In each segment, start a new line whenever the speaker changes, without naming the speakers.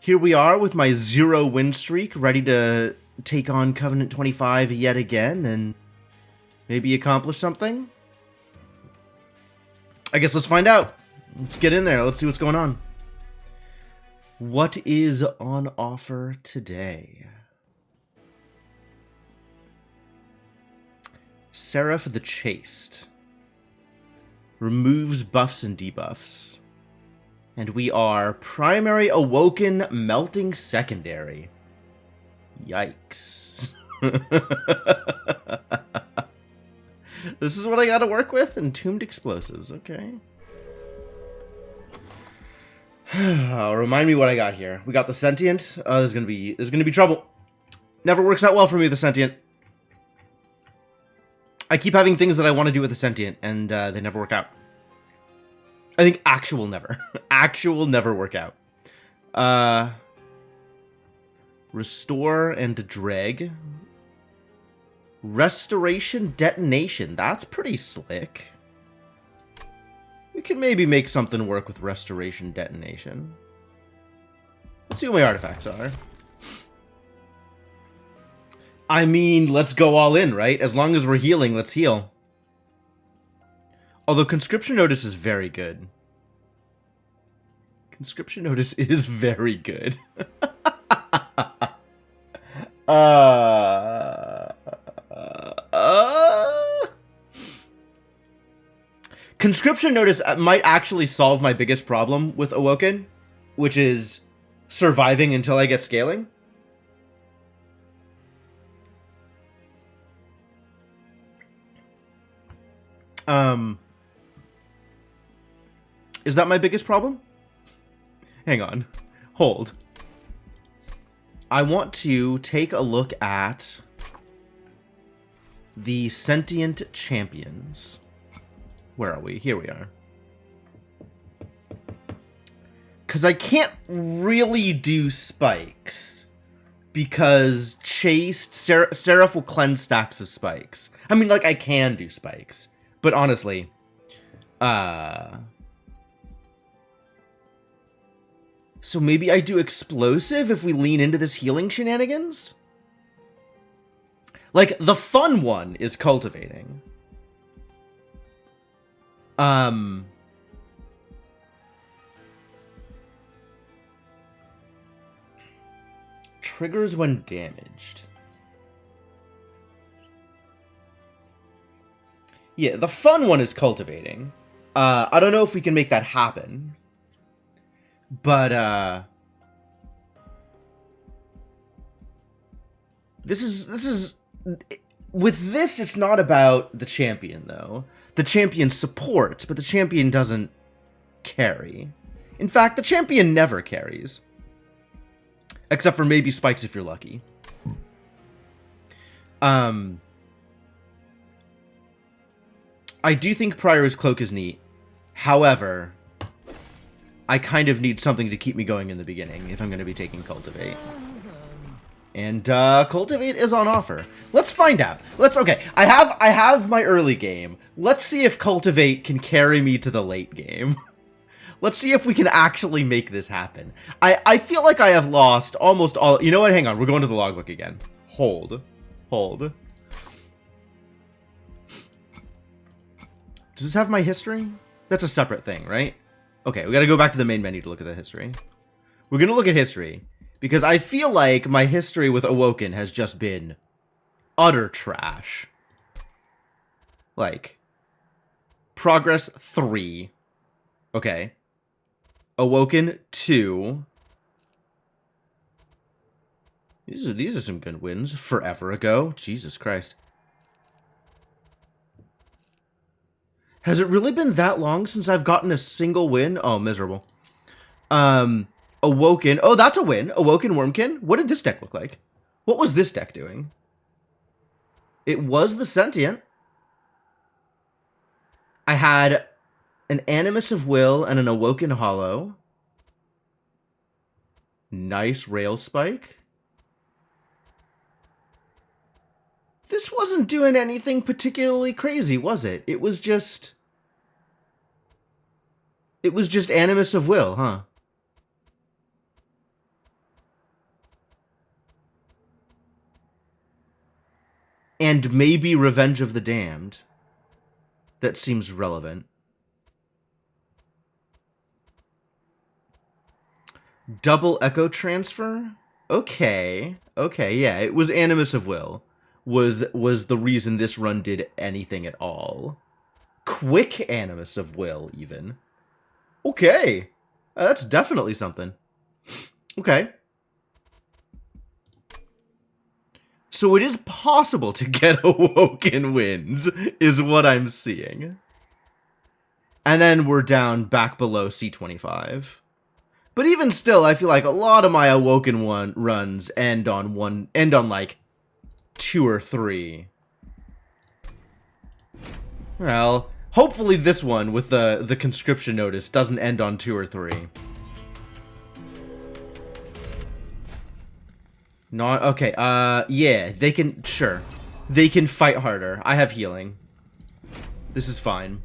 Here we are with my 0 win streak, ready to take on Covenant 25 yet again and maybe accomplish something. I guess let's find out. Let's get in there. Let's see what's going on. What is on offer today? Seraph the Chaste removes buffs and debuffs. And we are Primary Awoken Melting Secondary. Yikes. This is what I gotta work with? Entombed Explosives, okay. Remind me what I got here. We got the Sentient. There's gonna be trouble. Never works out well for me, the Sentient. I keep having things that I want to do with the Sentient, and they never work out. I think actual never. Actual never work out. Restore and drag. Restoration detonation. That's pretty slick. We can maybe make something work with restoration detonation. Let's see what my artifacts are. I mean, let's go all in, right? As long as we're healing, let's heal. Although Conscription Notice is very good. Conscription Notice is very good. Conscription Notice might actually solve my biggest problem with Awoken, which is surviving until I get scaling. Is that my biggest problem? Hang on. Hold. I want to take a look at the Sentient Champions. Where are we? Here we are. Because I can't really do spikes. Because Chaste, Seraph will cleanse stacks of spikes. I mean, like, I can do spikes. But honestly, so maybe I do explosive if we lean into this healing shenanigans? Like, the fun one is cultivating. Triggers when damaged. Yeah, the fun one is cultivating. I don't know if we can make that happen. But, this is... With this, it's not about the champion, though. The champion supports, but the champion doesn't carry. In fact, the champion never carries. Except for maybe spikes if you're lucky. I do think Prior's Cloak is neat. However, I kind of need something to keep me going in the beginning if I'm going to be taking Cultivate. And Cultivate is on offer. Let's find out. Okay, I have my early game. Let's see if Cultivate can carry me to the late game. Let's see if we can actually make this happen. I feel like I have lost almost all... You know what? Hang on. We're going to the logbook again. Hold. Does this have my history? That's a separate thing, right? Okay, we gotta go back to the main menu to look at the history. We're gonna look at history, because I feel like my history with Awoken has just been utter trash. Like, progress 3. Okay. Awoken 2. These are some good wins. Forever ago. Jesus Christ. Has it really been that long since I've gotten a single win? Oh, miserable. Awoken. Oh, that's a win. Awoken Wormkin. What did this deck look like? What was this deck doing? It was the Sentient. I had an Animus of Will and an Awoken Hollow. Nice Rail Spike. This wasn't doing anything particularly crazy, was it? It was just Animus of Will, huh? and maybe Revenge of the Damned. That seems relevant. Double Echo Transfer? Okay. Okay, yeah, it was Animus of Will. Was the reason this run did anything at all. Quick Animus of Will, even. Okay. That's definitely something. Okay. So it is possible to get Awoken wins, is what I'm seeing. And then we're down back below C25. But even still, I feel like a lot of my Awoken runs end on like 2 or 3. Well, hopefully this one with the conscription notice doesn't end on 2 or 3. Not okay. Yeah, they can sure. They can fight harder. I have healing. This is fine.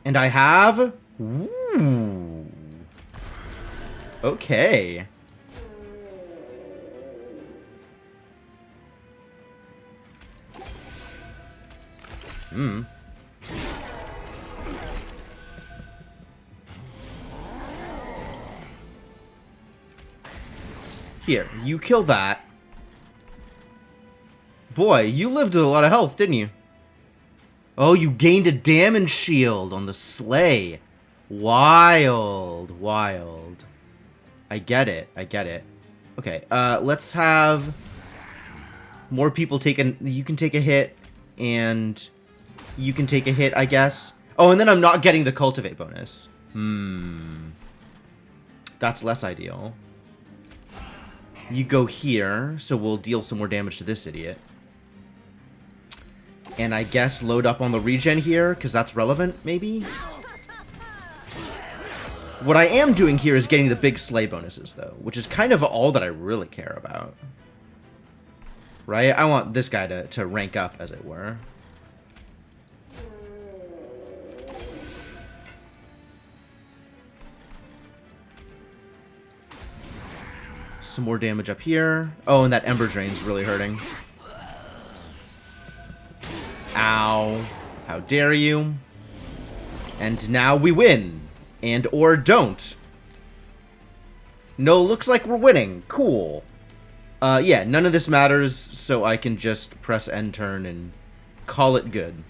And I have... Ooh. Okay. Hmm. Here, you kill that. Boy, you lived with a lot of health, didn't you? Oh, you gained a damage shield on the sleigh. Wild. Wild. I get it. I get it. Okay, let's have more people take you can take a hit, and you can take a hit, I guess. Oh, and then I'm not getting the cultivate bonus. That's less ideal. You go here, so we'll deal some more damage to this idiot. And I guess load up on the regen here, because that's relevant, maybe? What I am doing here is getting the big sleigh bonuses, though, which is kind of all that I really care about. Right? I want this guy to rank up, as it were. Some more damage up here. Oh, and that Ember Drain's really hurting. Ow. How dare you. And now we win. And or don't. No, looks like we're winning. Cool. Yeah, none of this matters, so I can just press end turn and call it good.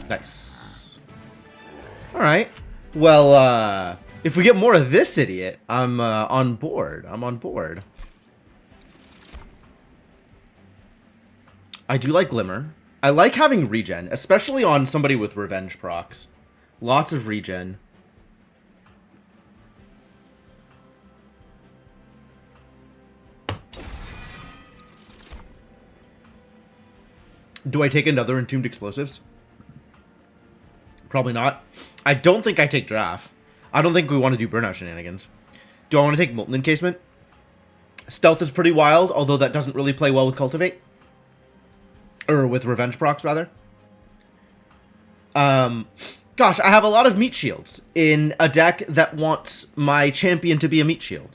Nice. Alright. Well, if we get more of this idiot, I'm on board. I'm on board. I do like Glimmer. I like having regen, especially on somebody with revenge procs. Lots of regen. Do I take another Entombed Explosives? Probably not. I don't think I take Draft. I don't think we want to do Burnout shenanigans. Do I want to take Molten Encasement? Stealth is pretty wild, although that doesn't really play well with Cultivate. Or with Revenge procs, rather. Gosh, I have a lot of meat shields in a deck that wants my champion to be a meat shield.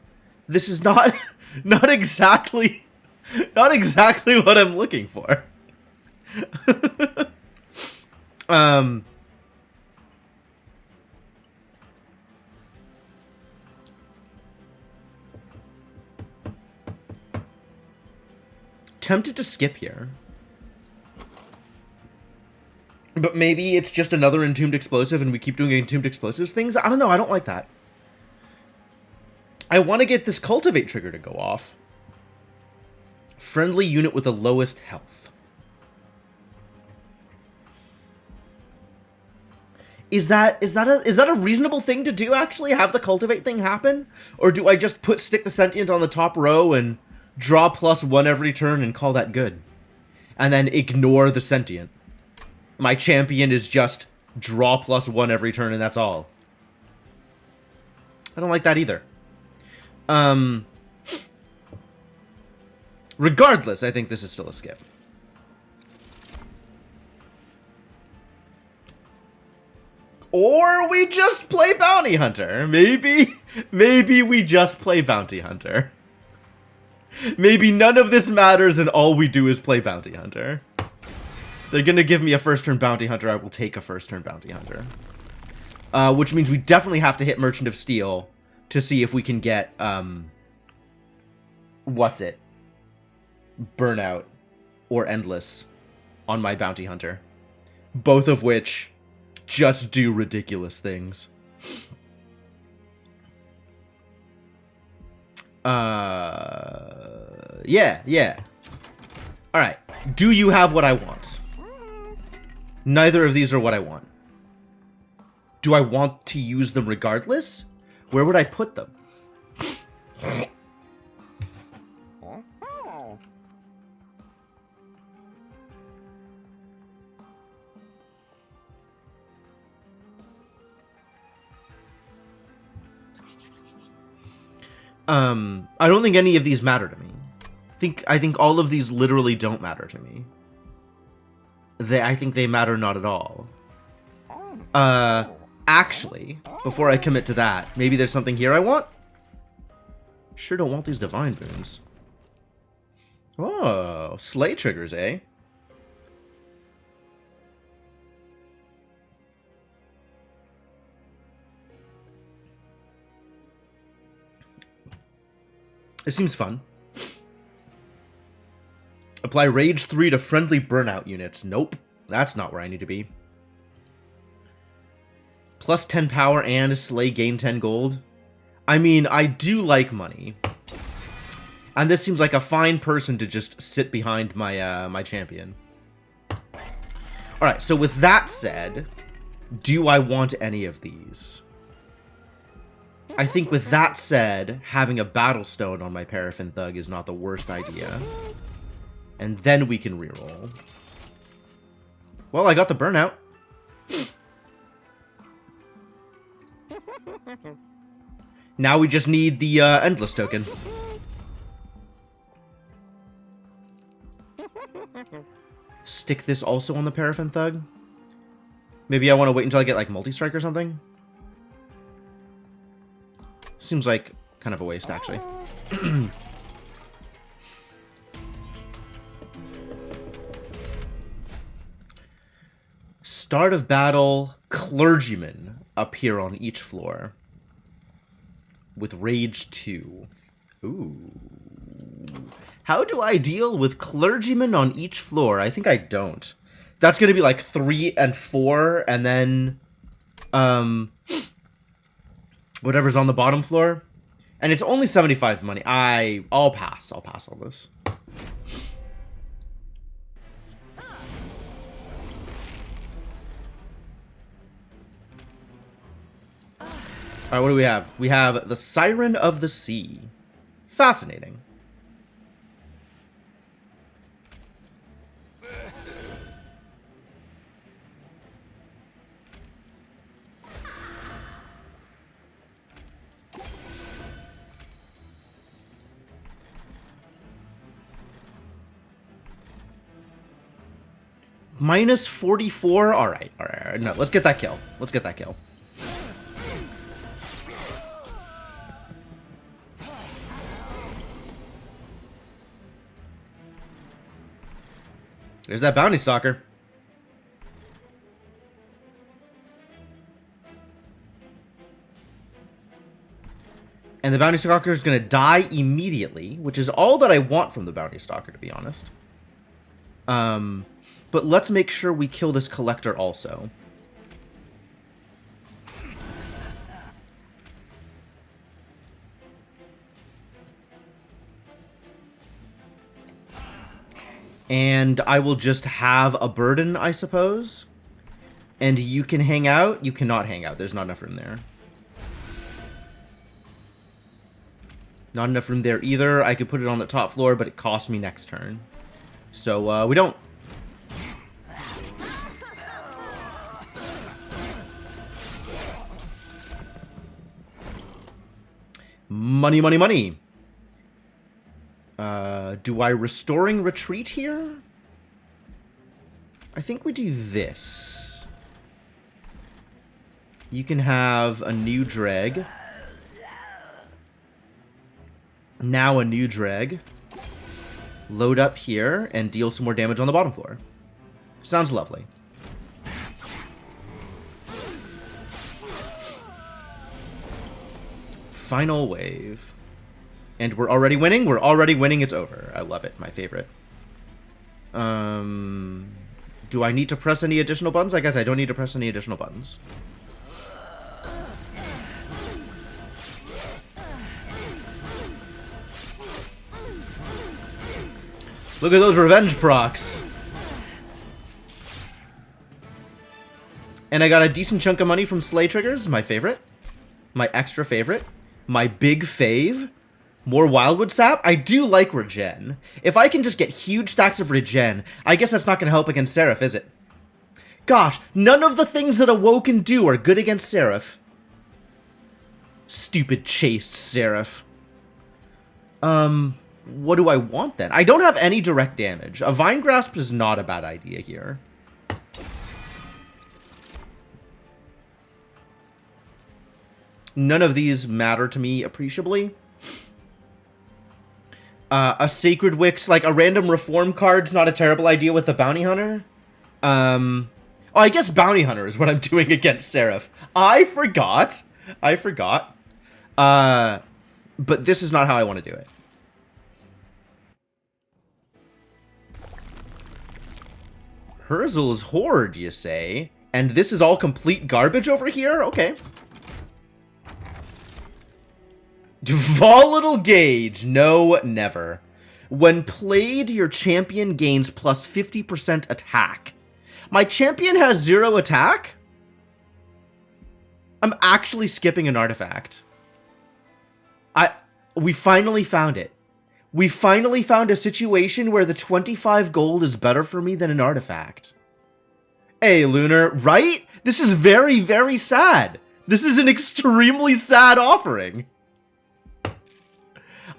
This is not exactly what I'm looking for. Tempted to skip here. But maybe it's just another Entombed Explosive and we keep doing Entombed Explosives things? I don't know, I don't like that. I want to get this Cultivate trigger to go off. Friendly unit with the lowest health. Is that a reasonable thing to do, actually? Have the Cultivate thing happen? Or do I just stick the Sentient on the top row and draw +1 every turn and call that good? And then ignore the Sentient. My champion is just draw +1 every turn and that's all. I don't like that either. Regardless, I think this is still a skip. Or we just play Bounty Hunter. Maybe we just play Bounty Hunter. Maybe none of this matters and all we do is play Bounty Hunter. They're gonna give me a first turn Bounty Hunter, I will take a first turn Bounty Hunter. Which means we definitely have to hit Merchant of Steel to see if we can get, what's it? Burnout or Endless on my Bounty Hunter. Both of which just do ridiculous things. Yeah. Alright. Do you have what I want? Neither of these are what I want. Do I want to use them regardless? Where would I put them? I don't think any of these matter to me. I think all of these literally don't matter to me. I think they matter not at all. Actually, before I commit to that, maybe there's something here I want? Sure don't want these divine boons. Oh, slay triggers, eh? It seems fun. Apply Rage 3 to friendly burnout units. Nope. That's not where I need to be. Plus 10 power and slay gain 10 gold. I mean, I do like money. And this seems like a fine person to just sit behind my my champion. Alright, so with that said, do I want any of these? I think with that said, having a battle stone on my Paraffin Thug is not the worst idea. And then we can reroll. Well, I got the burnout. Now we just need the endless token. Stick this also on the Paraffin Thug? Maybe I want to wait until I get like multi-strike or something? Seems like kind of a waste, actually. Start of battle, clergymen appear on each floor. With Rage 2. Ooh. How do I deal with clergymen on each floor? I think I don't. That's going to be like 3 and 4, and then... whatever's on the bottom floor. And it's only 75 money. I'll pass. I'll pass on this. Alright, what do we have? We have the Siren of the Sea. Fascinating. Minus 44? Alright. No, let's get that kill. Let's get that kill. There's that bounty stalker. And the bounty stalker is going to die immediately, which is all that I want from the bounty stalker, to be honest. But let's make sure we kill this collector also. And I will just have a burden, I suppose. And you can hang out. You cannot hang out. There's not enough room there. Not enough room there either. I could put it on the top floor, but it costs me next turn. So, we don't. Money, money, money. Do I Restoring Retreat here? I think we do this. You can have a new dreg. Now a new dreg. Load up here and deal some more damage on the bottom floor. Sounds lovely. Final wave. And we're already winning? We're already winning. It's over. I love it. My favorite. Do I need to press any additional buttons? I guess I don't need to press any additional buttons. Look at those revenge procs. And I got a decent chunk of money from Slay Triggers, my favorite. My extra favorite. My big fave. More Wildwood Sap? I do like Regen. If I can just get huge stacks of Regen, I guess that's not going to help against Seraph, is it? Gosh, none of the things that Awoken do are good against Seraph. Stupid chased Seraph. What do I want then? I don't have any direct damage. A Vine Grasp is not a bad idea here. None of these matter to me appreciably. A Sacred Wix, like a random Reform card's not a terrible idea with the Bounty Hunter. Oh, I guess Bounty Hunter is what I'm doing against Seraph. I forgot. But this is not how I want to do it. Herzl's Horde, you say? And this is all complete garbage over here? Okay. Volatile Gauge. No, never. When played, your champion gains plus 50% attack. My champion has 0 attack? I'm actually skipping an artifact. We finally found it. We finally found a situation where the 25 gold is better for me than an artifact. Hey, Lunar, right? This is very, very sad. This is an extremely sad offering.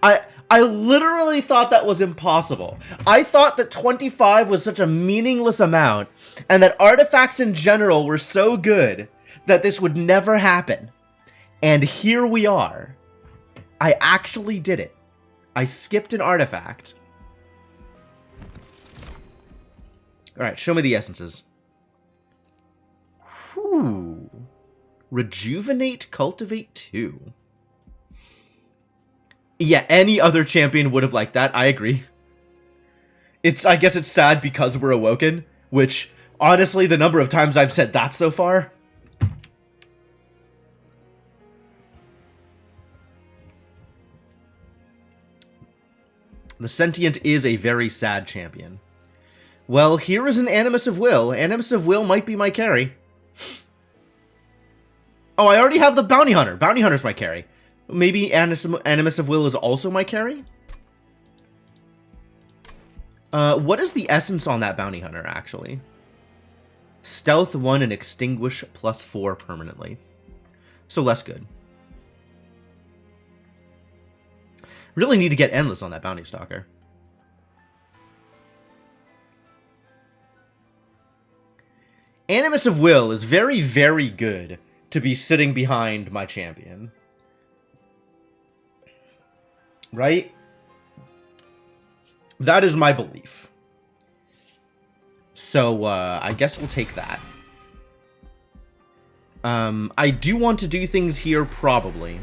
I literally thought that was impossible. I thought that 25 was such a meaningless amount, and that artifacts in general were so good that this would never happen. And here we are. I actually did it. I skipped an artifact. Alright, show me the essences. Whew. Rejuvenate, Cultivate 2. Yeah, any other champion would have liked that. I agree. I guess it's sad because we're Awoken, which, honestly, the number of times I've said that so far. The Sentient is a very sad champion. Well, here is an Animus of Will. Animus of Will might be my carry. Oh, I already have the Bounty Hunter. Bounty Hunter's my carry. Maybe Animus of Will is also my carry? What is the essence on that Bounty Hunter, actually? Stealth 1 and Extinguish plus 4 permanently. So less good. Really need to get Endless on that Bounty Stalker. Animus of Will is very, very good to be sitting behind my champion. Right? That is my belief. So, I guess we'll take that. I do want to do things here, probably.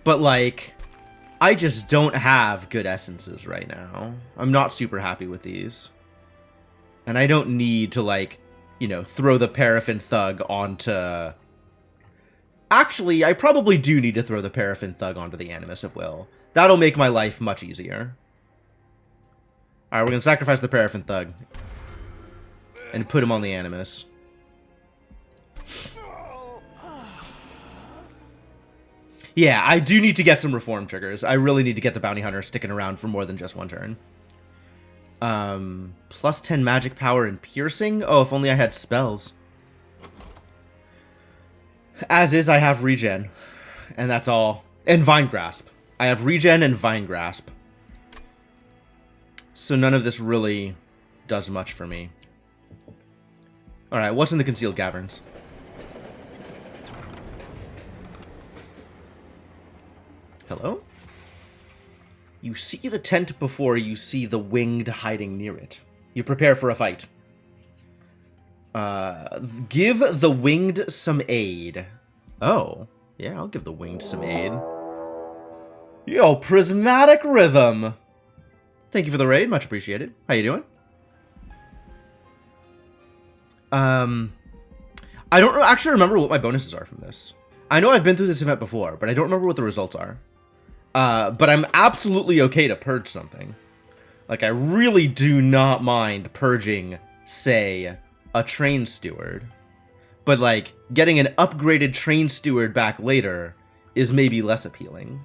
But, like, I just don't have good essences right now. I'm not super happy with these. And I don't need to, like, you know, throw the Paraffin Thug onto... Actually, I probably do need to throw the Paraffin Thug onto the Animus of Will. That'll make my life much easier. Alright, we're gonna sacrifice the Paraffin Thug. And put him on the Animus. Yeah, I do need to get some Reform triggers. I really need to get the Bounty Hunter sticking around for more than just one turn. Plus 10 magic power and piercing? Oh, if only I had spells. As is, I have regen. And that's all. And Vine Grasp. I have regen and Vine Grasp. So none of this really does much for me. Alright, what's in the Concealed Caverns? Hello? You see the tent before you see the winged hiding near it. You prepare for a fight. Give the winged some aid. Oh, yeah, I'll give the winged some aid. Yo, Prismatic Rhythm! Thank you for the raid, much appreciated. How you doing? I don't actually remember what my bonuses are from this. I know I've been through this event before, but I don't remember what the results are. But I'm absolutely okay to purge something. Like, I really do not mind purging, say, a train steward. But, like, getting an upgraded train steward back later is maybe less appealing.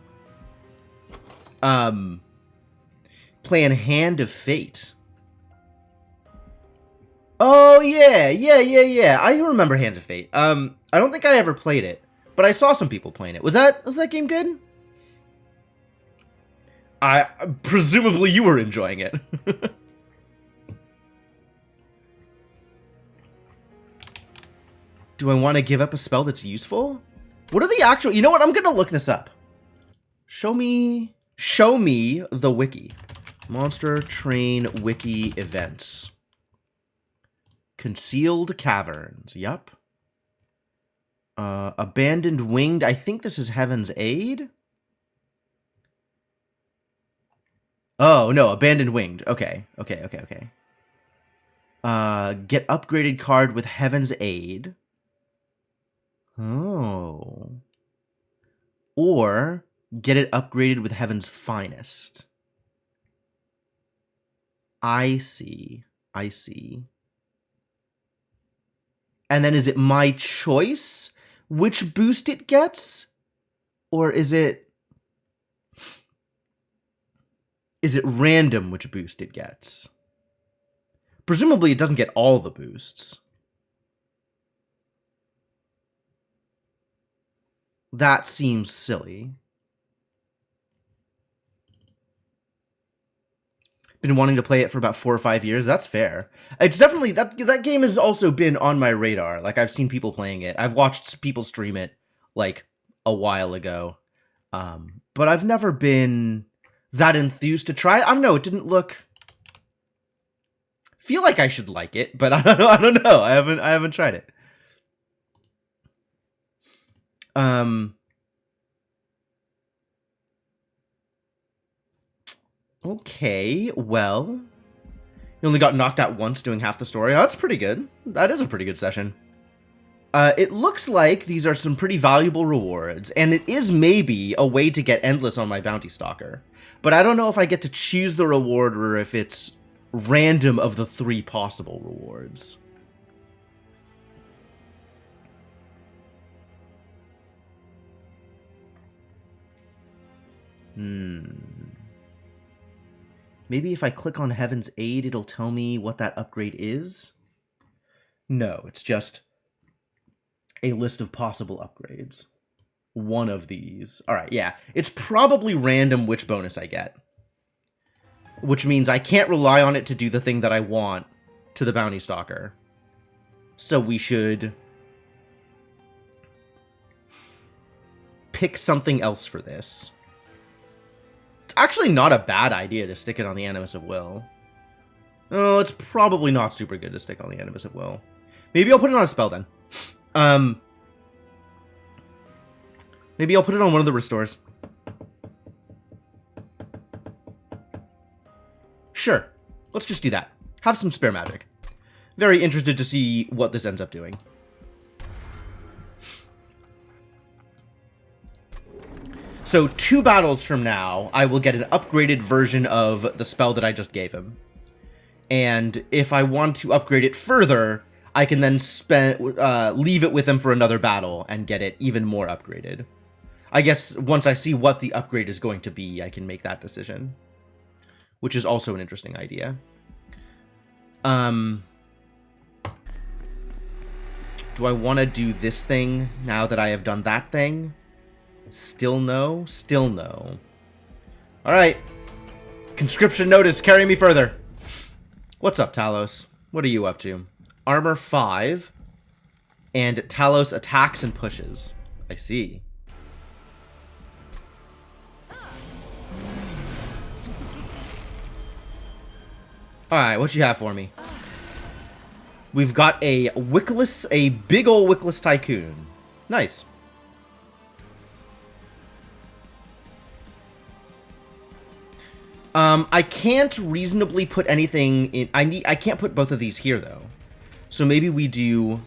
Playing Hand of Fate. Oh, yeah. I remember Hand of Fate. I don't think I ever played it, but I saw some people playing it. Was that game good? Presumably you were enjoying it. Do I want to give up a spell that's useful? What are the actual... You know what? I'm going to look this up. Show me the wiki. Monster Train Wiki events. Concealed Caverns. Yup. Abandoned Winged. I think this is Heaven's Aid. Oh, no. Abandoned Winged. Okay. Get upgraded card with Heaven's Aid. Oh. Or get it upgraded with Heaven's Finest. I see. And then is it my choice which boost it gets? Or is it random which boost it gets? Presumably it doesn't get all the boosts. That seems silly. Been wanting to play it for about 4 or 5 years. That's fair. It's definitely... That game has also been on my radar. Like, I've seen people playing it. I've watched people stream it, like, a while ago. But I've never been that enthused to try it. I don't know. It didn't look... Feel like I should like it, but I don't know. I haven't tried it. Okay, well, you only got knocked out once doing half the story. Oh, that's pretty good. That is a pretty good session. It looks like these are some pretty valuable rewards, and it is maybe a way to get endless on my bounty stalker. But I don't know if I get to choose the reward or if it's random of the 3 possible rewards. Maybe if I click on Heaven's Aid, it'll tell me what that upgrade is? No, it's just a list of possible upgrades. One of these. Alright, yeah. It's probably random which bonus I get. Which means I can't rely on it to do the thing that I want to the bounty stalker. So we should pick something else for this. It's actually not a bad idea to stick it on the Animus of Will. Oh, it's probably not super good to stick on the Animus of Will. Maybe I'll put it on a spell then. Maybe I'll put it on one of the restores. Sure. Let's just do that. Have some spare magic. Very interested to see what this ends up doing. So 2 battles from now, I will get an upgraded version of the spell that I just gave him. And if I want to upgrade it further, I can then leave it with him for another battle and get it even more upgraded. I guess once I see what the upgrade is going to be, I can make that decision. Which is also an interesting idea. Do I want to do this thing now that I have done that thing? Still no? Still no. Alright. Conscription notice, carry me further. What's up, Talos? What are you up to? Armor 5. And Talos attacks and pushes. I see. Alright, what you have for me? We've got a Wickless, a big ol' Wickless Tycoon. Nice. I can't reasonably put anything in. I can't put both of these here though. So maybe we do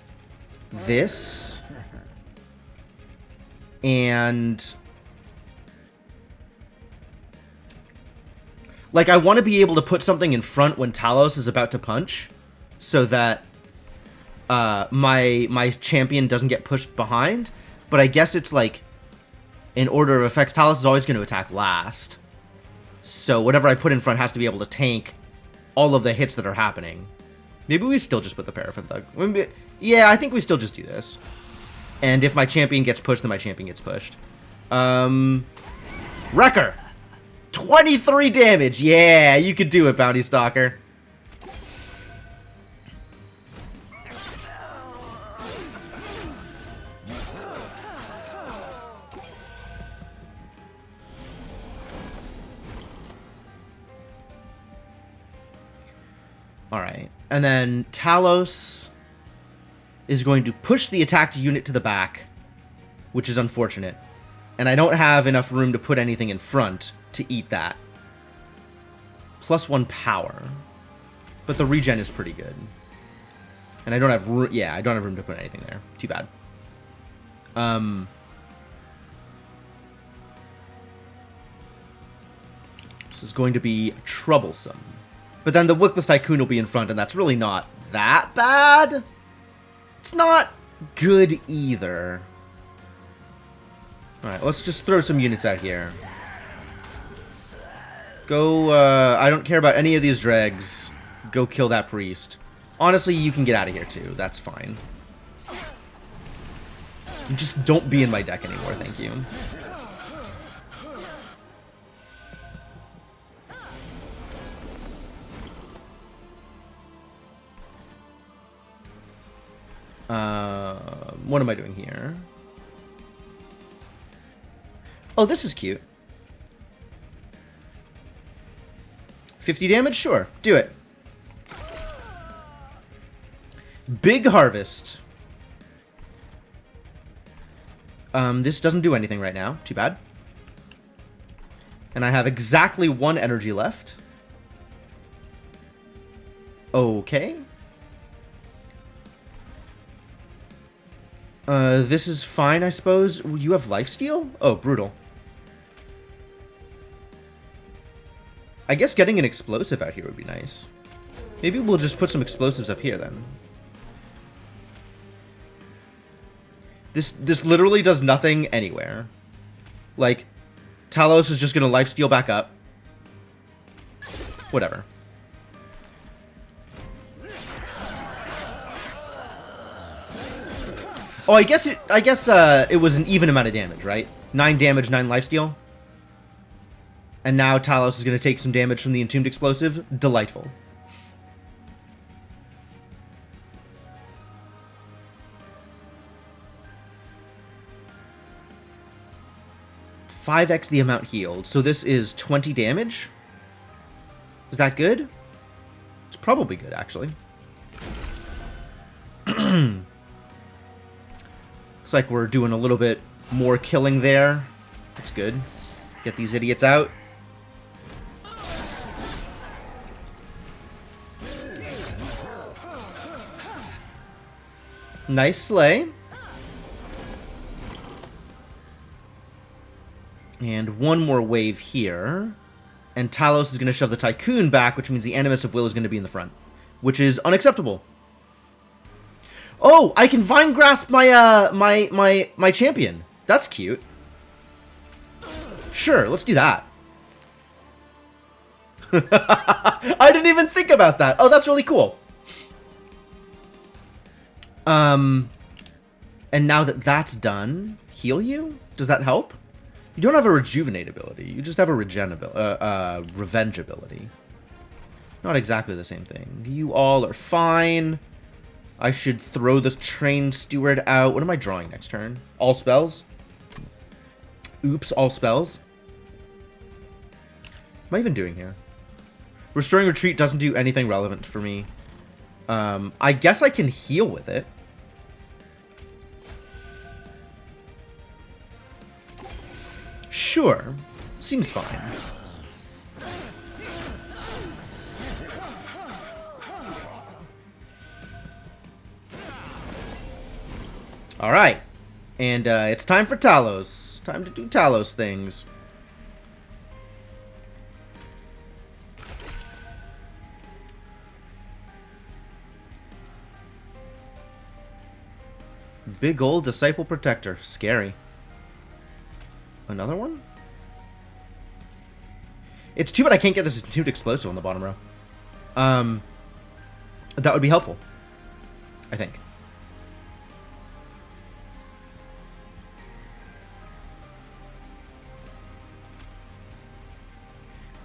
this and like I want to be able to put something in front when Talos is about to punch so that my champion doesn't get pushed behind, but I guess it's like in order of effects, Talos is always going to attack last. So whatever I put in front has to be able to tank all of the hits that are happening. Maybe we still just put the Paraffin Thug. Yeah, I think we still just do this. And if my champion gets pushed, then my champion gets pushed. Wrecker! 23 damage! Yeah, you could do it, Bounty Stalker. Alright, and then Talos is going to push the attacked unit to the back, which is unfortunate. And I don't have enough room to put anything in front to eat that. +1 power. But the regen is pretty good. And I don't have room, yeah, I don't have room to put anything there. Too bad. This is going to be troublesome. But then the Wickless Tycoon will be in front, and that's really not that bad. It's not good either. Alright, let's just throw some units out here. Go, I don't care about any of these dregs. Go kill that priest. Honestly, you can get out of here too. That's fine. Just don't be in my deck anymore, thank you. What am I doing here? Oh, this is cute. 50 damage? Sure. Do it. Big Harvest. This doesn't do anything right now. Too bad. And I have exactly 1 energy left. Okay. This is fine, I suppose. You have lifesteal? Oh, brutal. I guess getting an explosive out here would be nice. Maybe we'll just put some explosives up here, then. This literally does nothing anywhere. Like, Talos is just gonna lifesteal back up. Whatever. Oh, I guess it was an even amount of damage, right? 9 damage, 9 lifesteal. And now Talos is going to take some damage from the Entombed Explosive. Delightful. $5x the amount healed. So this is 20 damage? Is that good? It's probably good, actually. Looks like we're doing a little bit more killing there. That's good. Get these idiots out. Nice slay. And one more wave here. And Talos is going to shove the Tycoon back, which means the Animus of Will is going to be in the front. Which is unacceptable. Oh, I can Vine Grasp my, my champion. That's cute. Sure, let's do that. I didn't even think about that. Oh, that's really cool. And now that that's done, heal you? Does that help? You don't have a rejuvenate ability. You just have a revenge ability. Not exactly the same thing. You all are fine. I should throw this train steward out. What am I drawing next turn? All spells? Oops, all spells. What am I even doing here? Restoring Retreat doesn't do anything relevant for me. I guess I can heal with it. Sure. Seems fine. Alright. And it's time for Talos. Time to do Talos things. Big old Disciple Protector. Scary. Another one? It's too bad I can't get this Attuned Explosive on the bottom row. That would be helpful, I think.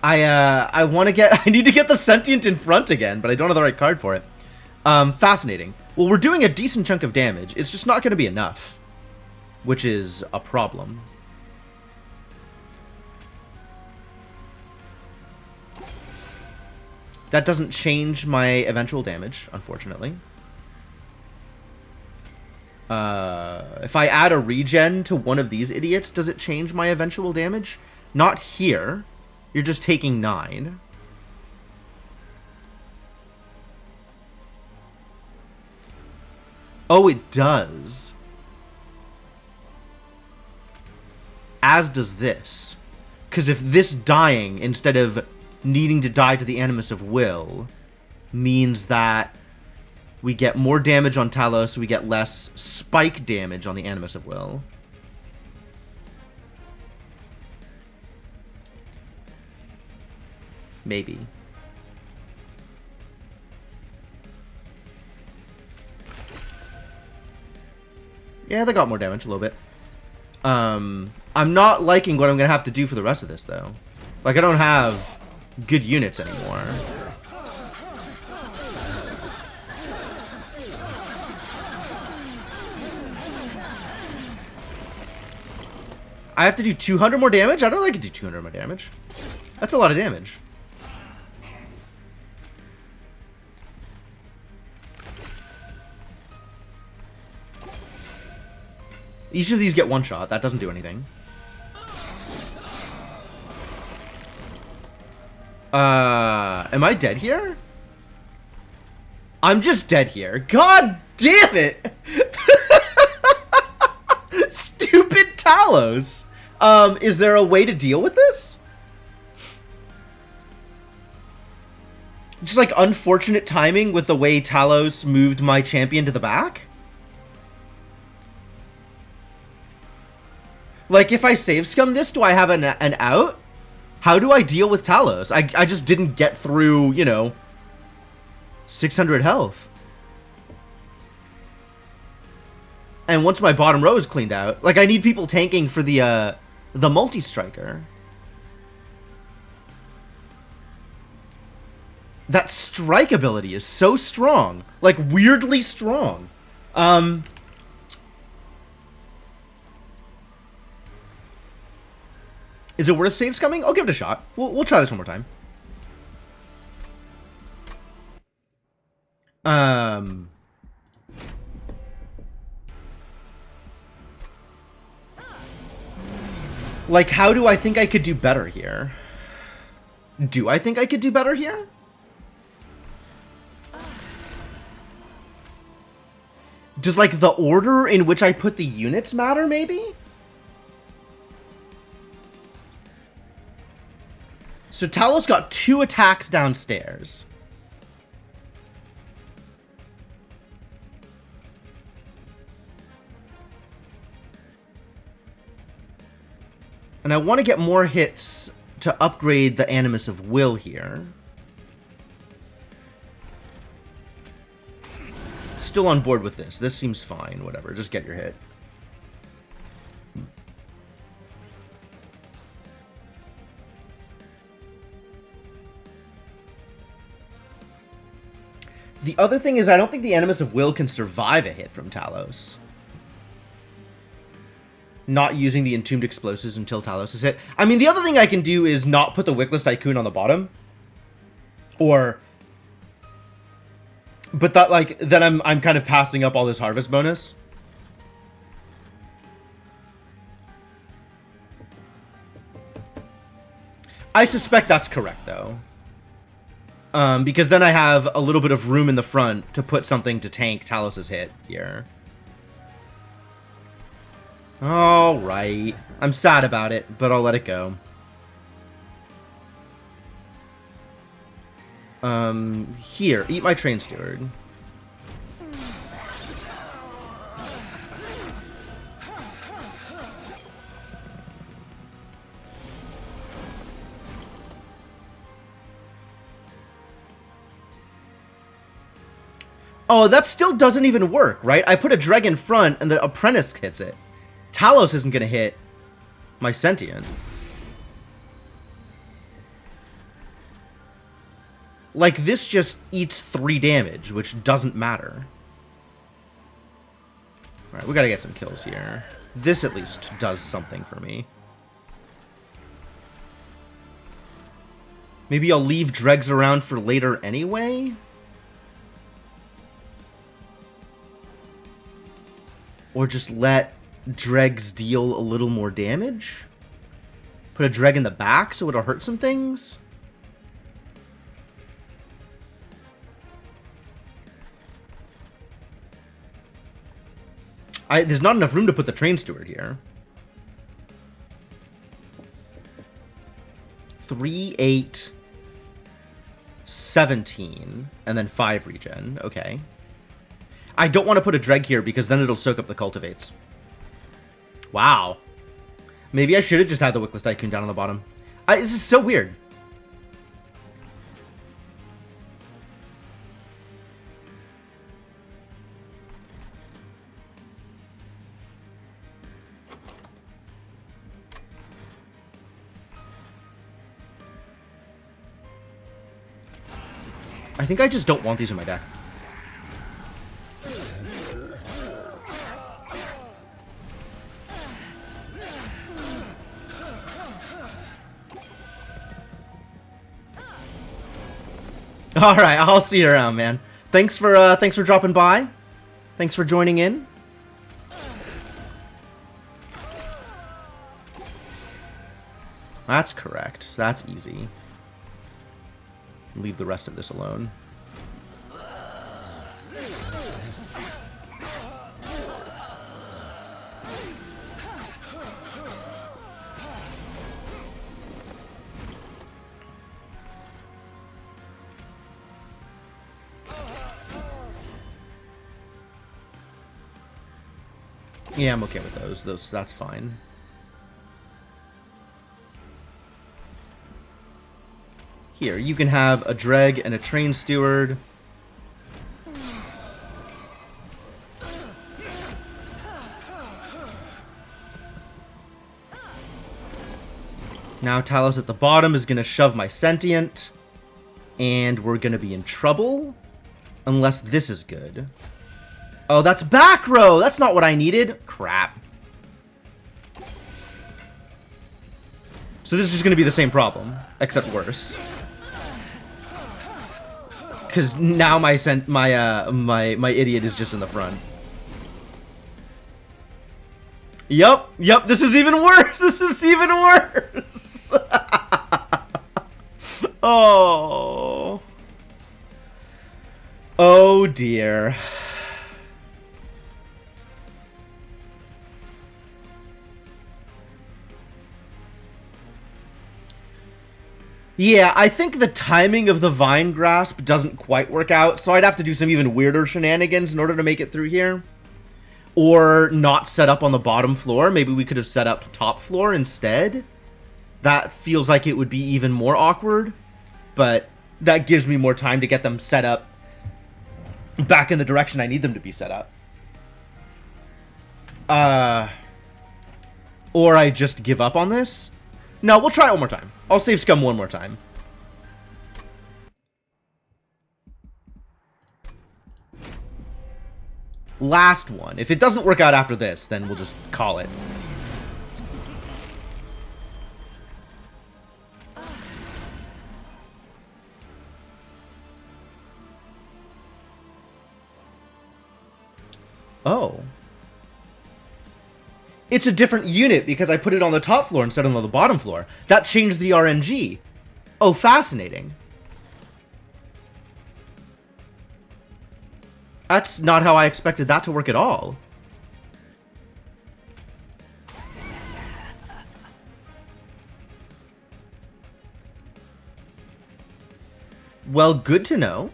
I want to get... I need to get the Sentient in front again, but I don't have the right card for it. Fascinating. Well, we're doing a decent chunk of damage. It's just not going to be enough, which is a problem. That doesn't change my eventual damage, unfortunately. If I add a regen to one of these idiots, does it change my eventual damage? Not here. You're just taking 9. Oh, it does. As does this. Because if this dying, instead of needing to die to the Animus of Will, means that we get more damage on Talos, we get less spike damage on the Animus of Will. Maybe. Yeah, they got more damage a little bit. I'm not liking what I'm going to have to do for the rest of this, though. Like, I don't have good units anymore. I have to do 200 more damage? I don't like to do 200 more damage. That's a lot of damage. Each of these get one shot. That doesn't do anything. Am I dead here? I'm just dead here. God damn it! Stupid Talos. Is there a way to deal with this? Just like unfortunate timing with the way Talos moved my champion to the back? Like, if I save scum this, do I have an out? How do I deal with Talos? I just didn't get through, you know, 600 health. And once my bottom row is cleaned out, like, I need people tanking for the multi-striker. That strike ability is so strong. Like, weirdly strong. Is it worth saves coming? I'll give it a shot. We'll try this one more time. Like, how do I think I could do better here? Do I think I could do better here? Does, like, the order in which I put the units matter, maybe? So Talos got 2 attacks downstairs. And I want to get more hits to upgrade the Animus of Will here. Still on board with this. This seems fine. Whatever. Just get your hit. The other thing is I don't think the Animus of Will can survive a hit from Talos. Not using the Entombed Explosives until Talos is hit. I mean, the other thing I can do is not put the Wickless Tycoon on the bottom. Or... But that, like, then I'm kind of passing up all this Harvest bonus. I suspect that's correct, though. Because then I have a little bit of room in the front to put something to tank Talos' hit here. Alright. I'm sad about it, but I'll let it go. Here, eat my Train Steward. Oh, that still doesn't even work, right? I put a Dreg in front, and the Apprentice hits it. Talos isn't gonna hit my Sentient. Like, this just eats 3 damage, which doesn't matter. Alright, we gotta get some kills here. This at least does something for me. Maybe I'll leave Dregs around for later anyway? Or just let Dregs deal a little more damage? Put a Dreg in the back so it'll hurt some things? There's not enough room to put the Train Steward here. 3, 8, 17, and then 5 regen. Okay. I don't want to put a Dreg here because then it'll soak up the Cultivates. Wow. Maybe I should have just had the Wickless Tycoon down on the bottom. This is so weird. I think I just don't want these in my deck. All right, I'll see you around, man. Thanks for dropping by. Thanks for joining in. That's correct. That's easy. Leave the rest of this alone. Yeah, I'm okay with those. That's fine. Here, you can have a Dreg and a Train Steward. Now Talos at the bottom is going to shove my Sentient. And we're going to be in trouble. Unless this is good. Oh, that's back row! That's not what I needed. Crap. So this is just going to be the same problem. Except worse. Because now my idiot is just in the front. Yup, this is even worse! This is even worse! Oh. Oh dear. Yeah, I think the timing of the Vine Grasp doesn't quite work out, so I'd have to do some even weirder shenanigans in order to make it through here. Or not set up on the bottom floor. Maybe we could have set up top floor instead. That feels like it would be even more awkward, but that gives me more time to get them set up back in the direction I need them to be set up. Or I just give up on this. No, we'll try it one more time. I'll save Scum one more time. Last one. If it doesn't work out after this, then we'll just call it. Oh. It's a different unit because I put it on the top floor instead of on the bottom floor. That changed the RNG. Oh, fascinating. That's not how I expected that to work at all. Well, good to know.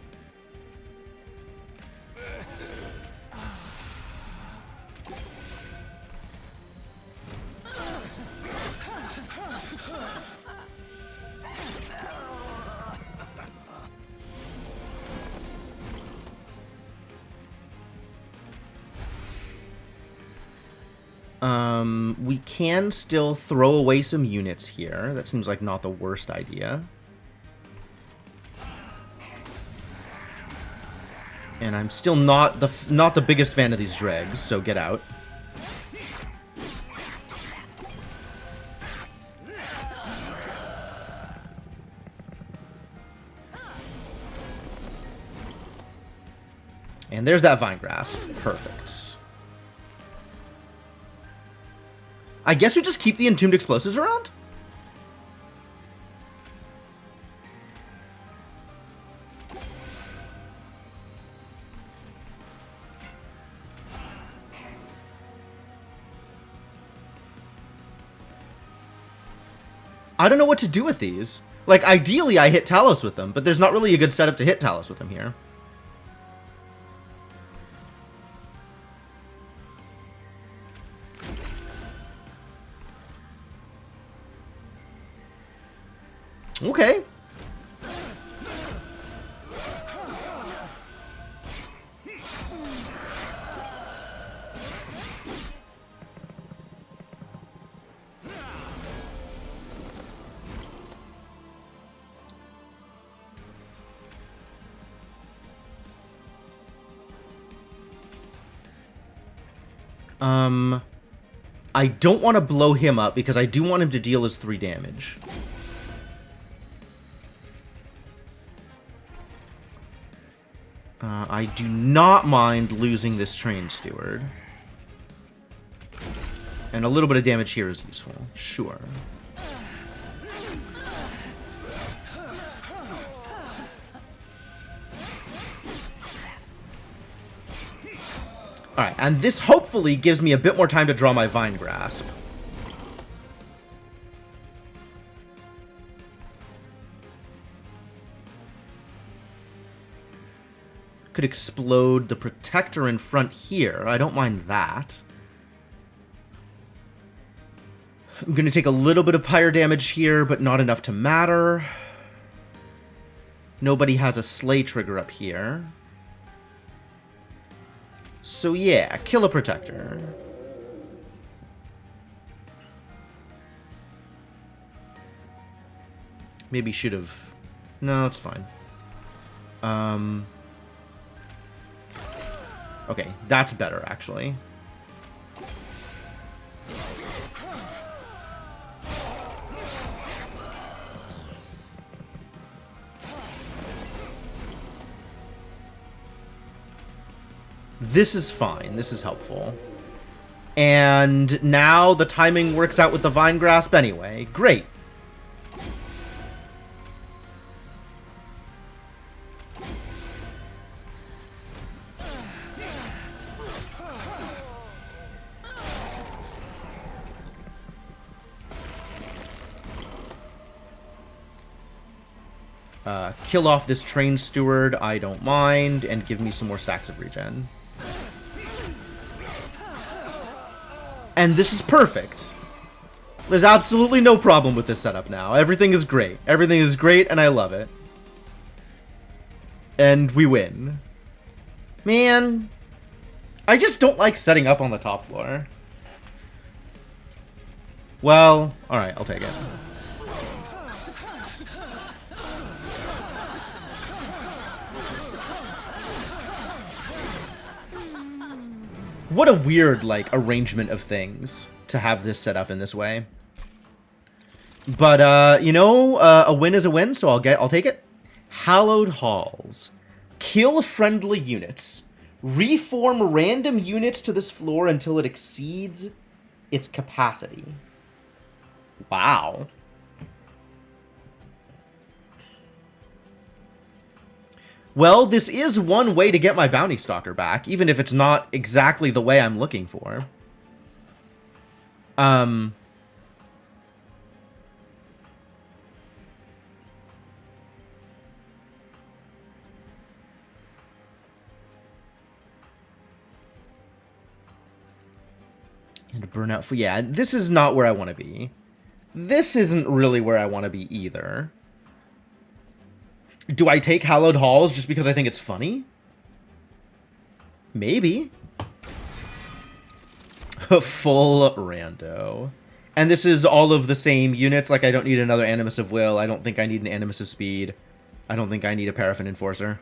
We can still throw away some units here. That seems like not the worst idea. And I'm still not the biggest fan of these dregs, so get out. And there's that Vine Grasp. Perfect. I guess we just keep the Entombed Explosives around? I don't know what to do with these. Like, ideally I hit Talos with them, but there's not really a good setup to hit Talos with them here. Okay. I don't want to blow him up because I do want him to deal his 3 damage. I do not mind losing this Train Steward. And a little bit of damage here is useful. Sure. Alright, and this hopefully gives me a bit more time to draw my Vine Grasp. Could explode the Protector in front here. I don't mind that. I'm going to take a little bit of Pyre damage here, but not enough to matter. Nobody has a Slay trigger up here. So yeah, kill a Protector. Maybe should have... No, it's fine. Okay, that's better, actually. This is fine. This is helpful. And now the timing works out with the Vine Grasp anyway. Great. Kill off this Train Steward, I don't mind, and give me some more stacks of regen. And this is perfect. There's absolutely no problem with this setup now. Everything is great. Everything is great, and I love it. And we win. Man, I just don't like setting up on the top floor. Well, alright, I'll take it. What a weird, like, arrangement of things to have this set up in this way. But, you know, a win is a win, so I'll take it. Hallowed Halls. Kill friendly units. Reform random units to this floor until it exceeds its capacity. Wow. Well, this is one way to get my Bounty Stalker back, even if it's not exactly the way I'm looking for. And a burnout for... Yeah, this is not where I want to be. This isn't really where I want to be either. Do I take Hallowed Halls just because I think it's funny? Maybe. Full rando. And this is all of the same units. Like, I don't need another Animus of Will. I don't think I need an Animus of Speed. I don't think I need a Paraffin Enforcer.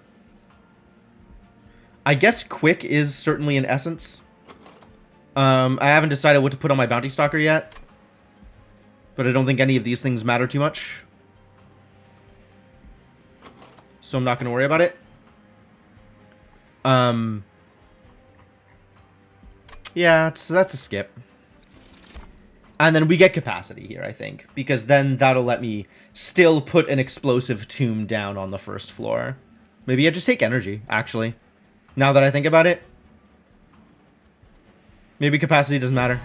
I guess Quick is certainly an essence. I haven't decided what to put on my Bounty Stalker yet. But I don't think any of these things matter too much. So I'm not going to worry about it. Yeah, that's a skip. And then we get capacity here, I think. Because then that'll let me still put an explosive tomb down on the first floor. Maybe I just take energy, actually. Now that I think about it. Maybe capacity doesn't matter.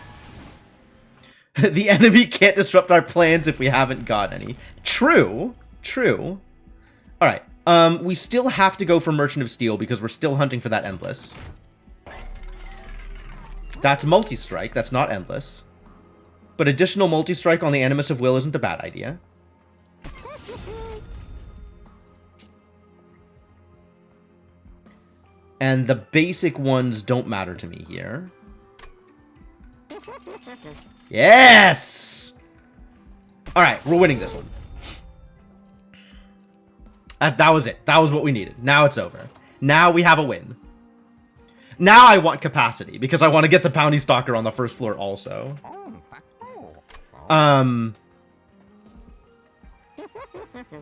The enemy can't disrupt our plans if we haven't got any. True. True. Alright. We still have to go for Merchant of Steel because we're still hunting for that Endless. That's multi-strike. That's not Endless. But additional multi-strike on the Animus of Will isn't a bad idea. And the basic ones don't matter to me here. Yes! Alright, we're winning this one. That was it. That was what we needed. Now it's over. Now we have a win. Now I want capacity, because I want to get the Bounty Stalker on the first floor also.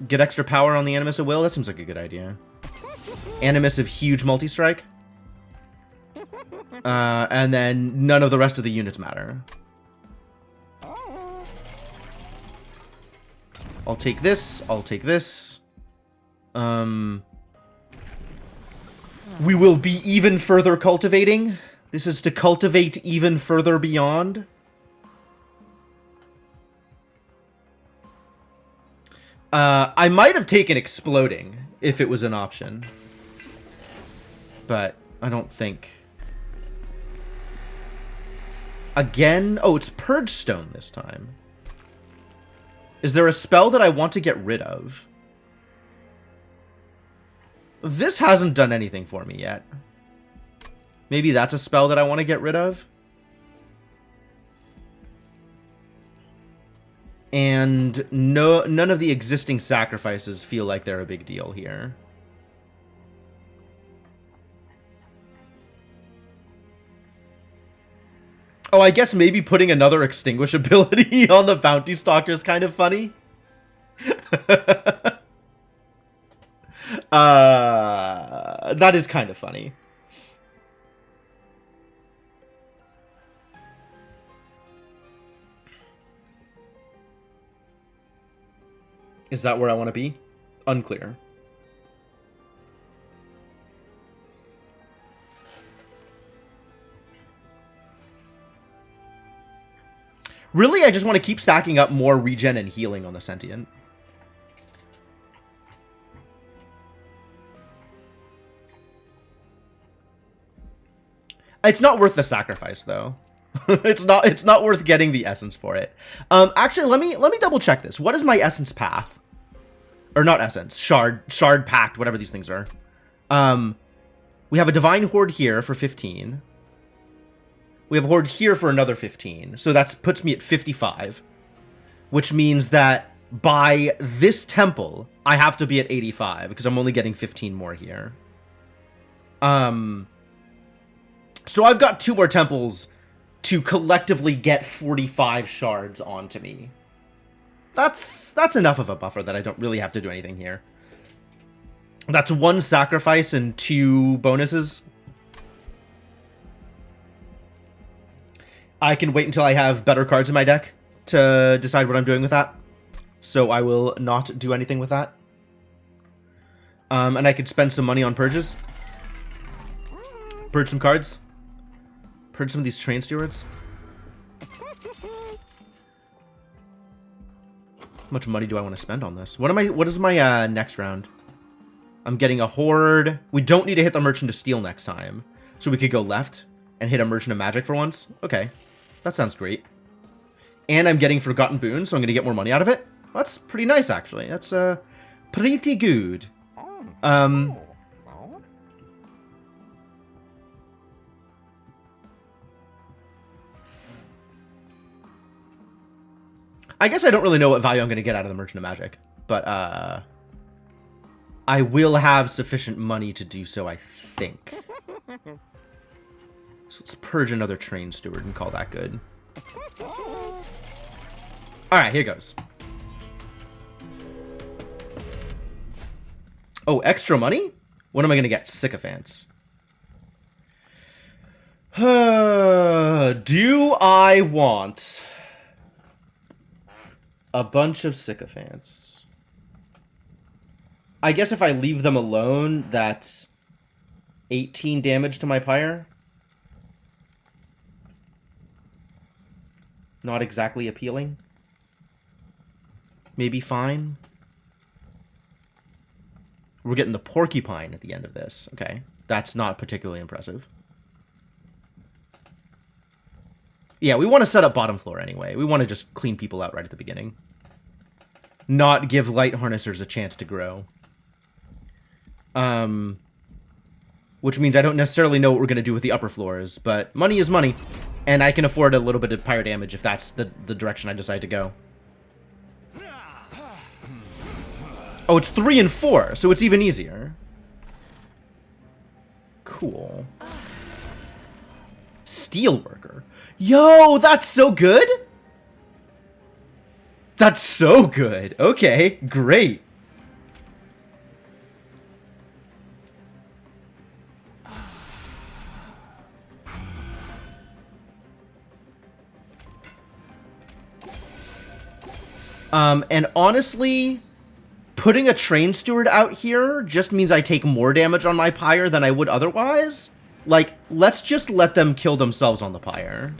Get extra power on the Animus of Will? That seems like a good idea. Animus of huge multi-strike. And then none of the rest of the units matter. I'll take this. I'll take this. We will be even further cultivating. This is to cultivate even further beyond. I might have taken exploding if it was an option. But I don't think. Again? Oh, it's Purge Stone this time. Is there a spell that I want to get rid of? This hasn't done anything for me yet. Maybe that's a spell that I want to get rid of. And none of the existing sacrifices feel like they're a big deal here. Oh, I guess maybe putting another Extinguish ability on the Bounty Stalker is kind of funny. That is kind of funny. Is that where I want to be? Unclear. Really, I just want to keep stacking up more regen and healing on the Sentient. It's not worth the sacrifice, though. It's not worth getting the essence for it. Actually, let me double check this. What is my essence path? Or not essence, shard pact, whatever these things are. We have a divine horde here for 15. We have a horde here for another 15. So that puts me at 55. Which means that by this temple, I have to be at 85 because I'm only getting 15 more here. So I've got 2 more temples to collectively get 45 shards onto me. That's enough of a buffer that I don't really have to do anything here. That's 1 sacrifice and 2 bonuses. I can wait until I have better cards in my deck to decide what I'm doing with that. So I will not do anything with that. And I could spend some money on purges. Purge some cards. Purge some of these train stewards. How much money do I want to spend on this? What is my next round? I'm getting a horde. We don't need to hit the Merchant of Steel next time. So we could go left and hit a Merchant of Magic for once. Okay. That sounds great. And I'm getting Forgotten Boons, so I'm going to get more money out of it. That's pretty nice, actually. That's pretty good. I guess I don't really know what value I'm going to get out of the Merchant of Magic, but I will have sufficient money to do so, I think. So let's purge another train steward and call that good. Alright, here goes. Oh, extra money? What am I going to get? Sycophants. Do I want a bunch of sycophants? I guess if I leave them alone, that's 18 damage to my pyre. Not exactly appealing. Maybe fine. We're getting the porcupine at the end of this. Okay. That's not particularly impressive. Yeah, we want to set up bottom floor anyway. We want to just clean people out right at the beginning. Not give light harnessers a chance to grow. Which means I don't necessarily know what we're going to do with the upper floors, but money is money. And I can afford a little bit of pyre damage if that's the direction I decide to go. Oh, it's 3 and 4, so it's even easier. Cool. Steelworker. Yo, that's so good! That's so good. Okay, great. And honestly, putting a train steward out here just means I take more damage on my pyre than I would otherwise. Like, let's just let them kill themselves on the pyre.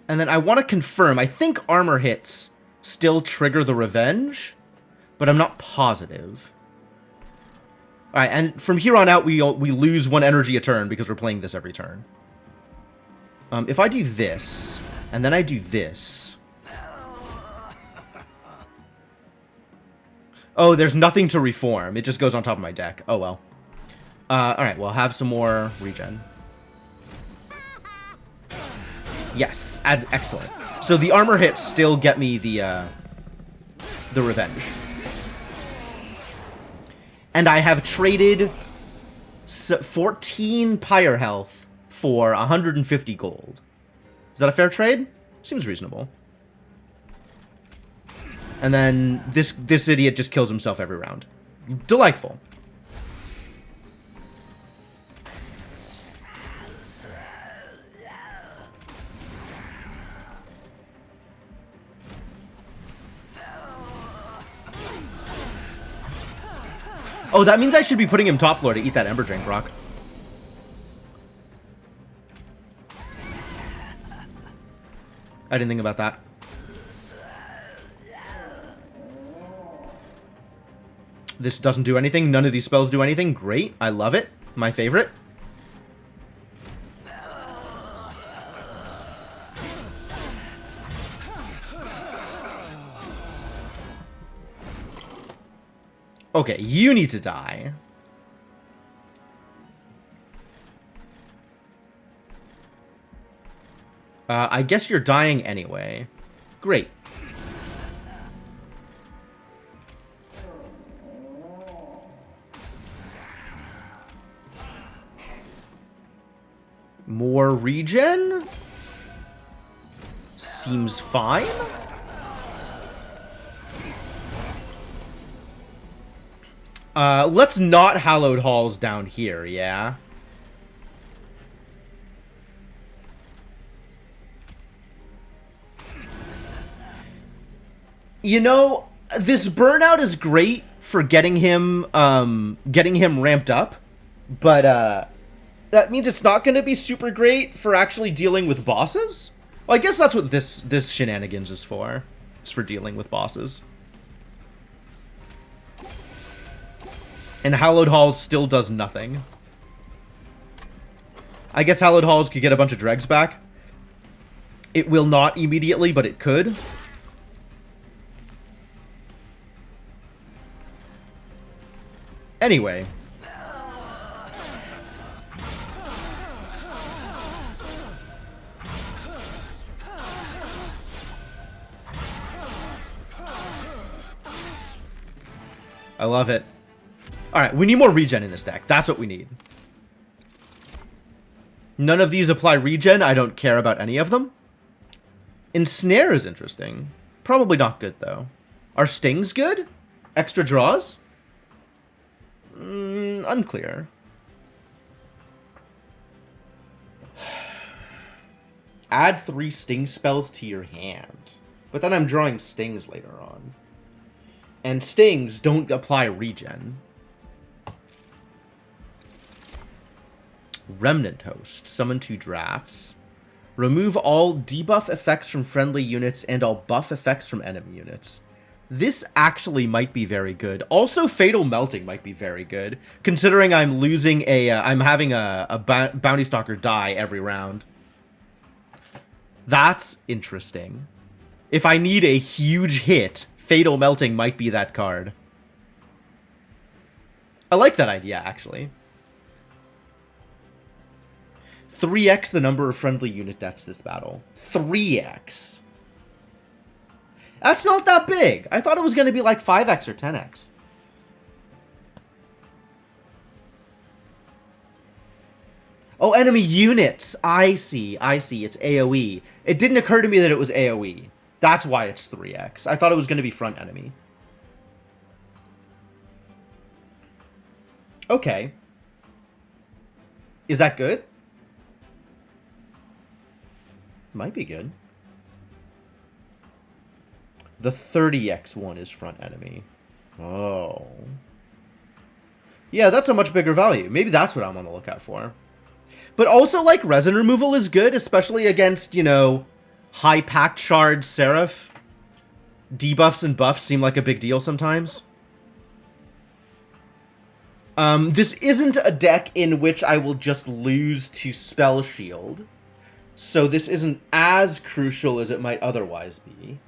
And then I want to confirm, I think armor hits still trigger the revenge, but I'm not positive. Alright, and from here on out, we lose 1 energy a turn because we're playing this every turn. If I do this, and then I do this... Oh, there's nothing to reform. It just goes on top of my deck. Oh, well. Alright, well, have some more regen. Yes, excellent. So the armor hits still get me the revenge. And I have traded 14 pyre health for 150 gold. Is that a fair trade? Seems reasonable. And then this idiot just kills himself every round. Delightful. Oh, that means I should be putting him top floor to eat that Ember Drink, Brock. I didn't think about that. This doesn't do anything. None of these spells do anything. Great. I love it. My favorite. Okay, you need to die. I guess you're dying anyway. Great. More regen? Seems fine. Let's not Hallowed Halls down here, yeah? You know, this burnout is great for getting him ramped up, but, that means it's not going to be super great for actually dealing with bosses? Well, I guess that's what this shenanigans is for. It's for dealing with bosses. And Hallowed Halls still does nothing. I guess Hallowed Halls could get a bunch of dregs back. It will not immediately, but it could. Anyway. I love it. Alright, we need more regen in this deck. That's what we need. None of these apply regen. I don't care about any of them. Ensnare is interesting. Probably not good, though. Are stings good? Extra draws? Unclear. Add 3 sting spells to your hand. But then I'm drawing stings later on. And stings don't apply regen. Remnant Host. Summon 2 drafts. Remove all debuff effects from friendly units and all buff effects from enemy units. This actually might be very good. Also, Fatal Melting might be very good, considering I'm losing I'm having a Bounty Stalker die every round. That's interesting. If I need a huge hit, Fatal Melting might be that card. I like that idea, actually. 3x the number of friendly unit deaths this battle. 3x. That's not that big. I thought it was going to be like 5x or 10x. Oh, enemy units. I see. I see. It's AoE. It didn't occur to me that it was AoE. That's why it's 3x. I thought it was going to be front enemy. Okay. Is that good? Might be good. The 30x one is front enemy. Oh. Yeah, that's a much bigger value. Maybe that's what I'm on the lookout for. But also, like, resin removal is good, especially against, you know, high packed shard Seraph. Debuffs and buffs seem like a big deal sometimes. This isn't a deck in which I will just lose to Spell Shield. So this isn't as crucial as it might otherwise be.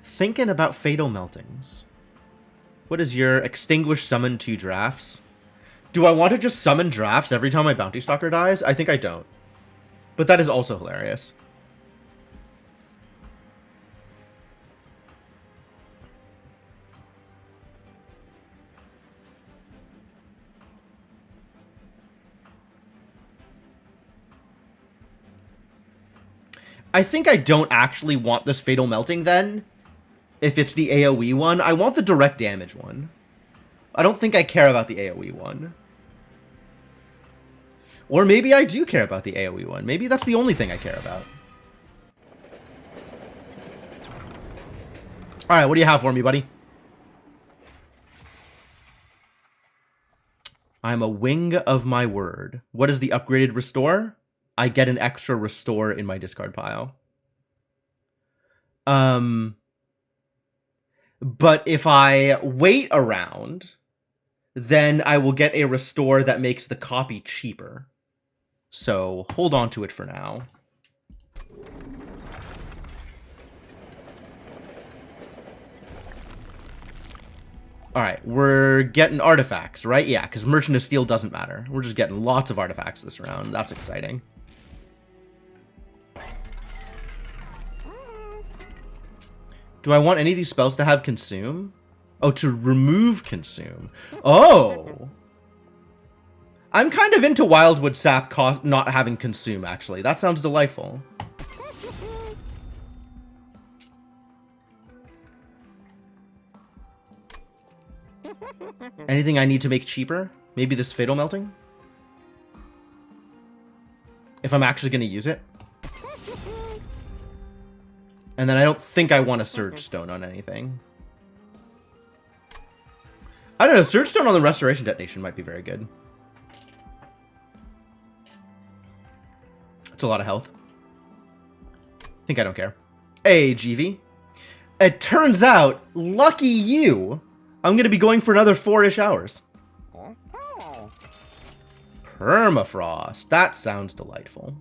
Thinking about Fatal Meltings. What is your extinguish summon 2 drafts? Do I want to just summon drafts every time my Bounty Stalker dies? I think I don't. But that is also hilarious. I think I don't actually want this Fatal Melting then. If it's the AoE one. I want the direct damage one. I don't think I care about the AoE one. Or maybe I do care about the AoE one. Maybe that's the only thing I care about. Alright, what do you have for me, buddy? I'm a wing of my word. What is the upgraded restore? I get an extra restore in my discard pile. But if I wait around, then I will get a restore that makes the copy cheaper. So hold on to it for now. Alright, we're getting artifacts, right? Yeah, because Merchant of Steel doesn't matter. We're just getting lots of artifacts this round. That's exciting. Do I want any of these spells to have consume? Oh, to remove consume. Oh! I'm kind of into Wildwood Sap not having consume, actually. That sounds delightful. Anything I need to make cheaper? Maybe this Fatal Melting? If I'm actually going to use it. And then I don't think I want a Surge Stone on anything. I don't know, Surge Stone on the Restoration Detonation might be very good. It's a lot of health. Think I don't care. Hey, GV. It turns out, lucky you, I'm going to be going for another 4-ish hours. Permafrost. That sounds delightful.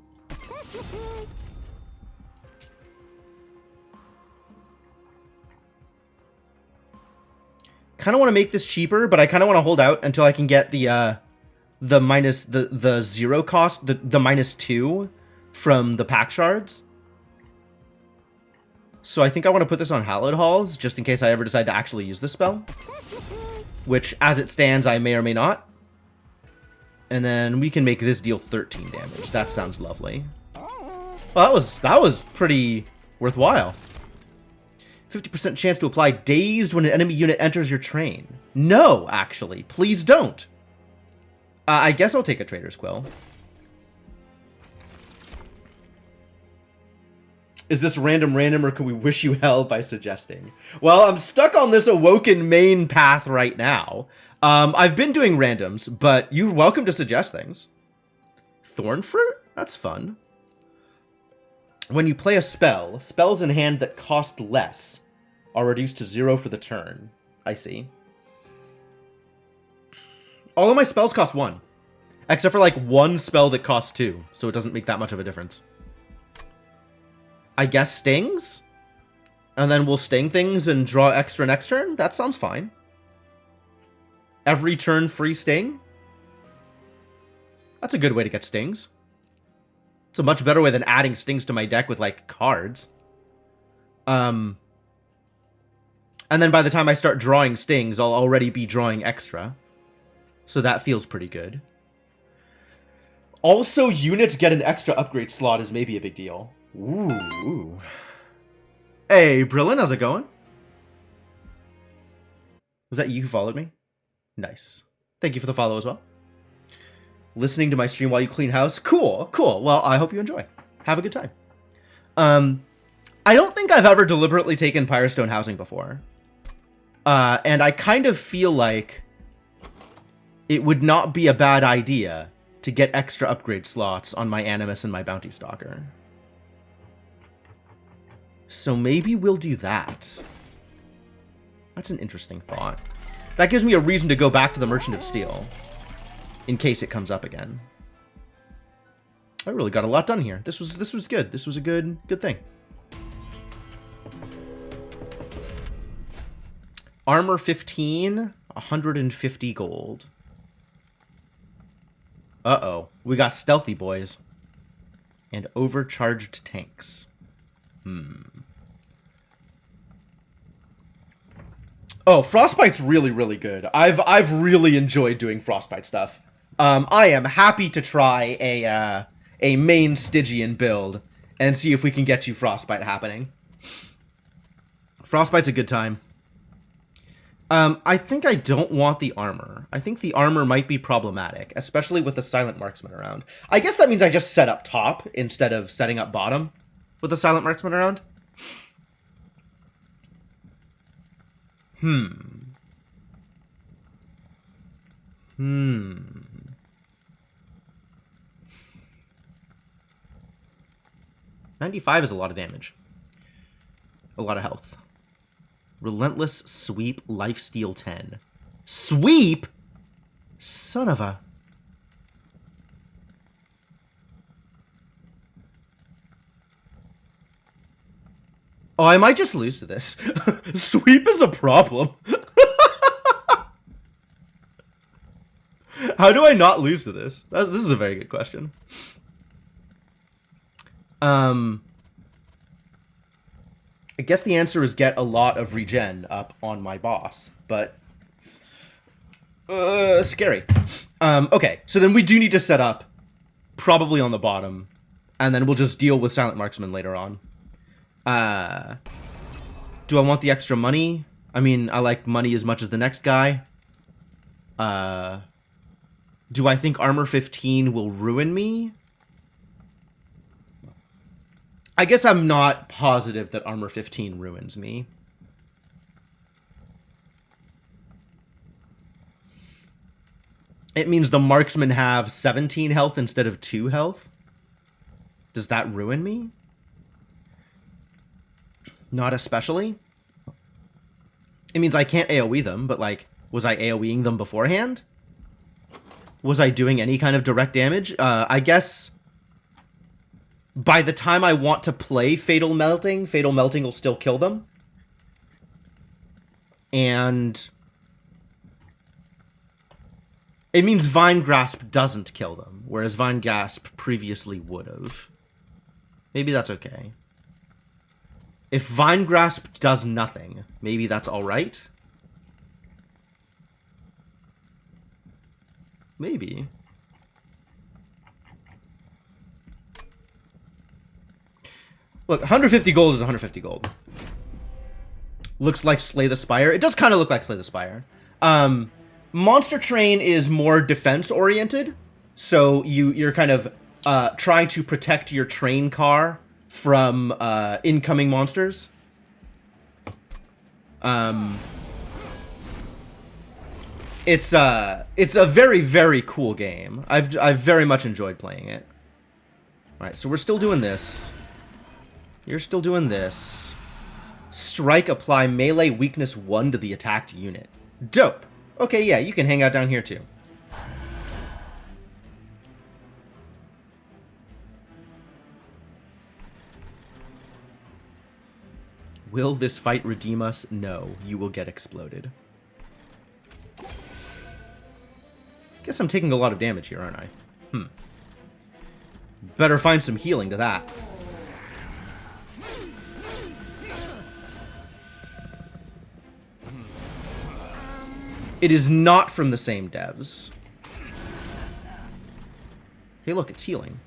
Kind of want to make this cheaper, but I kind of want to hold out until I can get the zero cost, the -2 from the pack shards. So I think I want to put this on Hallowed Halls, just in case I ever decide to actually use this spell. Which, as it stands, I may or may not. And then we can make this deal 13 damage. That sounds lovely. Well, that was pretty worthwhile. 50% chance to apply Dazed when an enemy unit enters your train. No, actually. Please don't. I guess I'll take a Trader's Quill. Is this random, or can we wish you hell by suggesting? Well, I'm stuck on this Awoken main path right now. I've been doing randoms, but you're welcome to suggest things. Thorn Fruit? That's fun. When you play a spell, spells in hand that cost less are reduced to 0 for the turn. I see. All of my spells cost 1. Except for, like, one spell that costs 2. So it doesn't make that much of a difference. I guess stings? And then we'll sting things and draw extra next turn? That sounds fine. Every turn free sting? That's a good way to get stings. It's a much better way than adding stings to my deck with, like, cards. And then by the time I start drawing stings, I'll already be drawing extra. So that feels pretty good. Also, units get an extra upgrade slot is maybe a big deal. Ooh. Hey, Brillin, how's it going? Was that you who followed me? Nice. Thank you for the follow as well. Listening to my stream while you clean house? Cool. Well, I hope you enjoy. Have a good time. I don't think I've ever deliberately taken Pyrostone housing before. And I kind of feel like it would not be a bad idea to get extra upgrade slots on my Animus and my Bounty Stalker. So maybe we'll do that. That's an interesting thought. That gives me a reason to go back to the Merchant of Steel. In case it comes up again. I really got a lot done here. This was good. This was a good thing. Armor 15, 150 gold. Uh-oh. We got stealthy boys. And overcharged tanks. Oh, Frostbite's really good. I've really enjoyed doing Frostbite stuff. I am happy to try a main Stygian build and see if we can get you Frostbite happening. Frostbite's a good time. I think I don't want the armor. I think the armor might be problematic, especially with the Silent Marksman around. I guess that means I just set up top instead of setting up bottom with the Silent Marksman around. Hmm. $95 is a lot of damage. A lot of health. Relentless Sweep, Lifesteal 10. Sweep? Son of a... Oh, I might just lose to this. Sweep is a problem. How do I not lose to this? This is a very good question. I guess the answer is get a lot of regen up on my boss, but scary. Okay, so then we do need to set up probably on the bottom, and then we'll just deal with Silent Marksman later on. Do I want the extra money? I mean, I like money as much as the next guy. Do I think Armor 15 will ruin me? I guess I'm not positive that Armor 15 ruins me. It means the marksmen have 17 health instead of 2 health. Does that ruin me? Not especially. It means I can't AoE them, but like, was I AoEing them beforehand? Was I doing any kind of direct damage? I guess by the time I want to play Fatal Melting will still kill them. And it means Vine Grasp doesn't kill them, whereas Vine Grasp previously would have. Maybe that's okay. If Vine Grasp does nothing, maybe that's alright. Maybe. Look, 150 gold is 150 gold. Looks like Slay the Spire. It does kind of look like Slay the Spire. Monster Train is more defense-oriented. So you're kind of trying to protect your train car from incoming monsters. It's a very, very cool game. I've very much enjoyed playing it. Alright, so we're still doing this. You're still doing this. Strike, apply melee weakness 1 to the attacked unit. Dope. Okay, yeah, you can hang out down here too. Will this fight redeem us? No, you will get exploded. Guess I'm taking a lot of damage here, aren't I? Better find some healing to that. It is not from the same devs. Hey, look, it's healing.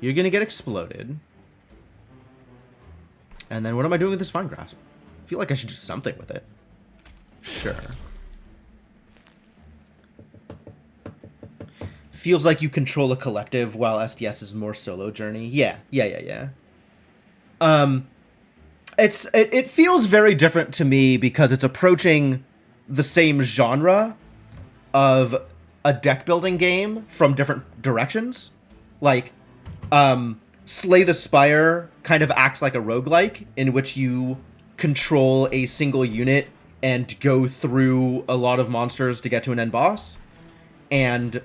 You're gonna get exploded. And then what am I doing with this Vine Grasp? I feel like I should do something with it. Sure. Feels like you control a collective while STS is more solo journey. Yeah. It feels very different to me because it's approaching the same genre of a deck building game from different directions. Like, Slay the Spire kind of acts like a roguelike in which you control a single unit and go through a lot of monsters to get to an end boss. And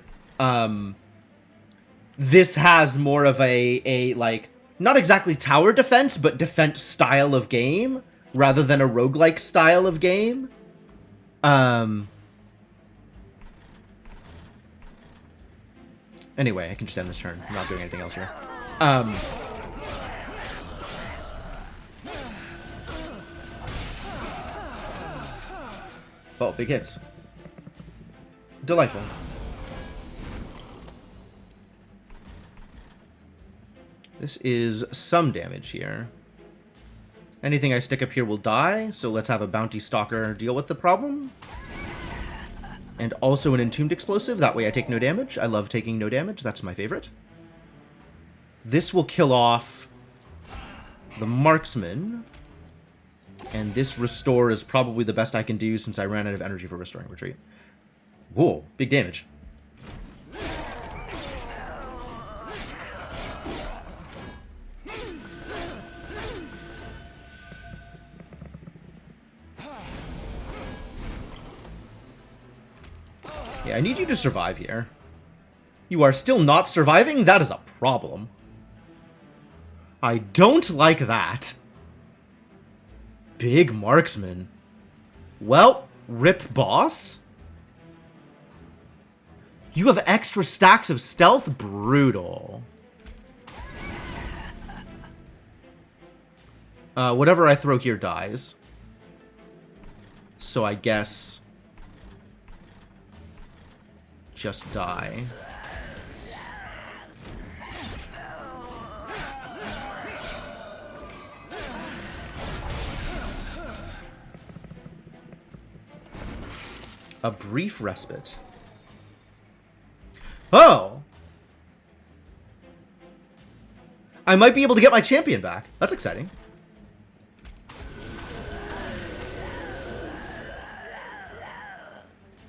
this has more of a like, not exactly tower defense, but defense style of game rather than a roguelike style of game. Anyway, I can just end this turn. I'm not doing anything else here. Oh, big hits. Delightful. This is some damage here. Anything I stick up here will die, so let's have a Bounty Stalker deal with the problem. And also an Entombed Explosive, that way I take no damage. I love taking no damage, that's my favorite. This will kill off the Marksman. And this Restore is probably the best I can do since I ran out of energy for Restoring Retreat. Whoa, big damage. Yeah, I need you to survive here. You are still not surviving? That is a problem. I don't like that. Big Marksman. Well, rip boss. You have extra stacks of stealth? Brutal. Whatever I throw here dies. So I guess... just die. A brief respite. Oh! I might be able to get my champion back. That's exciting.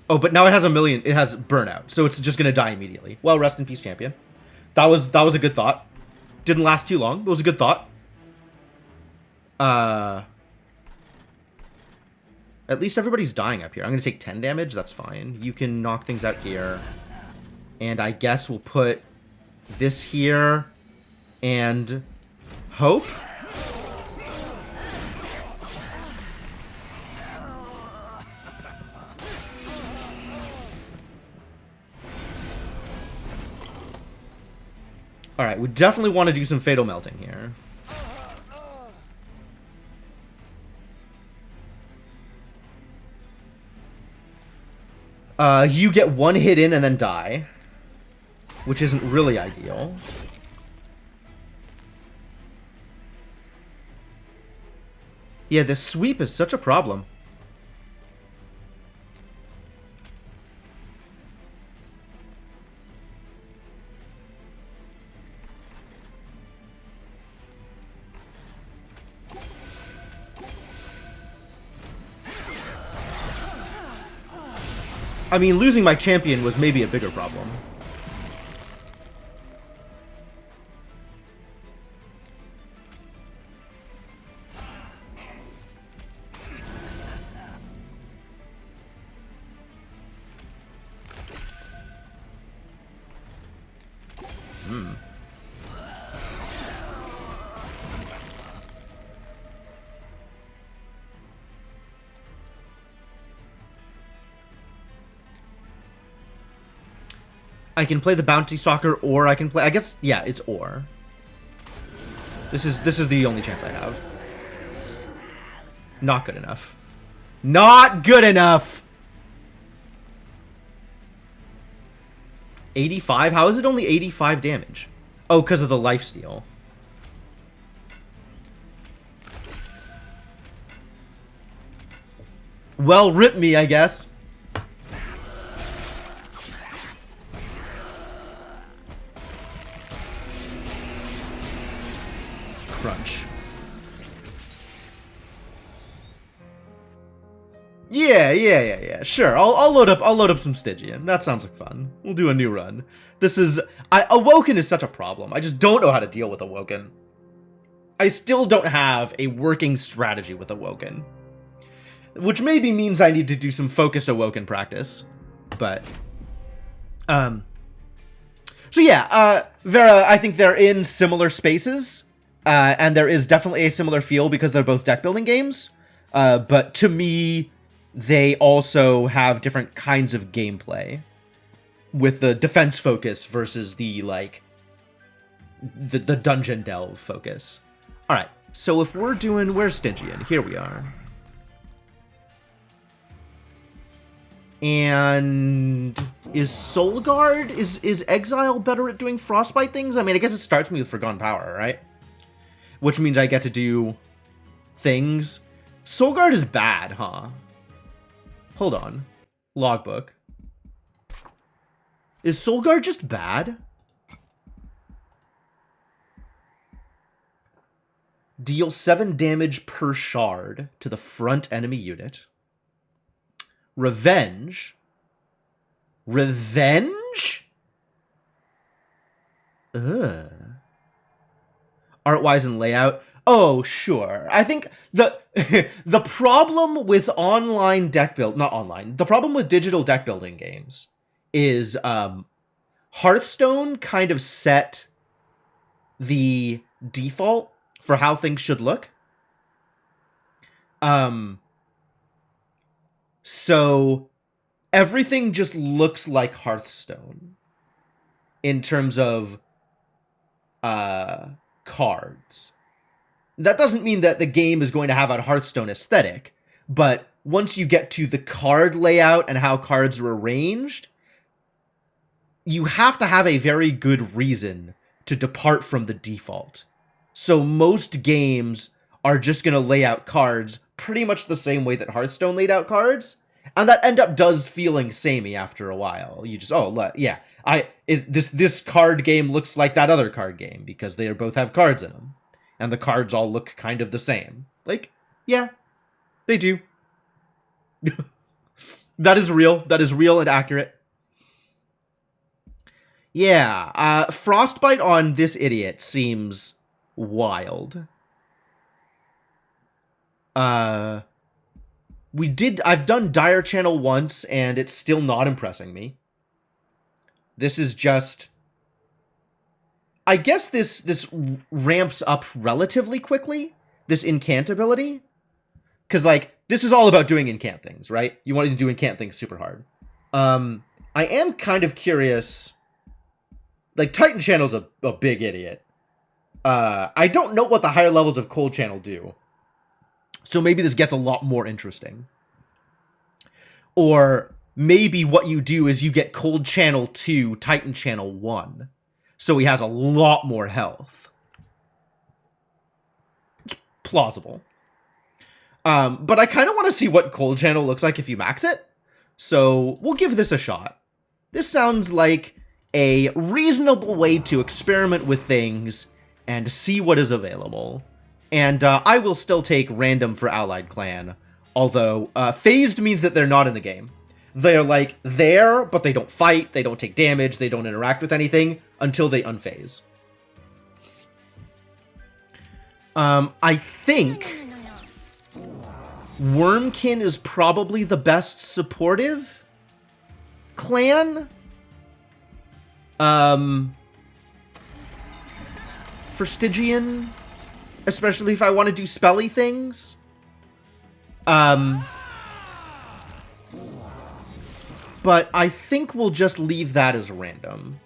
Oh, but now it has it has burnout, so it's just gonna die immediately. Well, rest in peace, champion. That was a good thought. Didn't last too long, but it was a good thought. At least everybody's dying up here. I'm gonna take 10 damage, that's fine. You can knock things out here. And I guess we'll put this here and hope. Alright, we definitely want to do some Fatal Melting here. You get one hit in and then die. Which isn't really ideal. Yeah, the sweep is such a problem. I mean, losing my champion was maybe a bigger problem. I can play the Bounty Stalker, or I can play... I guess, yeah, it's or. This is the only chance I have. Not good enough. Not good enough! 85? How is it only 85 damage? Oh, because of the lifesteal. Well, rip me, I guess. Crunch. Yeah. Sure, I'll load up some Stygian. That sounds like fun. We'll do a new run. This is... Awoken is such a problem. I just don't know how to deal with Awoken. I still don't have a working strategy with Awoken. Which maybe means I need to do some focused Awoken practice. But... So yeah, Vera, I think they're in similar spaces. And there is definitely a similar feel because they're both deck building games. But to me, they also have different kinds of gameplay. With the defense focus versus the, like, the dungeon delve focus. Alright, so if we're doing... Where's Stygian? Here we are. And is Soul Guard, is Exile better at doing Frostbite things? I mean, I guess it starts me with Forgotten Power, right? Which means I get to do things. Soul Guard is bad, huh? Hold on. Logbook. Is Soul Guard just bad? Deal 7 damage per shard to the front enemy unit. Revenge. Revenge? Ugh. Art-wise and layout. Oh, sure. I think the the problem with online deck build, not online, the problem with digital deck building games is Hearthstone kind of set the default for how things should look. So everything just looks like Hearthstone in terms of cards. That doesn't mean that the game is going to have a Hearthstone aesthetic, but once you get to the card layout and how cards are arranged, you have to have a very good reason to depart from the default. So most games are just going to lay out cards pretty much the same way that Hearthstone laid out cards, and that end up does feeling samey after a while. You just, yeah, this card game looks like that other card game because they both have cards in them. And the cards all look kind of the same. Like, yeah, they do. That is real. That is real and accurate. Yeah, Frostbite on this idiot seems wild. I've done Dire Channel once, and it's still not impressing me. This is just... I guess this ramps up relatively quickly, this incant ability. Because, like, this is all about doing incant things, right? You want to do incant things super hard. I am kind of curious... Like, Titan Channel's a big idiot. I don't know what the higher levels of Cold Channel do. So maybe this gets a lot more interesting. Or maybe what you do is you get Cold Channel 2, Titan Channel 1. So he has a lot more health. It's plausible. But I kind of want to see what Cold Channel looks like if you max it. So we'll give this a shot. This sounds like a reasonable way to experiment with things and see what is available. And I will still take random for Allied Clan. Although, phased means that they're not in the game. They're, like, there, but they don't fight, they don't take damage, they don't interact with anything until they unphase. I think Wormkin is probably the best supportive clan. For Stygian, especially if I want to do spelly things. But I think we'll just leave that as random.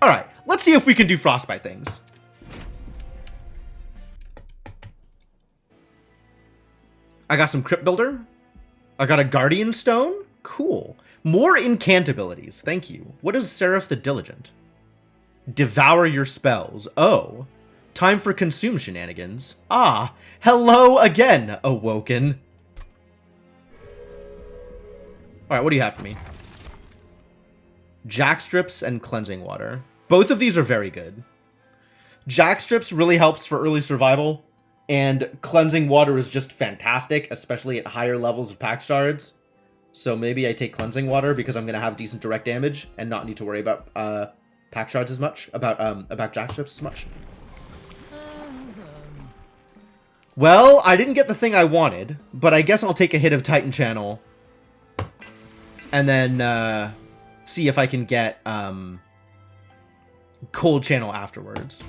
Alright, let's see if we can do Frostbite things. I got some Crypt Builder. I got a Guardian Stone. Cool. More incant abilities. Thank you. What is Seraph the Diligent? Devour your spells. Oh. Time for consume shenanigans. Ah. Hello again, Awoken. Alright, what do you have for me? Jackstrips and Cleansing Water. Both of these are very good. Jackstrips really helps for early survival, and Cleansing Water is just fantastic, especially at higher levels of pack shards. So maybe I take Cleansing Water because I'm going to have decent direct damage and not need to worry about pack shards as much, about Jackstrips as much. Well, I didn't get the thing I wanted, but I guess I'll take a hit of Titan Channel and then see if I can get Cold Channel afterwards.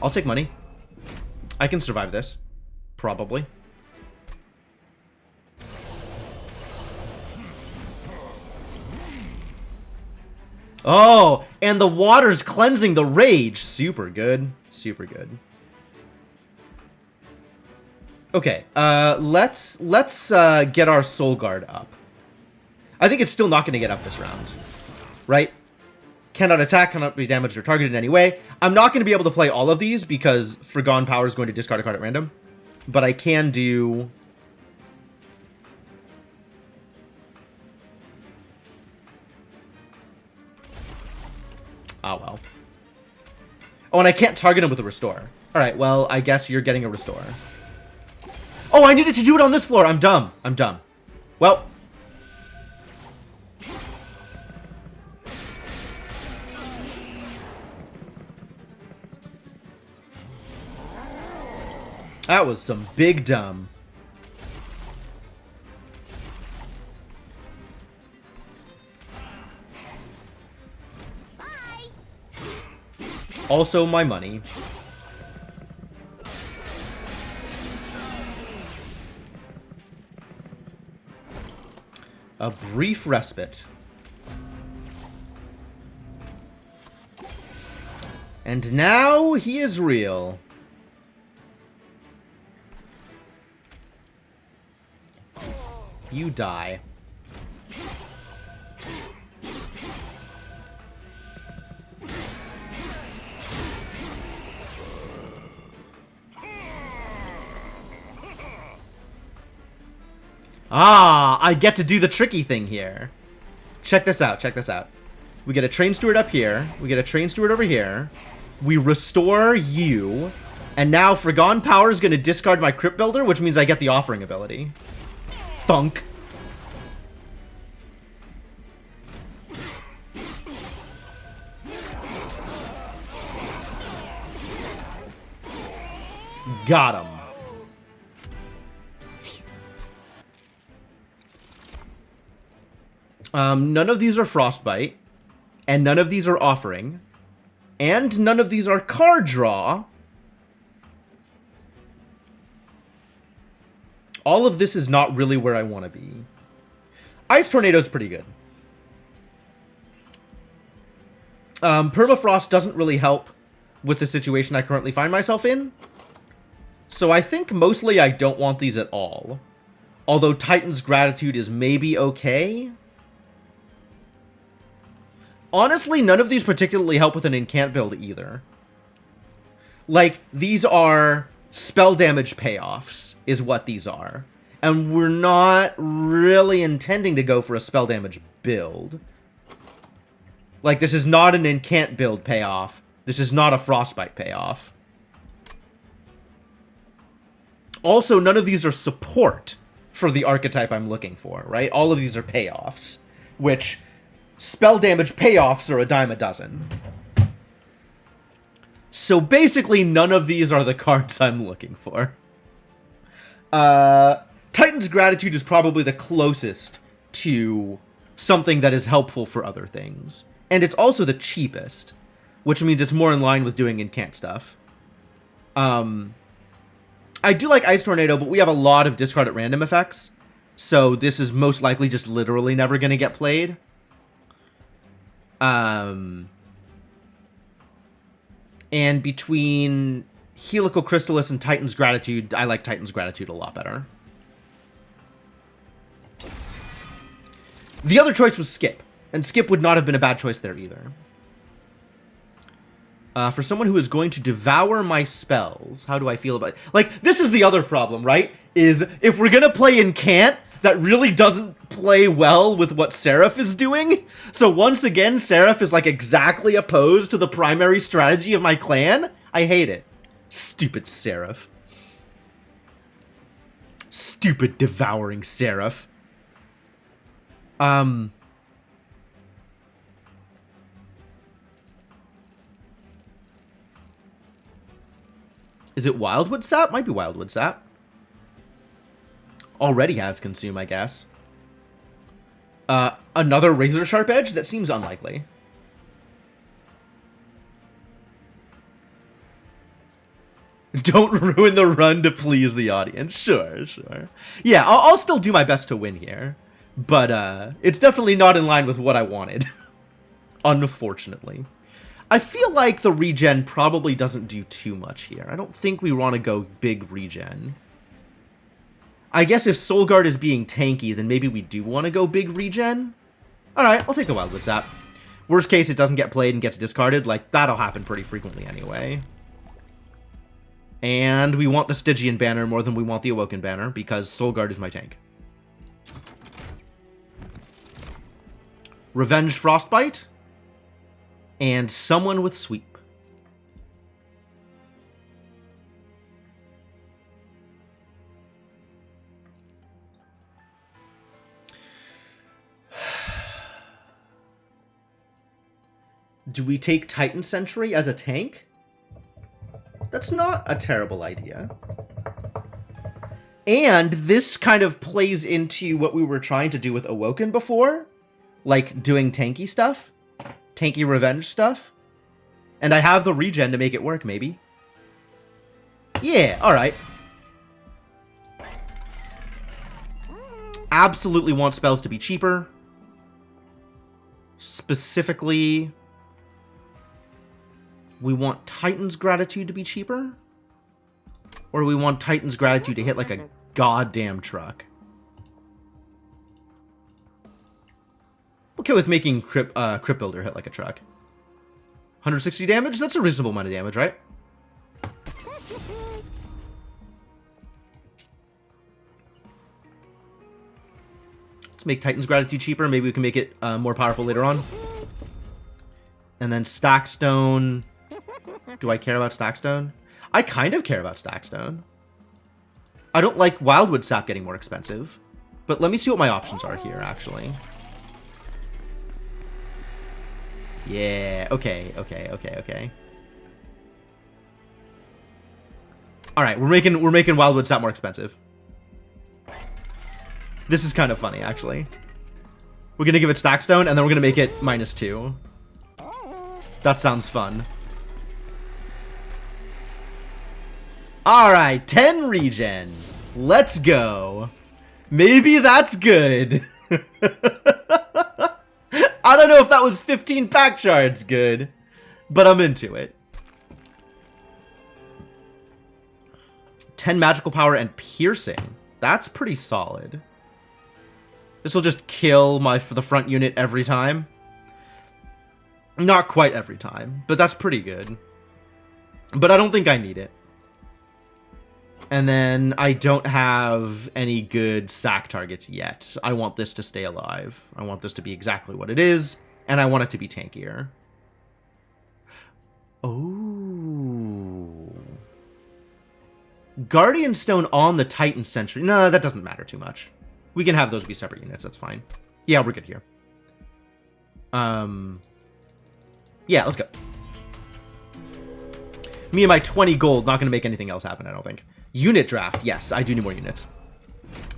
I'll take money. I can survive this. Probably. Oh, and the water's cleansing the rage. Super good. Super good. Okay, let's get our Soul Guard up. I think it's still not going to get up this round, right? Cannot attack, cannot be damaged or targeted in any way. I'm not going to be able to play all of these because Forgone Power is going to discard a card at random. But I can do... Oh, well. Oh, and I can't target him with a Restore. Alright, well, I guess you're getting a Restore. Oh, I needed to do it on this floor. I'm dumb. I'm dumb. Well... That was some big dumb.
Bye.
Also my money. A brief respite. And now he is real. You die. Ah, I get to do the tricky thing here. Check this out, check this out. We get a Train Steward up here. We get a Train Steward over here. We restore you. And now Forgone Power is going to discard my Crypt Builder, which means I get the Offering ability. Thunk. Got him. None of these are Frostbite, and none of these are Offering, and none of these are Card Draw. All of this is not really where I want to be. Ice Tornado's pretty good. Permafrost doesn't really help with the situation I currently find myself in. So I think mostly I don't want these at all. Although Titan's Gratitude is maybe okay. Honestly, none of these particularly help with an incant build either. Like, these are spell damage payoffs, is what these are. And we're not really intending to go for a spell damage build. Like, this is not an incant build payoff. This is not a Frostbite payoff. Also, none of these are support for the archetype I'm looking for, right? All of these are payoffs, which spell damage payoffs are a dime a dozen. So basically, none of these are the cards I'm looking for. Titan's Gratitude is probably the closest to something that is helpful for other things. And it's also the cheapest, which means it's more in line with doing incant stuff. I do like Ice Tornado, but we have a lot of discard at random effects. So this is most likely just literally never going to get played. And between Helical Chrysalis and Titan's Gratitude, I like Titan's Gratitude a lot better. The other choice was Skip, and Skip would not have been a bad choice there either. For someone who is going to devour my spells, how do I feel about it? Like, this is the other problem, right? Is if we're gonna play Incant, that really doesn't play well with what Seraph is doing. So once again, Seraph is like exactly opposed to the primary strategy of my clan. I hate it. Stupid Seraph. Stupid devouring Seraph. Is it Wildwood Sap? Might be Wildwood Sap. Already has Consume, I guess. Another Razor Sharp Edge? That seems unlikely. Don't ruin the run to please the audience. Sure, sure. Yeah, I'll still do my best to win here. But, it's definitely not in line with what I wanted. Unfortunately. I feel like the regen probably doesn't do too much here. I don't think we want to go big regen. I guess if Soul Guard is being tanky, then maybe we do want to go big regen. Alright, I'll take the Wildwood Sap. Worst case, it doesn't get played and gets discarded. Like, that'll happen pretty frequently anyway. And we want the Stygian banner more than we want the Awoken banner, because Soul Guard is my tank. Revenge Frostbite. And someone with Sweep. Do we take Titan Sentry as a tank? That's not a terrible idea. And this kind of plays into what we were trying to do with Awoken before. Like, doing tanky stuff. Tanky revenge stuff. And I have the regen to make it work, maybe. Yeah, alright. Absolutely want spells to be cheaper. Specifically, we want Titan's Gratitude to be cheaper? Or we want Titan's Gratitude to hit like a goddamn truck? Okay with making Crypt Builder hit like a truck. 160 damage? That's a reasonable amount of damage, right? Let's make Titan's Gratitude cheaper. Maybe we can make it more powerful later on. And then Stackstone. Do I care about Stackstone? I kind of care about Stackstone. I don't like Wildwood Sap getting more expensive. But let me see what my options are here, actually. Yeah, okay. Alright, we're making Wildwood Sap more expensive. This is kind of funny, actually. We're gonna give it Stackstone, and then we're gonna make it -2. That sounds fun. Alright, 10 regen. Let's go. Maybe that's good. I don't know if that was 15 pack shards good, but I'm into it. 10 magical power and piercing. That's pretty solid. This will just kill the front unit every time. Not quite every time, but that's pretty good. But I don't think I need it. And then I don't have any good sack targets yet. I want this to stay alive. I want this to be exactly what it is, and I want it to be tankier. Oh. Guardian Stone on the Titan Sentry. No, that doesn't matter too much. We can have those be separate units, that's fine. Yeah, we're good here. Yeah, let's go. Me and my 20 gold, not going to make anything else happen, I don't think. Unit draft, yes, I do need more units.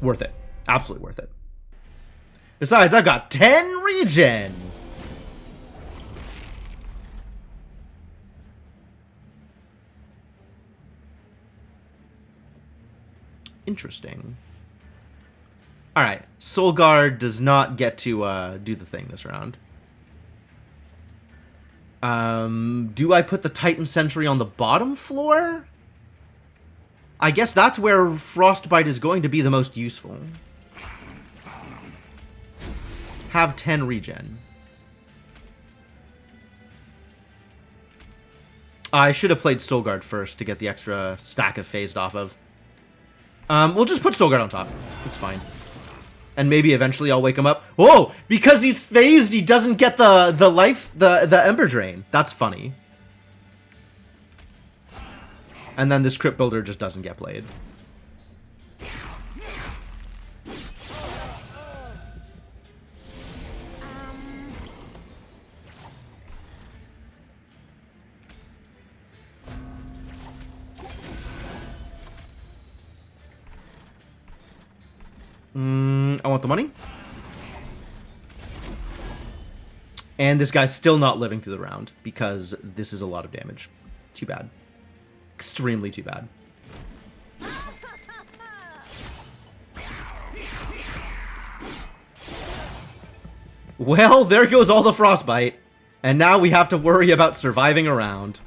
Worth it. Absolutely worth it. Besides, I've got 10 regen! Interesting. Alright, Soul Guard does not get to do the thing this round. Do I put the Titan Sentry on the bottom floor? I guess that's where Frostbite is going to be the most useful. Have 10 regen. I should have played Soul Guard first to get the extra stack of phased off of. We'll just put Soul Guard on top. It's fine. And maybe eventually I'll wake him up. Whoa! Because he's phased, he doesn't get the Ember Drain. That's funny. And then this Crypt Builder just doesn't get played. I want the money. And this guy's still not living through the round because this is a lot of damage. Too bad. Extremely too bad. Well, there goes all the Frostbite. And now we have to worry about surviving a round.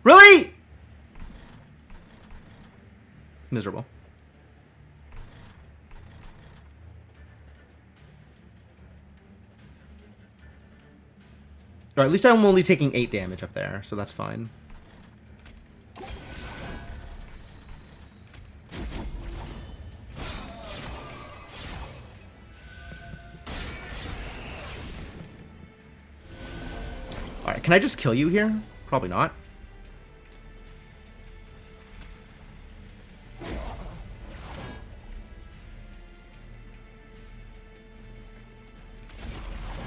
Really? Miserable. Or at least I'm only taking 8 damage up there, so that's fine. Alright, can I just kill you here? Probably not.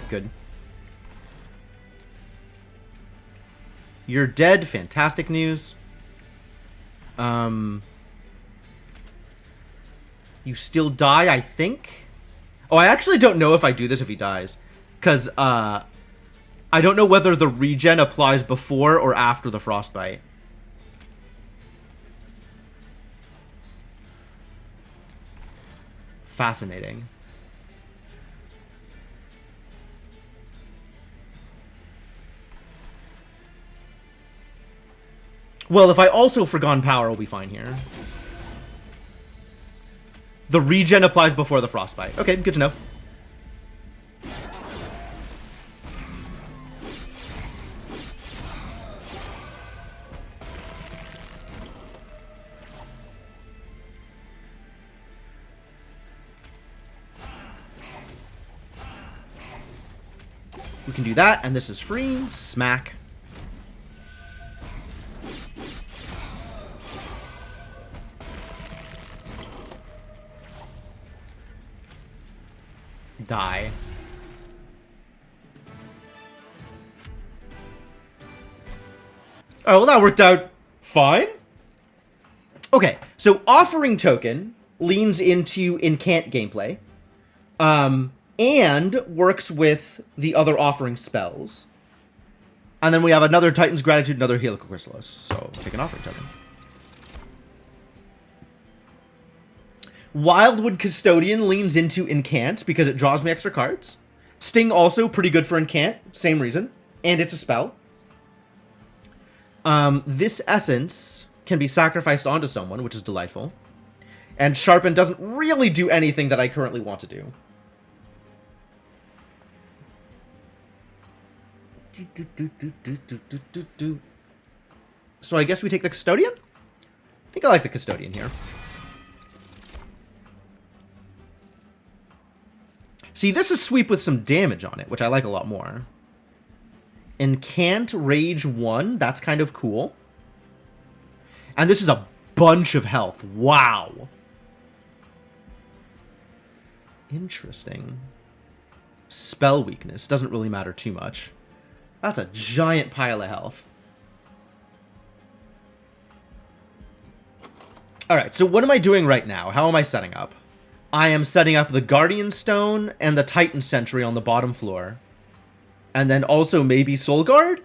Good. You're dead. Fantastic news. You still die, I think? Oh, I actually don't know if I do this if he dies. Because, I don't know whether the regen applies before or after the frostbite. Fascinating. Well, if I also forgone power, I'll be fine here. The regen applies before the frostbite. Okay, good to know. We can do that, and this is free. Smack. Die. Oh, well, that worked out fine. Okay, so Offering Token leans into Incant gameplay, and works with the other Offering spells. And then we have another Titan's Gratitude, another Helical Chrysalis. So, take an Offering Token. Wildwood Custodian leans into Incant because it draws me extra cards. Sting also pretty good for Incant, same reason. And it's a spell. This Essence can be sacrificed onto someone, which is delightful. And Sharpen doesn't really do anything that I currently want to do. So I guess we take the Custodian? I think I like the Custodian here. See, this is sweep with some damage on it, which I like a lot more. Incant Rage 1, that's kind of cool. And this is a bunch of health. Wow. Interesting. Spell weakness doesn't really matter too much. That's a giant pile of health. Alright, so what am I doing right now? How am I setting up? I am setting up the Guardian Stone and the Titan Sentry on the bottom floor. And then also maybe Soul Guard?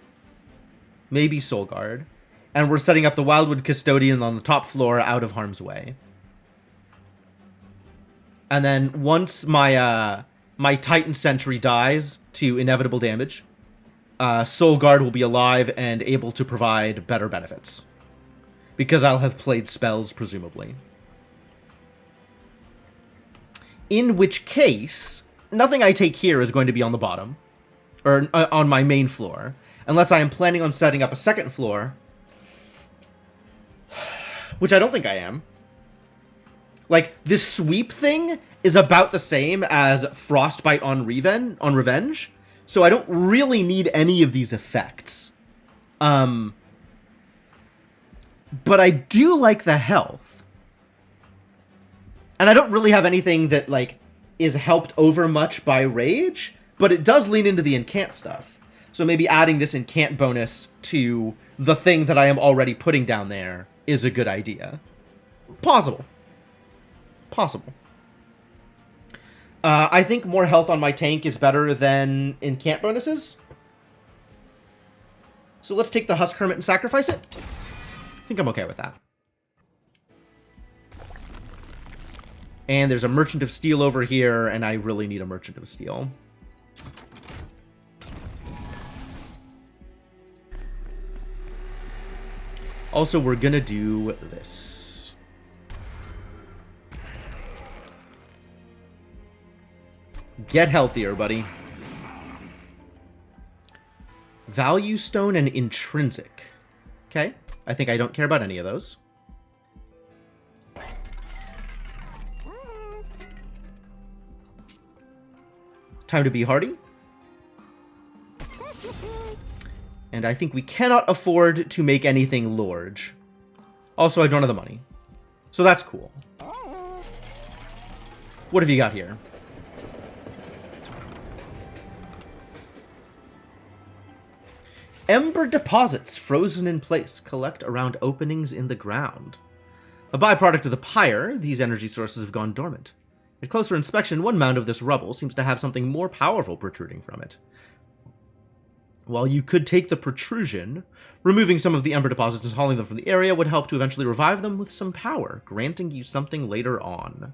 Maybe Soul Guard. And we're setting up the Wildwood Custodian on the top floor out of harm's way. And then once my my Titan Sentry dies to inevitable damage, Soul Guard will be alive and able to provide better benefits. Because I'll have played spells, presumably. In which case, nothing I take here is going to be on the bottom. Or on my main floor. Unless I am planning on setting up a second floor. Which I don't think I am. Like, this sweep thing is about the same as Frostbite on Revenge. So I don't really need any of these effects. But I do like the health. And I don't really have anything that, like, is helped over much by Rage. But it does lean into the Incant stuff. So maybe adding this Incant bonus to the thing that I am already putting down there is a good idea. Possible. Possible. I think more health on my tank is better than Incant bonuses. So let's take the Husk Hermit and sacrifice it. I think I'm okay with that. And there's a Merchant of Steel over here, and I really need a Merchant of Steel. Also, we're gonna do this. Get healthier, buddy. Value stone and intrinsic. Okay. I think I don't care about any of those. Time to be hardy. And I think we cannot afford to make anything large. Also, I don't have the money. So that's cool. What have you got here? Ember deposits frozen in place collect around openings in the ground. A byproduct of the pyre, these energy sources have gone dormant. At closer inspection, one mound of this rubble seems to have something more powerful protruding from it. While you could take the protrusion, removing some of the ember deposits and hauling them from the area would help to eventually revive them with some power, granting you something later on.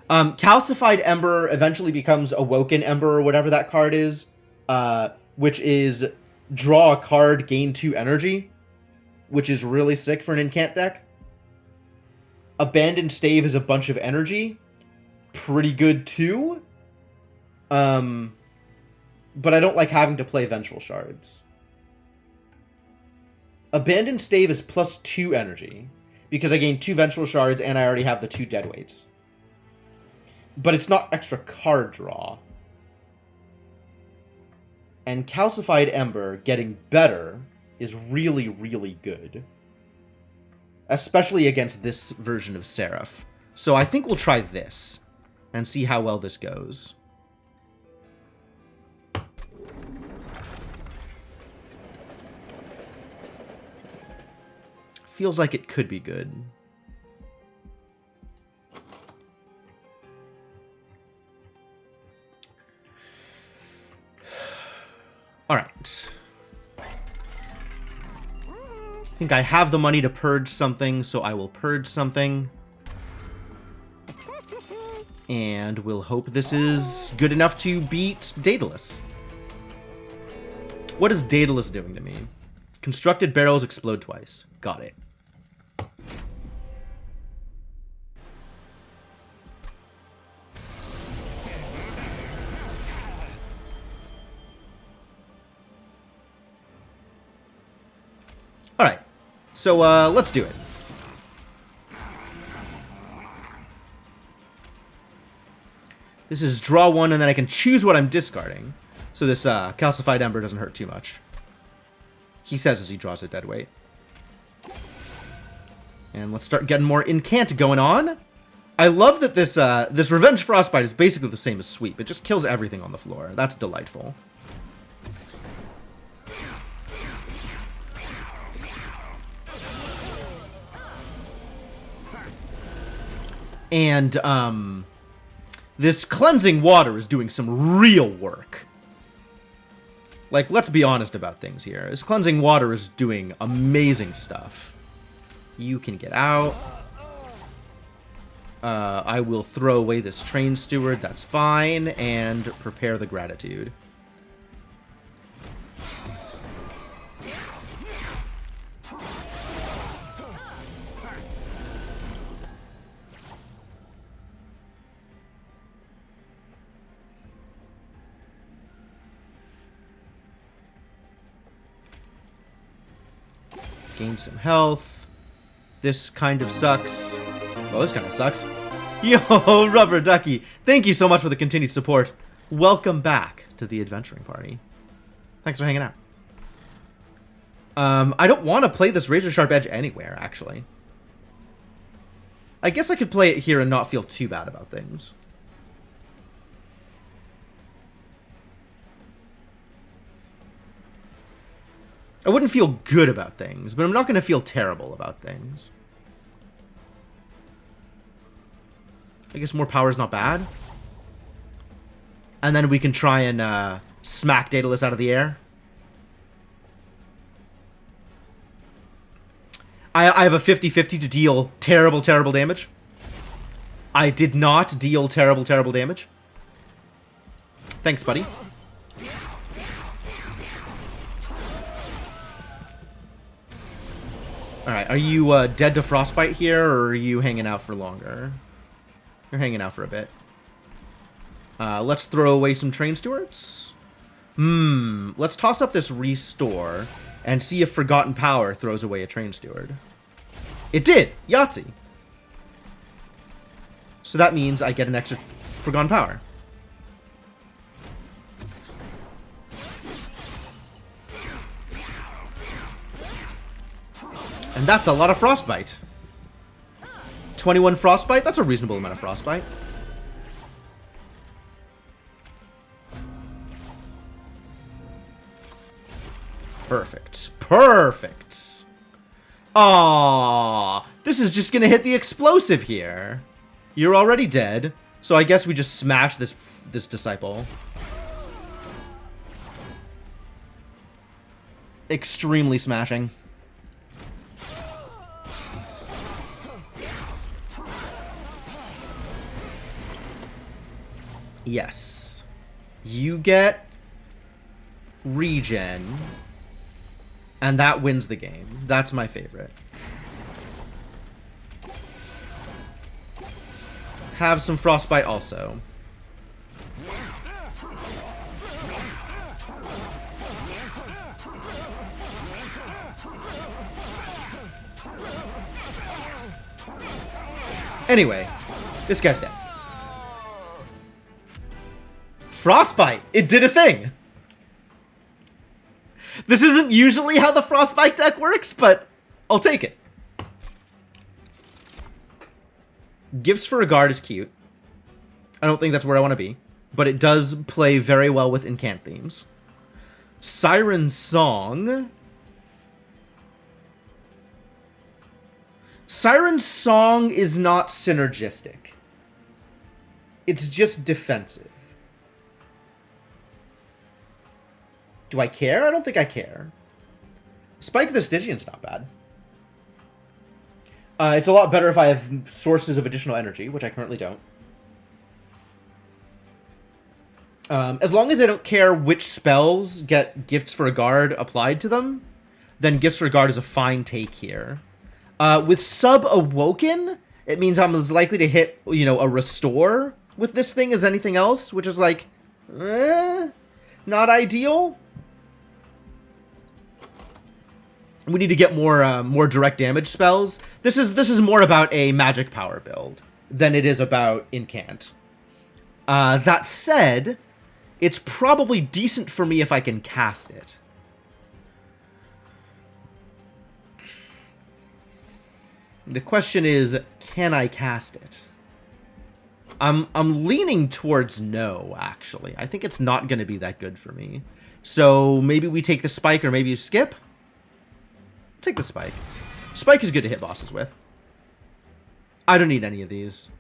Calcified Ember eventually becomes Awoken Ember or whatever that card is, which is draw a card, gain 2 energy, which is really sick for an incant deck. Abandoned Stave is a bunch of energy. Pretty good too. But I don't like having to play Vengeful Shards. Abandoned Stave is plus 2 energy, because I gain 2 Vengeful Shards and I already have the 2 Deadweights. But it's not extra card draw. And Calcified Ember getting better is really, really good. Especially against this version of Seraph. So I think we'll try this and see how well this goes. Feels like it could be good. Alright. I think I have the money to purge something, so I will purge something. And we'll hope this is good enough to beat Daedalus. What is Daedalus doing to me? Constructed barrels explode twice. Got it. Alright, so let's do it. This is draw 1, and then I can choose what I'm discarding. So this Calcified Ember doesn't hurt too much. He says as he draws a Deadweight. And let's start getting more Incant going on. I love that this this Revenge Frostbite is basically the same as Sweep. It just kills everything on the floor. That's delightful. And, this Cleansing Water is doing some real work. Like, let's be honest about things here. This Cleansing Water is doing amazing stuff. You can get out. I will throw away this Train Steward, that's fine, and prepare the Gratitude. Gain some health. This kind of sucks. Well, this kind of sucks. Yo, Rubber Ducky, thank you so much for the continued support. Welcome back to the adventuring party. Thanks for hanging out. I don't want to play this Razor Sharp Edge anywhere, actually. I guess I could play it here and not feel too bad about things. I wouldn't feel good about things, but I'm not going to feel terrible about things. I guess more power is not bad. And then we can try and smack Daedalus out of the air. I have a 50-50 to deal terrible, terrible damage. I did not deal terrible, terrible damage. Thanks, buddy. Alright, are you dead to Frostbite here, or are you hanging out for longer? You're hanging out for a bit. Let's throw away some Train Stewards. Let's toss up this Restore and see if Forgotten Power throws away a Train Steward. It did! Yahtzee! So that means I get an extra Forgotten Power. And that's a lot of Frostbite. 21 Frostbite? That's a reasonable amount of Frostbite. Perfect. Perfect. Aww. This is just gonna hit the explosive here. You're already dead. So I guess we just smash this Disciple. Extremely smashing. Yes. You get regen. And that wins the game. That's my favorite. Have some Frostbite also. Anyway, this guy's dead. Frostbite! It did a thing! This isn't usually how the Frostbite deck works, but I'll take it. Gifts for a Guard is cute. I don't think that's where I want to be, but it does play very well with Incant themes. Siren Song. Siren Song is not synergistic. It's just defensive. Do I care? I don't think I care. Spike the Stygian's not bad. It's a lot better if I have sources of additional energy, which I currently don't. As long as I don't care which spells get Gifts for a Guard applied to them, then Gifts for a Guard is a fine take here. With Sub-Awoken, it means I'm as likely to hit, you know, a Restore with this thing as anything else, which is like, not ideal. We need to get more direct damage spells. This is more about a magic power build than it is about Incant. That said, it's probably decent for me if I can cast it. The question is, can I cast it? I'm leaning towards no, actually. I think it's not going to be that good for me. So maybe we take the Spike or maybe you skip? Take the Spike. Spike is good to hit bosses with. I don't need any of these.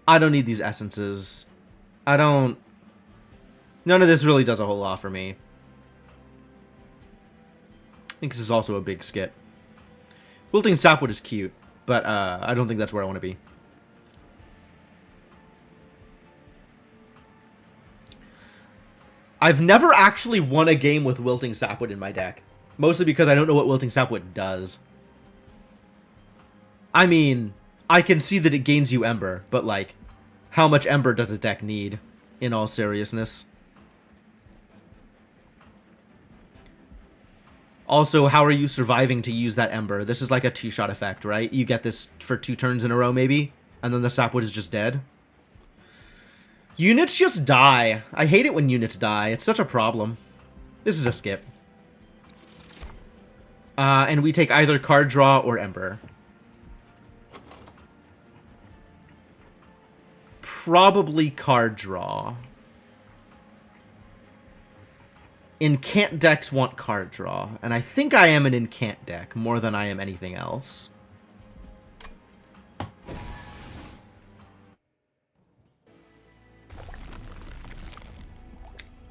I don't need these essences. I don't... None of this really does a whole lot for me. I think this is also a big skip. Wilting Sapwood is cute, but I don't think that's where I want to be. I've never actually won a game with Wilting Sapwood in my deck. Mostly because I don't know what Wilting Sapwood does. I mean, I can see that it gains you Ember, but like, how much Ember does a deck need, in all seriousness? Also, how are you surviving to use that Ember? This is like a two-shot effect, right? You get this for 2 turns in a row, maybe? And then the Sapwood is just dead? Units just die. I hate it when units die. It's such a problem. This is a skip. And we take either card draw or Ember. Probably card draw. Incant decks want card draw, and I think I am an Incant deck more than I am anything else.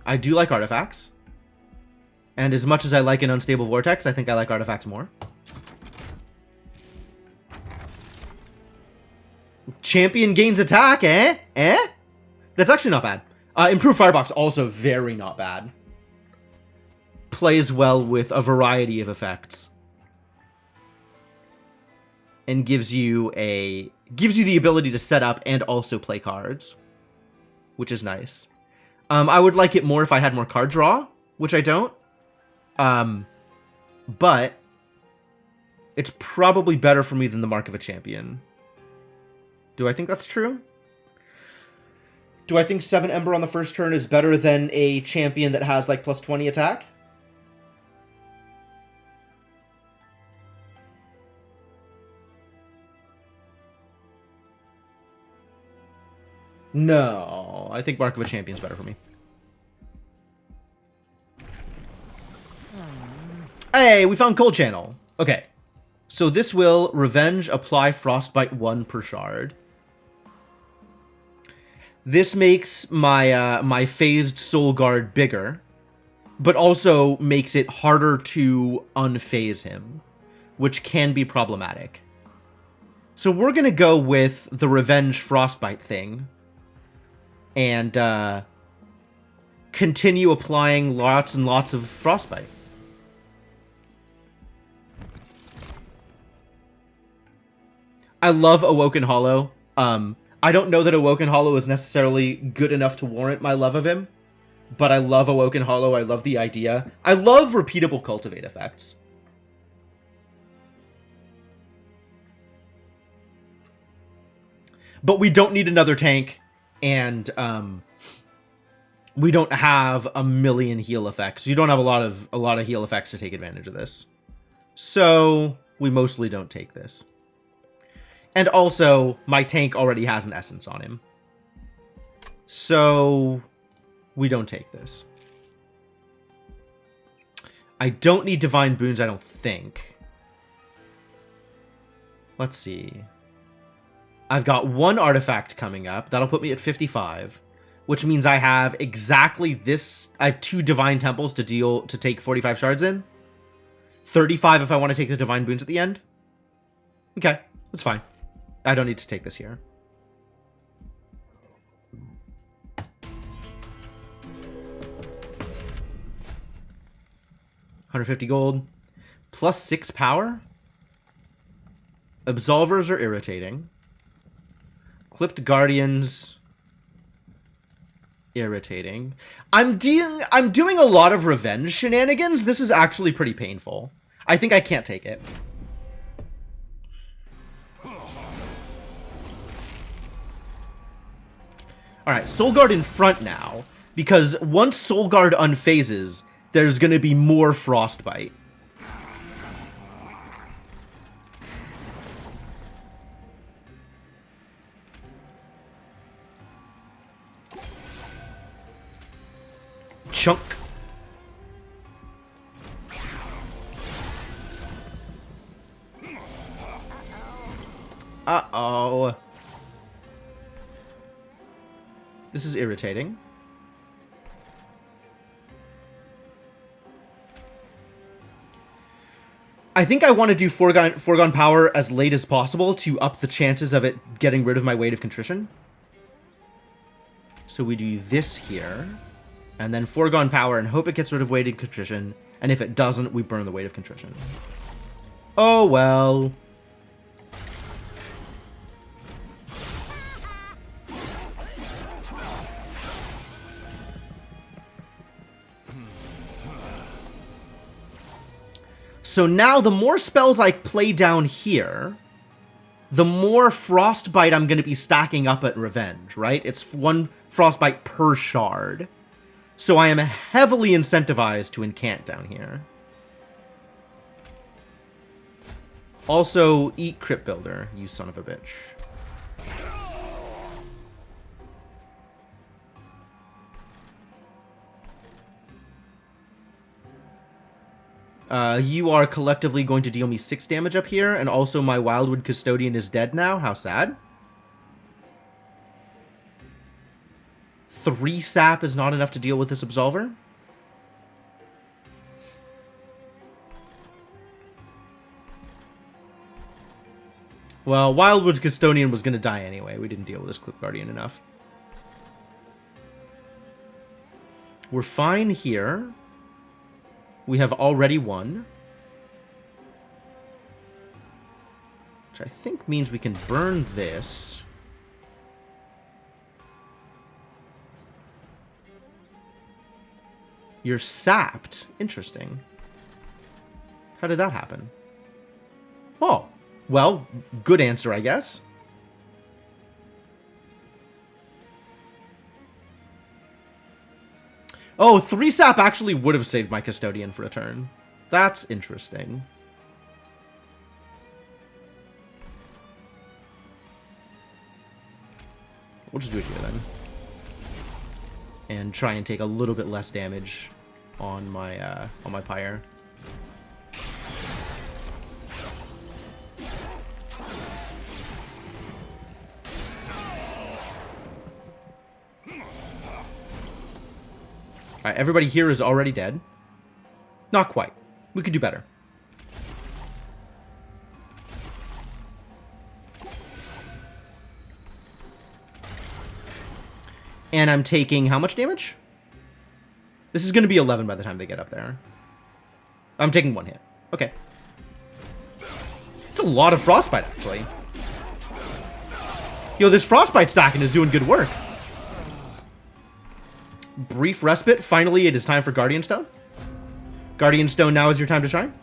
I do like artifacts. And as much as I like an Unstable Vortex, I think I like artifacts more. Champion gains attack, eh? Eh? That's actually not bad. Improved Firebox, also very not bad. Plays well with a variety of effects. and gives you the ability to set up and also play cards, which is nice. I would like it more if I had more card draw, which I don't. But it's probably better for me than the Mark of a Champion. Do I think that's true? Do I think 7 Ember on the first turn is better than a champion that has like plus 20 attack? No, I think Mark of a Champion is better for me. Hey, we found Cold Channel. Okay, so this will Revenge, apply Frostbite 1 per shard. This makes my my phased Soul Guard bigger, but also makes it harder to unphase him, which can be problematic. So we're gonna go with the Revenge Frostbite thing, and continue applying lots and lots of Frostbite. I love Awoken Hollow. I don't know that Awoken Hollow is necessarily good enough to warrant my love of him, but I love Awoken Hollow. I love the idea. I love repeatable cultivate effects. But we don't need another tank, and we don't have a million heal effects. You don't have a lot of heal effects to take advantage of this. So we mostly don't take this. And also, my tank already has an essence on him. So we don't take this. I don't need Divine Boons, I don't think. Let's see. I've got 1 artifact coming up. That'll put me at 55. Which means I have exactly this. I have 2 Divine Temples to take 45 shards in. 35 if I want to take the Divine Boons at the end. Okay, that's fine. I don't need to take this here. $150 gold. Plus 6 power. Absolvers are irritating. Clipped Guardians. Irritating. I'm doing a lot of revenge shenanigans. This is actually pretty painful. I think I can't take it. Alright, Soul Guard in front now, because once Soul Guard unphases, there's going to be more Frostbite. Chunk. Uh-oh. This is irritating. I think I want to do Foregone Power as late as possible to up the chances of it getting rid of my Weight of Contrition. So we do this here, and then Foregone Power and hope it gets rid of Weight of Contrition, and if it doesn't, we burn the Weight of Contrition. Oh well. So now the more spells I play down here, the more Frostbite I'm going to be stacking up at Revenge, right? It's 1 Frostbite per shard. So I am heavily incentivized to incant down here. Also, eat Crypt Builder, you son of a bitch. You are collectively going to deal me 6 damage up here, and also my Wildwood Custodian is dead now. How sad. 3 sap is not enough to deal with this Absolver. Well, Wildwood Custodian was going to die anyway. We didn't deal with this Clip Guardian enough. We're fine here. We have already won. Which I think means we can burn this. You're sapped. Interesting. How did that happen? Oh, well, good answer, I guess. Oh, 3 sap actually would have saved my Custodian for a turn. That's interesting. We'll just do it here then. And try and take a little bit less damage on my pyre. Alright, everybody here is already dead. Not quite. We could do better. And I'm taking how much damage? This is going to be 11 by the time they get up there. I'm taking 1 hit. Okay. It's a lot of Frostbite, actually. Yo, this Frostbite stacking is doing good work. Brief respite. Finally, it is time for Guardian Stone. Guardian Stone, now is your time to shine.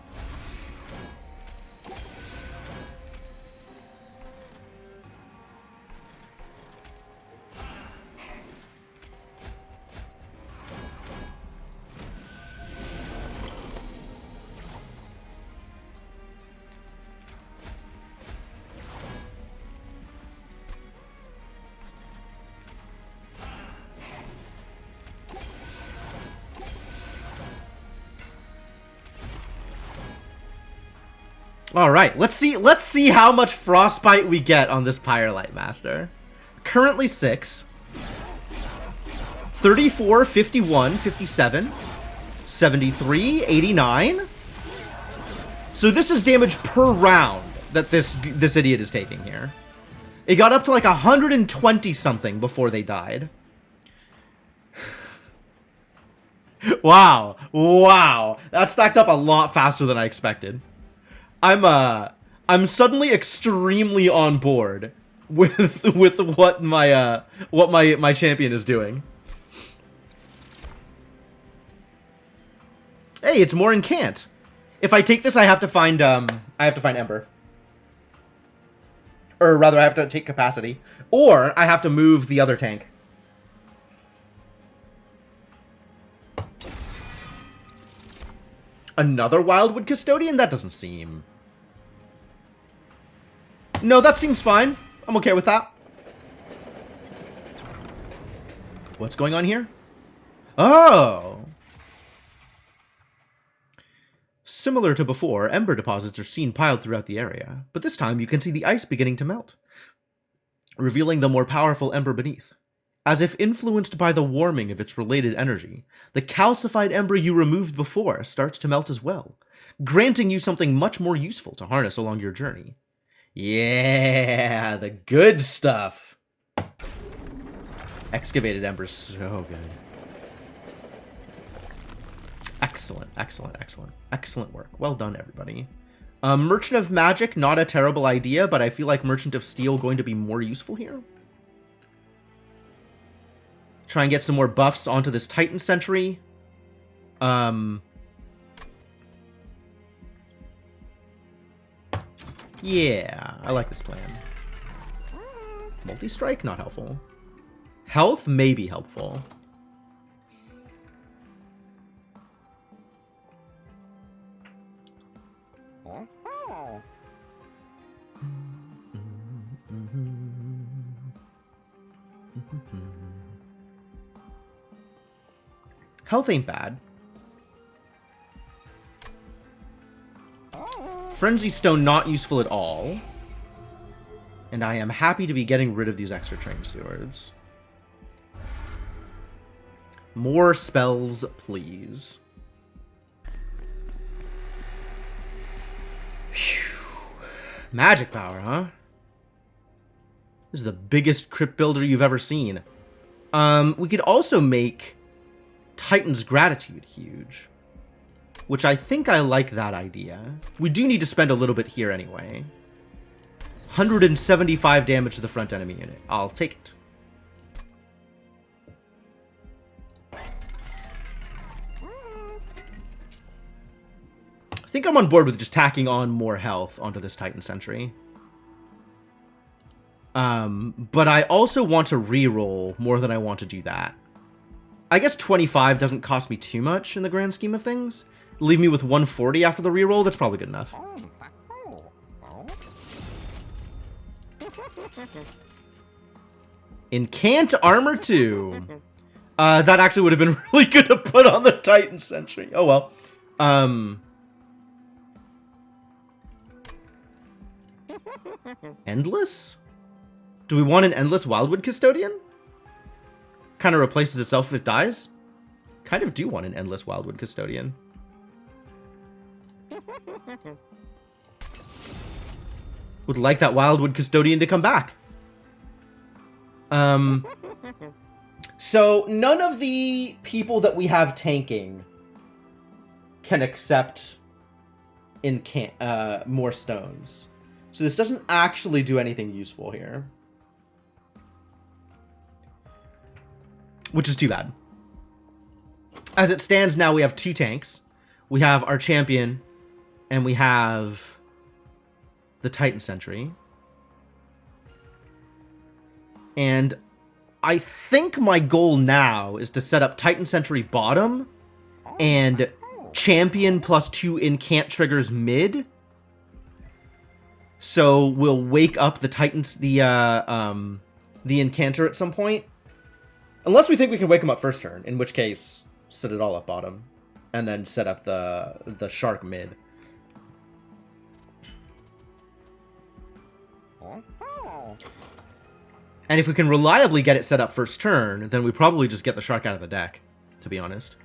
All right, let's see how much Frostbite we get on this Pyrelight Master. Currently 6. 34, 51, 57, 73, 89. So this is damage per round that this idiot is taking here. It got up to like 120 something before they died. Wow. Wow. That stacked up a lot faster than I expected. I'm suddenly extremely on board with what my champion is doing. Hey, it's more incant. If I take this, I have to find Ember. Or rather, I have to take capacity. Or I have to move the other tank. Another Wildwood Custodian? That doesn't seem... No, that seems fine. I'm okay with that. What's going on here? Oh! Similar to before, ember deposits are seen piled throughout the area, but this time you can see the ice beginning to melt, revealing the more powerful ember beneath. As if influenced by the warming of its related energy, the calcified ember you removed before starts to melt as well, granting you something much more useful to harness along your journey. Yeah, the good stuff. Excavated embers, so good. Excellent, excellent, excellent. Excellent work. Well done, everybody. Merchant of Magic, not a terrible idea, but I feel like Merchant of Steel going to be more useful here. Try and get some more buffs onto this Titan Sentry. Yeah, I like this plan. Multi-strike, not helpful. Health may be helpful. Health ain't bad. Frenzy Stone not useful at all. And I am happy to be getting rid of these extra Train Stewards. More spells, please. Whew. Magic power, huh? This is the biggest crypt builder you've ever seen. We could also make Titan's Gratitude huge, which I think I like that idea. We do need to spend a little bit here anyway. 175 damage to the front enemy unit. I'll take it. I think I'm on board with just tacking on more health onto this Titan Sentry. But I also want to reroll more than I want to do that. I guess 25 doesn't cost me too much in the grand scheme of things. Leave me with 140 after the reroll, that's probably good enough. Incant Armor 2. That actually would have been really good to put on the Titan Sentry. Oh well. Endless? Do we want an Endless Wildwood Custodian? Kind of replaces itself if it dies? Kind of do want an Endless Wildwood Custodian. Would like that Wildwood Custodian to come back. So none of the people that we have tanking can accept more stones. So this doesn't actually do anything useful here. Which is too bad. As it stands now, we have 2 tanks. We have our champion, and we have the Titan Sentry. And I think my goal now is to set up Titan Sentry bottom and champion plus 2 incant triggers mid. So we'll wake up the Titans, the Incanter at some point. Unless we think we can wake him up first turn, in which case, set it all up bottom. And then set up the Shark mid. And if we can reliably get it set up first turn, then we probably just get the Shark out of the deck, to be honest.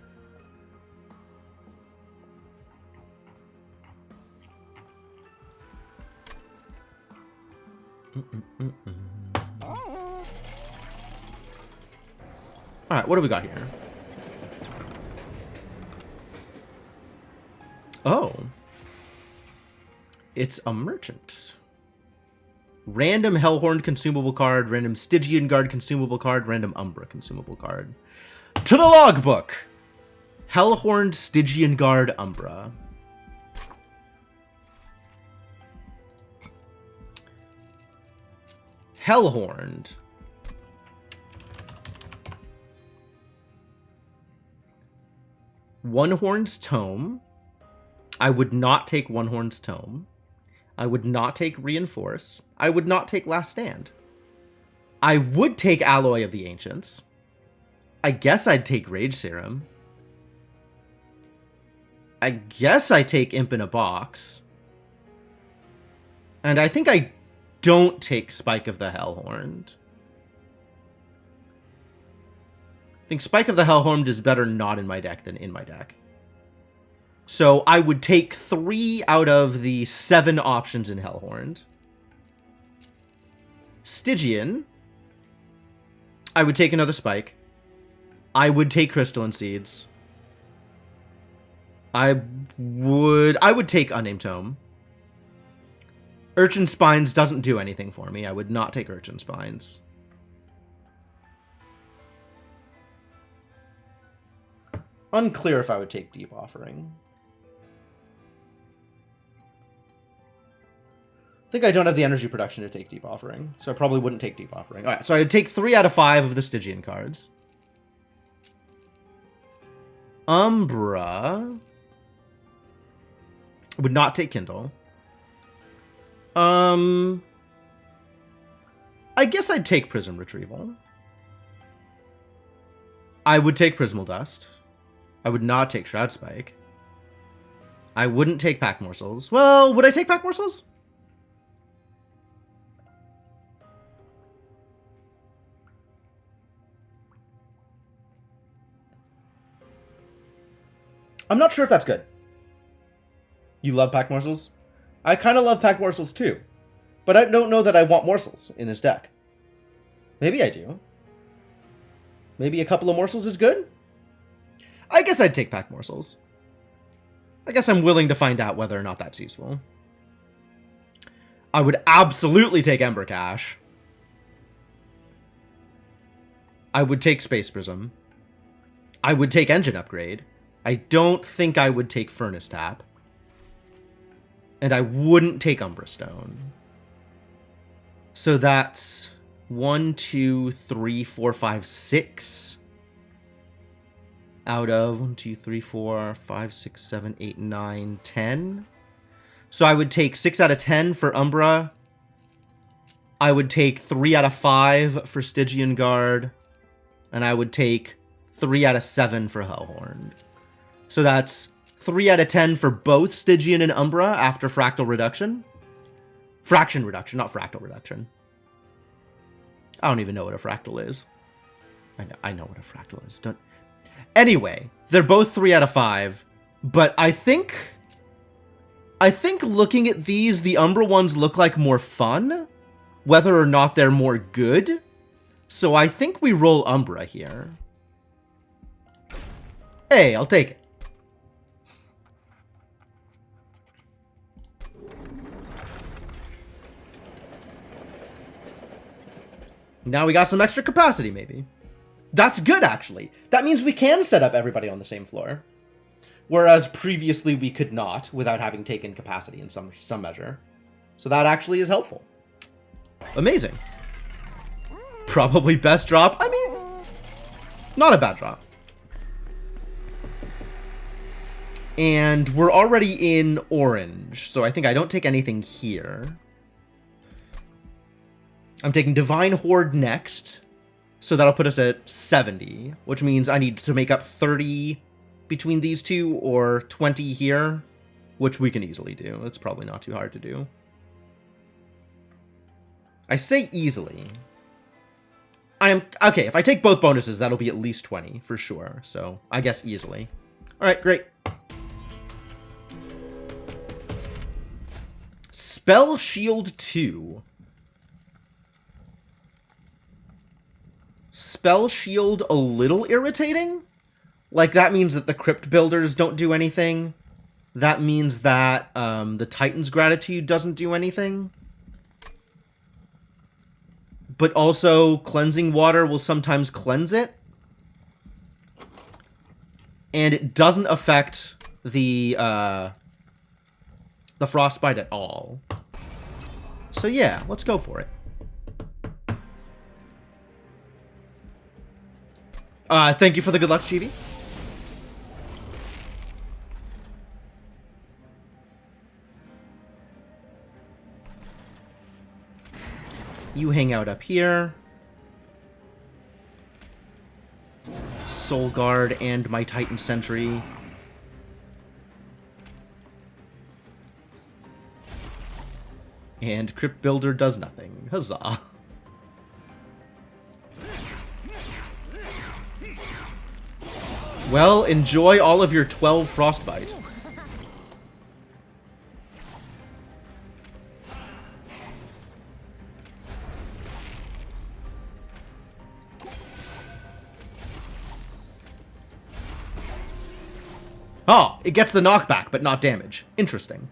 Alright, what do we got here? Oh. It's a merchant. Random Hellhorn consumable card, random Stygian Guard consumable card, random Umbra consumable card. To the logbook! Hellhorned Stygian Guard Umbra. Hellhorned. One Horn's Tome. I would not take One Horn's Tome. I would not take Reinforce. I would not take Last Stand. I would take Alloy of the Ancients. I guess I'd take Rage Serum. I guess I take Imp in a Box. And I think I don't take Spike of the Hellhorned. I think Spike of the Hellhorned is better not in my deck than in my deck. So I would take 3 out of the 7 options in Hellhorned. Stygian. I would take another Spike. I would take Crystalline Seeds. I would take Unnamed Tome. Urchin Spines doesn't do anything for me. I would not take Urchin Spines. Unclear if I would take Deep Offering. I think I don't have the energy production to take Deep Offering, so I probably wouldn't take Deep Offering. Alright, so I would take 3 out of 5 of the Stygian cards. Umbra. I would not take Kindle. I guess I'd take Prism Retrieval. I would take Prismal Dust. I would not take Shroud Spike. I wouldn't take Pack Morsels. Well, would I take Pack Morsels? I'm not sure if that's good. You love Pack Morsels? I kind of love Pack Morsels too. But I don't know that I want Morsels in this deck. Maybe I do. Maybe a couple of Morsels is good? I guess I'd take Pack Morsels. I guess I'm willing to find out whether or not that's useful. I would absolutely take Ember Cache. I would take Space Prism. I would take Engine Upgrade. I don't think I would take Furnace Tap. And I wouldn't take Umbra Stone. So that's 1, 2, 3, 4, 5, 6. Out of 1, 2, 3, 4, 5, 6, 7, 8, 9, 10. So I would take 6 out of 10 for Umbra. I would take 3 out of 5 for Stygian Guard. And I would take 3 out of 7 for Hellhorn. So that's 3 out of 10 for both Stygian and Umbra after Fractal Reduction. Fraction Reduction, not Fractal Reduction. I don't even know what a Fractal is. I know what a Fractal is. Don't... Anyway, they're both 3 out of 5. But I think looking at these, the Umbra ones look like more fun. Whether or not they're more good. So I think we roll Umbra here. Hey, I'll take it. Now we got some extra capacity, maybe. That's good, actually. That means we can set up everybody on the same floor. Whereas previously we could not, without having taken capacity in some measure. So that actually is helpful. Amazing. Probably best drop. I mean, not a bad drop. And we're already in orange, so I think I don't take anything here. I'm taking Divine Horde next, so that'll put us at 70, which means I need to make up 30 between these two, or 20 here, which we can easily do. It's probably not too hard to do. I say easily. Okay, if I take both bonuses, that'll be at least 20, for sure, so I guess easily. Alright, great. Spell Shield 2. Spell Shield a little irritating. Like, that means that the Crypt Builders don't do anything. That means that the Titan's Gratitude doesn't do anything. But also, Cleansing Water will sometimes cleanse it. And it doesn't affect the Frostbite at all. So yeah, let's go for it. Thank you for the good luck, Chibi. You hang out up here. Soul Guard and my Titan Sentry. And Crypt Builder does nothing. Huzzah. Well, enjoy all of your 12 Frostbite. Oh, it gets the knockback, but not damage. Interesting.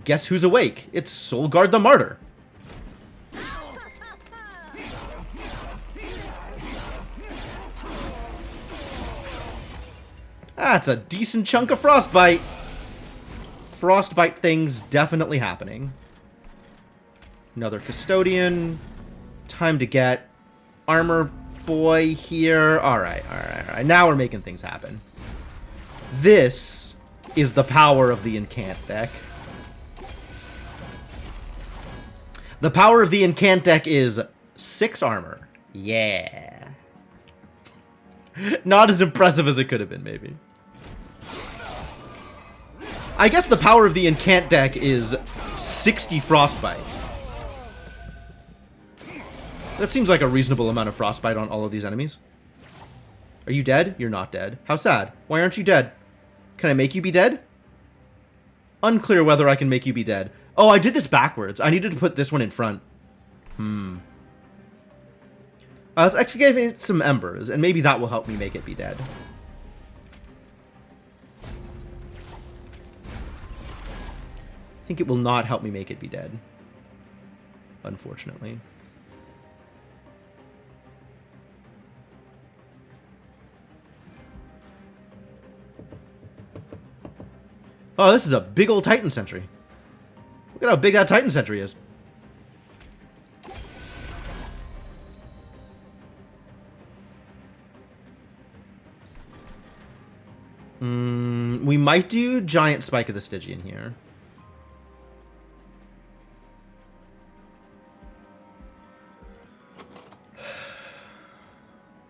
Guess who's awake? It's Soulguard the Martyr. That's a decent chunk of Frostbite. Frostbite things definitely happening. Another Custodian. Time to get Armor Boy here. Alright. Now we're making things happen. This is the power of the Incant deck. The power of the Incant deck is 6 armor. Yeah. Not as impressive as it could have been, maybe. I guess the power of the Incant deck is 60 Frostbite. That seems like a reasonable amount of Frostbite on all of these enemies. Are you dead? You're not dead. How sad. Why aren't you dead? Can I make you be dead? Unclear whether I can make you be dead. Oh, I did this backwards. I needed to put this one in front. Let's excavate some embers, and maybe that will help me make it be dead. I think it will not help me make it be dead. Unfortunately. Oh, this is a big old Titan Sentry. Look at how big that Titan Sentry is. We might do Giant Spike of the Stygian here.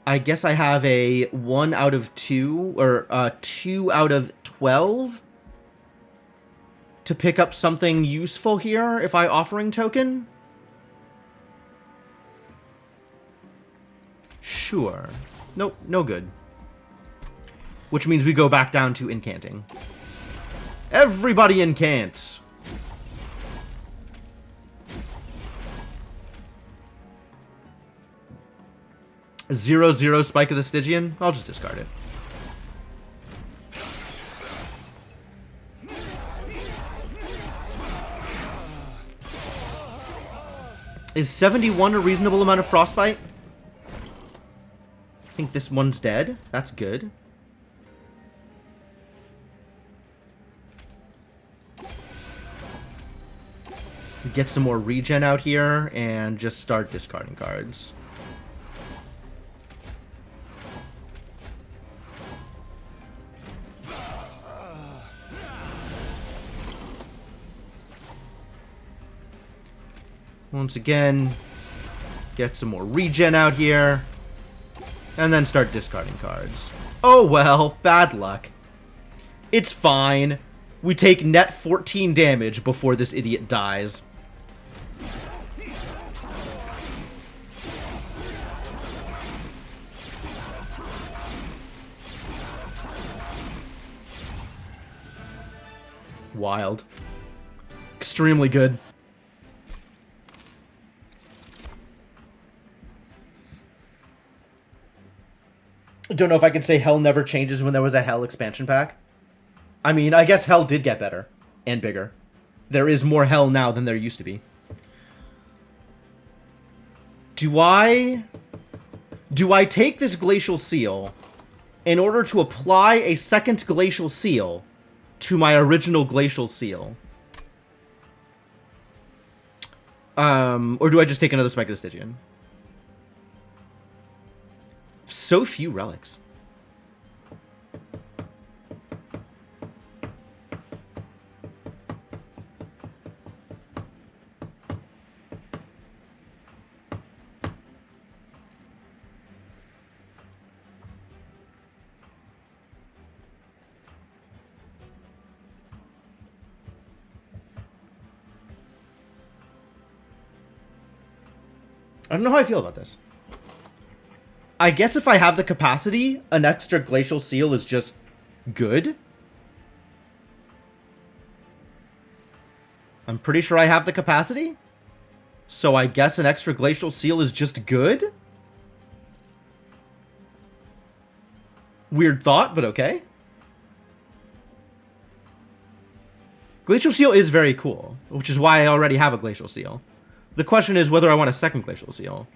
I guess I have a 1 out of 2, or 2 out of 12 to pick up something useful here if I Offering Token. Sure. Nope, no good. Which means we go back down to incanting. Everybody incant! Zero, zero Spike of the Stygian? I'll just discard it. Is 71 a reasonable amount of Frostbite? I think this one's dead. That's good. Get some more regen out here and just start discarding cards. Once again, get some more regen out here, and then start discarding cards. Oh well, bad luck. It's fine. We take net 14 damage before this idiot dies. Wild. Extremely good. Don't know if I can say Hell never changes when there was a Hell expansion pack. I mean, I guess Hell did get better. And bigger. There is more Hell now than there used to be. Do I take this Glacial Seal in order to apply a second Glacial Seal to my original Glacial Seal? Or do I just take another Spike of the Stygian? So few relics. I don't know how I feel about this. I guess if I have the capacity, an extra Glacial Seal is just good. I'm pretty sure I have the capacity. So I guess an extra Glacial Seal is just good? Weird thought, but okay. Glacial Seal is very cool, which is why I already have a Glacial Seal. The question is whether I want a second Glacial Seal.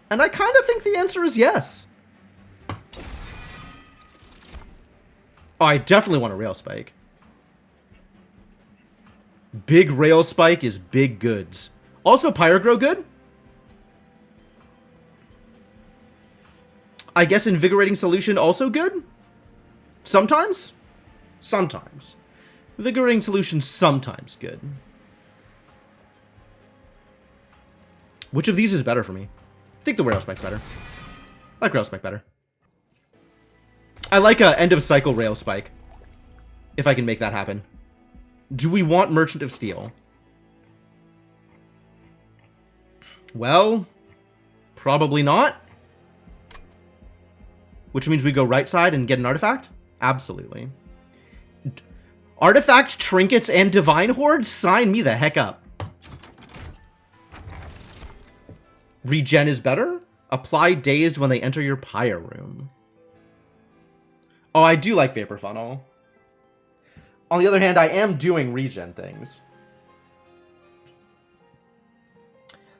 And I kind of think the answer is yes. Oh, I definitely want a Rail Spike. Big Rail Spike is big goods. Also, Pyrogrow good? I guess Invigorating Solution also good? Sometimes? Sometimes. Invigorating Solution sometimes good. Which of these is better for me? I think the Rail Spike's better. I like Rail Spike better. I like a end of cycle Rail Spike. If I can make that happen. Do we want Merchant of Steel? Well, probably not. Which means we go right side and get an artifact? Absolutely. Artifact, trinkets, and Divine Horde? Sign me the heck up. Regen is better? Apply Dazed when they enter your Pyre room. Oh, I do like Vapor Funnel. On the other hand, I am doing regen things.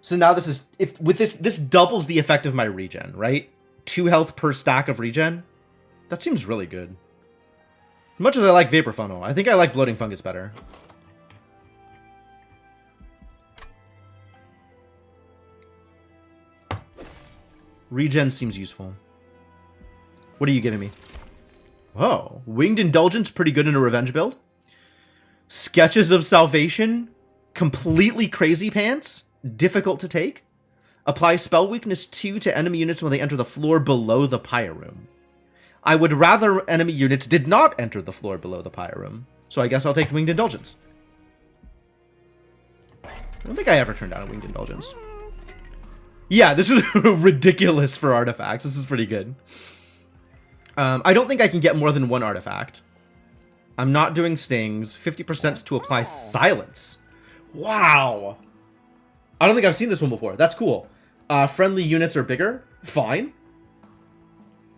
So now this is, if with this doubles the effect of my regen, right? 2 health per stack of regen. That seems really good. As much as I like Vapor Funnel, I think I like Bloating Fungus better. Regen seems useful. What are you giving me? Oh, Winged Indulgence, pretty good in a revenge build. Sketches of Salvation, completely crazy pants, difficult to take. Apply Spell Weakness 2 to enemy units when they enter the floor below the Pyre Room. I would rather enemy units did not enter the floor below the Pyre Room, so I guess I'll take Winged Indulgence. I don't think I ever turned down a Winged Indulgence. Yeah, this is ridiculous for artifacts. This is pretty good. I don't think I can get more than 1 artifact. I'm not doing stings. 50% to apply silence. Wow. I don't think I've seen this one before. That's cool. Friendly units are bigger. Fine.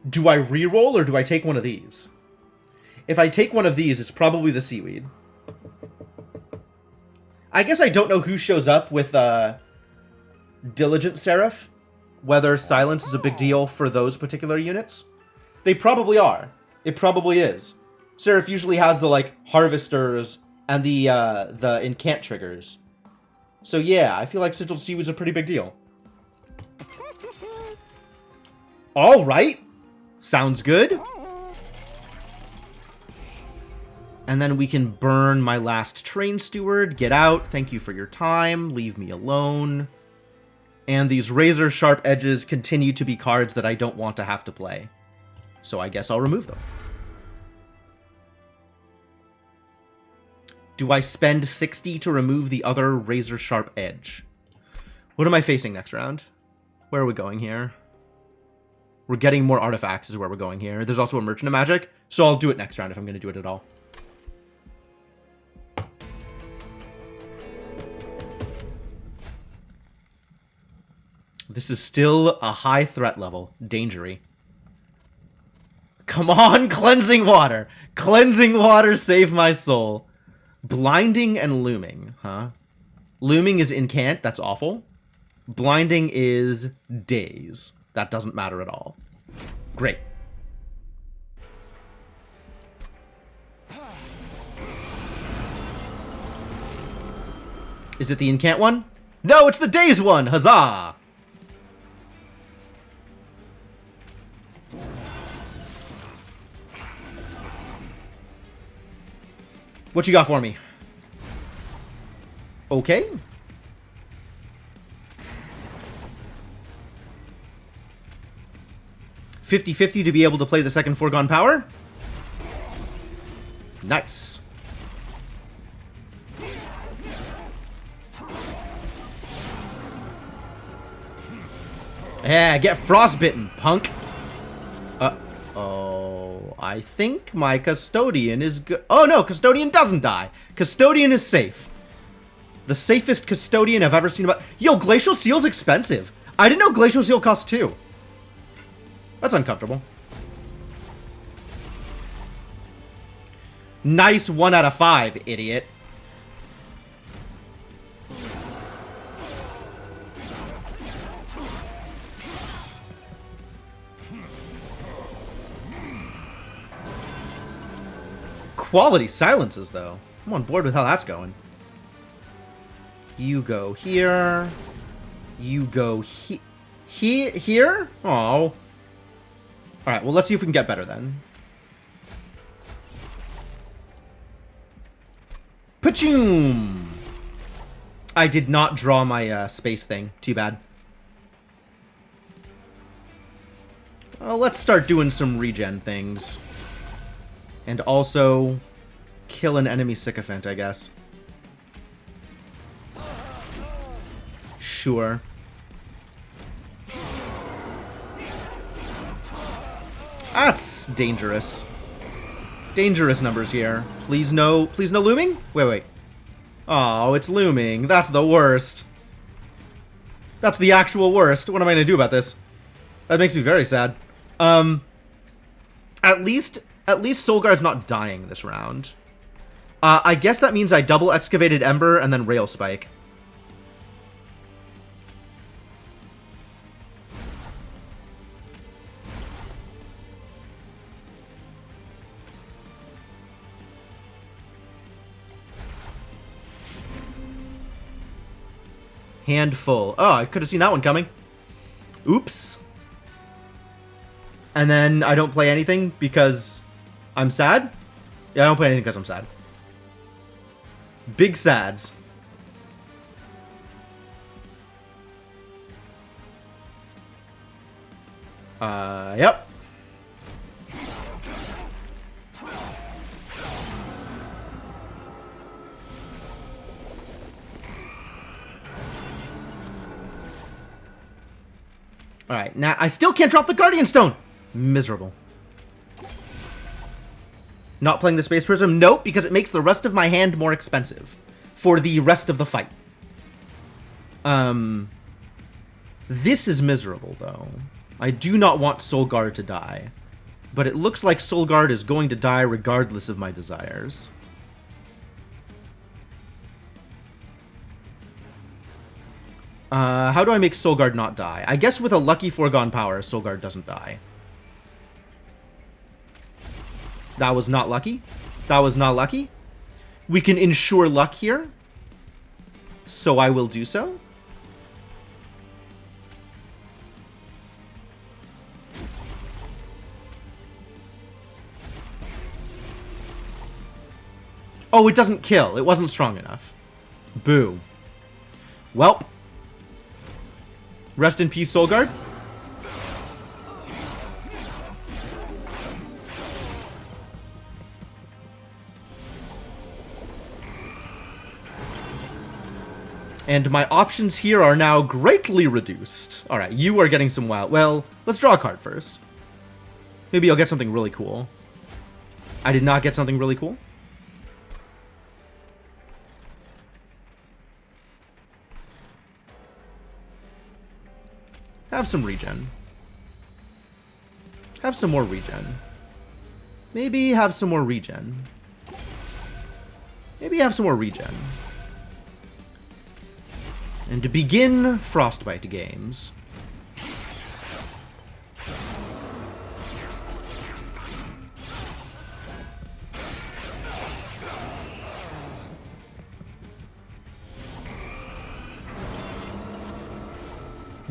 Do I reroll or do I take one of these? If I take one of these, it's probably the Seaweed. I guess I don't know who shows up with Diligent Seraph. Whether silence is a big deal for those particular units. They probably are. It probably is. Seraph usually has the, like, Harvesters and the Incant triggers. So yeah, I feel like Sigil Seaweed's a pretty big deal. Alright. Sounds good. And then we can burn my last Train Steward. Get out. Thank you for your time. Leave me alone. And these Razor Sharp Edges continue to be cards that I don't want to have to play. So I guess I'll remove them. Do I spend 60 to remove the other Razor Sharp Edge? What am I facing next round? Where are we going here? We're getting more artifacts is where we're going here. There's also a Merchant of Magic, so I'll do it next round if I'm going to do it at all. This is still a high threat level. Dangery. Come on, Cleansing Water! Cleansing Water, save my soul. Blinding and Looming, huh? Looming is Incant, that's awful. Blinding is Daze. That doesn't matter at all. Great. Is it the Incant one? No, it's the Daze one! Huzzah! What you got for me? Okay. $50-50 to be able to play the second Foregone Power. Nice. Yeah, get frostbitten, punk. Oh, I think my Custodian is good. Oh no, Custodian doesn't die. Custodian is safe. The safest Custodian I've ever seen about. Yo, Glacial Seal's expensive. I didn't know Glacial Seal costs 2. That's uncomfortable. Nice 1 out of 5, idiot. Quality silences, though. I'm on board with how that's going. You go here. You go here? Oh. Alright, well, let's see if we can get better, then. Pachoom! I did not draw my space thing. Too bad. Well, let's start doing some regen things. And also kill an enemy sycophant, I guess. Sure. That's dangerous. Dangerous numbers here. Please no looming? Wait. Oh, it's looming. That's the worst. That's the actual worst. What am I gonna do about this? That makes me very sad. At least Soulguard's not dying this round. I guess that means I double Excavated Ember and then Rail Spike. Handful. Oh, I could have seen that one coming. Oops. And then I don't play anything because I'm sad? Yeah, I don't play anything because I'm sad. Big sads. Yep. Alright, now I still can't drop the Guardian Stone! Miserable. Not playing the Space Prism? Nope, because it makes the rest of my hand more expensive. For the rest of the fight. This is miserable, though. I do not want Soulguard to die. But it looks like Soulguard is going to die regardless of my desires. How do I make Soulguard not die? I guess with a lucky foregone power, Soulguard doesn't die. That was not lucky. That was not lucky. We can ensure luck here. So I will do so. Oh, it doesn't kill. It wasn't strong enough. Boo. Welp. Rest in peace, Soulguard. And my options here are now greatly reduced. Alright, you are getting some wild... Well, let's draw a card first. Maybe I'll get something really cool. I did not get something really cool. Have some regen. Have some more regen. Maybe have some more regen. Maybe have some more regen. And to begin Frostbite games.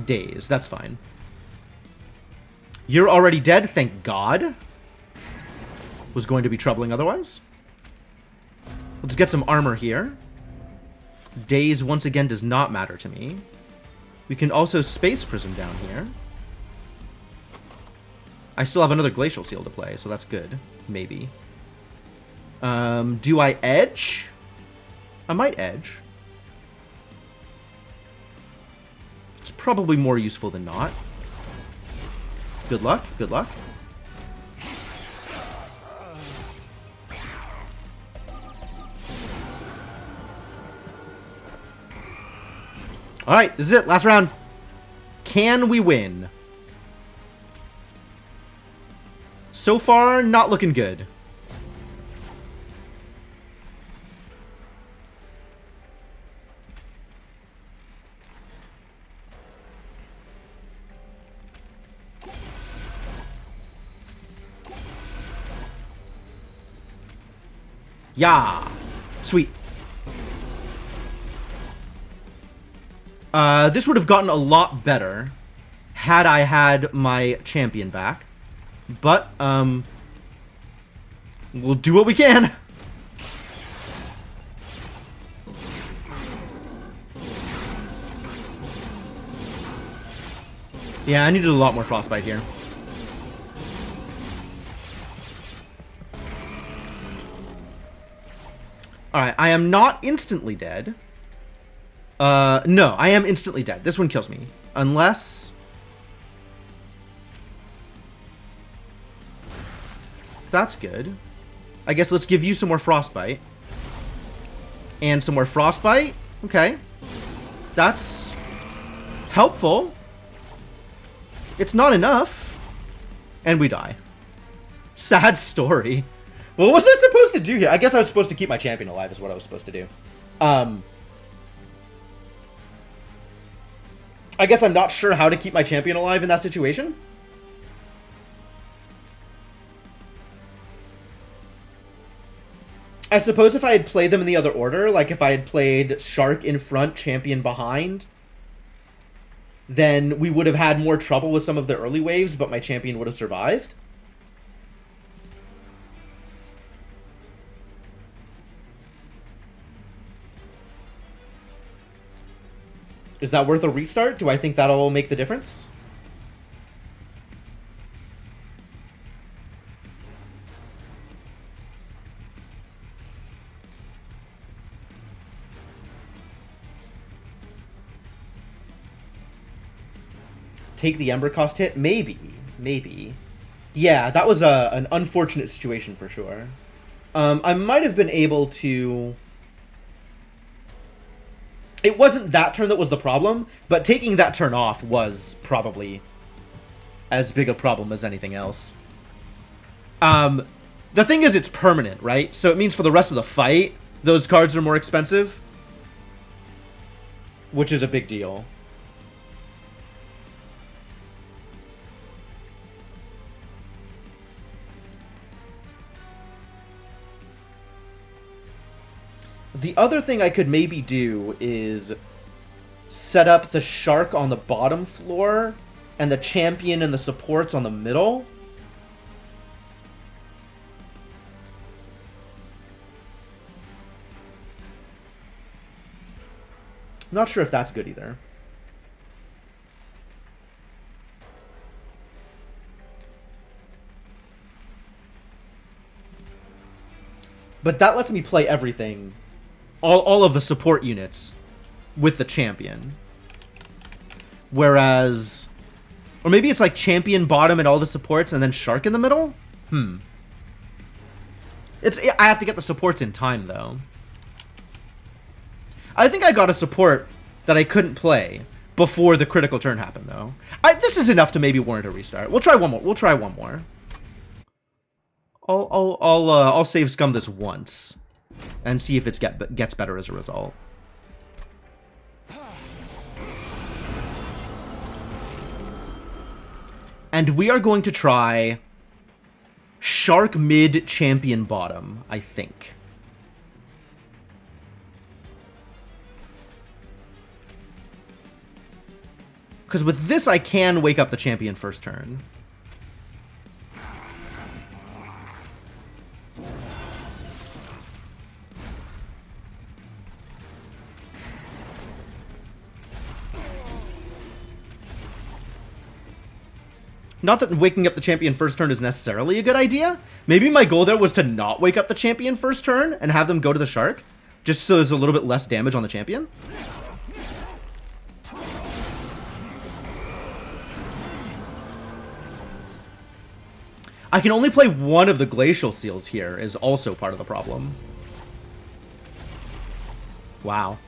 Days, that's fine. You're already dead, thank God. Was going to be troubling otherwise. Let's get some armor here. Days, once again, does not matter to me. We can also Space Prism down here. I still have another Glacial Seal to play, so that's good. Maybe. Do I edge? I might edge. It's probably more useful than not. Good luck, good luck. Alright, this is it. Last round. Can we win? So far, not looking good. Yeah. Sweet. This would have gotten a lot better had I had my champion back. But, we'll do what we can. Yeah, I needed a lot more Frostbite here. Alright, I am not instantly dead. No, I am instantly dead. This one kills me. Unless... That's good. I guess let's give you some more Frostbite. And some more Frostbite. Okay. That's helpful. It's not enough. And we die. Sad story. Well, what was I supposed to do here? I guess I was supposed to keep my champion alive is what I was supposed to do. I guess I'm not sure how to keep my champion alive in that situation. I suppose if I had played them in the other order, like if I had played Shark in front, champion behind, then we would have had more trouble with some of the early waves, but my champion would have survived. Is that worth a restart? Do I think that'll make the difference? Take the Ember cost hit? Maybe. Maybe. Yeah, that was an unfortunate situation for sure. I might have been able to... It wasn't that turn that was the problem, but taking that turn off was probably as big a problem as anything else. The thing is, it's permanent, right? So it means for the rest of the fight, those cards are more expensive. Which is a big deal. The other thing I could maybe do is set up the Shark on the bottom floor and the champion and the supports on the middle. I'm not sure if that's good either. But that lets me play everything. All of the support units with the champion. Whereas... Or maybe it's like champion bottom and all the supports and then Shark in the middle? I have to get the supports in time, though. I think I got a support that I couldn't play before the critical turn happened, though. This is enough to maybe warrant a restart. We'll try one more. We'll try one more. I'll save scum this once and see if it gets better as a result. And we are going to try Shark mid, champion bottom, I think. Because with this, I can wake up the champion first turn. Not that waking up the champion first turn is necessarily a good idea. Maybe my goal there was to not wake up the champion first turn and have them go to the Shark, just so there's a little bit less damage on the champion. I can only play one of the Glacial Seals here is also part of the problem. Wow.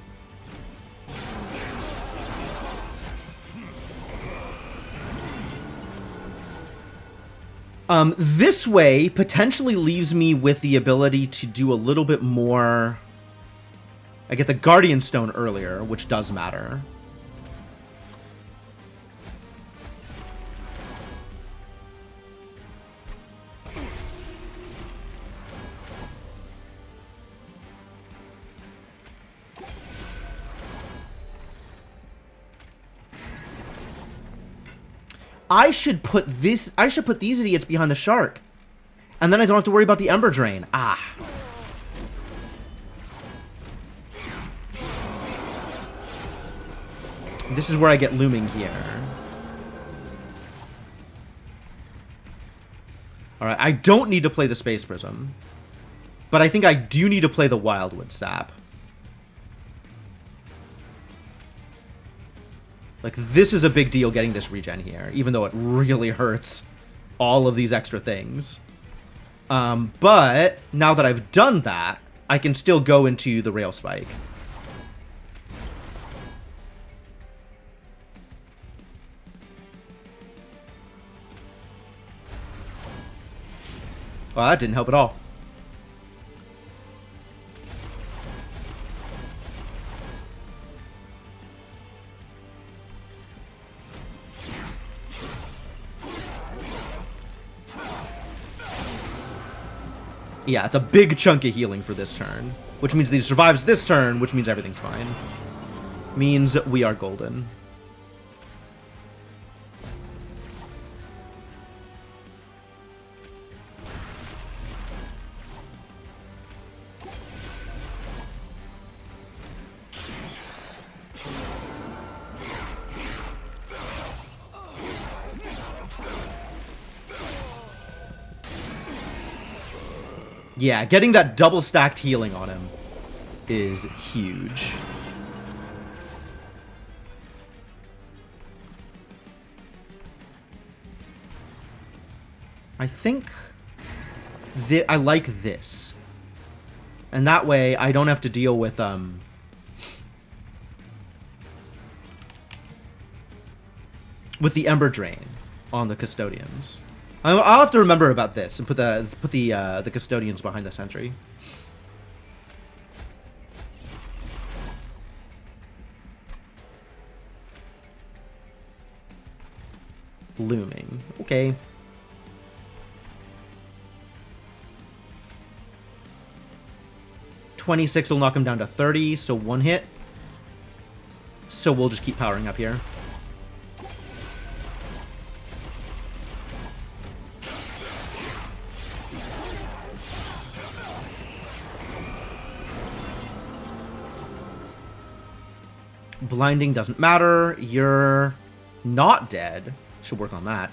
This way potentially leaves me with the ability to do a little bit more. I get the Guardian Stone earlier, which does matter. I should put these idiots behind the Shark. And then I don't have to worry about the Ember Drain. Ah. This is where I get looming here. Alright, I don't need to play the Space Prism. But I think I do need to play the Wildwood Sap. Like, this is a big deal getting this regen here, even though it really hurts all of these extra things. But now that I've done that, I can still go into the Rail Spike. Well, that didn't help at all. Yeah, it's a big chunk of healing for this turn. Which means that he survives this turn, which means everything's fine. Means we are golden. Yeah, getting that double stacked healing on him is huge. I think I like this. And that way I don't have to deal with the Ember Drain on the Custodians. I'll have to remember about this and put the Custodians behind the Sentry. Blooming. Okay. $26 will knock him down to 30, so 1 hit. So we'll just keep powering up here. Blinding doesn't matter. You're not dead. Should work on that.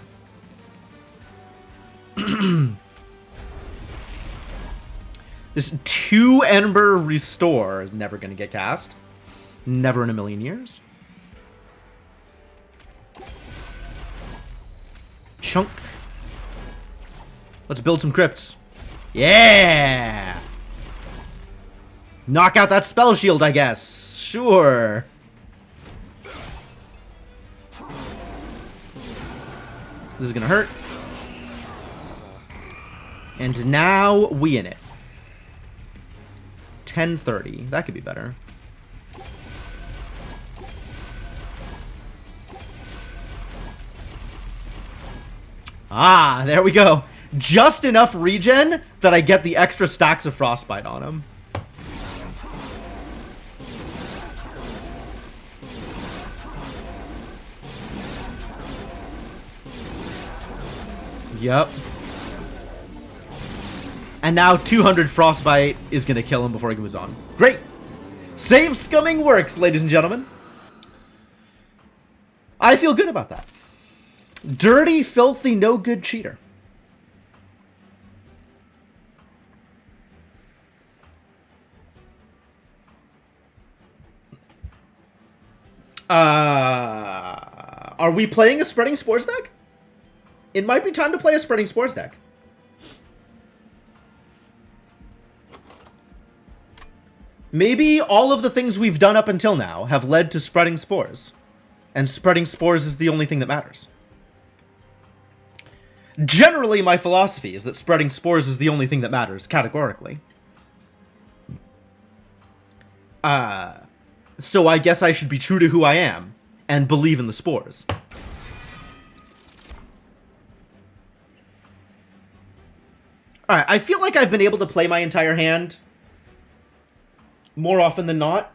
This 2 Ember Restore is never going to get cast. Never in a million years. Chunk. Let's build some crypts. Yeah! Knock out that spell shield, I guess. Sure. This is gonna hurt. And now we in it. 1030. That could be better. Ah, there we go. Just enough regen that I get the extra stacks of Frostbite on him. Yep. And now 200 Frostbite is going to kill him before he moves on. Great! Save scumming works, ladies and gentlemen. I feel good about that. Dirty, filthy, no good cheater. Are we playing a Spreading Spores deck? It might be time to play a Spreading Spores deck. Maybe all of the things we've done up until now have led to Spreading Spores. And Spreading Spores is the only thing that matters. Generally, my philosophy is that Spreading Spores is the only thing that matters, categorically. So I guess I should be true to who I am and believe in the spores. Alright, I feel like I've been able to play my entire hand more often than not.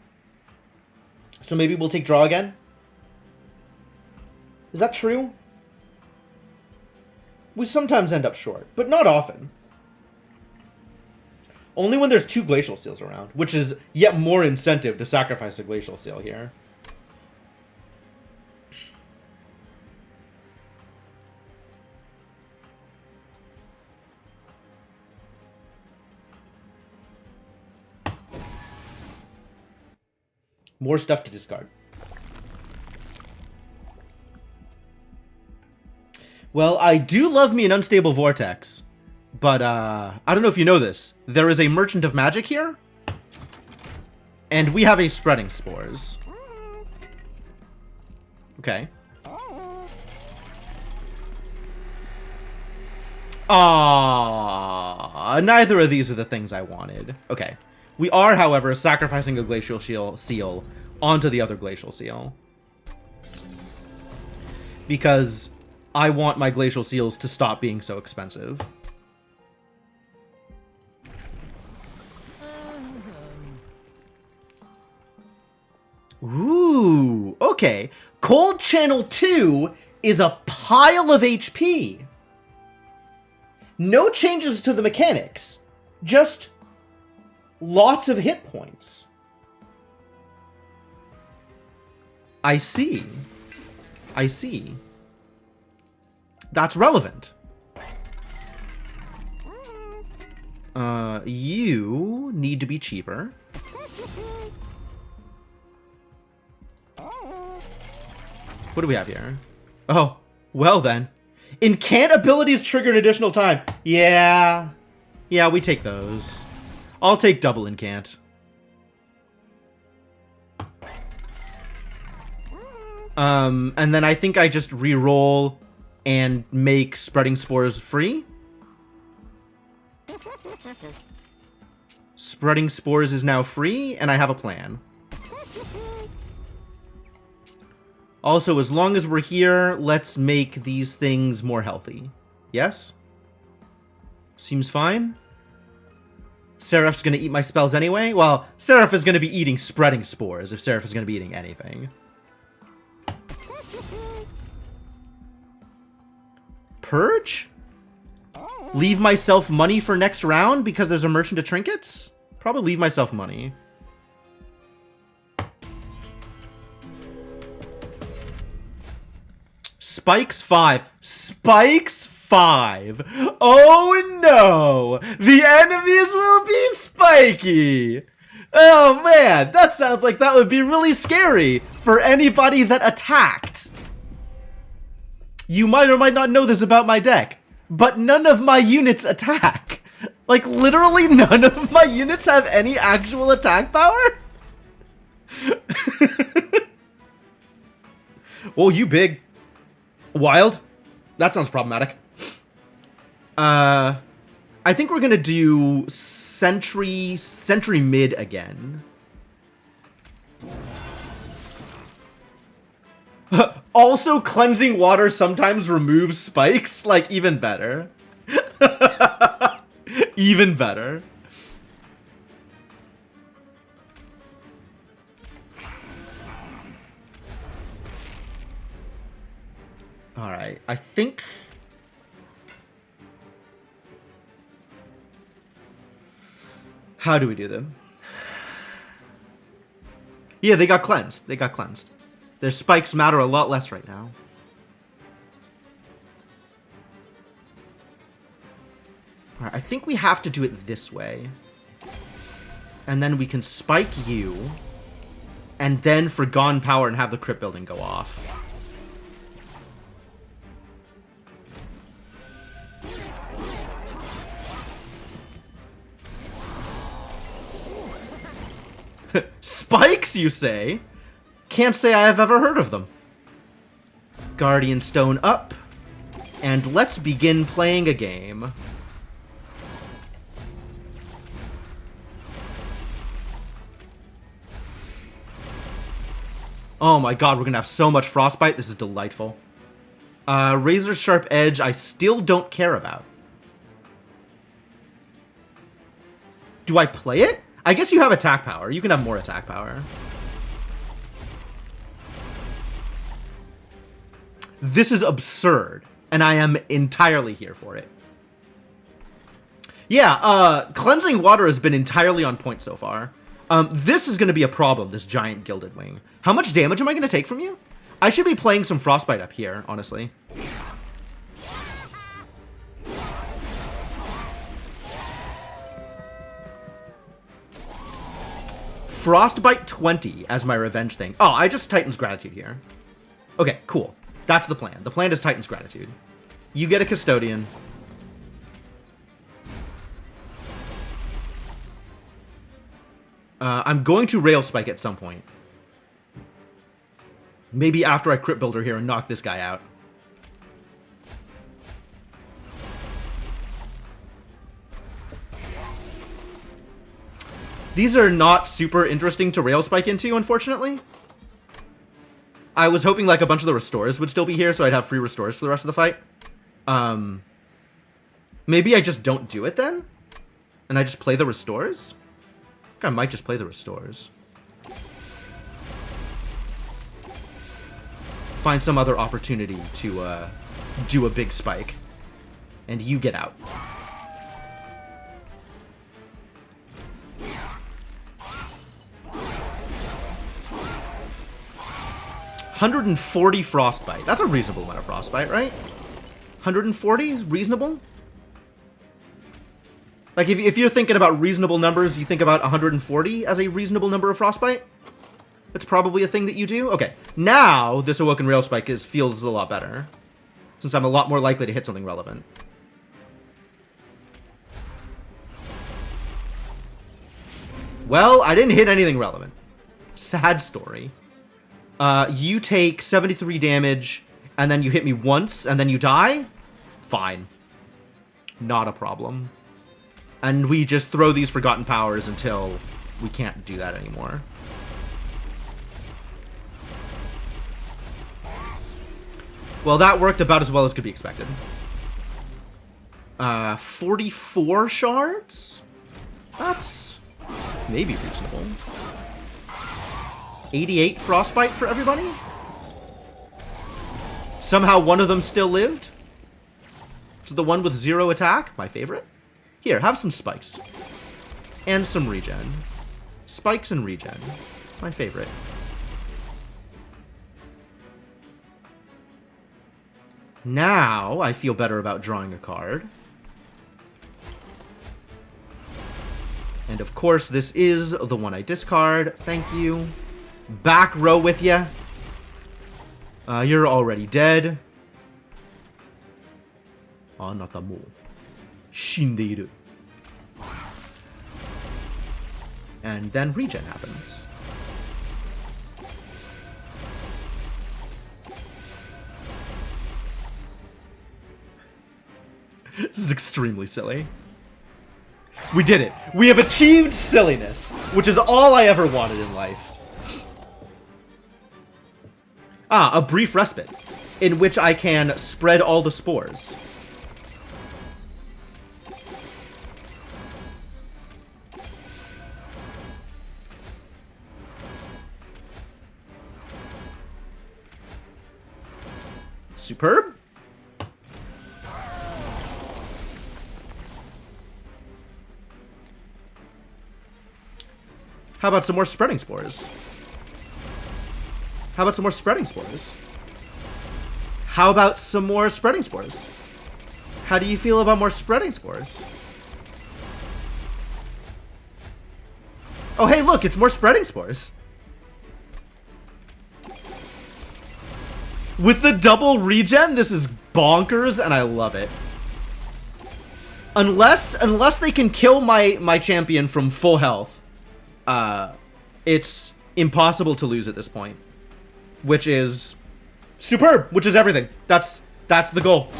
So maybe we'll take draw again. Is that true? We sometimes end up short, but not often. Only when there's 2 Glacial Seals around, which is yet more incentive to sacrifice a Glacial Seal here. More stuff to discard. Well, I do love me an Unstable Vortex. But, I don't know if you know this. There is a Merchant of Magic here. And we have a Spreading Spores. Okay. Neither of these are the things I wanted. Okay. We are, however, sacrificing a Glacial Seal onto the other Glacial Seal. Because I want my Glacial Seals to stop being so expensive. Ooh, okay. Cold Channel 2 is a pile of HP. No changes to the mechanics. Just lots of hit points. I see. I see. That's relevant. You need to be cheaper. What do we have here? Oh, well then. Incant abilities trigger an additional time. Yeah. Yeah, we take those. I'll take double incant. And then I think I just re-roll and make Spreading Spores free. Spreading Spores is now free, and I have a plan. Also, as long as we're here, let's make these things more healthy. Yes? Seems fine. Seraph's gonna eat my spells anyway? Well, Seraph is gonna be eating Spreading Spores if Seraph is gonna be eating anything. Purge? Leave myself money for next round because there's a merchant of trinkets? Probably leave myself money. Spikes 5. Spikes 5. Oh no! The enemies will be spiky! Oh man, that sounds like that would be really scary for anybody that attacked. You might or might not know this about my deck, but none of my units attack. Like, literally none of my units have any actual attack power? Oh, you big. Wild? That sounds problematic. I think we're gonna do Sentry Mid again. Also, Cleansing Water sometimes removes spikes. Like, even better. Even better. Alright, I think... How do we do them? Yeah, they got cleansed. They got cleansed. Their spikes matter a lot less right now. Alright, I think we have to do it this way. And then we can spike you. And then Forgotten Power and have the crypt building go off. Spikes, you say? Can't say I have ever heard of them. Guardian Stone up. And let's begin playing a game. Oh my god, we're gonna have so much Frostbite. This is delightful. Razor Sharp Edge, I still don't care about. Do I play it? I guess you have attack power. You can have more attack power. This is absurd, and I am entirely here for it. Yeah, Cleansing Water has been entirely on point so far. This is going to be a problem, this giant Gilded Wing. How much damage am I going to take from you? I should be playing some Frostbite up here, honestly. Frostbite 20 as my revenge thing. Oh, I just Titan's Gratitude here. Okay, cool. That's the plan. The plan is Titan's Gratitude. You get a Custodian. I'm going to Rail Spike at some point. Maybe after I Crypt Builder here and knock this guy out. These are not super interesting to Rail Spike into, unfortunately. I was hoping like a bunch of the Restores would still be here, so I'd have free Restores for the rest of the fight. Maybe I just don't do it then? And I just play the Restores? I think I might just play the Restores. Find some other opportunity to do a big spike. And you get out. 140 Frostbite. That's a reasonable amount of Frostbite, right? 140 is reasonable? Like, if you're thinking about reasonable numbers, you think about 140 as a reasonable number of Frostbite? That's probably a thing that you do? Okay. Now, this Awoken Rail Spike feels a lot better. Since I'm a lot more likely to hit something relevant. Well, I didn't hit anything relevant. Sad story. You take 73 damage, and then you hit me once, and then you die? Fine. Not a problem. And we just throw these Forgotten Powers until we can't do that anymore. Well, that worked about as well as could be expected. 44 shards? That's maybe reasonable. 88 Frostbite for everybody? Somehow one of them still lived? So the one with 0 attack? My favorite? Here, have some spikes. And some regen. Spikes and regen. My favorite. Now, I feel better about drawing a card. And of course, this is the one I discard. Thank you. Back row with ya. You're already dead. Anatamo. Shindeiru. And then regen happens. This is extremely silly. We did it. We have achieved silliness, which is all I ever wanted in life. A brief respite, in which I can spread all the spores. Superb. How about some more spreading spores? How about some more spreading spores? How about some more spreading spores? How do you feel about more spreading spores? Oh, hey, look, it's more spreading spores. With the double regen, this is bonkers, and I love it. Unless they can kill my champion from full health, it's impossible to lose at this point. Which is superb, which is everything. That's the goal.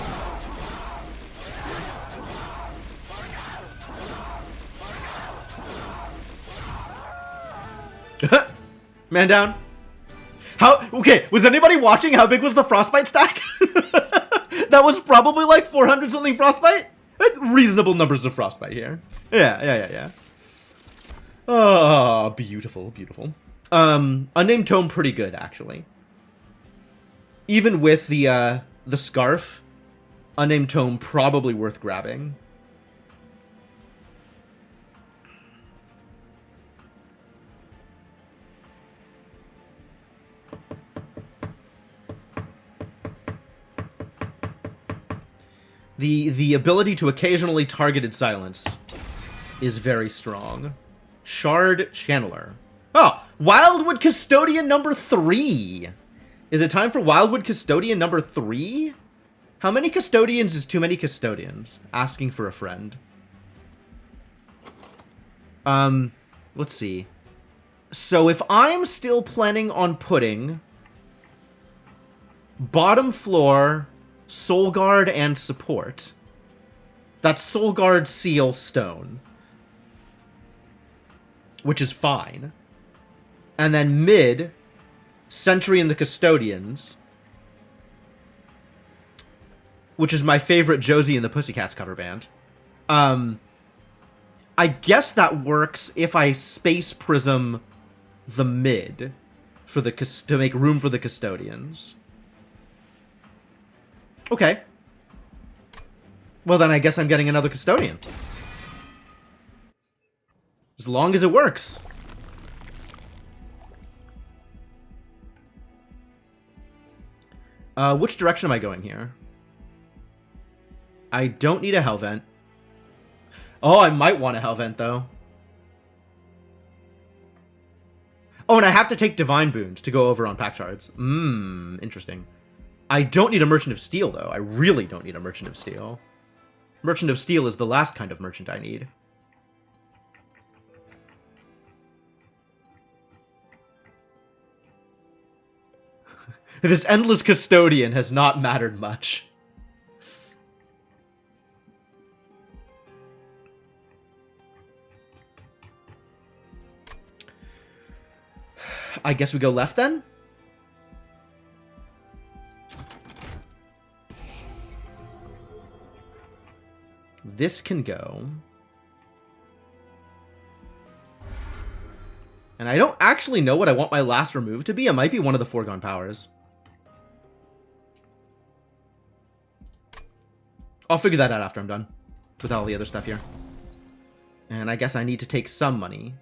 Man down. Okay, was anybody watching? How big was the Frostbite stack? That was probably like 400 something Frostbite? Reasonable numbers of Frostbite here. Yeah. Oh, beautiful, beautiful. Unnamed Tome pretty good, actually. Even with the scarf, Unnamed Tome probably worth grabbing. The ability to occasionally targeted silence is very strong. Shard Channeler. Oh, Wildwood Custodian number 3. Is it time for Wildwood Custodian number 3? How many custodians is too many custodians? Asking for a friend. Let's see. So if I'm still planning on putting bottom floor, Soul Guard, and support, that's Soul Guard, Seal, Stone, which is fine. And then mid, Sentry and the Custodians, which is my favorite Josie and the Pussycats cover band. I guess that works if I Space Prism the mid for the to make room for the Custodians. Okay. Well, then I guess I'm getting another Custodian. As long as it works. Which direction am I going here? I don't need a Hellvent. Oh, I might want a Hellvent, though. Oh, and I have to take Divine Boons to go over on pack shards. Interesting. I don't need a Merchant of Steel, though. I really don't need a Merchant of Steel. Merchant of Steel is the last kind of merchant I need. This Endless Custodian has not mattered much. I guess we go left then? This can go. And I don't actually know what I want my last remove to be. It might be one of the foregone powers. I'll figure that out after I'm done with all the other stuff here. And I guess I need to take some money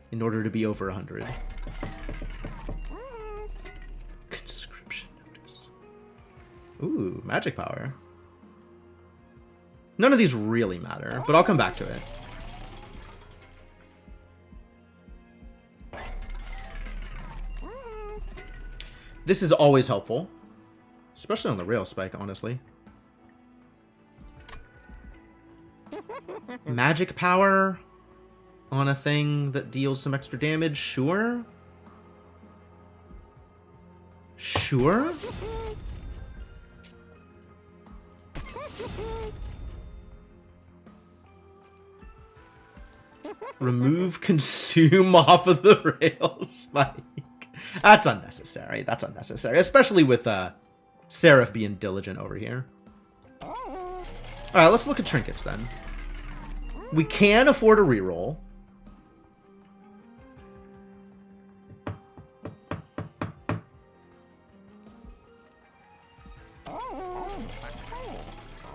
in order to be over 100. Conscription notice. Ooh, magic power. None of these really matter, but I'll come back to it. This is always helpful. Especially on the rail spike, honestly. Magic power on a thing that deals some extra damage, sure. Sure. Remove consume off of the rail spike. That's unnecessary. That's unnecessary. Especially with Seraph being diligent over here. Alright, let's look at trinkets then. We can afford a reroll.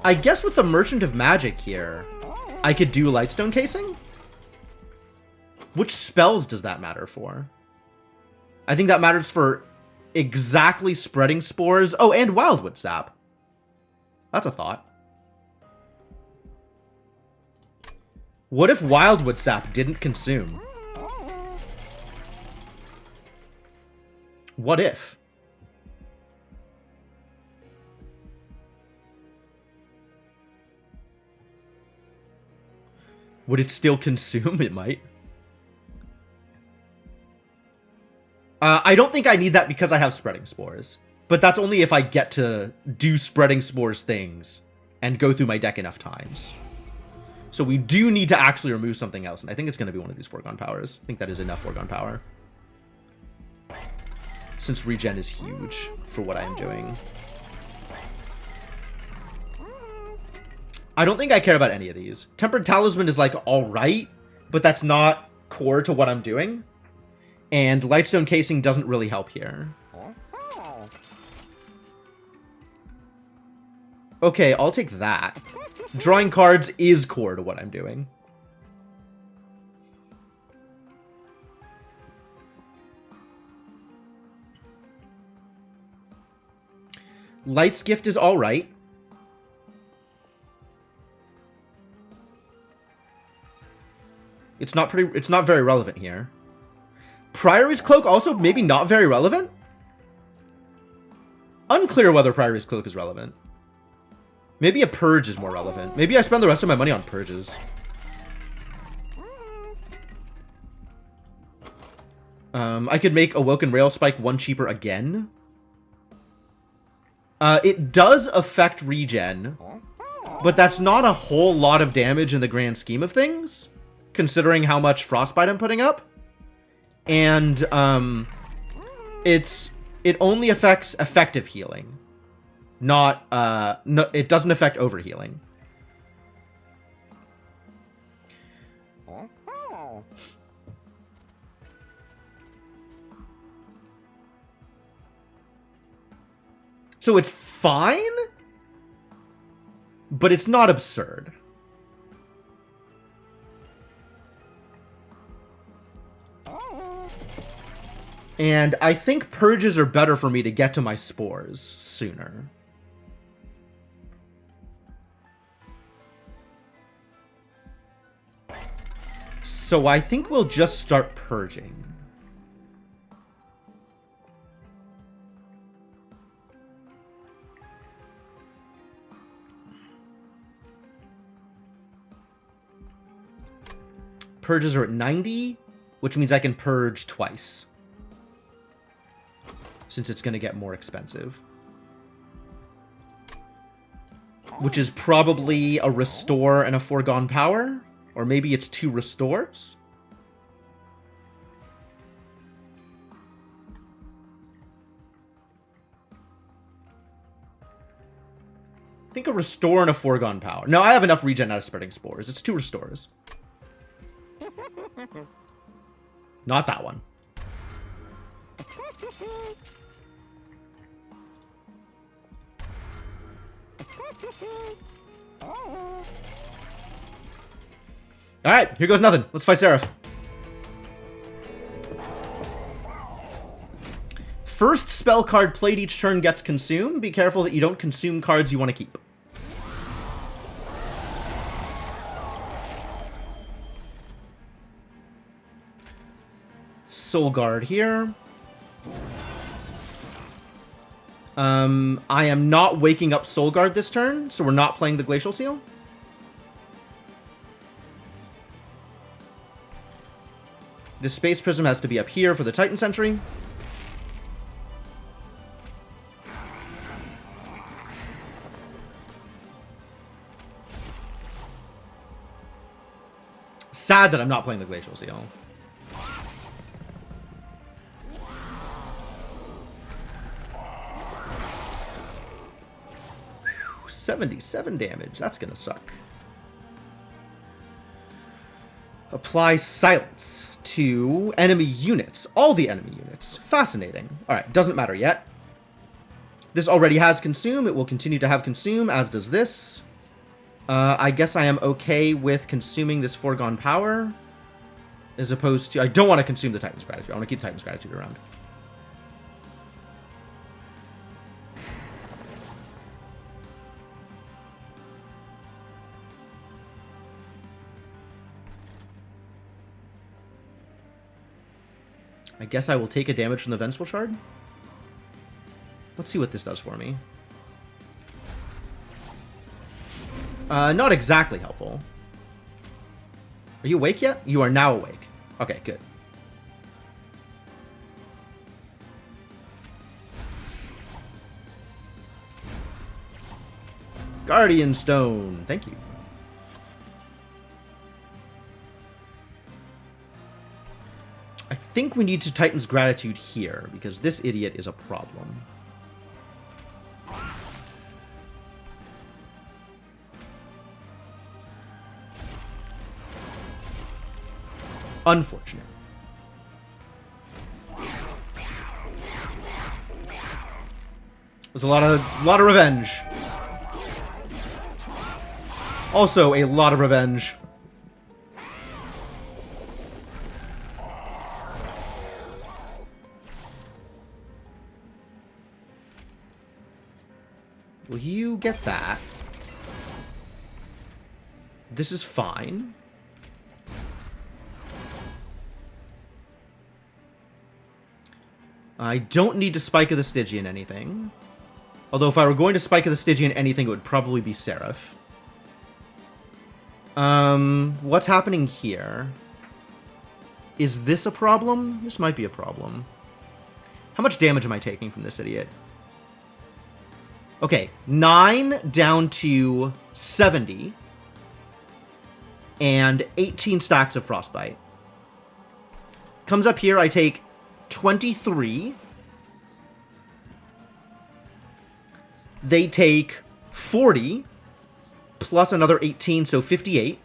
I guess with the Merchant of Magic here, I could do Lightstone Casing? Which spells does that matter for? I think that matters for exactly Spreading Spores. Oh, and Wildwood Sap. That's a thought. What if Wildwood Sap didn't consume? What if? Would it still consume? It might. I don't think I need that because I have Spreading Spores. But that's only if I get to do Spreading Spores things and go through my deck enough times. So we do need to actually remove something else, and I think it's going to be one of these foregone powers. I think that is enough foregone power. Since regen is huge for what I am doing. I don't think I care about any of these. Tempered Talisman is like alright, but that's not core to what I'm doing. And Lightstone Casing doesn't really help here. Okay, I'll take that. Drawing cards is core to what I'm doing. Light's Gift is alright. It's not very relevant here. Priory's Cloak also maybe not very relevant? Unclear whether Priory's Cloak is relevant. Maybe a Purge is more relevant. Maybe I spend the rest of my money on Purges. I could make Awoken Rail Spike one cheaper again. It does affect regen, but that's not a whole lot of damage in the grand scheme of things, considering how much Frostbite I'm putting up. And it only affects effective healing, not no, it doesn't affect overhealing. So it's fine, but it's not absurd. And I think Purges are better for me to get to my Spores sooner. So I think we'll just start purging. Purges are at 90, which means I can purge twice. Since it's going to get more expensive. Which is probably a restore and a foregone power. Or maybe it's 2 restores. I think a restore and a foregone power. No, I have enough regen out of spreading spores. It's 2 restores. Not that one. Alright, here goes nothing. Let's fight Seraph. First spell card played each turn gets consumed. Be careful that you don't consume cards you want to keep. Soul Guard here. I am not waking up Soul Guard this turn, so we're not playing the Glacial Seal. The Space Prism has to be up here for the Titan Sentry. Sad that I'm not playing the Glacial Seal. 77 damage. That's gonna suck. Apply silence to enemy units. All the enemy units. Fascinating. Alright, doesn't matter yet. This already has consume. It will continue to have consume, as does this. I guess I am okay with consuming this foregone power. As opposed to... I don't want to consume the Titan's Gratitude. I want to keep Titan's Gratitude around. I guess I will take a damage from the Vengeful Shard. Let's see what this does for me. Not exactly helpful. Are you awake yet? You are now awake. Okay, good. Guardian Stone. Thank you. I think we need to Titan's Gratitude here, because this idiot is a problem. Unfortunate. There's a lot of revenge. Also, a lot of revenge. Will you get that? This is fine. I don't need to Spike of the Stygian anything. Although if I were going to Spike of the Stygian anything, it would probably be Seraph. What's happening here? Is this a problem? This might be a problem. How much damage am I taking from this idiot? Okay, 9 down to 70. And 18 stacks of Frostbite. Comes up here, I take 23. They take 40. Plus another 18, so 58.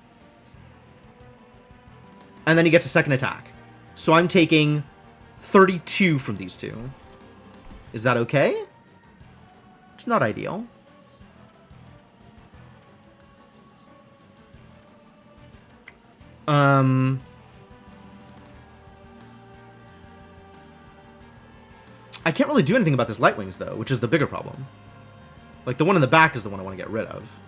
And then he gets a second attack. So I'm taking 32 from these two. Is that okay? It's not ideal. I can't really do anything about this Light Wings, though, which is the bigger problem. Like, the one in the back is the one I want to get rid of.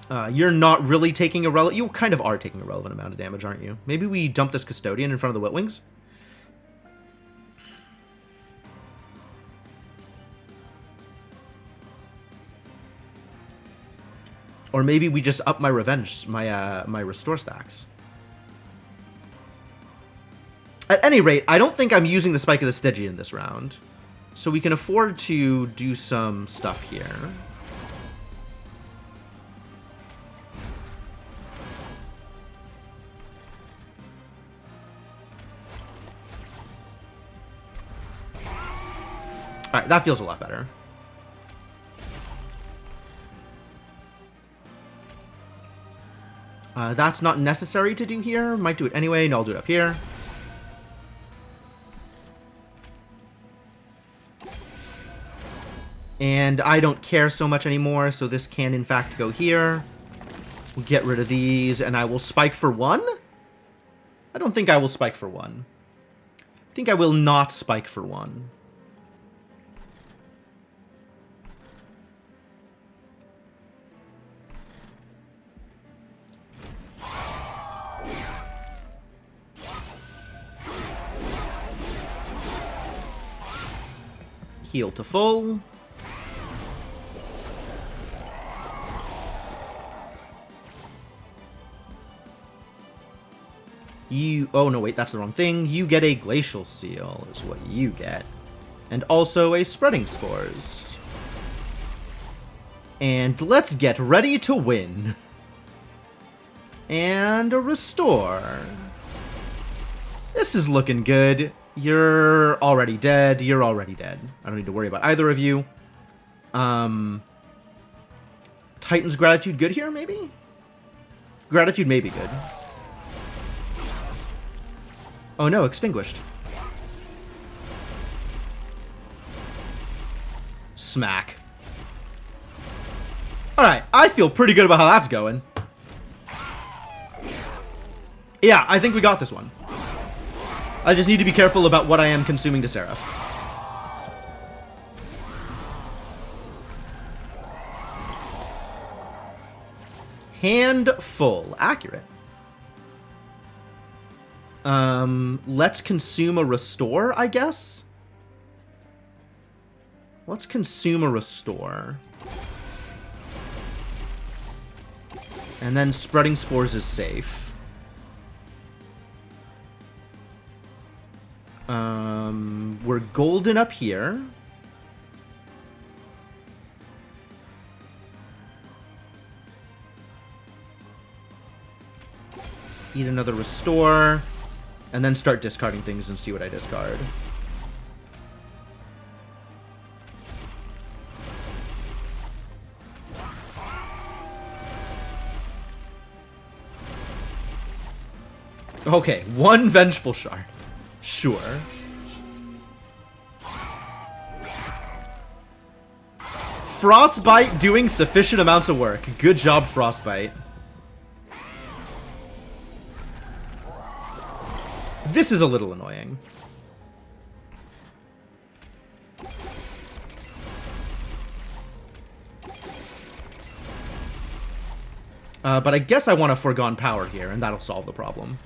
You're not really taking a relevant... You kind of are taking a relevant amount of damage, aren't you? Maybe we dump this Custodian in front of the Witwings? Or maybe we just up my revenge, my restore stacks. At any rate, I don't think I'm using the Spike of the Stygian this round. So we can afford to do some stuff here. Alright, that feels a lot better. That's not necessary to do here. Might do it anyway. No, I'll do it up here. And I don't care so much anymore, so this can in fact go here. We'll get rid of these, and I will spike for 1? I don't think I will spike for 1. I think I will not spike for 1. Heal to full. You... Oh, no, wait, that's the wrong thing. You get a Glacial Seal, is what you get. And also a Spreading Spores. And let's get ready to win. And a Restore. This is looking good. You're already dead. You're already dead. I don't need to worry about either of you. Titan's Gratitude good here, maybe? Gratitude may be good. Oh no, extinguished. Smack. Alright, I feel pretty good about how that's going. Yeah, I think we got this one. I just need to be careful about what I am consuming to Seraph. Hand full. Accurate. Let's consume a Restore, I guess? Let's consume a Restore. And then Spreading Spores is safe. We're golden up here. Eat another Restore. And then start discarding things and see what I discard. Okay, 1 Vengeful Shard. Sure. Frostbite doing sufficient amounts of work. Good job, Frostbite. This is a little annoying. But I guess I want a Foregone Power here, and that'll solve the problem.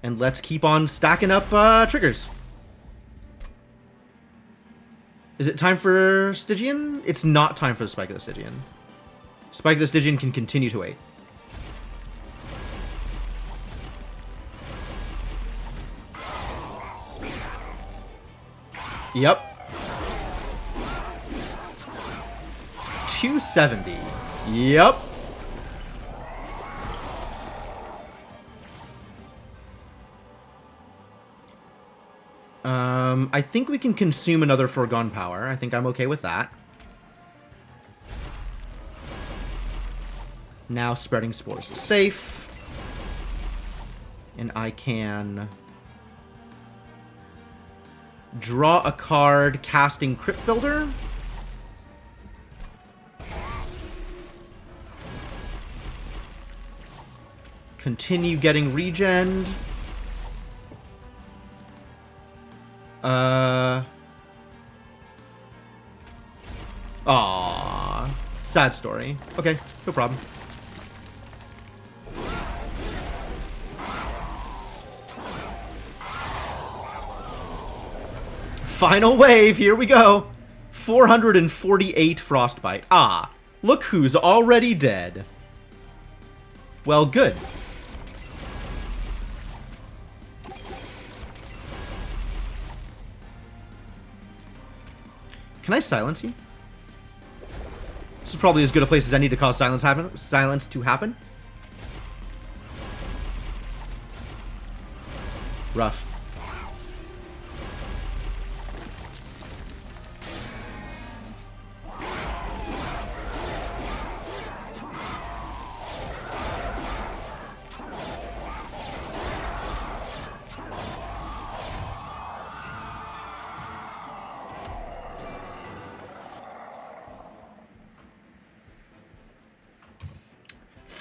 And let's keep on stacking up triggers. Is it time for Stygian? It's not time for the Spike of the Stygian. Spike of the Stygian can continue to wait. Yep. 270. Yep. I think we can consume another Foregone Power. I think I'm okay with that. Now Spreading Spores is safe. And I can draw a card casting Crypt Builder. Continue getting regen. Aww. Sad story. Okay, no problem. Final wave, here we go. 448 frostbite. Ah, look who's already dead. Well, good. Can I silence you? This is probably as good a place as any to cause silence to happen. Rough.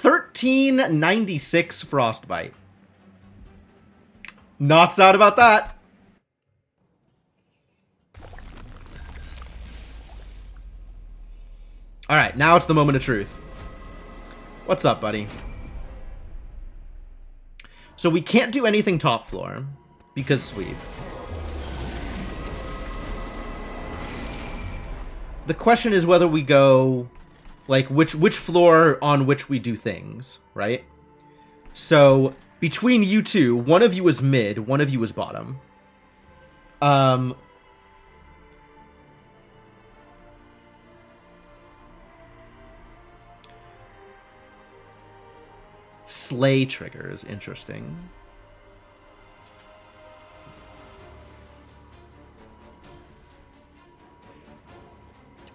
$13.96 frostbite. Not sad about that. Alright, now it's the moment of truth. What's up, buddy? So we can't do anything top floor because sweep. The question is whether we go like which floor on which we do things, right? So between you two, one of you is mid, one of you is bottom. Slay triggers, interesting.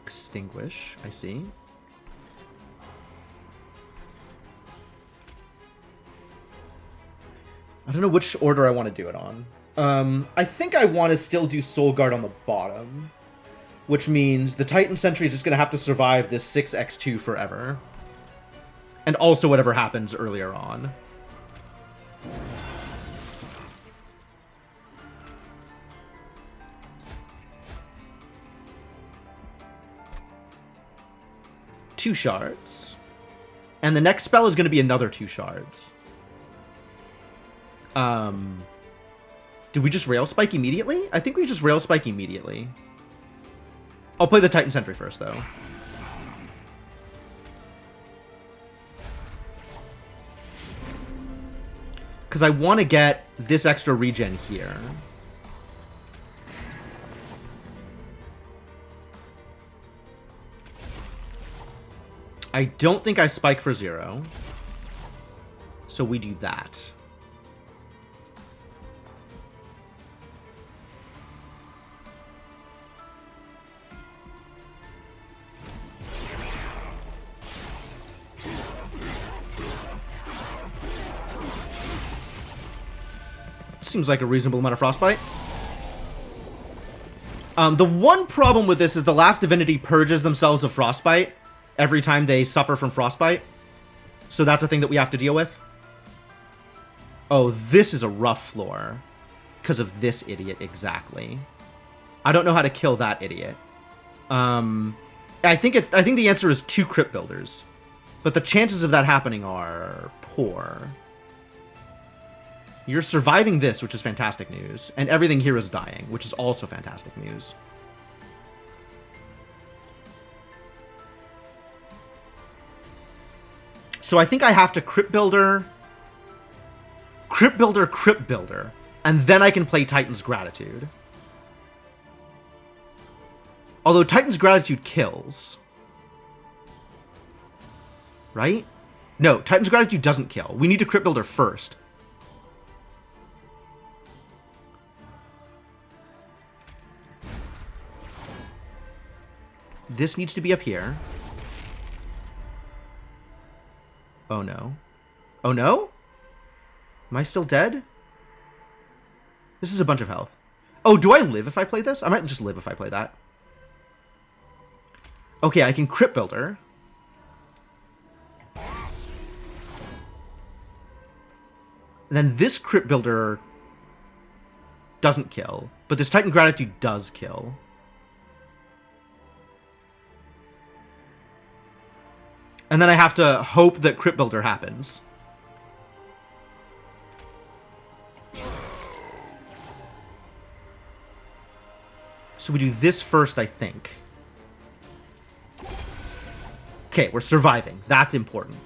Extinguish, I see. I don't know which order I want to do it on. I think I want to still do Soul Guard on the bottom, which means the Titan Sentry is just going to have to survive this 6x2 forever. And also whatever happens earlier on. Two shards. And the next spell is going to be another 2 shards. Do we just Rail Spike immediately? I think we just Rail Spike immediately. I'll play the Titan Sentry first, though. Because I want to get this extra regen here. I don't think I spike for 0. So we do that. Seems like a reasonable amount of frostbite. The one problem with this is the last Divinity purges themselves of frostbite every time they suffer from frostbite. So that's a thing that we have to deal with. Oh, this is a rough floor. Because of this idiot, exactly. I don't know how to kill that idiot. I think the answer is 2 Crypt Builders. But the chances of that happening are poor. You're surviving this, which is fantastic news. And everything here is dying, which is also fantastic news. So I think I have to Crypt Builder, Crypt Builder, Crypt Builder, and then I can play Titan's Gratitude. Although Titan's Gratitude kills. Right? No, Titan's Gratitude doesn't kill. We need to Crypt Builder first. This needs to be up here. Oh no. Oh no? Am I still dead? This is a bunch of health. Oh, do I live if I play this? I might just live if I play that. Okay, I can Crypt Builder. And then this Crypt Builder doesn't kill, but this Titan Gratitude does kill. And then I have to hope that Crypt Builder happens. So we do this first, I think. Okay, we're surviving. That's important.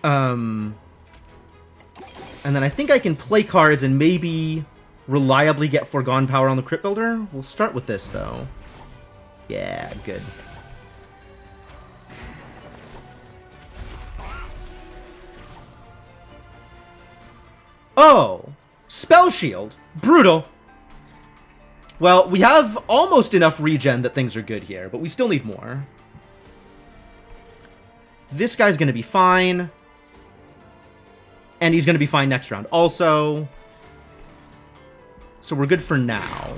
And then I think I can play cards and maybe reliably get Foregone Power on the Crypt Builder. We'll start with this, though. Yeah, good. Oh! Spell Shield! Brutal! Well, we have almost enough regen that things are good here, but we still need more. This guy's gonna be fine. And he's gonna be fine next round also. So we're good for now.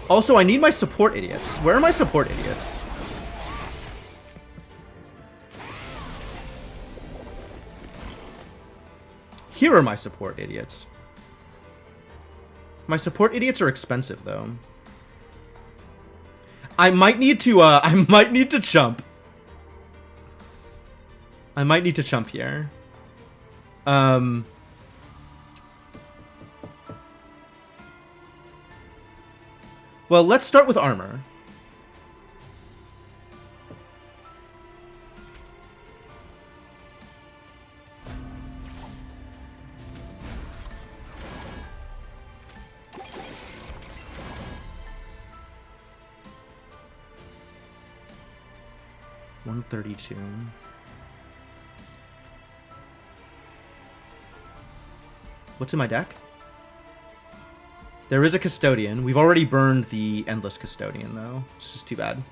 Also, I need my support idiots. Where are my support idiots? Here are my support idiots. My support idiots are expensive, though. I might need to, I might need to chump. I might need to chump here. Well, let's start with armor. $132. What's in my deck? There is a Custodian. We've already burned the Endless Custodian, though. It's just too bad.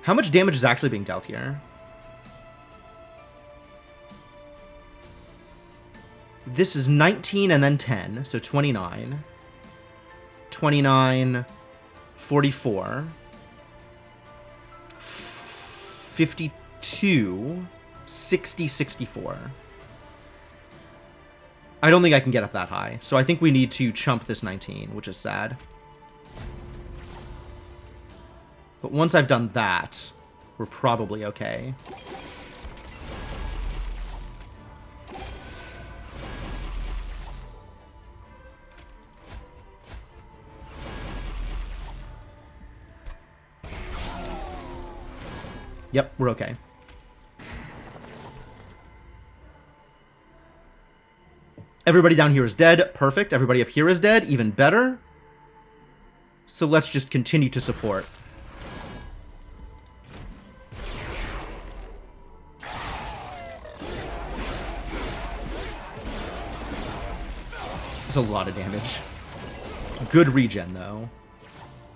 How much damage is actually being dealt here? This is 19 and then 10, so 29. 29, 44. 52, 60, 64. I don't think I can get up that high, so I think we need to chump this 19, which is sad. But once I've done that, we're probably okay. Yep, we're okay. Everybody down here is dead. Perfect. Everybody up here is dead. Even better. So let's just continue to support. That's a lot of damage. Good regen, though.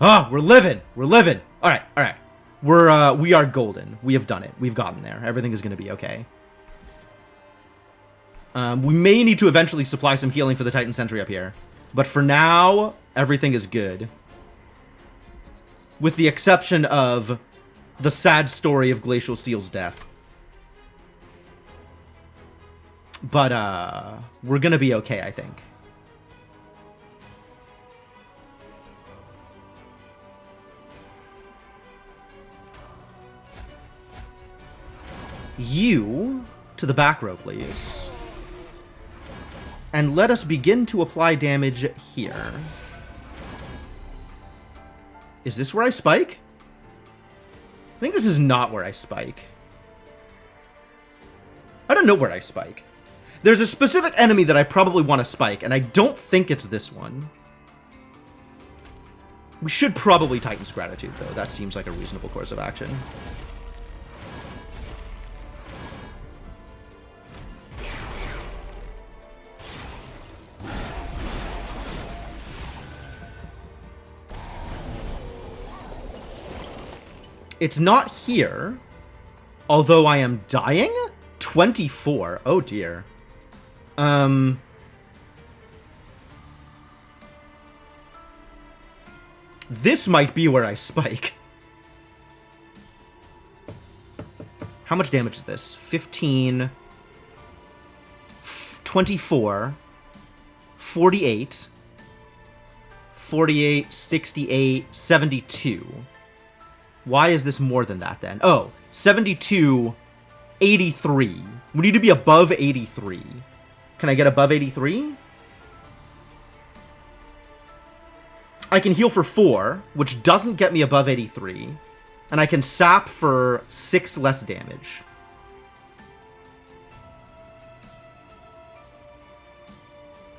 Ah, we're living. We're living. All right, all right. We are golden. We have done it. We've gotten there. Everything is going to be okay. We may need to eventually supply some healing for the Titan Sentry up here. But for now, everything is good. With the exception of the sad story of Glacial Seal's death. But, we're gonna be okay, I think. You to the back row, please. And let us begin to apply damage here. Is this where I spike? I think this is not where I spike. I don't know where I spike. There's a specific enemy that I probably want to spike, and I don't think it's this one. We should probably Titan's Gratitude, though. That seems like a reasonable course of action. It's not here, although I am dying? 24. Oh, dear. This might be where I spike. How much damage is this? 15, 24, 48, 48, 68, 72. Why is this more than that then? Oh, 72, 83. We need to be above 83. Can I get above 83? I can heal for 4, which doesn't get me above 83. And I can sap for 6 less damage.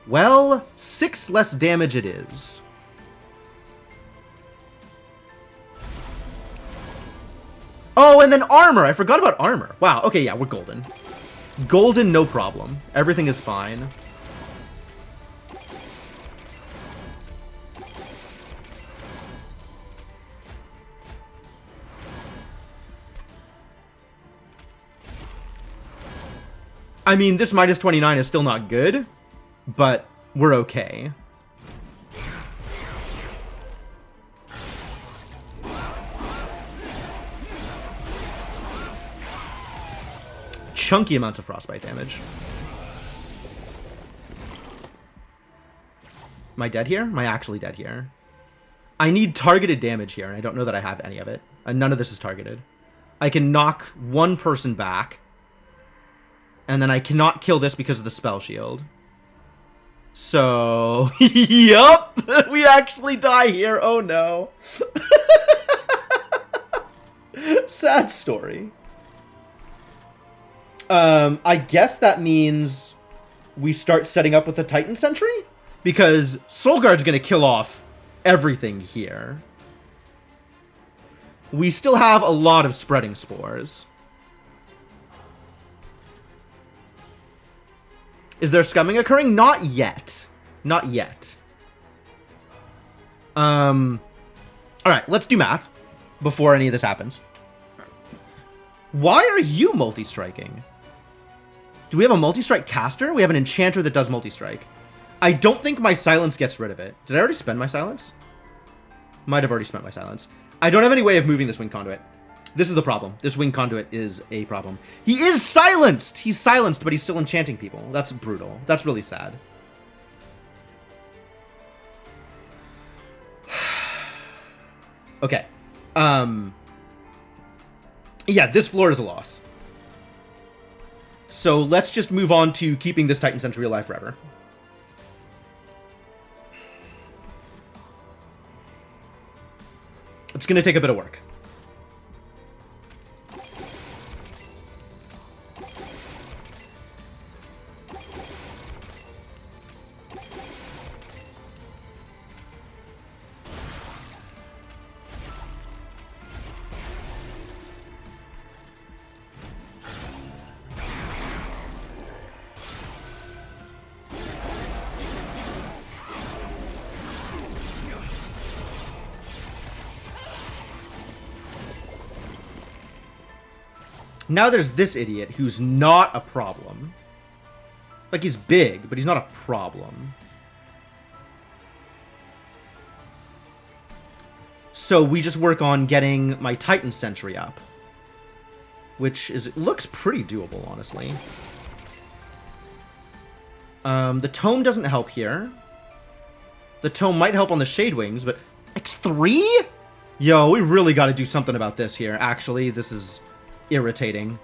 Well, 6 less damage it is. Oh, and then armor. I forgot about armor. Wow, okay, yeah, we're golden. Golden, no problem. Everything is fine. I mean, this minus 29 is still not good, but we're okay. Chunky amounts of frostbite damage. Am I dead here? Am I actually dead here? I need targeted damage here, and I don't know that I have any of it. None of this is targeted. I can knock one person back. And then I cannot kill this because of the spell shield. So, yup, we actually die here. Oh no. Sad story. I guess that means we start setting up with a Titan Sentry? Because Soulguard's gonna kill off everything here. We still have a lot of spreading spores. Is there scumming occurring? Not yet. Not yet. Alright, let's do math before any of this happens. Why are you multi-striking? Do we have a multi-strike caster? We have an enchanter that does multi-strike. I don't think my silence gets rid of it. Did I already spend my silence? Might have already spent my silence. I don't have any way of moving this wing conduit. This is the problem. This wing conduit is a problem. He is silenced! He's silenced, but he's still enchanting people. That's brutal. That's really sad. Okay. Yeah, this floor is a loss. So let's just move on to keeping this Titan Sentry alive forever. It's going to take a bit of work. Now there's this idiot who's not a problem. Like, he's big, but he's not a problem. So we just work on getting my Titan Sentry up. Which is, it looks pretty doable, honestly. The Tome doesn't help here. The Tome might help on the Shade Wings, but X3? Yo, we really got to do something about this here, actually. This is irritating.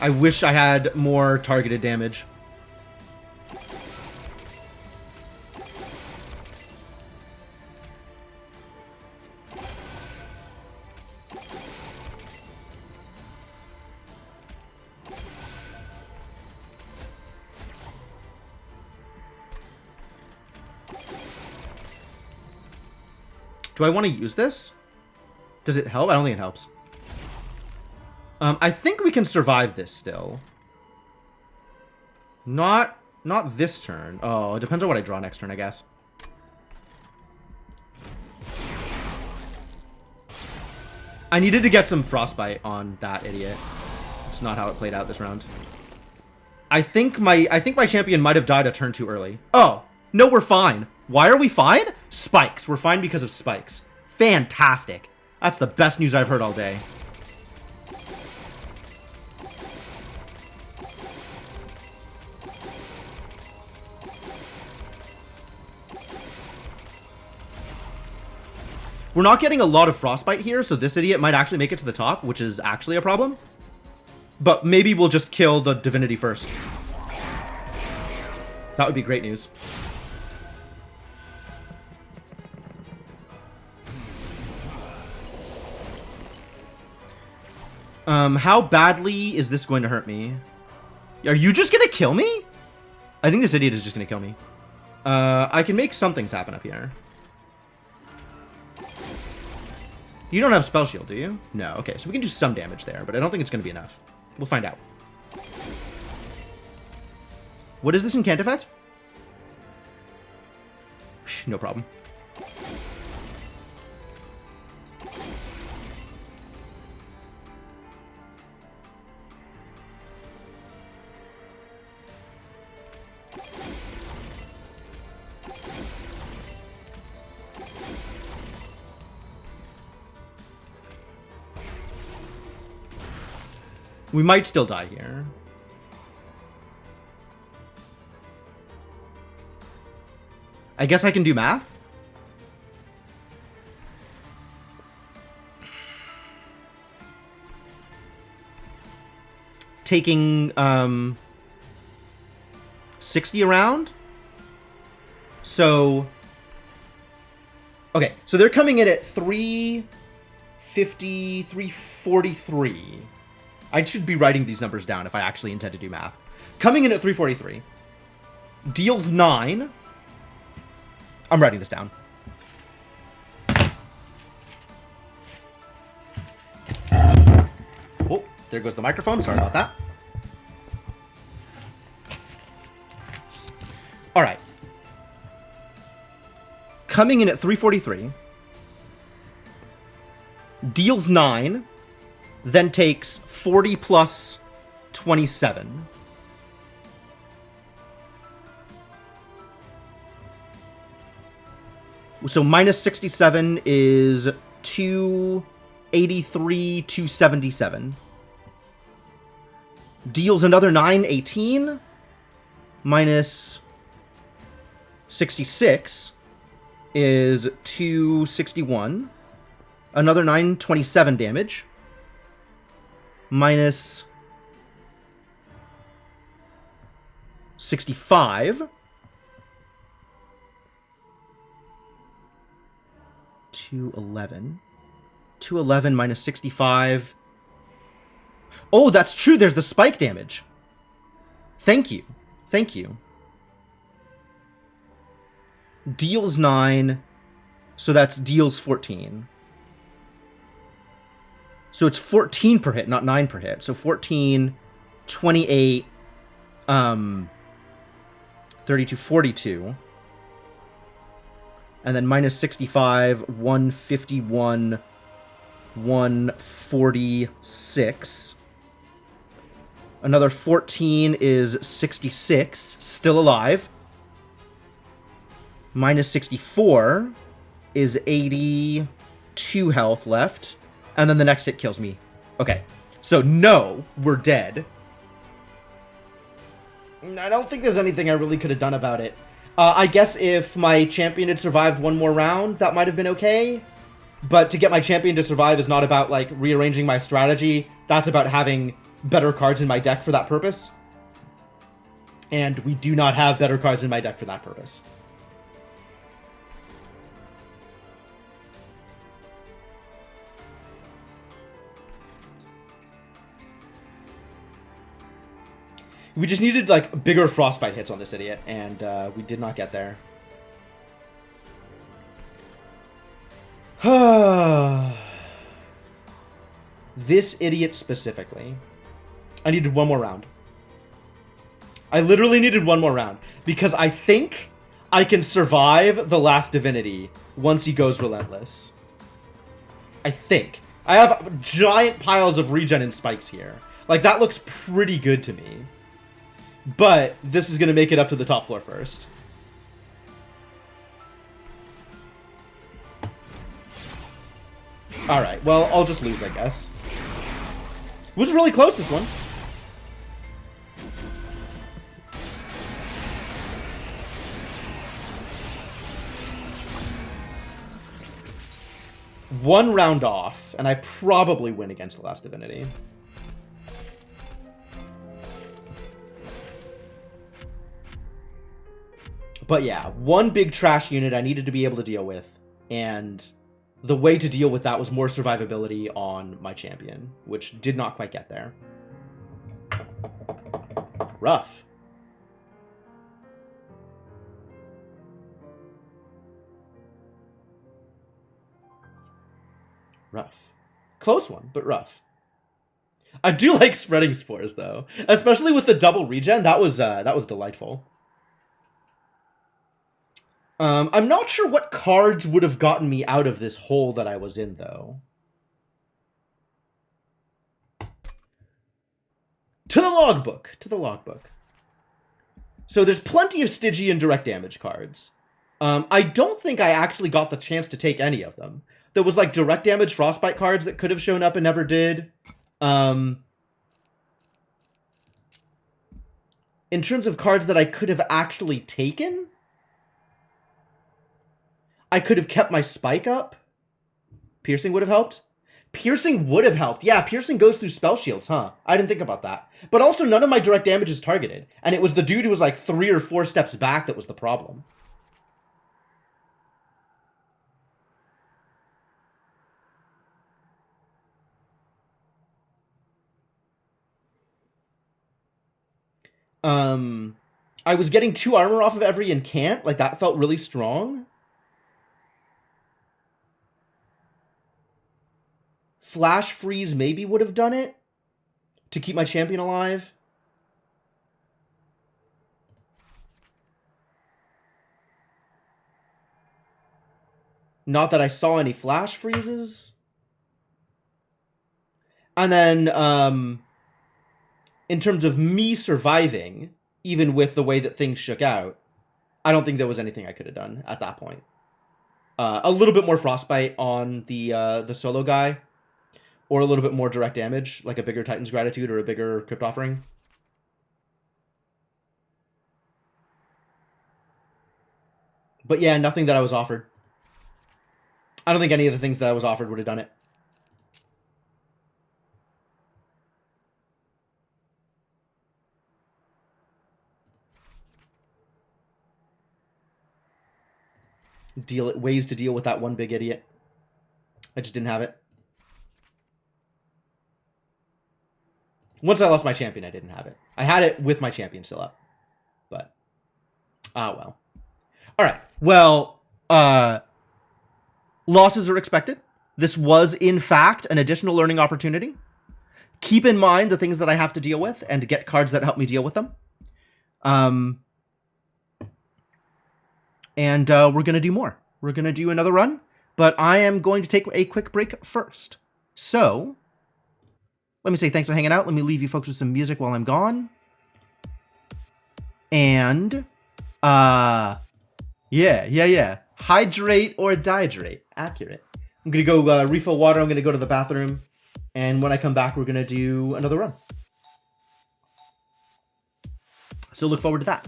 I wish I had more targeted damage. Do I want to use this? Does it help? I don't think it helps. I think we can survive this still. Not this turn. Oh, it depends on what I draw next turn, I guess. I needed to get some frostbite on that idiot. It's not how it played out this round. I think my champion might have died a turn too early. Oh, no, we're fine. Why are we fine? Spikes. We're fine because of spikes. Fantastic. That's the best news I've heard all day. We're not getting a lot of Frostbite here, so this idiot might actually make it to the top, which is actually a problem. But maybe we'll just kill the Divinity first. That would be great news. How badly is this going to hurt me? Are you just gonna kill me? I think this idiot is just gonna kill me. I can make some things happen up here. You don't have Spell Shield, do you? No, okay, so we can do some damage there, but I don't think it's gonna be enough. We'll find out. What is this incant effect? No problem. We might still die here. I guess I can do math? Taking 60 around? So okay, so they're coming in at 350, 343. I should be writing these numbers down if I actually intend to do math. Coming in at 343. Deals 9. I'm writing this down. Oh, there goes the microphone. Sorry about that. All right. Coming in at 343. Deals 9. Then takes 40 plus 27. So minus 67 is 283, 277. Deals another 9, 18. Minus 66 is 261. Another 9, 27 damage. Minus 65. 211. 211 minus 65. Oh, that's true. There's the spike damage. Thank you. Thank you. Deals 9. So that's deals 14. So it's 14 per hit, not 9 per hit. So 14, 28, 32, 42. And then minus 65, 151, 146. Another 14 is 66, still alive. Minus 64 is 82 health left. And then the next hit kills me. Okay. So, no, we're dead. I don't think there's anything I really could have done about it. I guess if my champion had survived one more round, that might have been okay. But to get my champion to survive is not about, like, rearranging my strategy. That's about having better cards in my deck for that purpose. And we do not have better cards in my deck for that purpose. We just needed, like, bigger Frostbite hits on this idiot, and we did not get there. This idiot specifically. I needed one more round. I literally needed one more round, because I think I can survive the last Divinity once he goes Relentless. I think. I have giant piles of regen and spikes here. Like, that looks pretty good to me. But this is going to make it up to the top floor first. Alright, well, I'll just lose, I guess. It was really close, this one. one round off, and I probably win against the last Divinity. But yeah, one big trash unit I needed to be able to deal with, and the way to deal with that was more survivability on my champion, which did not quite get there. Rough. Rough. Close one, but rough. I do like spreading spores though, especially with the double regen. That was delightful. I'm not sure what cards would have gotten me out of this hole that I was in though. To the logbook. To the logbook. So there's plenty of Stygian direct damage cards. I don't think I actually got the chance to take any of them. There was like direct damage frostbite cards that could have shown up and never did. In terms of cards that I could have actually taken, I could have kept my spike up. Piercing would have helped. Piercing would have helped. Yeah, piercing goes through spell shields, huh? I didn't think about that. But also, none of my direct damage is targeted. And it was the dude who was like 3 or 4 steps back that was the problem. I was getting 2 armor off of every incant. Like, that felt really strong. Flash freeze maybe would have done it to keep my champion alive. Not that I saw any flash freezes. And then, in terms of me surviving, even with the way that things shook out, I don't think there was anything I could have done at that point. A little bit more frostbite on the solo guy, or a little bit more direct damage, like a bigger Titan's Gratitude or a bigger Crypt Offering. But yeah, nothing that I was offered. I don't think any of the things that I was offered would have done it. Ways to deal with that one big idiot. I just didn't have it. Once I lost my champion, I didn't have it. I had it with my champion still up. But, well. Alright, well, losses are expected. This was, in fact, an additional learning opportunity. Keep in mind the things that I have to deal with and get cards that help me deal with them. And we're going to do more. We're going to do another run, but I am going to take a quick break first. So, let me say thanks for hanging out. Let me leave you folks with some music while I'm gone. And, yeah. Hydrate or dihydrate. Accurate. I'm going to go refill water. I'm going to go to the bathroom. And when I come back, we're going to do another run. So look forward to that.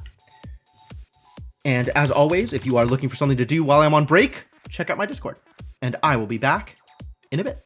And as always, if you are looking for something to do while I'm on break, check out my Discord. And I will be back in a bit.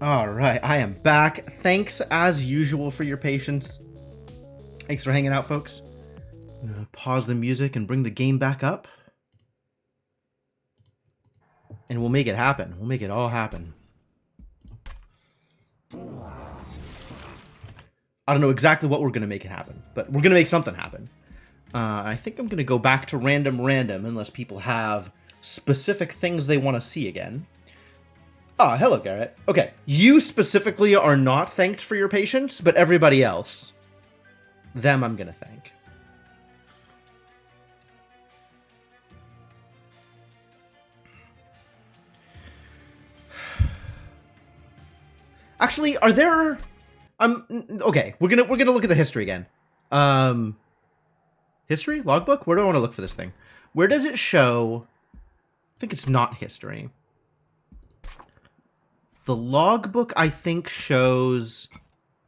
Alright, I am back. Thanks, as usual, for your patience. Thanks for hanging out, folks. I'm gonna pause the music and bring the game back up. And we'll make it happen. We'll make it all happen. I don't know exactly what we're gonna make it happen, but we're gonna make something happen. I think I'm gonna go back to random unless people have specific things they want to see again. Ah, hello, Garrett. Okay, you specifically are not thanked for your patience, but everybody else, them I'm gonna thank. Actually, are there... okay, we're gonna look at the history again. History? Logbook? Where do I want to look for this thing? Where does it show... I think it's not history. The logbook, I think, shows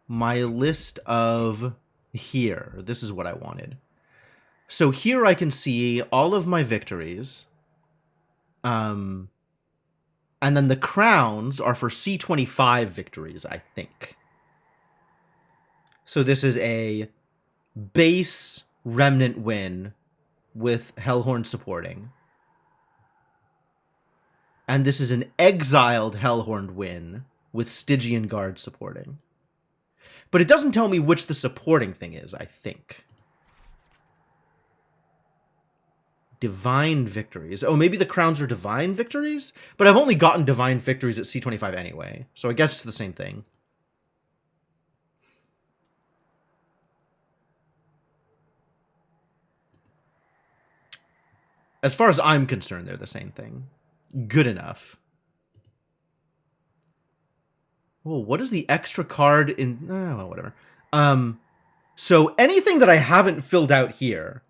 my list of here. This is what I wanted. So here I can see all of my victories. And then the crowns are for C25 victories, I think. So this is a base remnant win with Hellhorn supporting. And this is an exiled Hellhorn win with Stygian Guard supporting. But it doesn't tell me which the supporting thing is, I think. Divine victories. Oh, maybe the crowns are divine victories? But I've only gotten divine victories at C25 anyway, so I guess it's the same thing. As far as I'm concerned, they're the same thing. Good enough. Oh, what is the extra card in... Oh, well, whatever. So anything that I haven't filled out here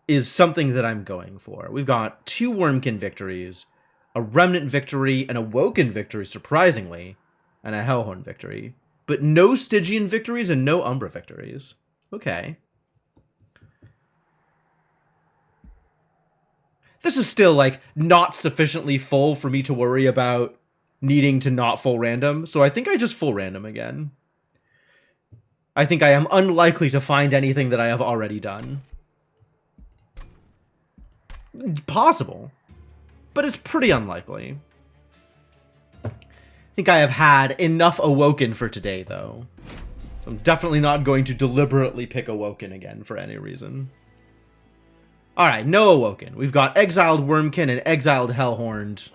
is something that I'm going for. We've got 2 Wormkin victories, a Remnant victory, an Awoken victory, surprisingly, and a Hellhorn victory. But no Stygian victories and no Umbra victories. Okay. This is still, like, not sufficiently full for me to worry about needing to not full random, so I think I just full random again. I think I am unlikely to find anything that I have already done. Possible, but it's pretty unlikely. I think I have had enough Awoken for today, though. So I'm definitely not going to deliberately pick Awoken again for any reason. Alright, no Awoken. We've got Exiled Wormkin and Exiled Hellhorned.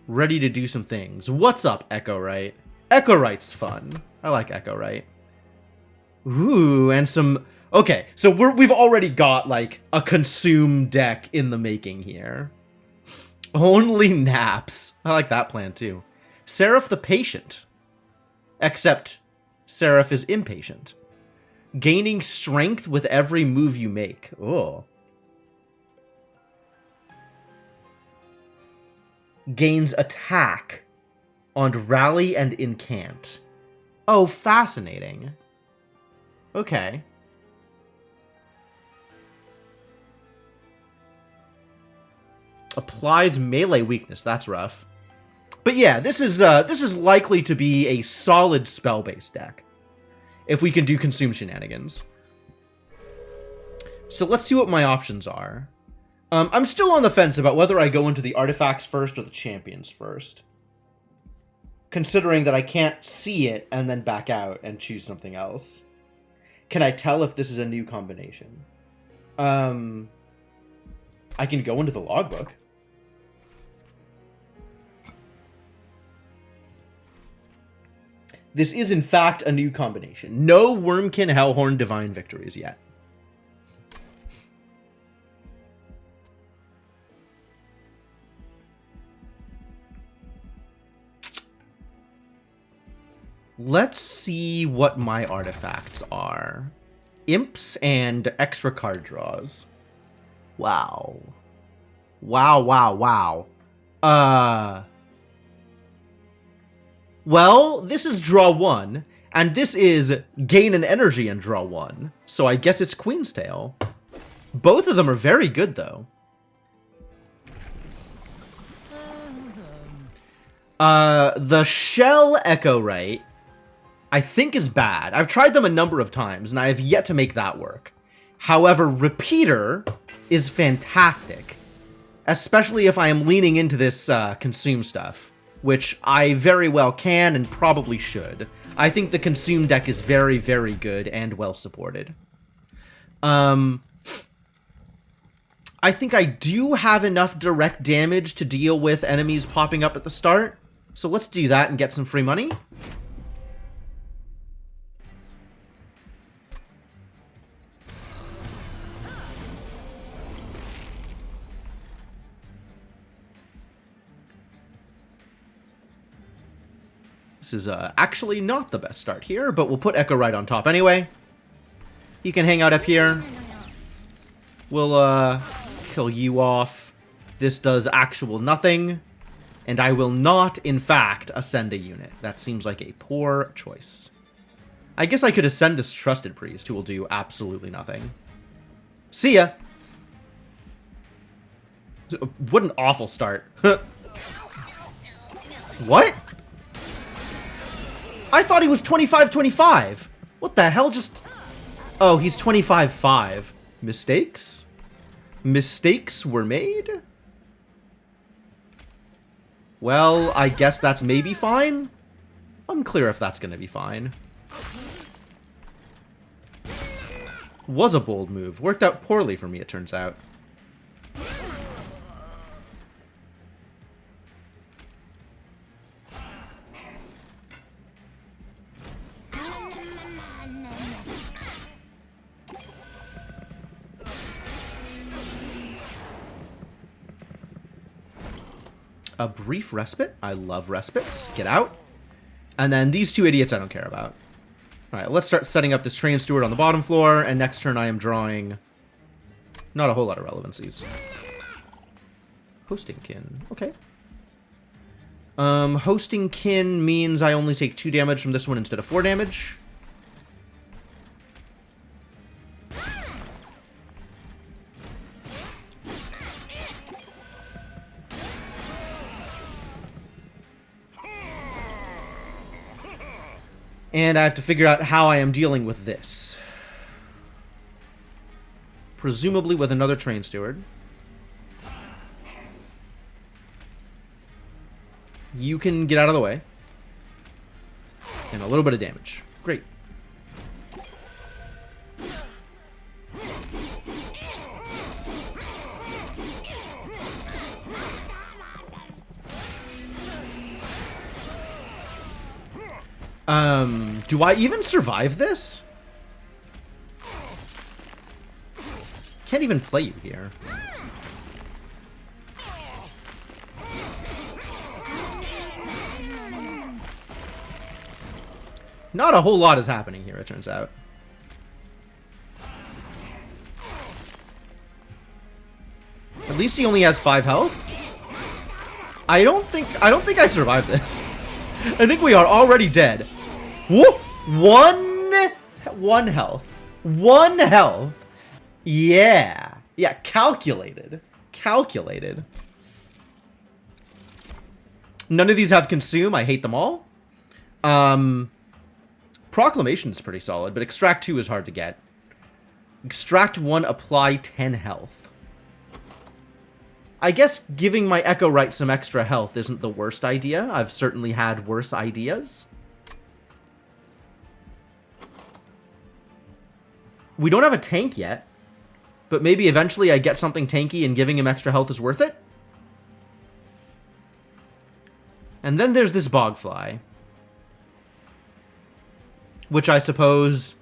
Ready to do some things. What's up, Echo Right? Echo Right's fun. I like Echo Right. Ooh, and some... Okay, so we've already got, like, a consume deck in the making here. Only naps. I like that plan, too. Seraph the Patient. Except, Seraph is impatient. Gaining strength with every move you make. Oh. Gains attack on rally and incant. Oh, fascinating. Okay. Applies melee weakness. That's rough. But yeah, this is likely to be a solid spell-based deck. If we can do consume shenanigans. So let's see what my options are. I'm still on the fence about whether I go into the artifacts first or the champions first. Considering that I can't see it and then back out and choose something else. Can I tell if this is a new combination? I can go into the logbook. This is, in fact, a new combination. No Wormkin Hellhorn Divine victories yet. Let's see what my artifacts are. Imps and extra card draws. Wow. Wow. Well, this is draw 1, and this is gain an energy and draw 1. So I guess it's Queen's Tail. Both of them are very good, though. The Shell Echo Right, I think is bad. I've tried them a number of times, and I have yet to make that work. However, Repeater is fantastic. Especially if I am leaning into this Consume stuff, which I very well can and probably should. I think the Consume deck is very, very good and well supported. I think I do have enough direct damage to deal with enemies popping up at the start. So let's do that and get some free money. This is actually not the best start here, but we'll put Echo right on top anyway. He can hang out up here. We'll kill you off. This does actual nothing. And I will not, in fact, ascend a unit. That seems like a poor choice. I guess I could ascend this Trusted Priest, who will do absolutely nothing. See ya! What an awful start. What? I thought he was 25-25. What the hell just... Oh, he's 25-5. Mistakes? Mistakes were made? Well, I guess that's maybe fine? Unclear if that's gonna be fine. Was a bold move. Worked out poorly for me, it turns out. A brief respite. I love respites. Get out. And then these two idiots I don't care about. Alright, let's start setting up this train steward on the bottom floor, and next turn I am drawing not a whole lot of relevancies. Hosting Kin. Okay. Hosting Kin means I only take 2 damage from this one instead of 4 damage. And I have to figure out how I am dealing with this. Presumably with another train steward. You can get out of the way. And a little bit of damage. Great. Do I even survive this? Can't even play you here. Not a whole lot is happening here, it turns out. At least he only has 5 health. I don't think I survived this. I think we are already dead. Whoop! One health. 1 health. Yeah. Yeah, calculated. Calculated. None of these have consume. I hate them all. Proclamation is pretty solid, but Extract 2 is hard to get. Extract 1, apply 10 health. I guess giving my Echo Right some extra health isn't the worst idea. I've certainly had worse ideas. We don't have a tank yet, but maybe eventually I get something tanky and giving him extra health is worth it. And then there's this Bogfly, which I suppose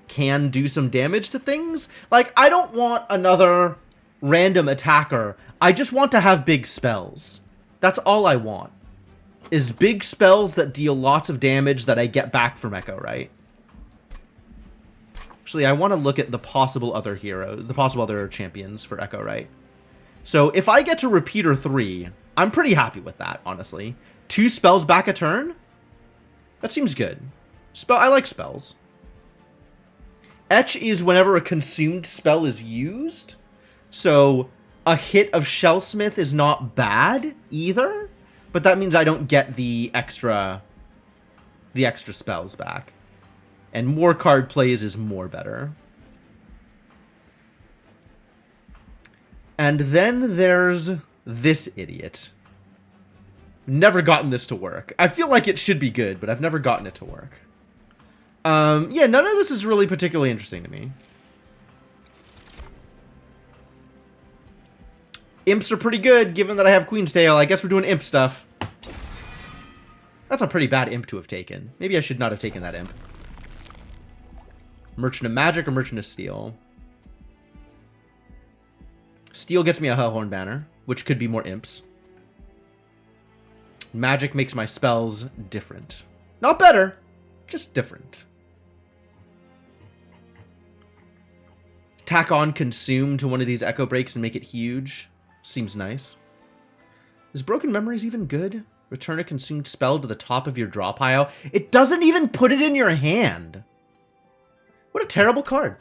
can do some damage to things. Like, I don't want another random attacker. I just want to have big spells. That's all I want. Is big spells that deal lots of damage that I get back from Echo Right. Actually, I want to look at the possible other heroes, the possible other champions for Echo Right. So if I get to Repeater 3, I'm pretty happy with that, honestly. 2 spells back a turn? That seems good. I like spells. Etch is whenever a consumed spell is used. So a hit of Shellsmith is not bad either. But that means I don't get the extra spells back. And more card plays is more better. And then there's this idiot. Never gotten this to work. I feel like it should be good, but I've never gotten it to work. Yeah, none of this is really particularly interesting to me. Imps are pretty good, given that I have Queen's Tail. I guess we're doing imp stuff. That's a pretty bad imp to have taken. Maybe I should not have taken that imp. Merchant of Magic or Merchant of Steel? Steel gets me a Hellhorn Banner, which could be more imps. Magic makes my spells different. Not better, just different. Tack on Consume to one of these Echo Breaks and make it huge. Seems nice. Is Broken Memories even good? Return a consumed spell to the top of your draw pile. It doesn't even put it in your hand. What a terrible card.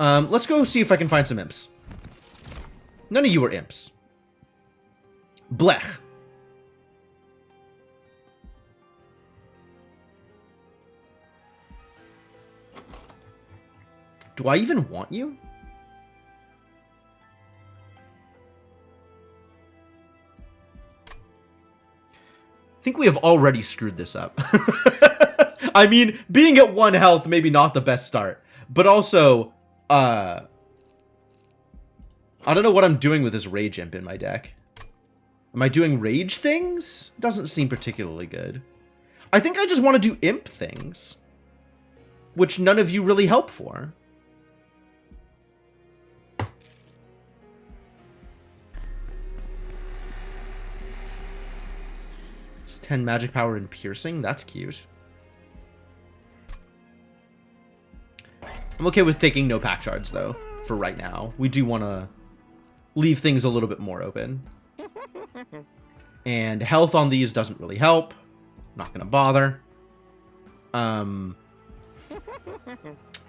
Let's go see if I can find some imps. None of you are imps. Blech. Do I even want you? I think we have already screwed this up. I mean, being at 1 health, maybe not the best start. But also, I don't know what I'm doing with this Rage Imp in my deck. Am I doing Rage things? Doesn't seem particularly good. I think I just want to do Imp things. Which none of you really help for. It's 10 magic power and piercing. That's cute. I'm okay with taking no pack shards, though, for right now. We do want to leave things a little bit more open. And health on these doesn't really help. Not going to bother.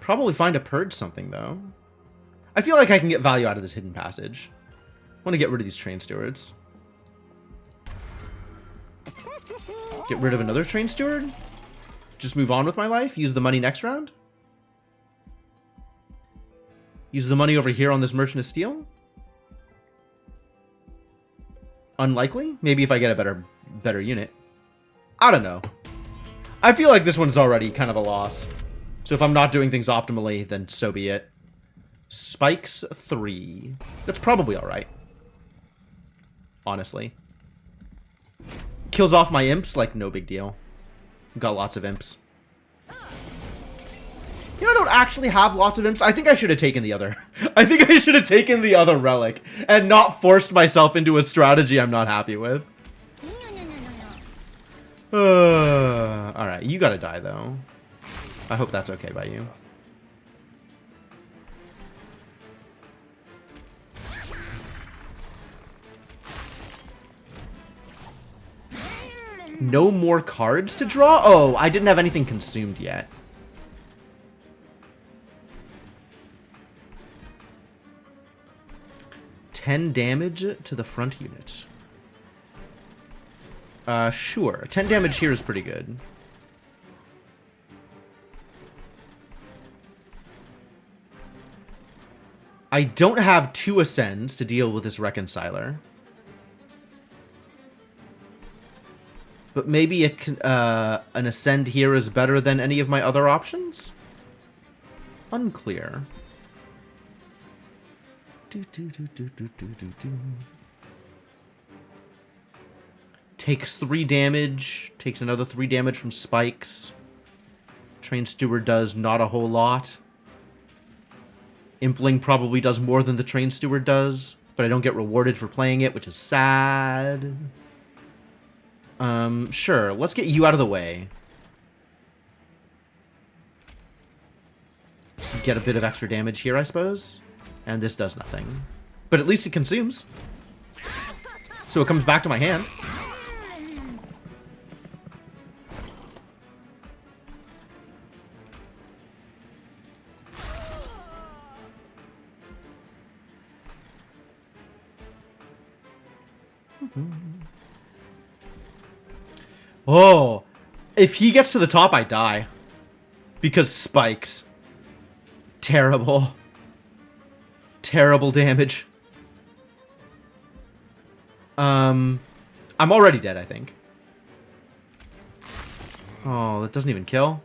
Probably find a purge something, though. I feel like I can get value out of this hidden passage. I want to get rid of these train stewards. Get rid of another train steward? Just move on with my life? Use the money next round? Use the money over here on this Merchant of Steel? Unlikely? Maybe if I get a better unit. I don't know. I feel like this one's already kind of a loss. So if I'm not doing things optimally, then so be it. Spikes 3. That's probably alright. Honestly. Kills off my imps, like no big deal. Got lots of imps. You know, I don't actually have lots of imps. I think I should have taken the other. I think I should have taken the other relic and not forced myself into a strategy I'm not happy with. Alright, you gotta die, though. I hope that's okay by you. No more cards to draw? Oh, I didn't have anything consumed yet. $10 damage to the front unit. Sure. 10 damage here is pretty good. I don't have 2 ascends to deal with this reconciler. But maybe an ascend here is better than any of my other options? Unclear. Takes 3 damage. Takes another 3 damage from spikes. Train Steward does not a whole lot. Impling probably does more than the Train Steward does, but I don't get rewarded for playing it, which is sad. Sure, let's get you out of the way. Just get a bit of extra damage here, I suppose. And this does nothing. But at least it consumes. So it comes back to my hand. Oh, if he gets to the top, I die. Because spikes. Terrible. Terrible damage. I'm already dead, I think. Oh, that doesn't even kill.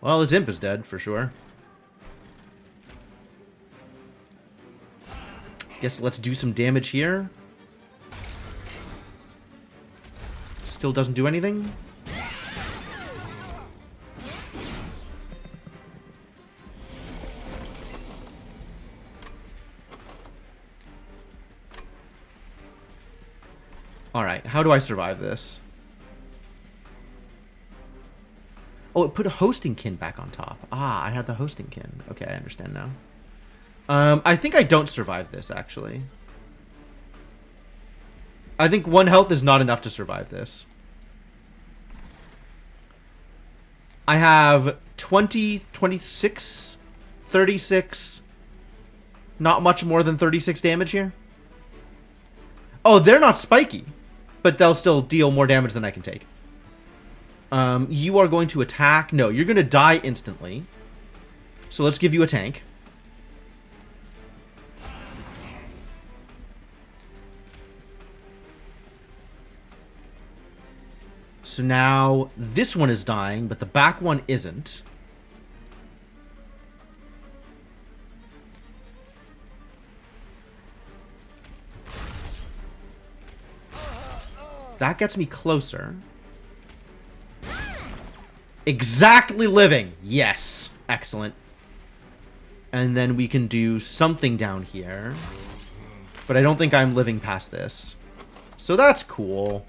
Well, his imp is dead, for sure. Guess let's do some damage here. Still doesn't do anything. Alright, how do I survive this? Oh, it put a hosting kin back on top. Ah, I had the hosting kin. Okay, I understand now. I think I don't survive this, actually. I think 1 health is not enough to survive this. I have 20, 26, 36. Not much more than 36 damage here. Oh, they're not spiky. But they'll still deal more damage than I can take. You are going to attack. No, you're going to die instantly. So let's give you a tank. So now this one is dying, but the back one isn't. That gets me closer. Exactly living. Yes. Excellent. And then we can do something down here. But I don't think I'm living past this. So that's cool.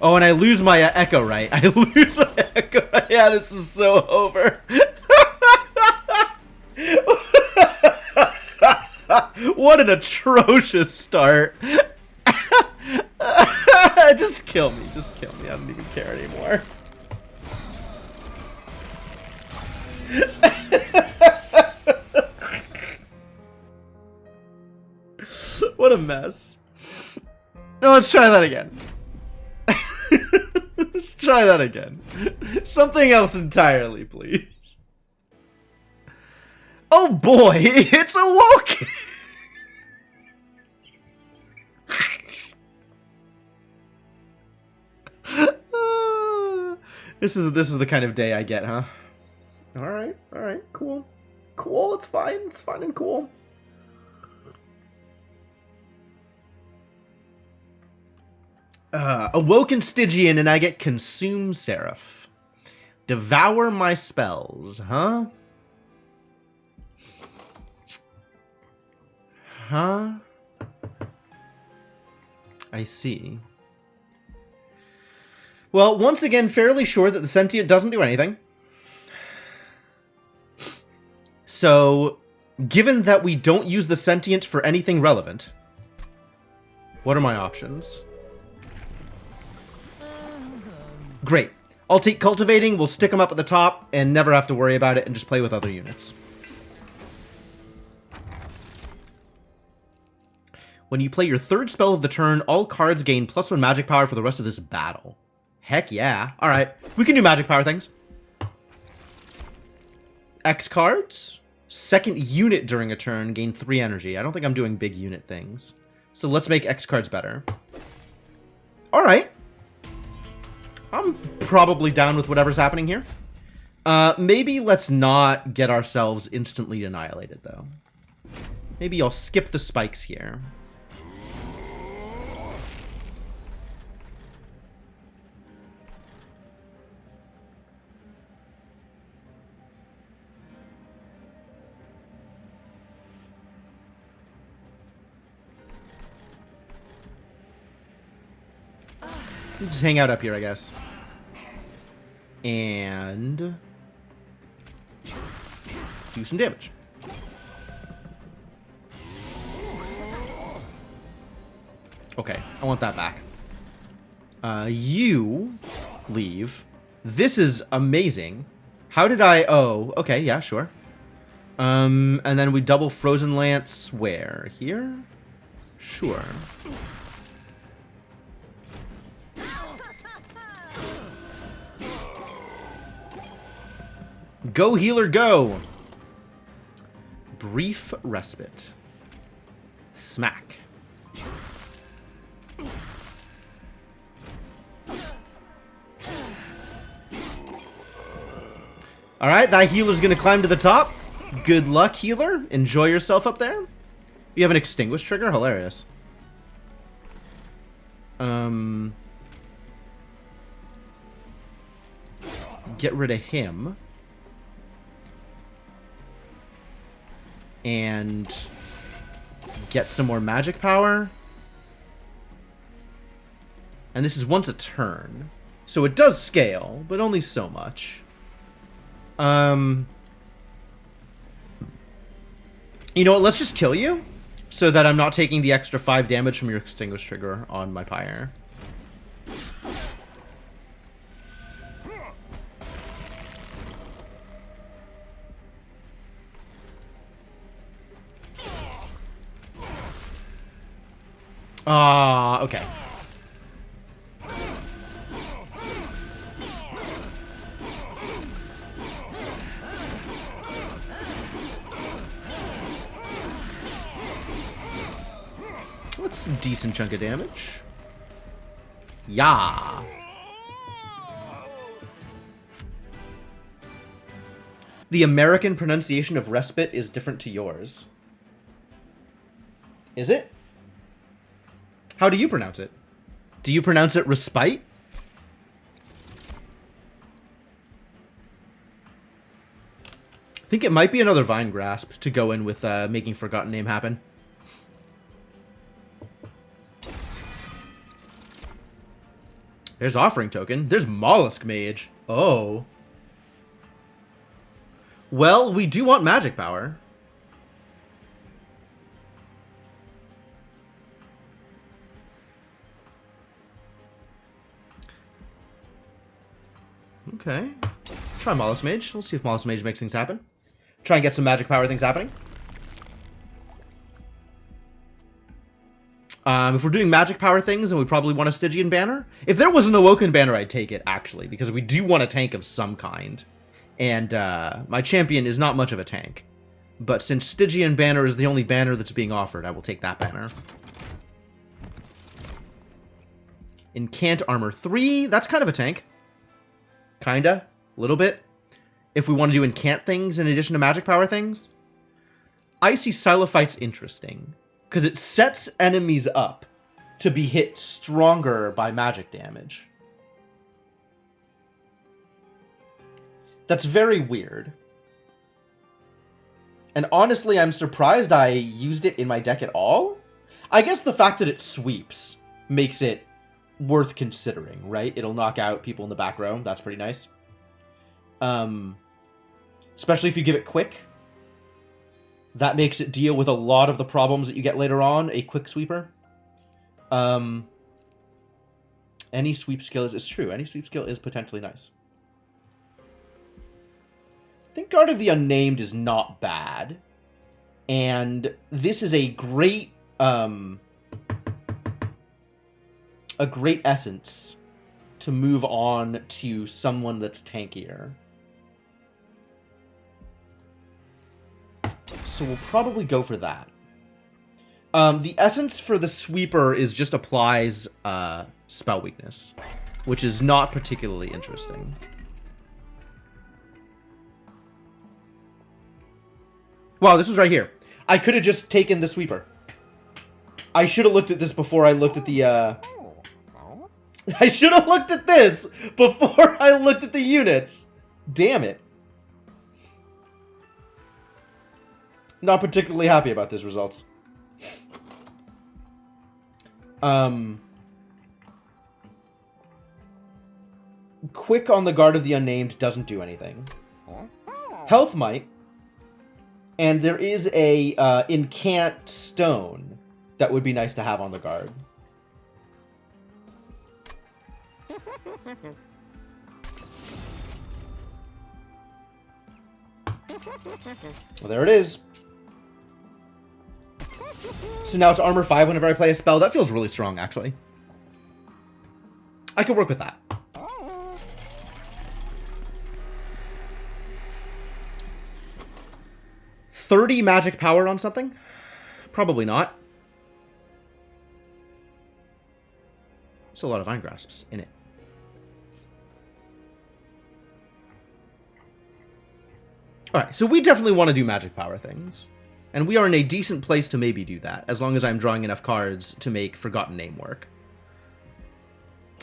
Oh, and I lose my echo right. I lose my echo right. Yeah, this is so over. What an atrocious start. Just kill me. Just kill me. I don't even care anymore. What a mess. No, let's try that again. Let's try that again. Something else entirely, please. Oh boy, it's awoken. This is the kind of day I get, huh? All right, cool, it's fine and cool. Awoken Stygian, and I get Consume Seraph. Devour my spells, huh? Huh? I see. Well, once again, fairly sure that the Sentient doesn't do anything. So, given that we don't use the Sentient for anything relevant, what are my options? Great. I'll take Cultivating, we'll stick them up at the top, and never have to worry about it, and just play with other units. When you play your third spell of the turn, all cards gain +1 magic power for the rest of this battle. Heck yeah. Alright, we can do magic power things. X cards. Second unit during a turn, gain 3 energy. I don't think I'm doing big unit things. So let's make X cards better. Alright. I'm probably down with whatever's happening here. Maybe let's not get ourselves instantly annihilated, though. Maybe I'll skip the spikes here. Just hang out up here, I guess. And do some damage. Okay, I want that back. You leave. This is amazing. How did I... Oh, okay, yeah, sure. And then we double Frozen Lance where? Here? Sure. Go, healer, go! Brief respite. Smack. Alright, that healer's gonna climb to the top. Good luck, healer. Enjoy yourself up there. You have an extinguish trigger? Hilarious. Get rid of him. And get some more magic power. And this is once a turn. So it does scale, but only so much. You know what, let's just kill you. So that I'm not taking the extra 5 damage from your extinguish trigger on my pyre. Ah, okay. That's a decent chunk of damage. Yeah. The American pronunciation of respite is different to yours. Is it? How do you pronounce it? Do you pronounce it respite? I think it might be another Vine Grasp to go in with making Forgotten Name happen. There's Offering Token. There's Mollusk Mage. Oh. Well, we do want magic power. Okay. Try Mollusk Mage. We'll see if Mollusk Mage makes things happen. Try and get some magic power things happening. If we're doing magic power things, then we probably want a Stygian banner. If there was an Awoken banner, I'd take it, actually, because we do want a tank of some kind. And my champion is not much of a tank. But since Stygian banner is the only banner that's being offered, I will take that banner. Incant Armor 3. That's kind of a tank. Kinda. A little bit. If we want to do incant things in addition to magic power things. Icy Silophyte's interesting. Because it sets enemies up to be hit stronger by magic damage. That's very weird. And honestly, I'm surprised I used it in my deck at all. I guess the fact that it sweeps makes it worth considering, right? It'll knock out people in the back row. That's pretty nice. Especially if you give it quick. That makes it deal with a lot of the problems that you get later on. A quick sweeper. Any sweep skill is true. Any sweep skill is potentially nice. I think Guard of the Unnamed is not bad. And this is a great essence to move on to someone that's tankier. So we'll probably go for that. The essence for the sweeper is just applies spell weakness, which is not particularly interesting. Wow, this was right here. I could have just taken the sweeper. I should have looked at this before I looked at the, I should have looked at this before I looked at the units. Damn it. Not particularly happy about this results. Quick on the Guard of the Unnamed doesn't do anything. Health might. And there is a incant stone that would be nice to have on the guard. Well, there it is. So now it's armor 5 whenever I play a spell. That feels really strong, actually. I could work with that. $30 magic power on something? Probably not. There's a lot of Vine Grasps in it. Alright, so we definitely want to do magic power things. And we are in a decent place to maybe do that, as long as I'm drawing enough cards to make Forgotten Name work.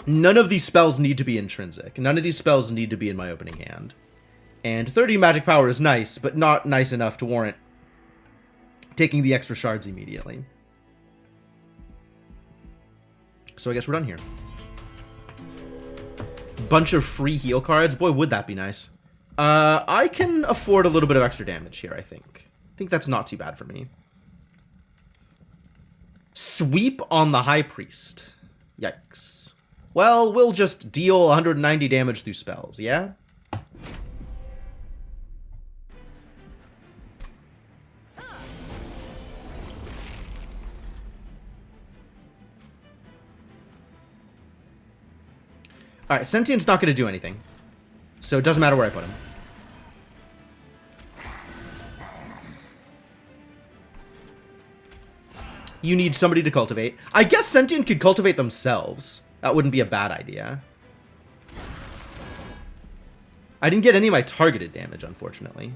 None of these spells need to be intrinsic. None of these spells need to be in my opening hand. And 30 magic power is nice, but not nice enough to warrant taking the extra shards immediately. So I guess we're done here. Bunch of free heal cards. Boy, would that be nice. I can afford a little bit of extra damage here, I think. I think that's not too bad for me. Sweep on the High Priest. Yikes. Well, we'll just deal 190 damage through spells, yeah? Alright, Sentient's not going to do anything. So it doesn't matter where I put him. You need somebody to cultivate. I guess Sentient could cultivate themselves. That wouldn't be a bad idea. I didn't get any of my targeted damage, unfortunately.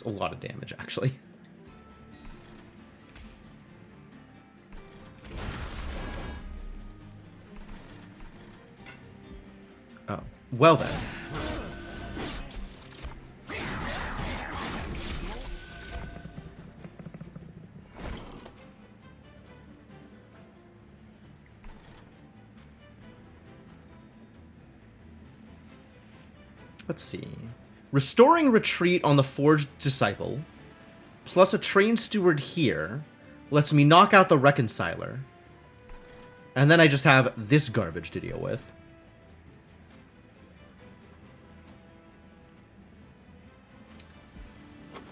A lot of damage, actually. Oh, well then. Let's see. Restoring Retreat on the Forged Disciple, plus a Train Steward here, lets me knock out the Reconciler. And then I just have this garbage to deal with.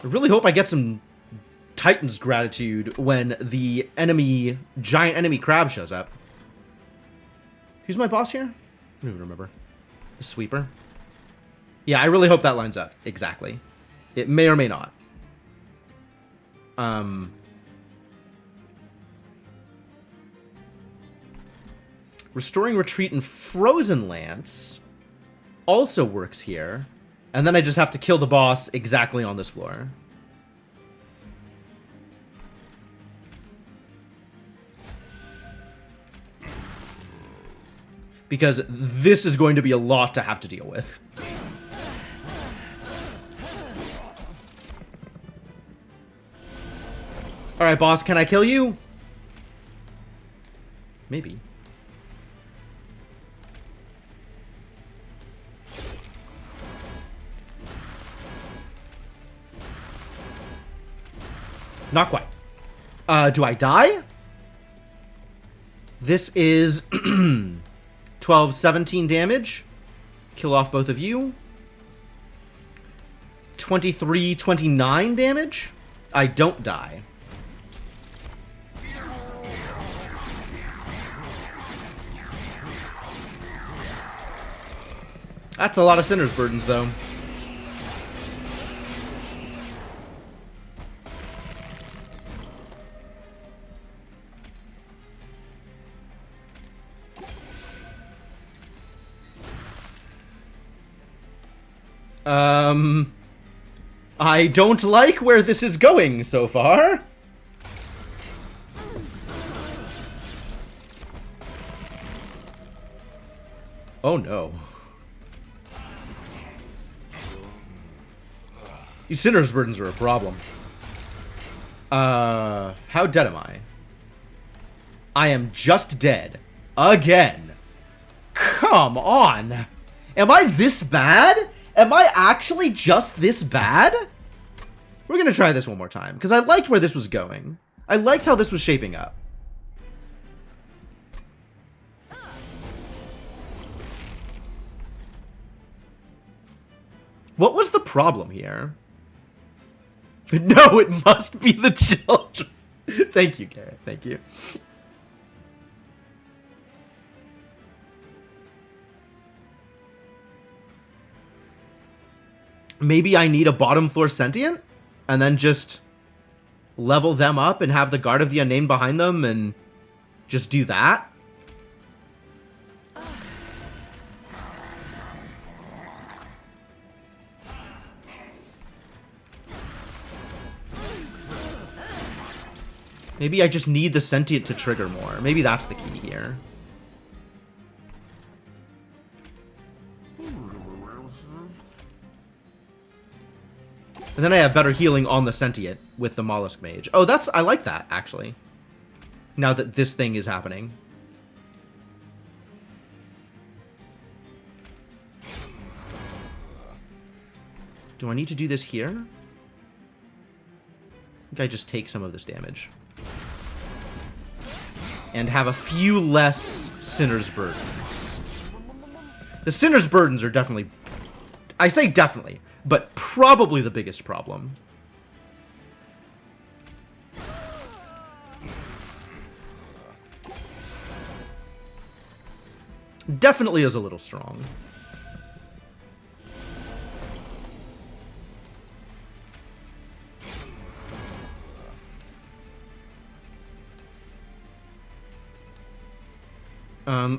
I really hope I get some Titan's Gratitude when the giant enemy crab shows up. Who's my boss here? I don't even remember. The Sweeper. Yeah, I really hope that lines up. Exactly. It may or may not. Restoring Retreat and Frozen Lance also works here. And then I just have to kill the boss exactly on this floor. Because this is going to be a lot to have to deal with. Alright, boss, can I kill you? Maybe. Not quite. Do I die? This is 12, 17 damage. Kill off both of you. 23, 29 damage. I don't die. That's a lot of Sinner's Burdens, though. I don't like where this is going so far. Oh no. These Sinner's Burdens are a problem. How dead am I? I am just dead. Again. Come on. Am I this bad? Am I actually just this bad? We're gonna try this one more time, because I liked where this was going. I liked how this was shaping up. What was the problem here? No, it must be the children. Thank you, Garrett. Thank you. Maybe I need a bottom floor sentient? And then just level them up and have the Guard of the Unnamed behind them and just do that? Maybe I just need the sentient to trigger more. Maybe that's the key here. And then I have better healing on the sentient with the mollusk mage. Oh, I like that, actually. Now that this thing is happening. Do I need to do this here? I think I just take some of this damage. And have a few less Sinner's Burdens. The Sinner's Burdens are definitely... I say definitely, but probably the biggest problem. Definitely is a little strong.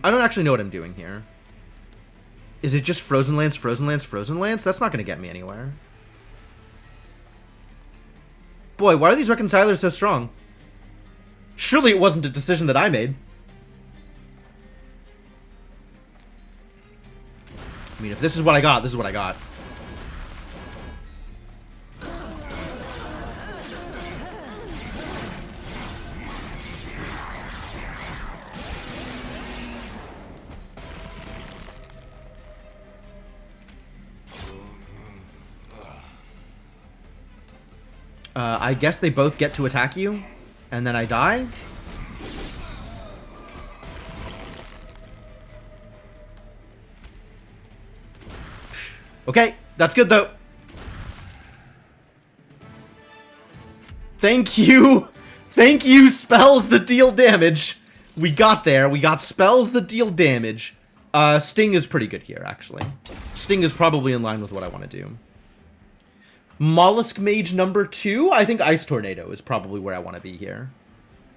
I don't actually know what I'm doing here. Is it just Frozen Lance, Frozen Lance, Frozen Lance? That's not going to get me anywhere. Boy, why are these reconcilers so strong? Surely it wasn't a decision that I made. I mean, if this is what I got, this is what I got. I guess they both get to attack you, and then I die? Okay, that's good though. Thank you! Thank you, spells that deal damage! We got there, we got spells that deal damage. Sting is pretty good here, actually. Sting is probably in line with what I want to do. Mollusk Mage number 2? I think Ice Tornado is probably where I want to be here.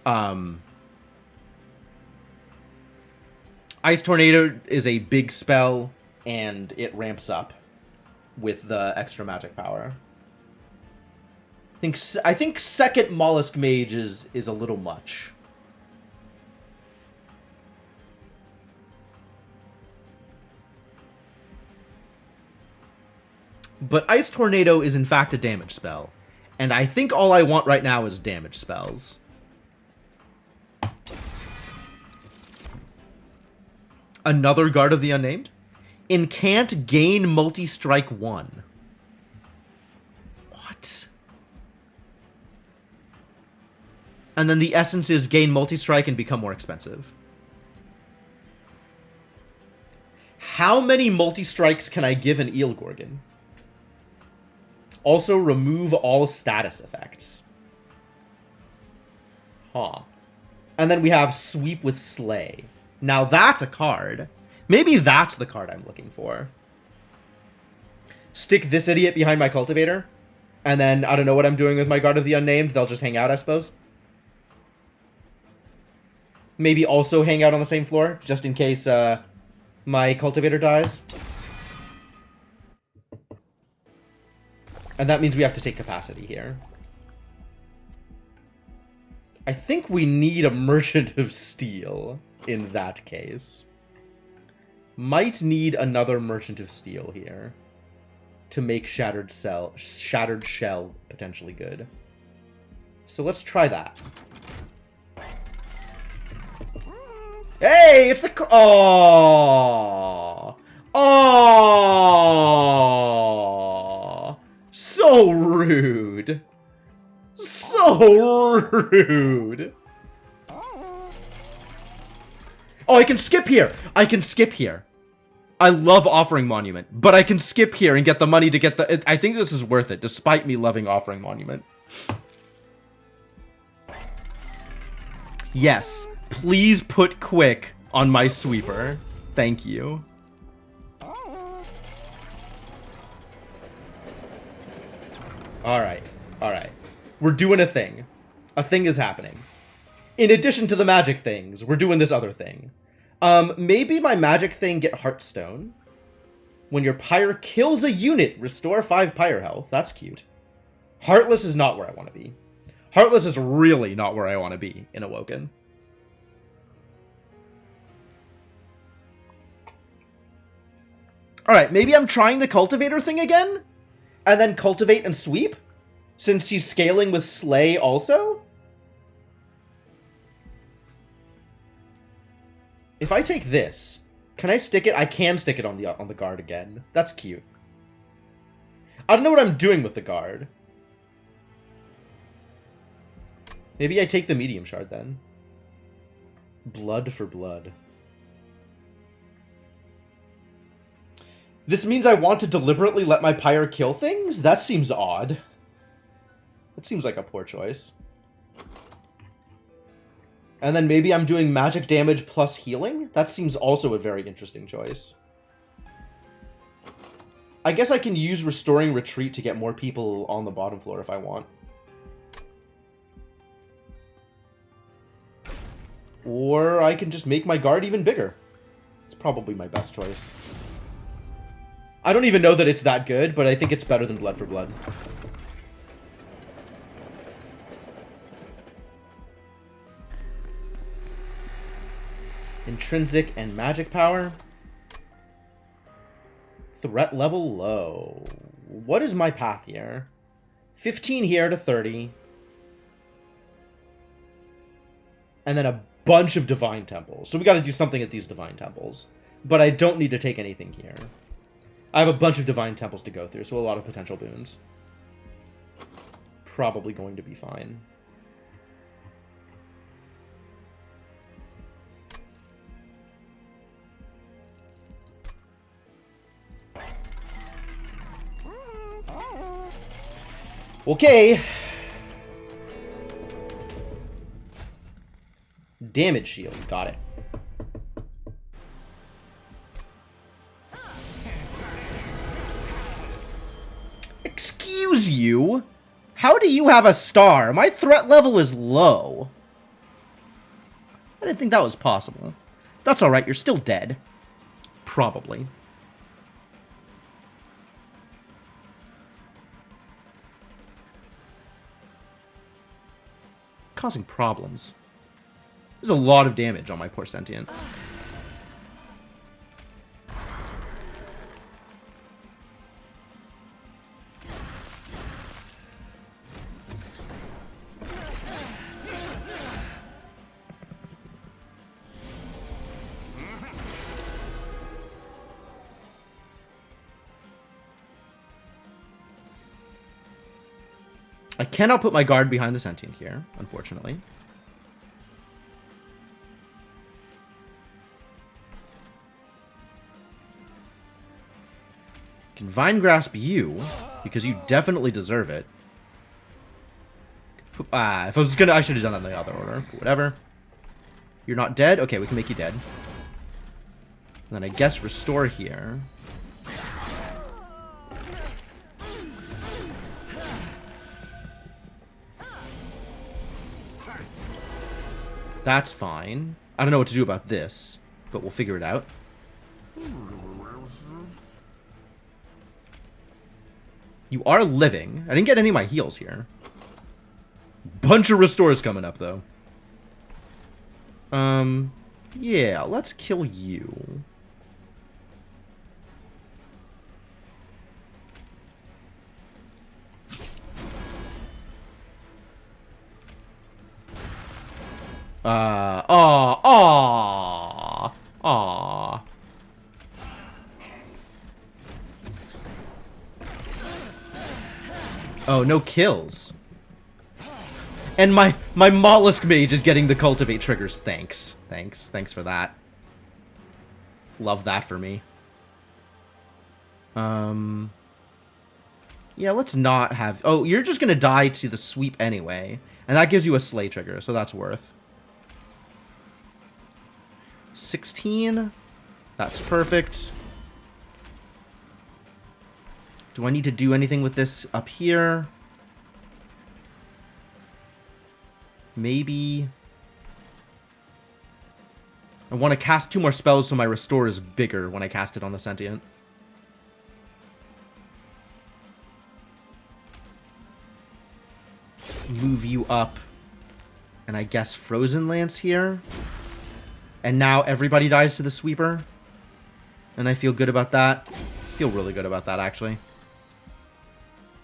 Ice Tornado is a big spell, and it ramps up with the extra magic power. I think second Mollusk Mage is a little much. But Ice Tornado is in fact a damage spell. And I think all I want right now is damage spells. Another Guard of the Unnamed? Incant, gain multi-strike 1. What? And then the essence is gain multi-strike and become more expensive. How many multi-strikes can I give an Eel Gorgon? Also, remove all status effects. Huh. And then we have Sweep with Slay. Now that's a card. Maybe that's the card I'm looking for. Stick this idiot behind my Cultivator. And then, I don't know what I'm doing with my Guard of the Unnamed. They'll just hang out, I suppose. Maybe also hang out on the same floor, just in case my Cultivator dies. And that means we have to take capacity here. I think we need a Merchant of Steel in that case. Might need another Merchant of Steel here to make Shattered Shell potentially good. So let's try that. Hey, it's the... Oh. Oh. So rude. So rude. Oh, I can skip here. I can skip here. I love Offering Monument, but I can skip here and get the money to get the... I think this is worth it, despite me loving Offering Monument. Yes. Please put quick on my sweeper. Thank you. Alright. Alright. We're doing a thing. A thing is happening. In addition to the magic things, we're doing this other thing. Maybe my magic thing get Heartstone. When your pyre kills a unit, restore 5 pyre health. That's cute. Heartless is not where I want to be. Heartless is really not where I want to be in Awoken. Alright, maybe I'm trying the Cultivator thing again? And then Cultivate and Sweep? Since he's scaling with Slay also? If I take this, can I stick it? I can stick it on the guard again. That's cute. I don't know what I'm doing with the guard. Maybe I take the medium shard then. Blood for blood. This means I want to deliberately let my pyre kill things? That seems odd. That seems like a poor choice. And then maybe I'm doing magic damage plus healing? That seems also a very interesting choice. I guess I can use Restoring Retreat to get more people on the bottom floor if I want. Or I can just make my guard even bigger. It's probably my best choice. I don't even know that it's that good, but I think it's better than Blood for Blood. Intrinsic and magic power. Threat level low. What is my path here? 15 here to 30. And then a bunch of Divine Temples. So we gotta do something at these Divine Temples. But I don't need to take anything here. I have a bunch of Divine Temples to go through, so a lot of potential boons. Probably going to be fine. Okay. Damage shield. Got it. Excuse you? How do you have a star? My threat level is low. I didn't think that was possible. That's alright, you're still dead. Probably. Causing problems. There's a lot of damage on my poor Sentient. I cannot put my guard behind the Sentient here, unfortunately. I can Vine Grasp you, because you definitely deserve it. If I was gonna, I should have done that in the other order, but whatever. You're not dead? Okay, we can make you dead. And then I guess Restore here. That's fine. I don't know what to do about this, but we'll figure it out. You are living. I didn't get any of my heals here. Bunch of restores coming up, though. Yeah, let's kill you. Aw. Oh, no kills. And my mollusk mage is getting the cultivate triggers. Thanks. Thanks for that. Love that for me. Yeah, let's not have... Oh, you're just gonna die to the sweep anyway. And that gives you a slay trigger, so that's worth. 16. That's perfect. Do I need to do anything with this up here? Maybe. I want to cast 2 more spells so my restore is bigger when I cast it on the sentient. Move you up. And I guess Frozen Lance here. And now everybody dies to the sweeper. And I feel good about that. Feel really good about that, actually.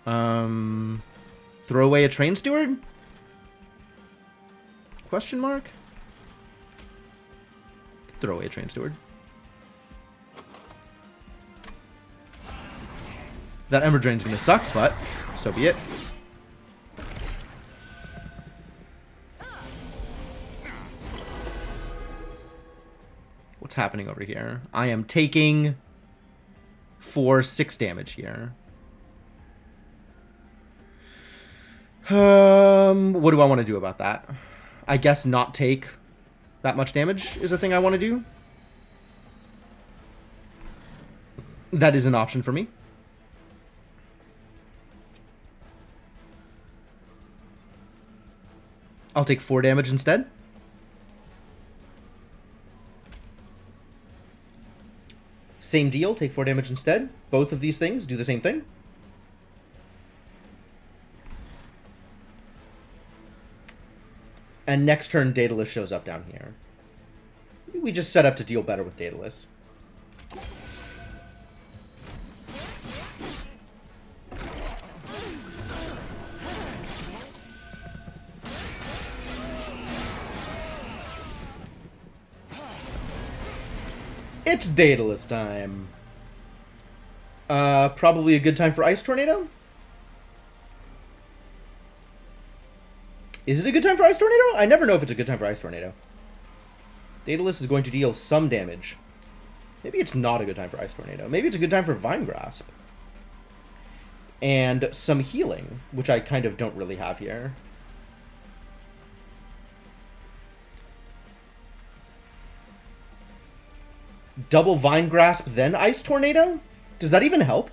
Throw away a train steward? Question mark? Throw away a train steward. That Ember Drain's gonna suck, but so be it. What's happening over here? I am taking 6 damage here. What do I want to do about that? I guess not take that much damage is a thing I want to do. That is an option for me. I'll take 4 damage instead. Same deal, take 4 damage instead. Both of these things do the same thing. And next turn, Daedalus shows up down here. We just set up to deal better with Daedalus. It's Daedalus time. Probably a good time for Ice Tornado? Is it a good time for Ice Tornado? I never know if it's a good time for Ice Tornado. Daedalus is going to deal some damage. Maybe it's not a good time for Ice Tornado. Maybe it's a good time for Vine Grasp. And some healing, which I kind of don't really have here. Double Vine Grasp, then Ice Tornado? Does that even help?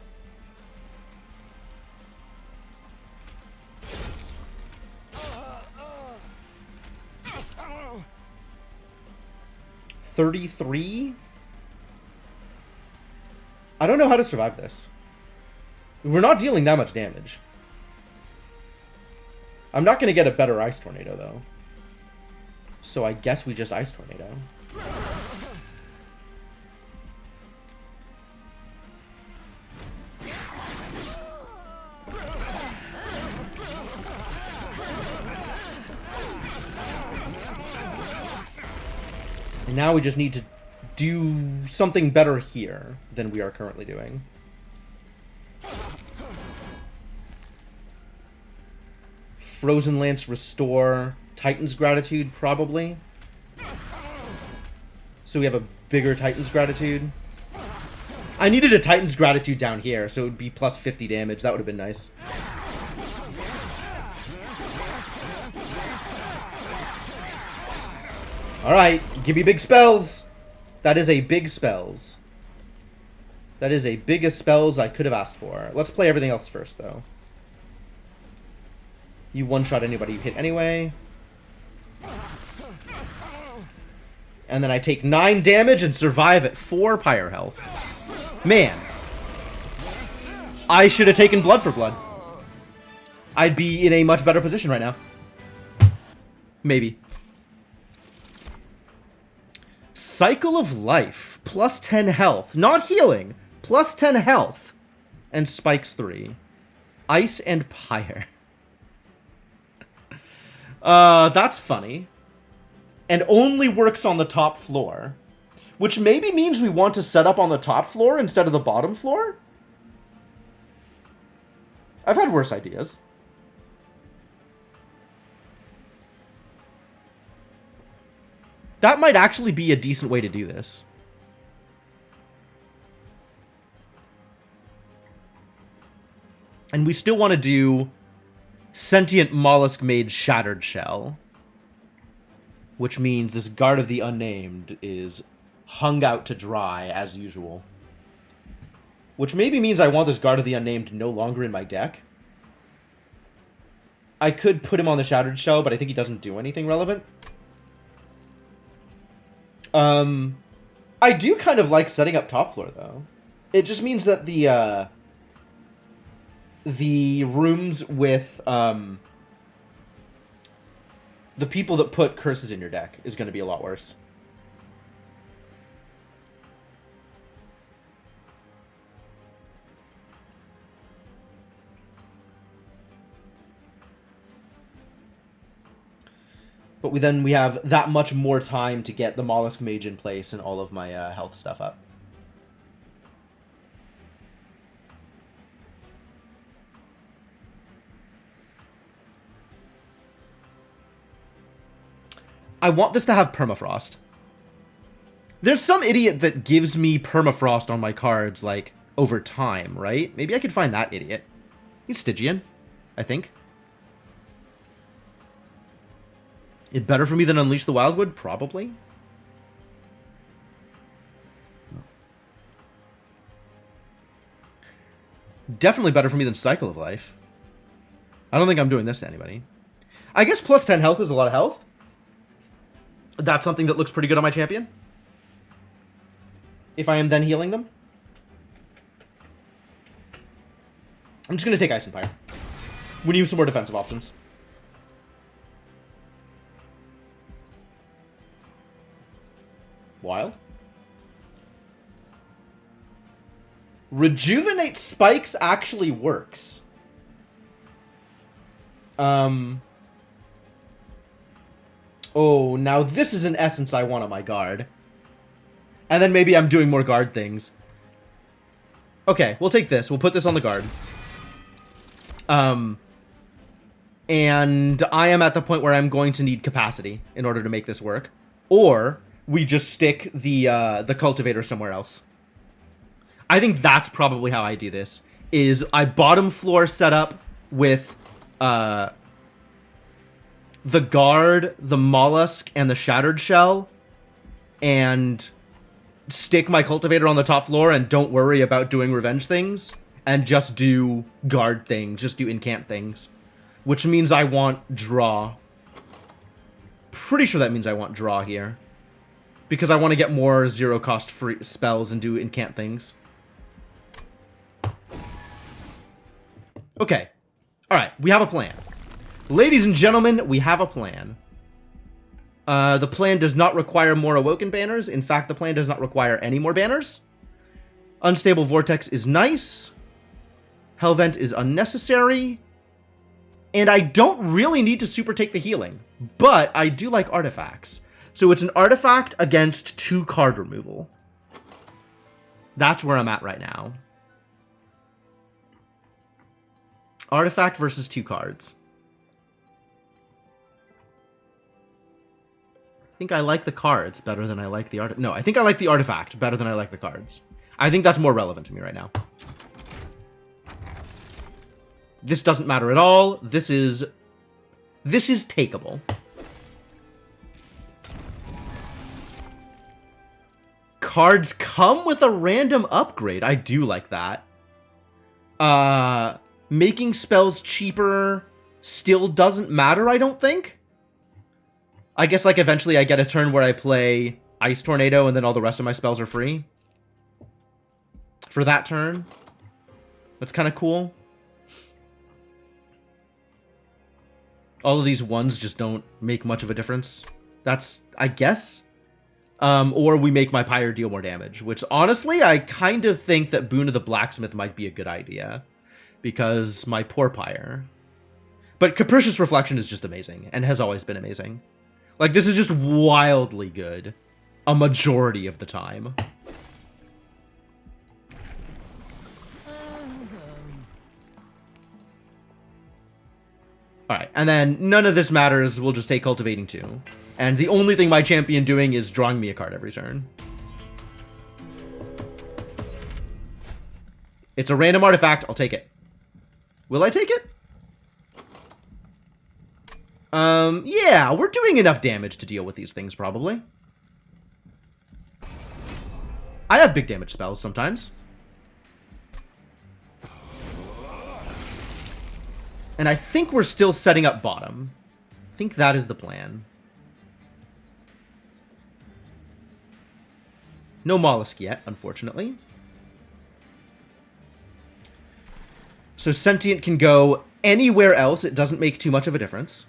$33? I don't know how to survive this. We're not dealing that much damage. I'm not going to get a better Ice Tornado, though. So I guess we just Ice Tornado. And now we just need to do something better here than we are currently doing. Frozen Lance restore. Titan's Gratitude, probably. So we have a bigger Titan's Gratitude. I needed a Titan's Gratitude down here, so it would be plus 50 damage. That would have been nice. Alright, give me big spells! That is a big spells. That is a biggest spells I could have asked for. Let's play everything else first, though. You one-shot anybody you hit anyway. And then I take 9 damage and survive at 4 pyre health. Man. I should have taken blood for blood. I'd be in a much better position right now. Maybe. Cycle of Life. Plus 10 health. Not healing. Plus 10 health. And spikes 3. Ice and pyre. That's funny. And only works on the top floor. Which maybe means we want to set up on the top floor instead of the bottom floor? I've had worse ideas. That might actually be a decent way to do this. And we still want to do Sentient Mollusk Made Shattered Shell. Which means this Guard of the Unnamed is hung out to dry, as usual. Which maybe means I want this Guard of the Unnamed no longer in my deck. I could put him on the Shattered Shell, but I think he doesn't do anything relevant. I do kind of like setting up top floor, though. It just means that the rooms with, the people that put curses in your deck is going to be a lot worse. But we have that much more time to get the Mollusk Mage in place and all of my health stuff up. I want this to have permafrost. There's some idiot that gives me permafrost on my cards, like, over time, right? Maybe I could find that idiot. He's Stygian, I think. It better for me than Unleash the Wildwood? Probably. Definitely better for me than Cycle of Life. I don't think I'm doing this to anybody. I guess plus 10 health is a lot of health. That's something that looks pretty good on my champion. If I am then healing them. I'm just going to take Ice Empire. We need some more defensive options. Wild. Rejuvenate Spikes actually works. Oh, now this is an essence I want on my guard. And then maybe I'm doing more guard things. Okay, we'll take this. We'll put this on the guard. And I am at the point where I'm going to need capacity in order to make this work. Or we just stick the cultivator somewhere else. I think that's probably how I do this. Is I bottom floor setup with the guard, the mollusk, and the shattered shell, and stick my cultivator on the top floor and don't worry about doing revenge things, and just do guard things, just do incant things. Which means I want draw. Pretty sure that means I want draw here. Because I want to get more zero-cost free spells and do incant things. Okay. Alright, we have a plan. Ladies and gentlemen, we have a plan. The plan does not require more Awoken banners. In fact, the plan does not require any more banners. Unstable Vortex is nice. Hellvent is unnecessary. And I don't really need to super take the healing. But I do like artifacts. So it's an artifact against 2 card removal. That's where I'm at right now. Artifact versus 2 cards. I think I like the cards better than I like the art. No, I think I like the artifact better than I like the cards. I think that's more relevant to me right now. This doesn't matter at all. This is takeable. Cards come with a random upgrade. I do like that. Making spells cheaper still doesn't matter, I don't think. I guess, like, eventually I get a turn where I play Ice Tornado and then all the rest of my spells are free. For that turn. That's kind of cool. All of these ones just don't make much of a difference. That's, I guess. Or we make my Pyre deal more damage. Which, honestly, I kind of think that Boon of the Blacksmith might be a good idea. Because my poor Pyre. But Capricious Reflection is just amazing. And has always been amazing. Like, this is just wildly good. A majority of the time. Alright, and then none of this matters. We'll just take Cultivating 2. And the only thing my champion doing is drawing me a card every turn. It's a random artifact. I'll take it. Will I take it? Yeah, we're doing enough damage to deal with these things, probably. I have big damage spells sometimes. And I think we're still setting up bottom. I think that is the plan. No mollusk yet, unfortunately. So Sentient can go anywhere else. It doesn't make too much of a difference.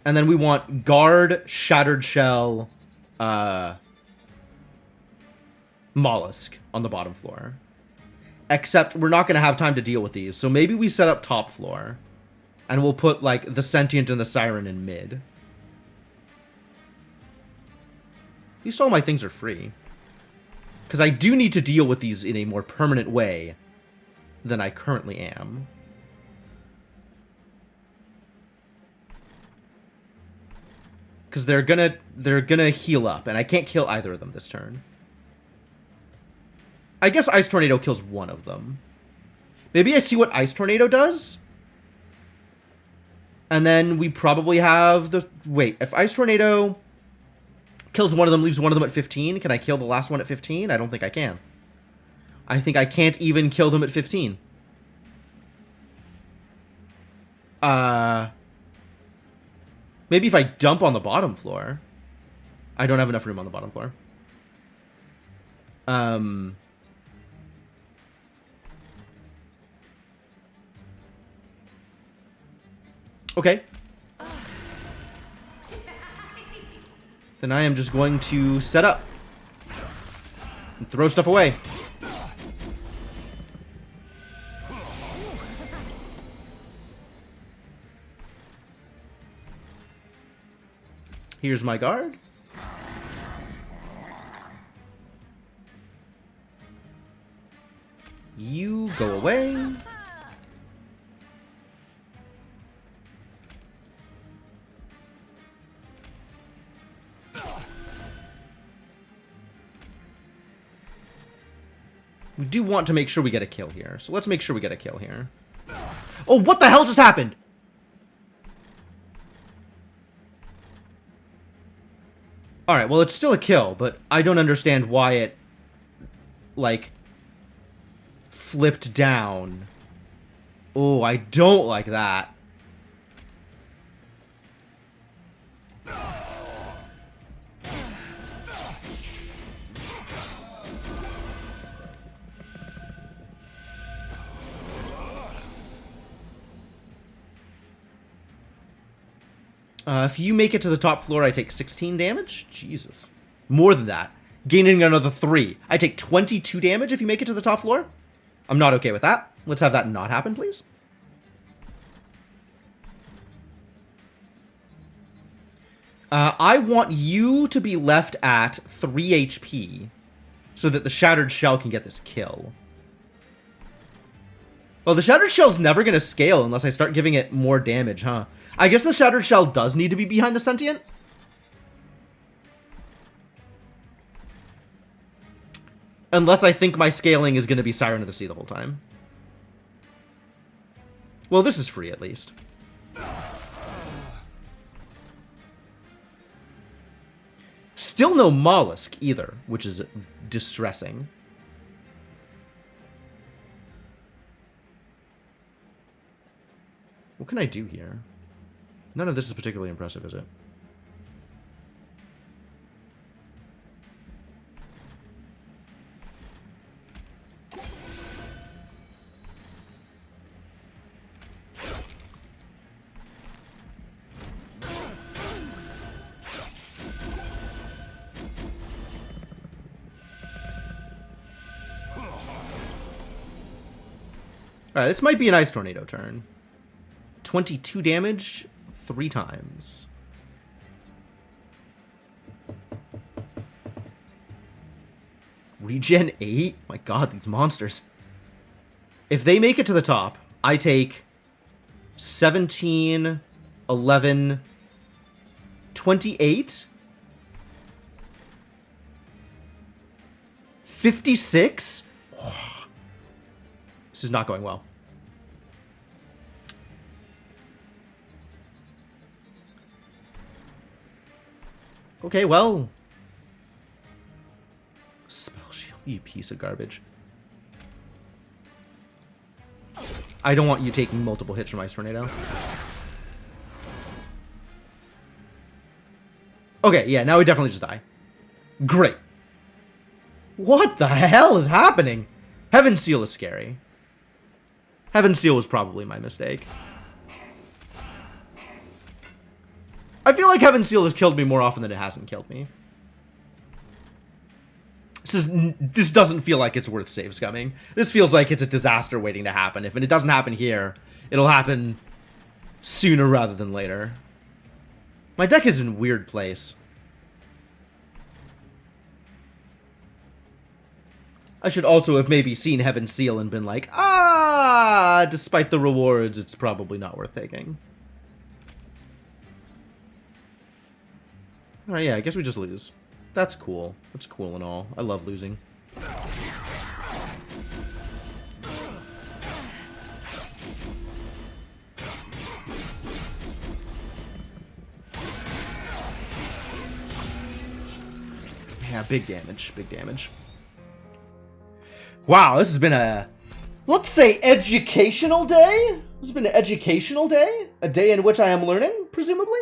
And then we want Guard, Shattered Shell, Mollusk on the bottom floor. Except we're not going to have time to deal with these. So maybe we set up top floor. And we'll put, like, the Sentient and the Siren in mid. At least all my things are free. Because I do need to deal with these in a more permanent way than I currently am. Because they're gonna heal up, and I can't kill either of them this turn. I guess Ice Tornado kills one of them. Maybe I see what Ice Tornado does? And then we probably have the... Wait, if Ice Tornado kills one of them, leaves one of them at 15, can I kill the last one at 15? I don't think I can. I think I can't even kill them at 15. Maybe if I dump on the bottom floor. I don't have enough room on the bottom floor. Okay. Then I am just going to set up. And throw stuff away. Here's my guard. You go away. We do want to make sure we get a kill here. So let's make sure we get a kill here. Oh, what the hell just happened? Alright, well, it's still a kill, but I don't understand why it, like, flipped down. Oh, I don't like that. If you make it to the top floor, I take 16 damage? Jesus. More than that. Gaining another 3. I take 22 damage if you make it to the top floor? I'm not okay with that. Let's have that not happen, please. I want you to be left at 3 HP so that the Shattered Shell can get this kill. Well, the Shattered Shell's never going to scale unless I start giving it more damage, huh? I guess the Shattered Shell does need to be behind the Sentient. Unless I think my scaling is going to be Siren of the Sea the whole time. Well, this is free at least. Still no Mollusk either, which is distressing. What can I do here? None of this is particularly impressive, is it? Alright, this might be an Ice Tornado turn. 22 damage 3 times. Regen 8? My god, these monsters. If they make it to the top, I take 17, 11, 28, 56. This is not going well. Okay, well. Spell shield, you piece of garbage. I don't want you taking multiple hits from Ice Tornado. Okay, yeah, now we definitely just die. Great. What the hell is happening? Heaven Seal is scary. Heaven Seal was probably my mistake. I feel like Heaven Seal has killed me more often than it hasn't killed me. This doesn't feel like it's worth save scumming. This feels like it's a disaster waiting to happen. If it doesn't happen here, it'll happen sooner rather than later. My deck is in a weird place. I should also have maybe seen Heaven Seal and been like, despite the rewards, it's probably not worth taking. Alright, yeah, I guess we just lose. That's cool. That's cool and all. I love losing. Yeah, big damage. Big damage. Wow, this has been a, let's say, educational day? This has been an educational day? A day in which I am learning, presumably?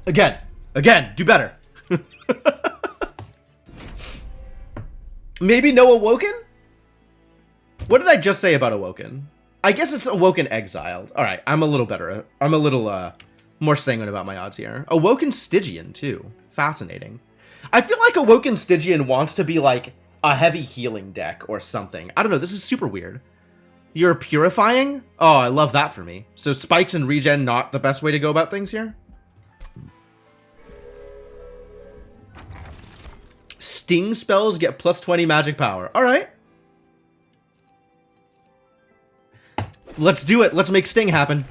Again, do better. Maybe no Awoken? What did I just say about Awoken? I guess it's Awoken Exiled. Alright, I'm a little better. I'm a little, more sanguine about my odds here. Awoken Stygian, too. Fascinating. I feel like Awoken Stygian wants to be, like, a heavy healing deck or something. I don't know, this is super weird. You're purifying? Oh, I love that for me. So spikes and regen not the best way to go about things here? Sting spells get plus 20 magic power. Alright. Let's do it. Let's make Sting happen.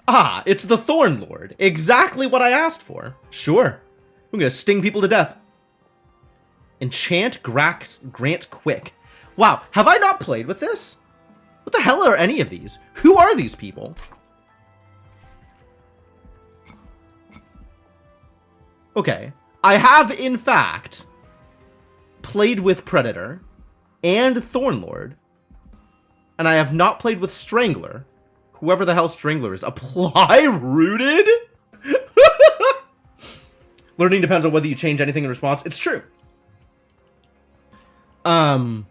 Ah, it's the Thorn Lord. Exactly what I asked for. Sure. I'm gonna sting people to death. Enchant Grant Quick. Wow, have I not played with this? What the hell are any of these? Who are these people? Okay. I have, in fact, played with Predator and Thornlord. And I have not played with Strangler. Whoever the hell Strangler is. Apply Rooted? Learning depends on whether you change anything in response. It's true. Well,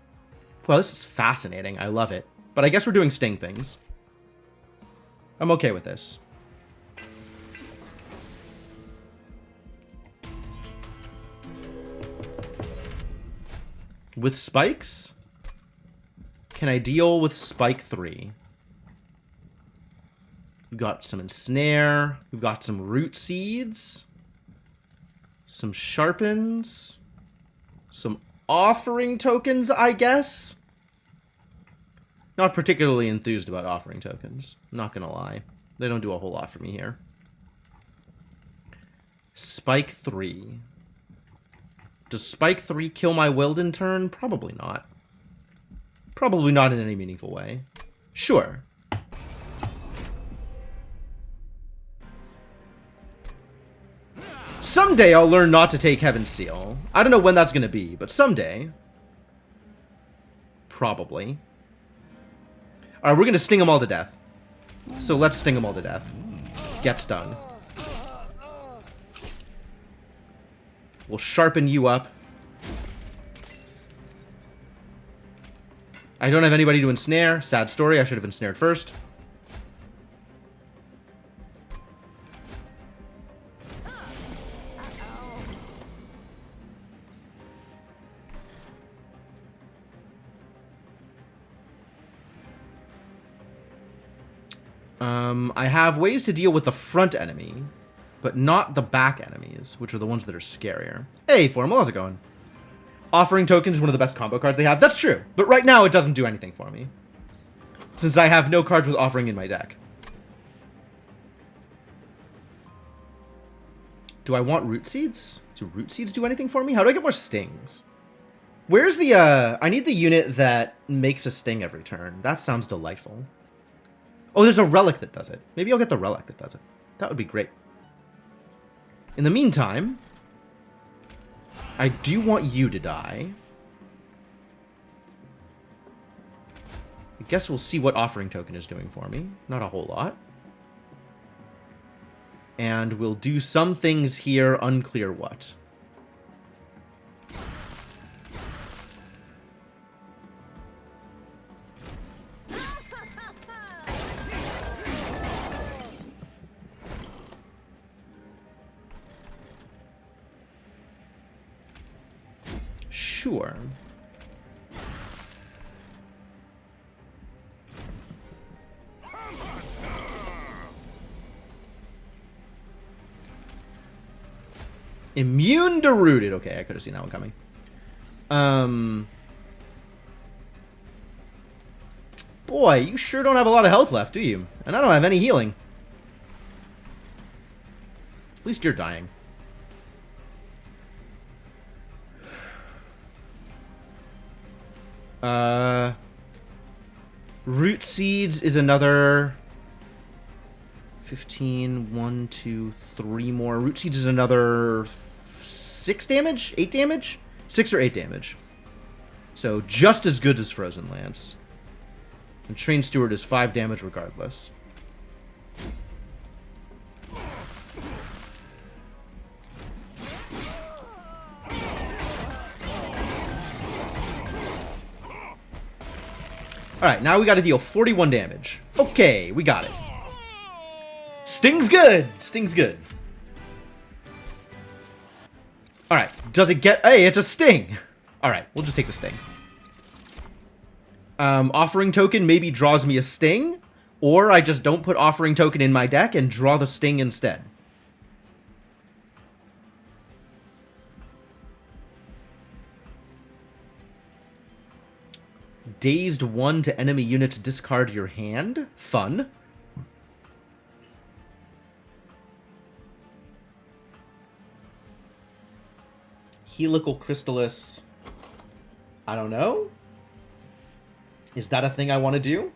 this is fascinating. I love it. But I guess we're doing Sting things. I'm okay with this. With spikes? Can I deal with Spike 3? We've got some Ensnare. We've got some Root Seeds. Some Sharpens. Some Offering Tokens, I guess? Not particularly enthused about Offering Tokens. I'm not gonna lie. They don't do a whole lot for me here. Spike 3. Does Spike 3 kill my Wilden turn? Probably not. Probably not in any meaningful way. Sure. Someday I'll learn not to take Heaven's Seal. I don't know when that's gonna be, but someday. Probably. Alright, we're gonna sting them all to death. So let's sting them all to death. Get stung. We'll sharpen you up. I don't have anybody to ensnare. Sad story, I should have ensnared first. I have ways to deal with the front enemy. but not the back enemies, which are the ones that are scarier. Hey, Formal, how's it going? Offering Token is one of the best combo cards they have. That's true, but right now it doesn't do anything for me, since I have no cards with Offering in my deck. Do I want Root Seeds? Do Root Seeds do anything for me? How do I get more stings? Where's the, I need the unit that makes a sting every turn. That sounds delightful. Oh, there's a relic that does it. Maybe I'll get the relic that does it. That would be great. In the meantime, I do want you to die. I guess we'll see what Offering Token is doing for me. Not a whole lot. And we'll do some things here, unclear what. Sure. Immune to Rooted. Okay, I could have seen that one coming. Boy, you sure don't have a lot of health left, do you? And I don't have any healing. At least you're dying. Root Seeds is another 15, 1, 2, 3 more. Root Seeds is another 6 damage? 8 damage? 6 or 8 damage. So just as good as Frozen Lance. And Train Steward is 5 damage regardless. Alright, now we gotta deal 41 damage. Okay, we got it. Sting's good! Sting's good. Alright, does it get... Hey, it's a sting! Alright, we'll just take the sting. Offering Token maybe draws me a sting, or I just don't put Offering Token in my deck and draw the sting instead. Dazed 1 to enemy units, discard your hand. Fun. Helical Crystallis. I don't know. Is that a thing I want to do?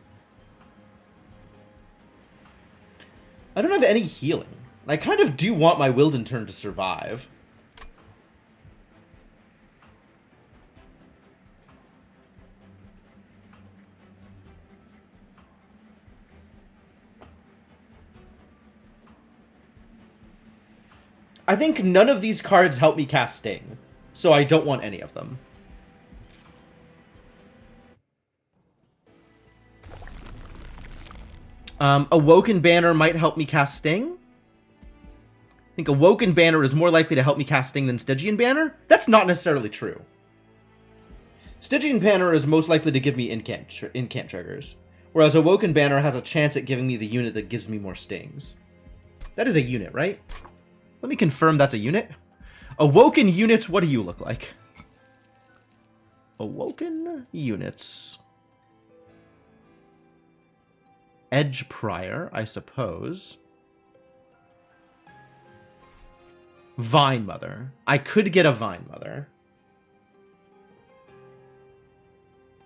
I don't have any healing. I kind of do want my Wilden turn to survive. I think none of these cards help me cast Sting, so I don't want any of them. Awoken Banner might help me cast Sting. I think Awoken Banner is more likely to help me cast Sting than Stygian Banner. That's not necessarily true. Stygian Banner is most likely to give me incant triggers, whereas Awoken Banner has a chance at giving me the unit that gives me more stings. That is a unit, right? Let me confirm that's a unit. Awoken units, what do you look like? Awoken units. Edge Prior, I suppose. Vine Mother. I could get a Vine Mother.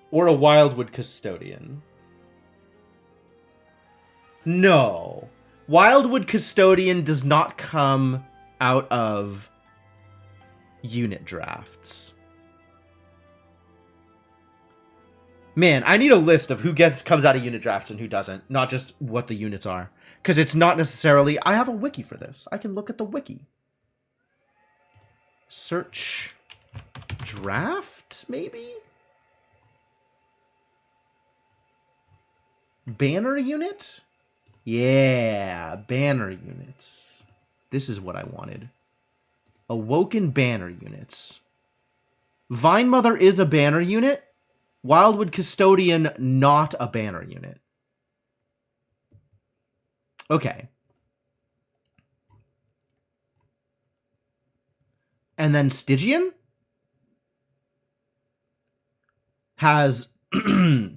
Or a Wildwood Custodian. No. Wildwood Custodian does not come out of unit drafts. Man, I need a list of who comes out of unit drafts and who doesn't, not just what the units are. Because it's not necessarily... I have a wiki for this. I can look at the wiki. Search... draft, maybe? Banner unit? Yeah, banner units. This is what I wanted. Awoken banner units. Vine Mother is a banner unit. Wildwood Custodian, not a banner unit. Okay. And then Stygian has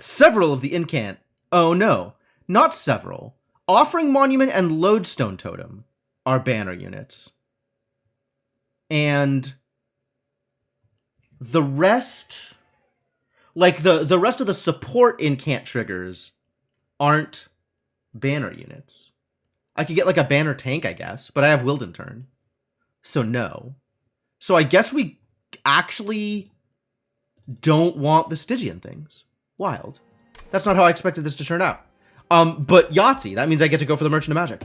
several of the incant. Oh no, not several. Offering Monument and Lodestone Totem are banner units. And the rest, like the rest of the support incant triggers aren't banner units. I could get like a banner tank, I guess, but I have Wilden Turn. So no. So I guess we actually don't want the Stygian things. Wild. That's not how I expected this to turn out. But Yahtzee, that means I get to go for the Merchant of Magic.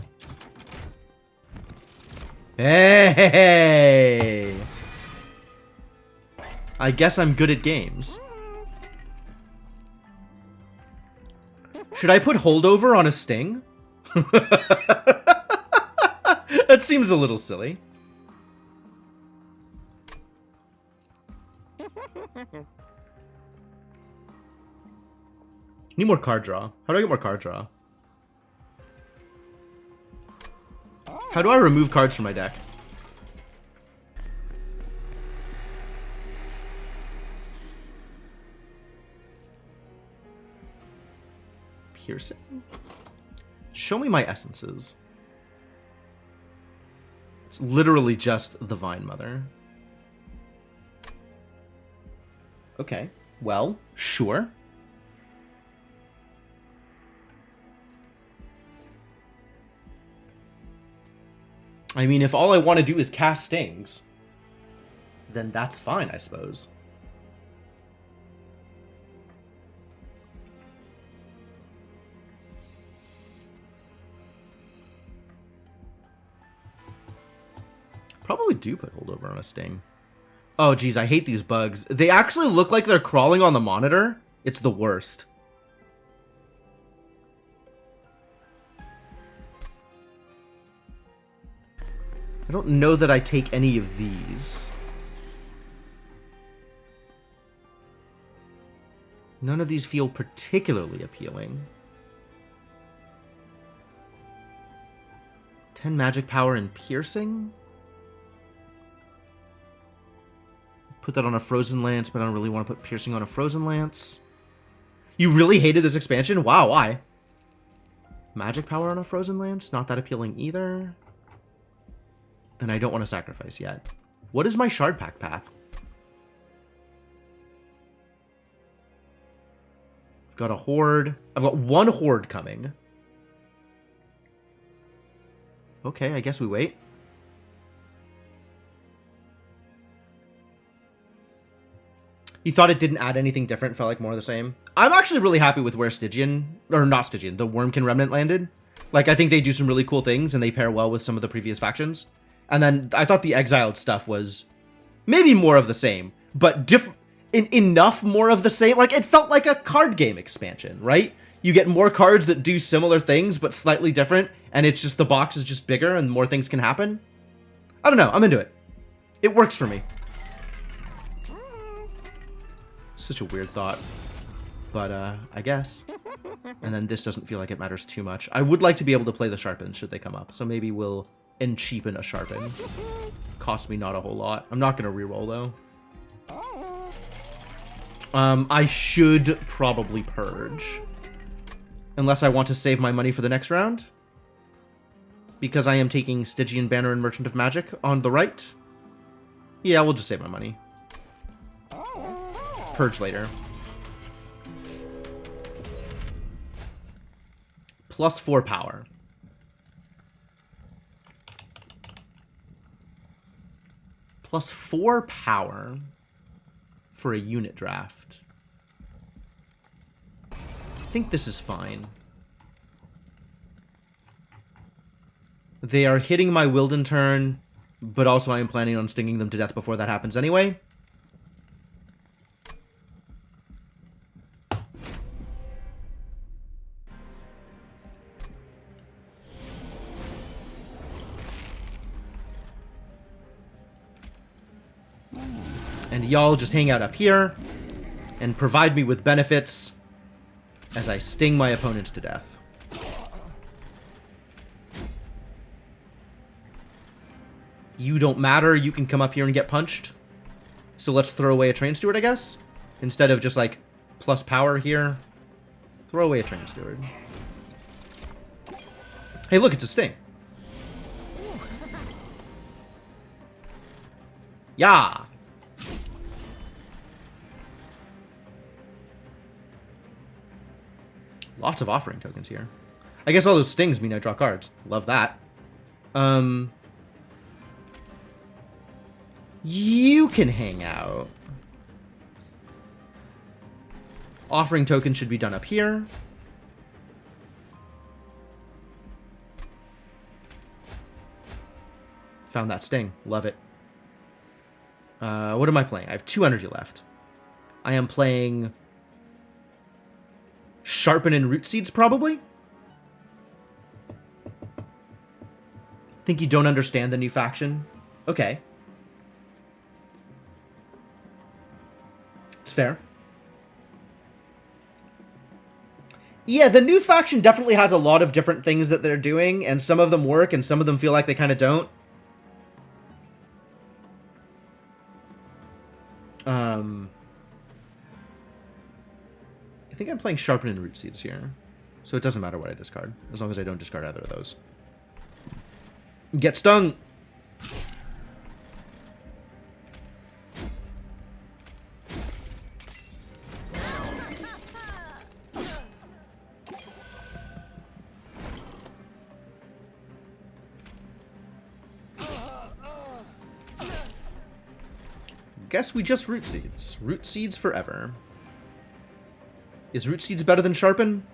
Hey! I guess I'm good at games. Should I put Holdover on a Sting? That seems a little silly. Need more card draw. How do I get more card draw? How do I remove cards from my deck? Piercing? Show me my essences. It's literally just the Vine Mother. Okay, well, sure. I mean, if all I want to do is cast Stings, then that's fine, I suppose. Probably do put Holdover on a Sting. Oh, geez, I hate these bugs. They actually look like they're crawling on the monitor. It's the worst. I don't know that I take any of these. None of these feel particularly appealing. 10 magic power and piercing? Put that on a Frozen Lance, but I don't really want to put piercing on a Frozen Lance. You really hated this expansion? Wow, why? Magic power on a Frozen Lance? Not that appealing either. And I don't want to sacrifice yet. What is my Shard Pack path? I've got a Horde. I've got one Horde coming. Okay, I guess we wait. You thought it didn't add anything different, felt like more of the same? I'm actually really happy with where Stygian, or not Stygian, the Wormkin Remnant landed. Like, I think they do some really cool things, and they pair well with some of the previous factions. And then I thought the Exiled stuff was maybe more of the same, but enough more of the same. Like, it felt like a card game expansion, right? You get more cards that do similar things, but slightly different, and it's just the box is just bigger and more things can happen. I don't know. I'm into it. It works for me. Such a weird thought, but I guess. And then this doesn't feel like it matters too much. I would like to be able to play the Sharpen should they come up, so maybe we'll encheapen a Sharpen. Cost me not a whole lot. I'm not going to reroll, though. I should probably Purge. Unless I want to save my money for the next round. Because I am taking Stygian Banner and Merchant of Magic on the right. Yeah, we'll just save my money. Purge later. +4 power. +4 power for a unit draft. I think this is fine. They are hitting my Wilden turn, but also I am planning on stinging them to death before that happens anyway. And y'all just hang out up here and provide me with benefits as I sting my opponents to death. You don't matter. You can come up here and get punched. So let's throw away a train steward, I guess. Instead of just like plus power here. Throw away a train steward. Hey, look, it's a sting. Yeah. Lots of offering tokens here. I guess all those stings mean I draw cards. Love that. You can hang out. Offering tokens should be done up here. Found that sting. Love it. What am I playing? I have 2 energy left. I am playing Sharpen and Root Seeds, probably? Think you don't understand the new faction? Okay. It's fair. Yeah, the new faction definitely has a lot of different things that they're doing, and some of them work, and some of them feel like they kind of don't. I think I'm playing Sharpen and Root Seeds here. So it doesn't matter what I discard, as long as I don't discard either of those. Get stung! Guess we just Root Seeds. Root Seeds forever. Is Root Seeds better than Sharpen?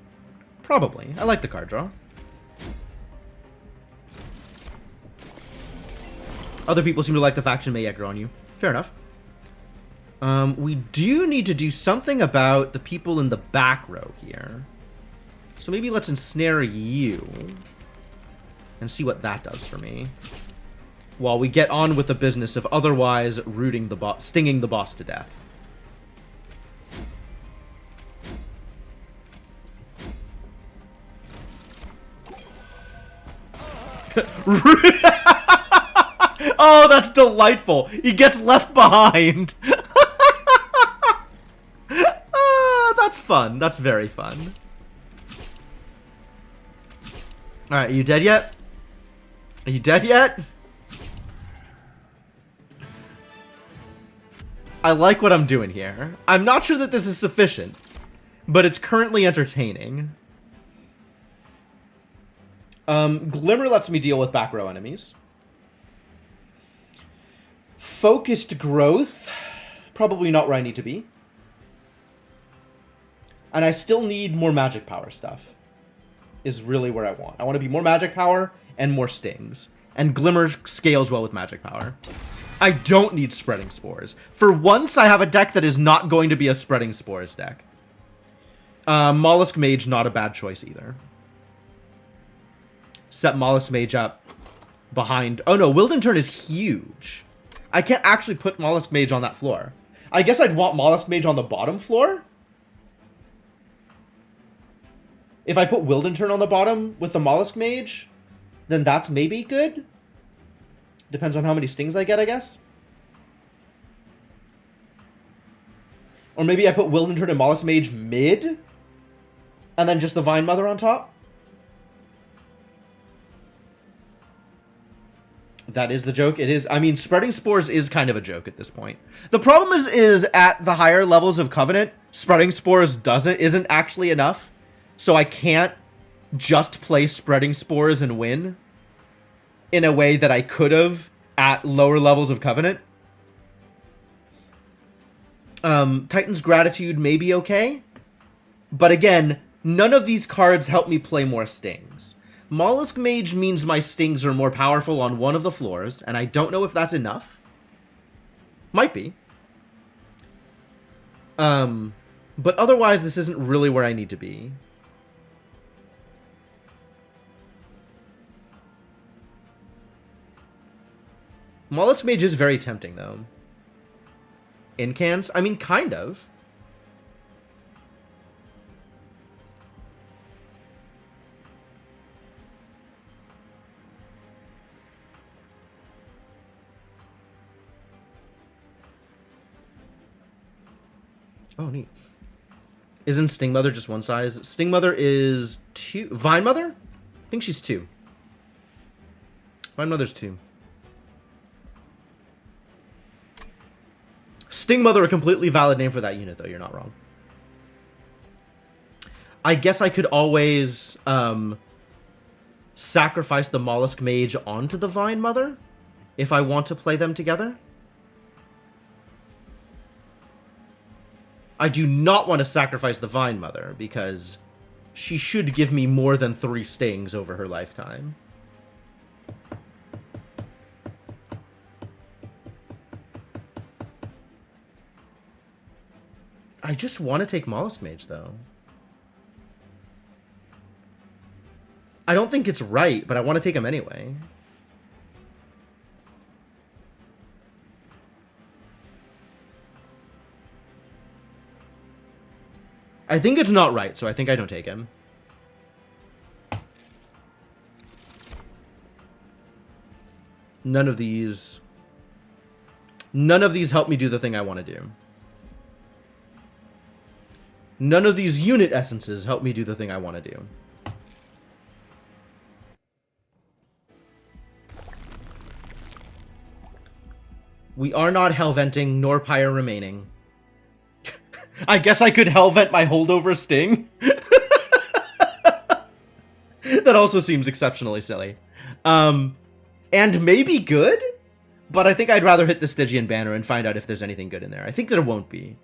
Probably. I like the card draw. Other people seem to like the faction may aggro on you. Fair enough. We do need to do something about the people in the back row here. So maybe let's ensnare you. And see what that does for me. While we get on with the business of otherwise rooting the boss, stinging the boss to death. Oh, that's delightful. He gets left behind. That's fun. That's very fun. Alright, are you dead yet? Are you dead yet? I like what I'm doing here. I'm not sure that this is sufficient, but it's currently entertaining. Glimmer lets me deal with back row enemies. Focused growth, probably not where I need to be. And I still need more magic power stuff, is really where I want. I want to be more magic power and more stings. And Glimmer scales well with magic power. I don't need Spreading Spores. For once, I have a deck that is not going to be a Spreading Spores deck. Mollusk Mage, not a bad choice either. Set Mollusk Mage up behind... Oh no, Wilden Turn is huge. I can't actually put Mollusk Mage on that floor. I guess I'd want Mollusk Mage on the bottom floor. If I put Wilden Turn on the bottom with the Mollusk Mage, then that's maybe good. Depends on how many stings I get, I guess. Or maybe I put Wilden Turn and Mollusk Mage mid, and then just the Vine Mother on top. That is the joke. It is. I mean, Spreading Spores is kind of a joke at this point. The problem is at the higher levels of Covenant, Spreading Spores isn't actually enough. So I can't just play Spreading Spores and win in a way that I could have at lower levels of Covenant. Titan's Gratitude may be okay. But again, none of these cards help me play more stings. Mollusk Mage means my stings are more powerful on one of the floors, and I don't know if that's enough. Might be. But otherwise, this isn't really where I need to be. Mollusk Mage is very tempting, though. Incans? I mean, kind of. Oh, neat. Isn't Sting Mother just one size? Sting Mother is 2. Vine Mother? I think she's 2. Vine Mother's 2. Sting Mother, a completely valid name for that unit, though. You're not wrong. I guess I could always sacrifice the Mollusk Mage onto the Vine Mother if I want to play them together. I do not want to sacrifice the Vine Mother because she should give me more than 3 stings over her lifetime. I just want to take Mollusk Mage, though. I don't think it's right, but I want to take him anyway. I think it's not right, so I think I don't take him. None of these help me do the thing I want to do. None of these unit essences help me do the thing I want to do. We are not Hellventing, nor Pyre remaining. I guess I could Hellvent my holdover Sting. That also seems exceptionally silly. And maybe good? But I think I'd rather hit the Stygian Banner and find out if there's anything good in there. I think there won't be.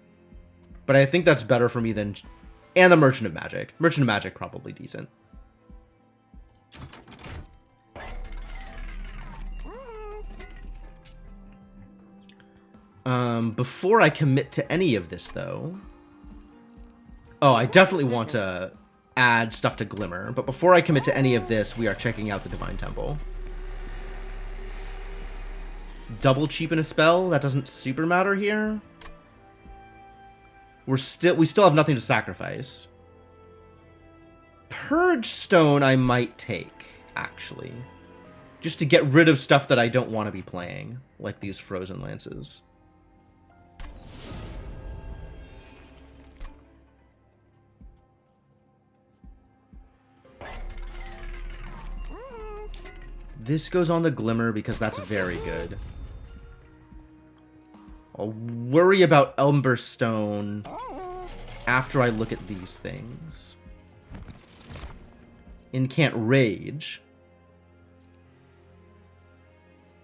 But I think that's better for me than... And the Merchant of Magic. Merchant of Magic, probably decent. Before I commit to any of this, though... Oh, I definitely want to add stuff to Glimmer. But before I commit to any of this, we are checking out the Divine Temple. Double cheapen a spell? That doesn't super matter here. We still have nothing to sacrifice. Purge Stone I might take, actually. Just to get rid of stuff that I don't want to be playing. Like these Frozen Lances. This goes on the Glimmer because that's very good. I'll worry about Emberstone after I look at these things. Incant Rage.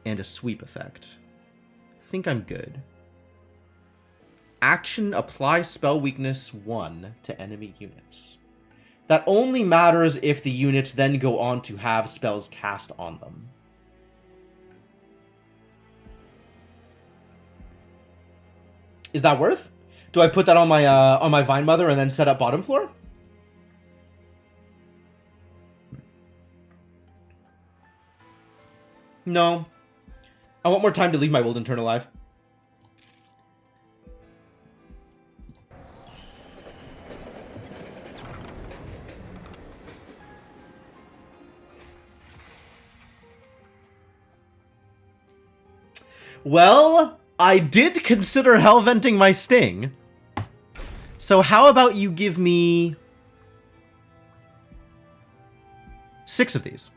And a sweep effect. Think I'm good. Action, apply spell weakness 1 to enemy units. That only matters if the units then go on to have spells cast on them. Is that worth? Do I put that on my Vine Mother and then set up bottom floor? No. I want more time to leave my Wilden Turn alive. Well, I did consider Hellventing my Sting. So how about you give me 6 of these?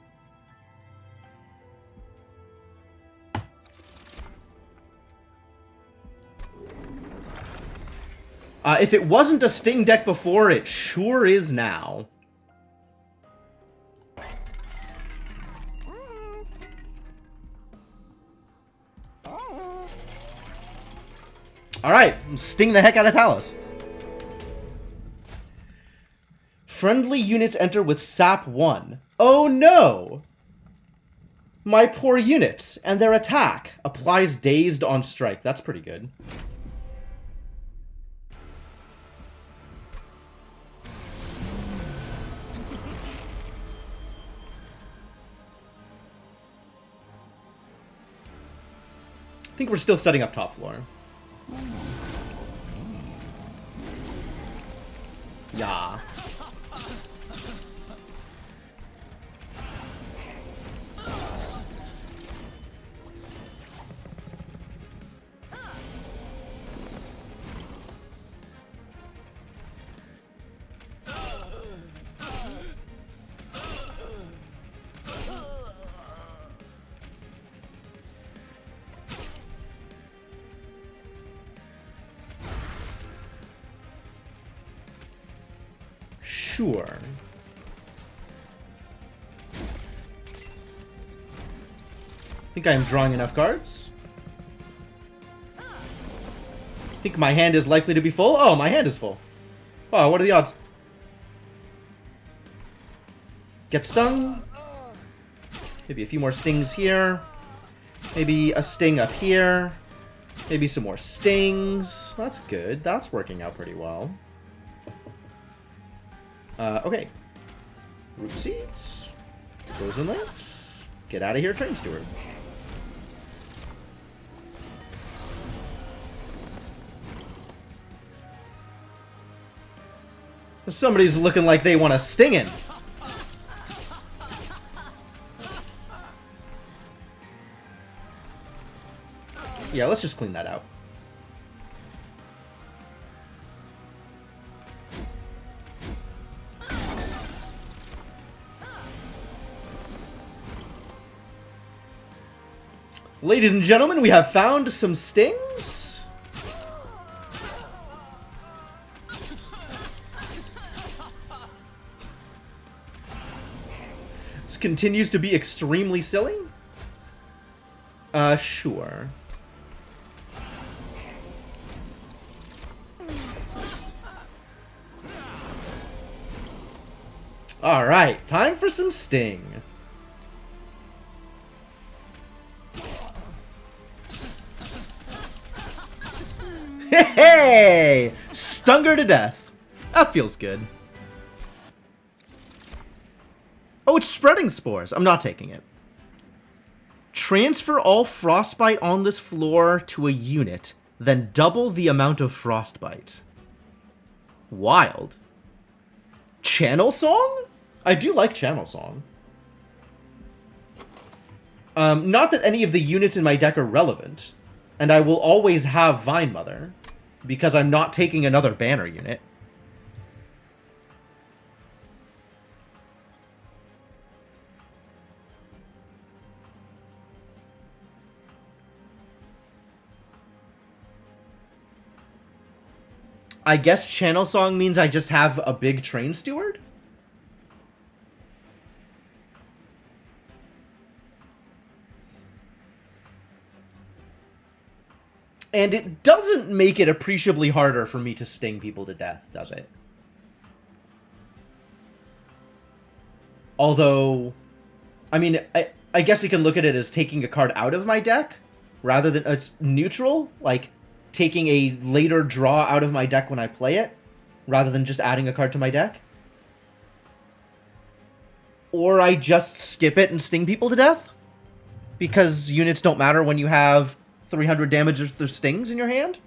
If it wasn't a Sting deck before, it sure is now. Alright, Sting the heck out of Talos. Friendly units enter with Sap 1. Oh no! My poor units, and their attack applies Dazed on strike. That's pretty good. I think we're still setting up top floor. Yeah. Sure. I think I am drawing enough cards. I think my hand is likely to be full. Oh, my hand is full. Oh, what are the odds? Get stung. Maybe a few more stings here. Maybe a sting up here. Maybe some more stings. That's good. That's working out pretty well. Okay. Root seeds. Frozen Lance. Get out of here, Train Steward. Somebody's looking like they want a stingin'. Yeah, let's just clean that out. Ladies and gentlemen, we have found some stings. This continues to be extremely silly. Sure. Alright, time for some sting. Hey! Stung her to death. That feels good. Oh, it's spreading spores. I'm not taking it. Transfer all frostbite on this floor to a unit, then double the amount of frostbite. Wild. Channel Song? I do like Channel Song. Not that any of the units in my deck are relevant, and I will always have Vine Mother, because I'm not taking another banner unit. I guess Channel Song means I just have a big Train Steward? And it doesn't make it appreciably harder for me to sting people to death, does it? Although, I mean, I guess you can look at it as taking a card out of my deck, rather than, it's neutral, like taking a later draw out of my deck when I play it, rather than just adding a card to my deck. Or I just skip it and sting people to death, because units don't matter when you have 300 damage of stings in your hand?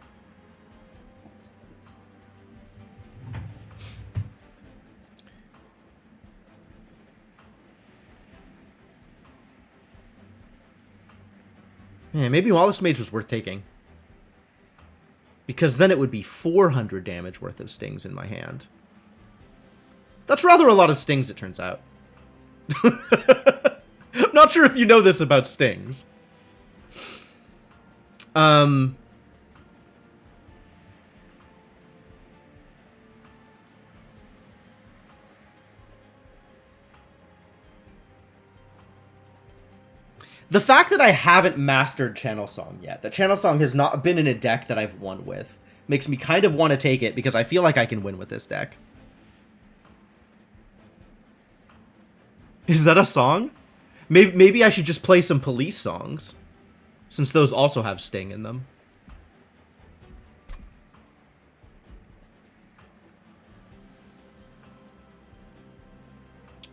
Yeah, maybe Wallace Mage was worth taking. Because then it would be 400 damage worth of stings in my hand. That's rather a lot of stings, it turns out. I'm not sure if you know this about stings. The fact that I haven't mastered Channel Song yet, that Channel Song has not been in a deck that I've won with, makes me kind of want to take it because I feel like I can win with this deck. Is that a song? Maybe I should just play some police songs, since those also have sting in them.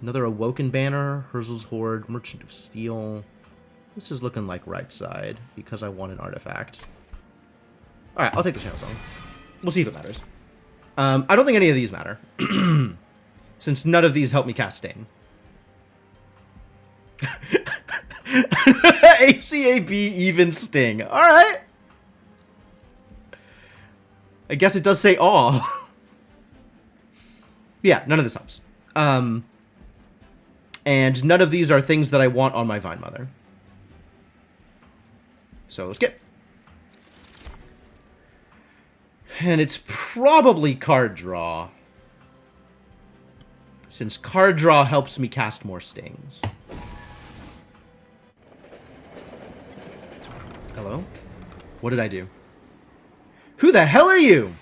Another Awoken banner, Herzl's Horde, Merchant of Steel. This is looking like right side, because I want an artifact. Alright, I'll take the Channel Song. We'll see if it matters. I don't think any of these matter, since none of these help me cast Sting. ACAB even Sting. Alright. I guess it does say aw. Yeah, none of this helps. And none of these are things that I want on my Vine Mother. So, skip. And it's probably card draw. Since card draw helps me cast more stings. Hello? What did I do? Who the hell are you?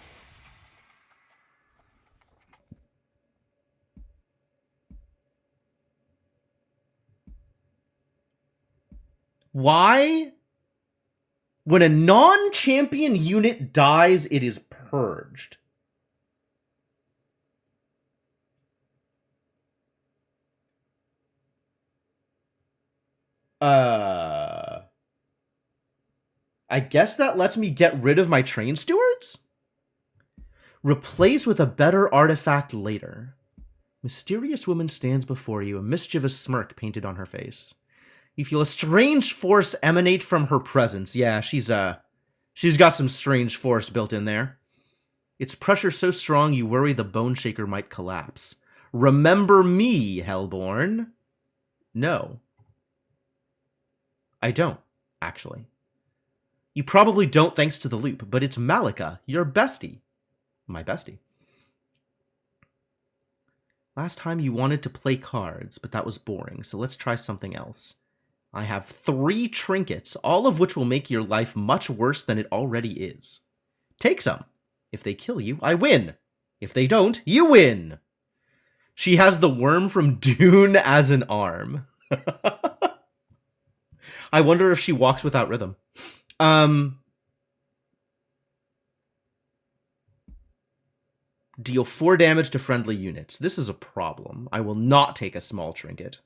Why? When a non-champion unit dies, it is purged. I guess that lets me get rid of my train stewards? Replace with a better artifact later. Mysterious woman stands before you, a mischievous smirk painted on her face. You feel a strange force emanate from her presence. Yeah, she's got some strange force built in there. Its pressure so strong you worry the bone shaker might collapse. Remember me, Hellborn? No. I don't, actually. You probably don't thanks to the loop, but it's Malika, your bestie. My bestie. Last time you wanted to play cards, but that was boring, so let's try something else. I have 3 trinkets, all of which will make your life much worse than it already is. Take some. If they kill you, I win. If they don't, you win. She has the worm from Dune as an arm. I wonder if she walks without rhythm. Deal 4 damage to friendly units. This is a problem. I will not take a small trinket.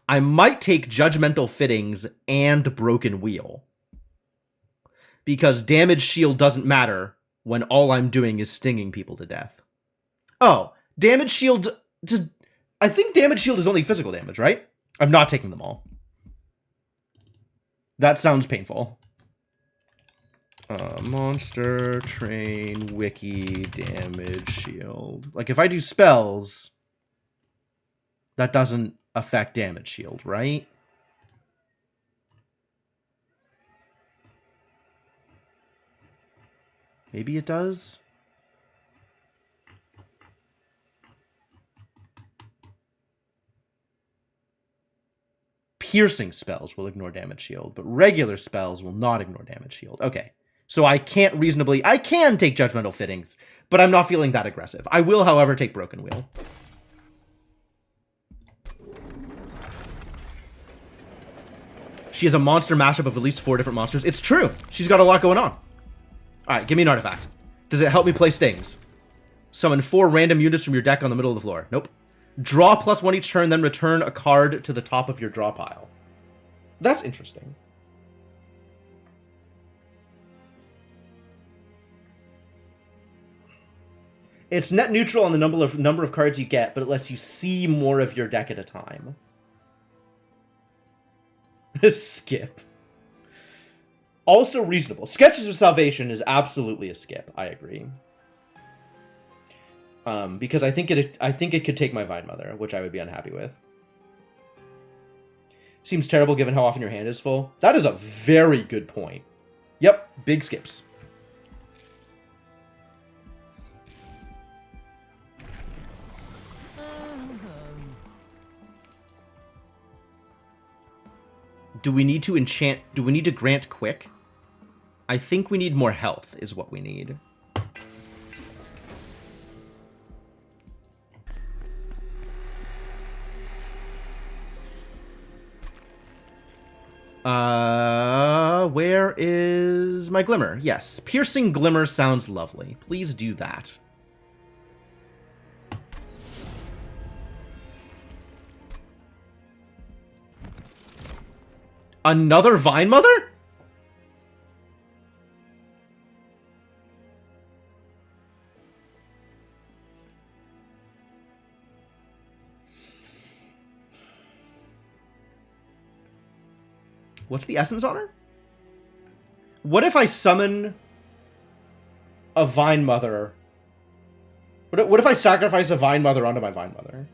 I might take Judgmental Fittings and Broken Wheel. Because damage shield doesn't matter when all I'm doing is stinging people to death. Oh, damage shield... I think damage shield is only physical damage, right? I'm not taking them all. That sounds painful. Monster, train, wiki, damage, shield. Like, if I do spells, that doesn't affect damage shield, right? Maybe it does? Piercing spells will ignore damage shield, but regular spells will not ignore damage shield. Okay. So I can take Judgmental Fittings, but I'm not feeling that aggressive. I will, however, take Broken Wheel. She has a monster mashup of at least 4 different monsters. It's true. She's got a lot going on. Alright, give me an artifact. Does it help me play stings? Summon 4 random units from your deck on the middle of the floor. Nope. Draw +1 each turn, then return a card to the top of your draw pile. That's interesting. It's net neutral on the number of cards you get, but it lets you see more of your deck at a time. Skip. Also reasonable. Sketches of Salvation is absolutely a skip. I agree. Because I think it could take my Vine Mother, which I would be unhappy with. Seems terrible given how often your hand is full. That is a very good point. Yep, big skips. Do we need to enchant? Do we need to grant quick? I think we need more health is what we need. Where is my Glimmer? Yes, Piercing Glimmer sounds lovely. Please do that. Another Vine Mother? What's the essence on her? What if I summon a Vine Mother? What if I sacrifice a Vine Mother onto my Vine Mother?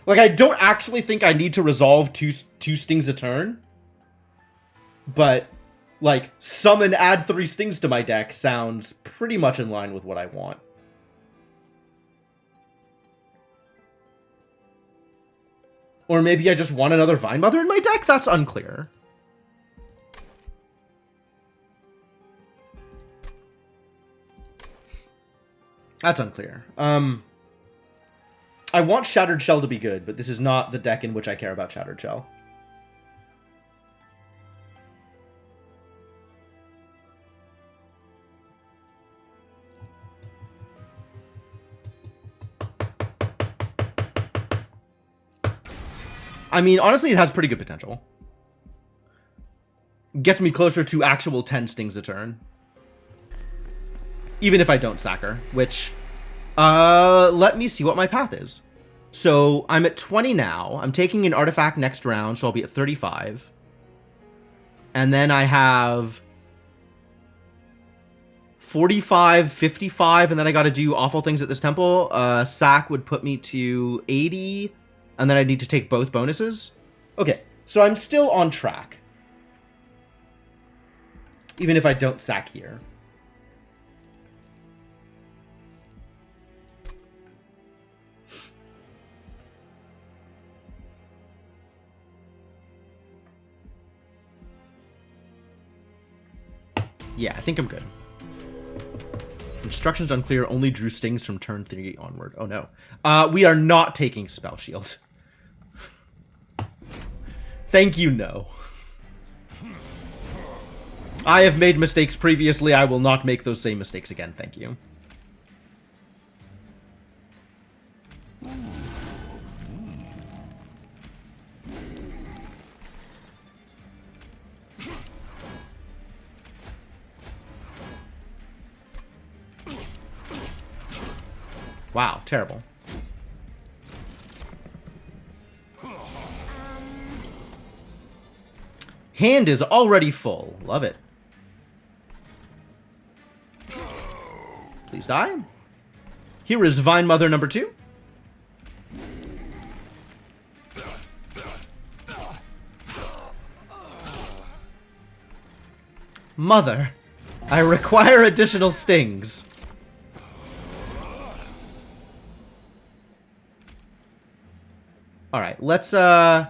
Like, I don't actually think I need to resolve two stings a turn. But, like, summon, add 3 stings to my deck sounds pretty much in line with what I want. Or maybe I just want another Vine Mother in my deck? That's unclear. That's unclear. I want Shattered Shell to be good, but this is not the deck in which I care about Shattered Shell. I mean, honestly, it has pretty good potential. Gets me closer to actual 10 stings a turn. Even if I don't sack her, which... let me see what my path is. So, I'm at 20 now. I'm taking an artifact next round, so I'll be at 35. And then I have... 45, 55, and then I gotta do awful things at this temple. Sack would put me to 80, and then I need to take both bonuses. Okay, so I'm still on track. Even if I don't sack here. Yeah, I think I'm good. Instructions unclear, only drew stings from turn 3 onward. Oh no. We are not taking Spell Shield. Thank you, no. I have made mistakes previously, I will not make those same mistakes again, thank you. Wow, terrible. Hand is already full. Love it. Please die. Here is Vine Mother number 2. Mother, I require additional stings. Alright, let's, my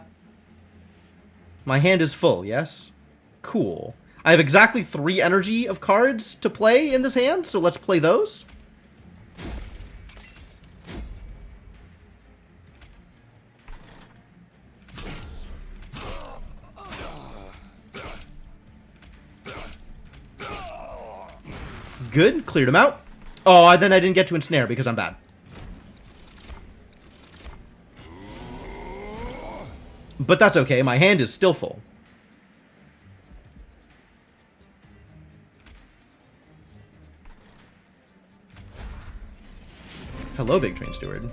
hand is full, yes? Cool. I have exactly 3 energy of cards to play in this hand, so let's play those. Good, cleared him out. Oh, then I didn't get to ensnare because I'm bad. But that's okay, my hand is still full. Hello, Big Train Steward.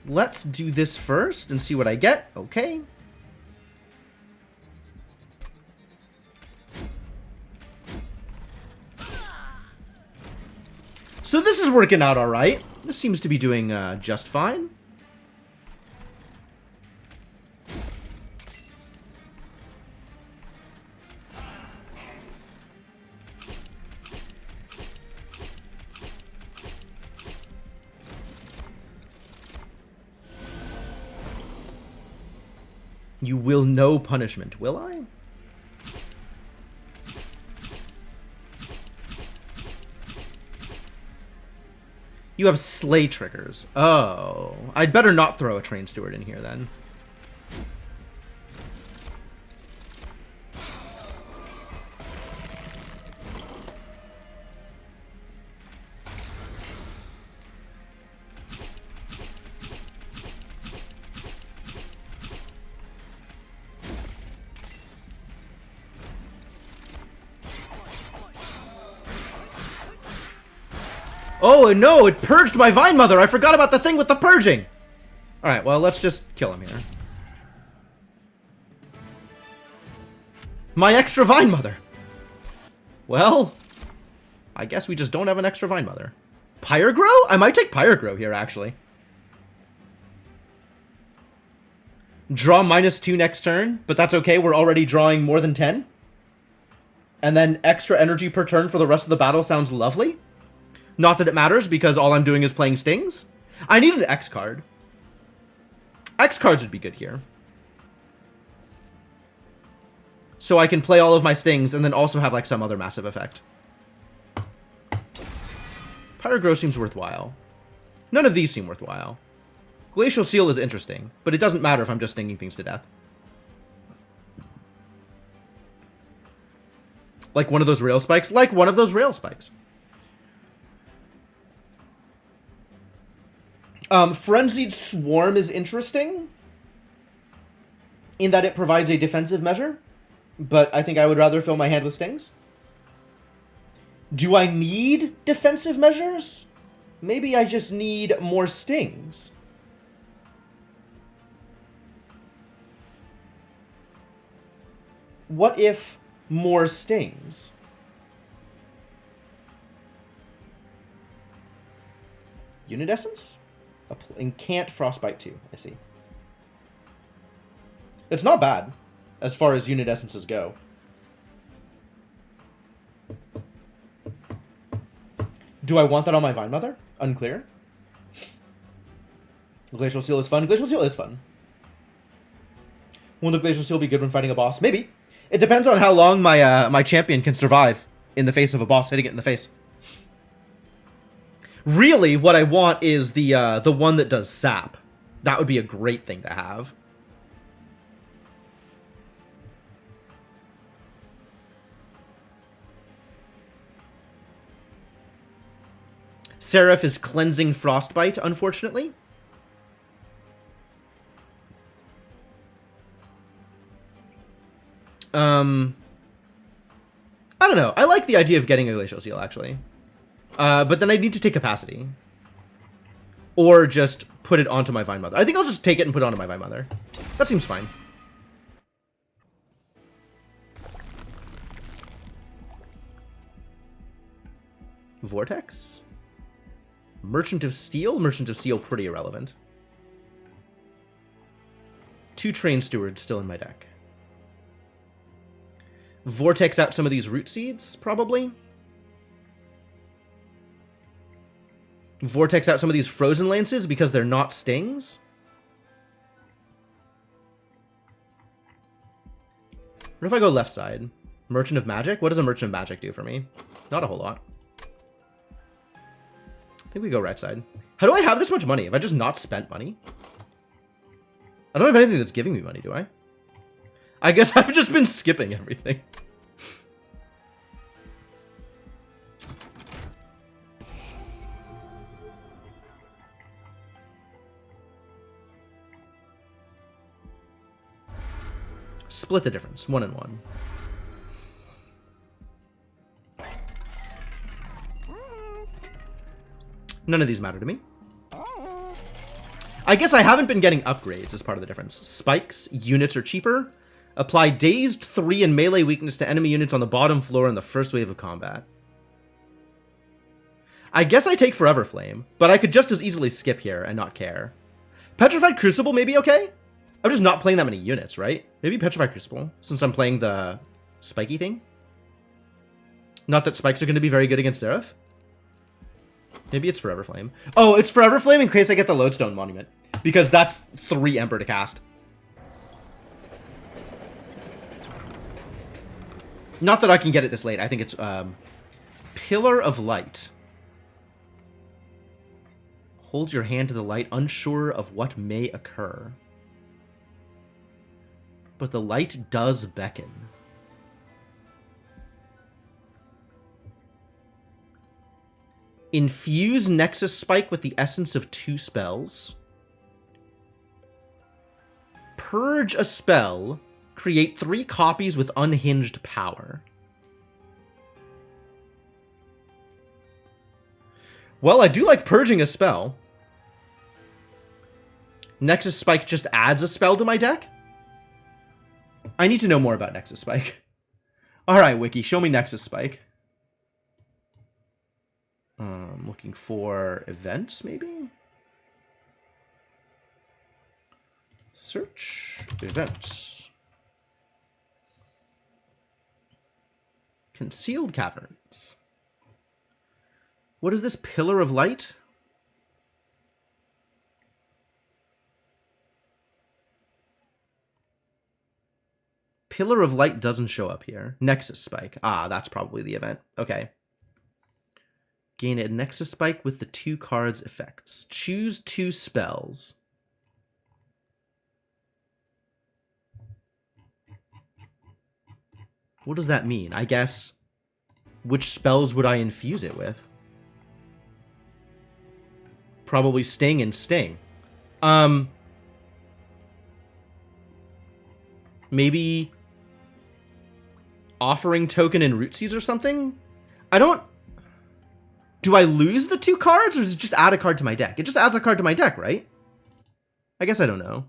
Let's do this first and see what I get. Okay. So this is working out alright. This seems to be doing just fine. You will know punishment, will I? You have slay triggers. Oh. I'd better not throw a train steward in here then. Oh, no, it purged my Vine Mother. I forgot about the thing with the purging. Alright, well, let's just kill him here. My extra Vine Mother. Well, I guess we just don't have an extra Vine Mother. Pyregrow? I might take Pyregrow here, actually. Draw -2 next turn, but that's okay. We're already drawing more than 10. And then extra energy per turn for the rest of the battle sounds lovely. Not that it matters, because all I'm doing is playing stings. I need an X card. X cards would be good here. So I can play all of my stings and then also have like some other massive effect. Pyrogrow seems worthwhile. None of these seem worthwhile. Glacial Seal is interesting, but it doesn't matter if I'm just stinging things to death. Like one of those rail spikes? Like one of those rail spikes. Frenzied Swarm is interesting in that it provides a defensive measure, but I think I would rather fill my hand with stings. Do I need defensive measures? Maybe I just need more stings. What if more stings? Unit Essence? Incant Frostbite 2, I see. It's not bad, as far as Unit Essences go. Do I want that on my Vine Mother? Unclear. Glacial Seal is fun. Glacial Seal is fun. Won't the Glacial Seal be good when fighting a boss? Maybe. It depends on how long my my champion can survive in the face of a boss hitting it in the face. Really, what I want is the one that does sap. That would be a great thing to have. Seraph is cleansing Frostbite, unfortunately. I don't know. I like the idea of getting a Glacial Seal, actually. But then I need to take capacity. Or just put it onto my Vine Mother. I think I'll just take it and put it onto my Vine Mother. That seems fine. Vortex? Merchant of Steel? Merchant of Steel, pretty irrelevant. 2 Train Stewards still in my deck. Vortex out some of these Root Seeds, probably. Vortex out some of these Frozen Lances because they're not stings. What if I go left side? Merchant of Magic? What does a Merchant of Magic do for me? Not a whole lot. I think we go right side. How do I have this much money? Have I just not spent money? I don't have anything that's giving me money, do I? I guess I've just been skipping everything. Split the difference. 1 and 1. None of these matter to me. I guess I haven't been getting upgrades as part of the difference. Spikes, units are cheaper. Apply Dazed 3 and melee weakness to enemy units on the bottom floor in the first wave of combat. I guess I take Forever Flame, but I could just as easily skip here and not care. Petrified Crucible may be okay? I'm just not playing that many units, right? Maybe Petrified Crucible, since I'm playing the spiky thing. Not that spikes are going to be very good against Seraph. Maybe it's Forever Flame. Oh, it's Forever Flame in case I get the Lodestone Monument, because that's 3 Ember to cast. Not that I can get it this late. I think it's Pillar of Light. Hold your hand to the light, unsure of what may occur. But the light does beckon. Infuse Nexus Spike with the essence of 2 spells. Purge a spell. Create 3 copies with unhinged power. Well, I do like purging a spell. Nexus Spike just adds a spell to my deck? I need to know more about Nexus Spike. Alright, Wiki, show me Nexus Spike. Looking for events, maybe? Search events. Concealed caverns. What is this? Pillar of light? Pillar of light doesn't show up here. Nexus spike. Ah, that's probably the event. Okay. Gain a Nexus spike with the 2 cards effects. Choose 2 spells. What does that mean? I guess, which spells would I infuse it with? Probably Sting and Sting. Maybe Offering Token and Rootsies or something? I don't... Do I lose the 2 cards, or does it just add a card to my deck? It just adds a card to my deck, right? I guess I don't know.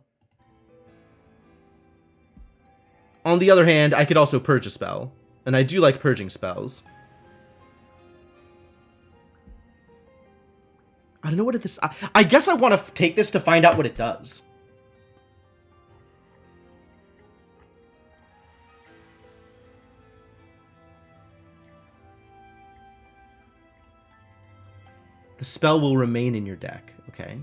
On the other hand, I could also purge a spell. And I do like purging spells. I don't know what this... I guess I want to take this to find out what it does. The spell will remain in your deck. Okay.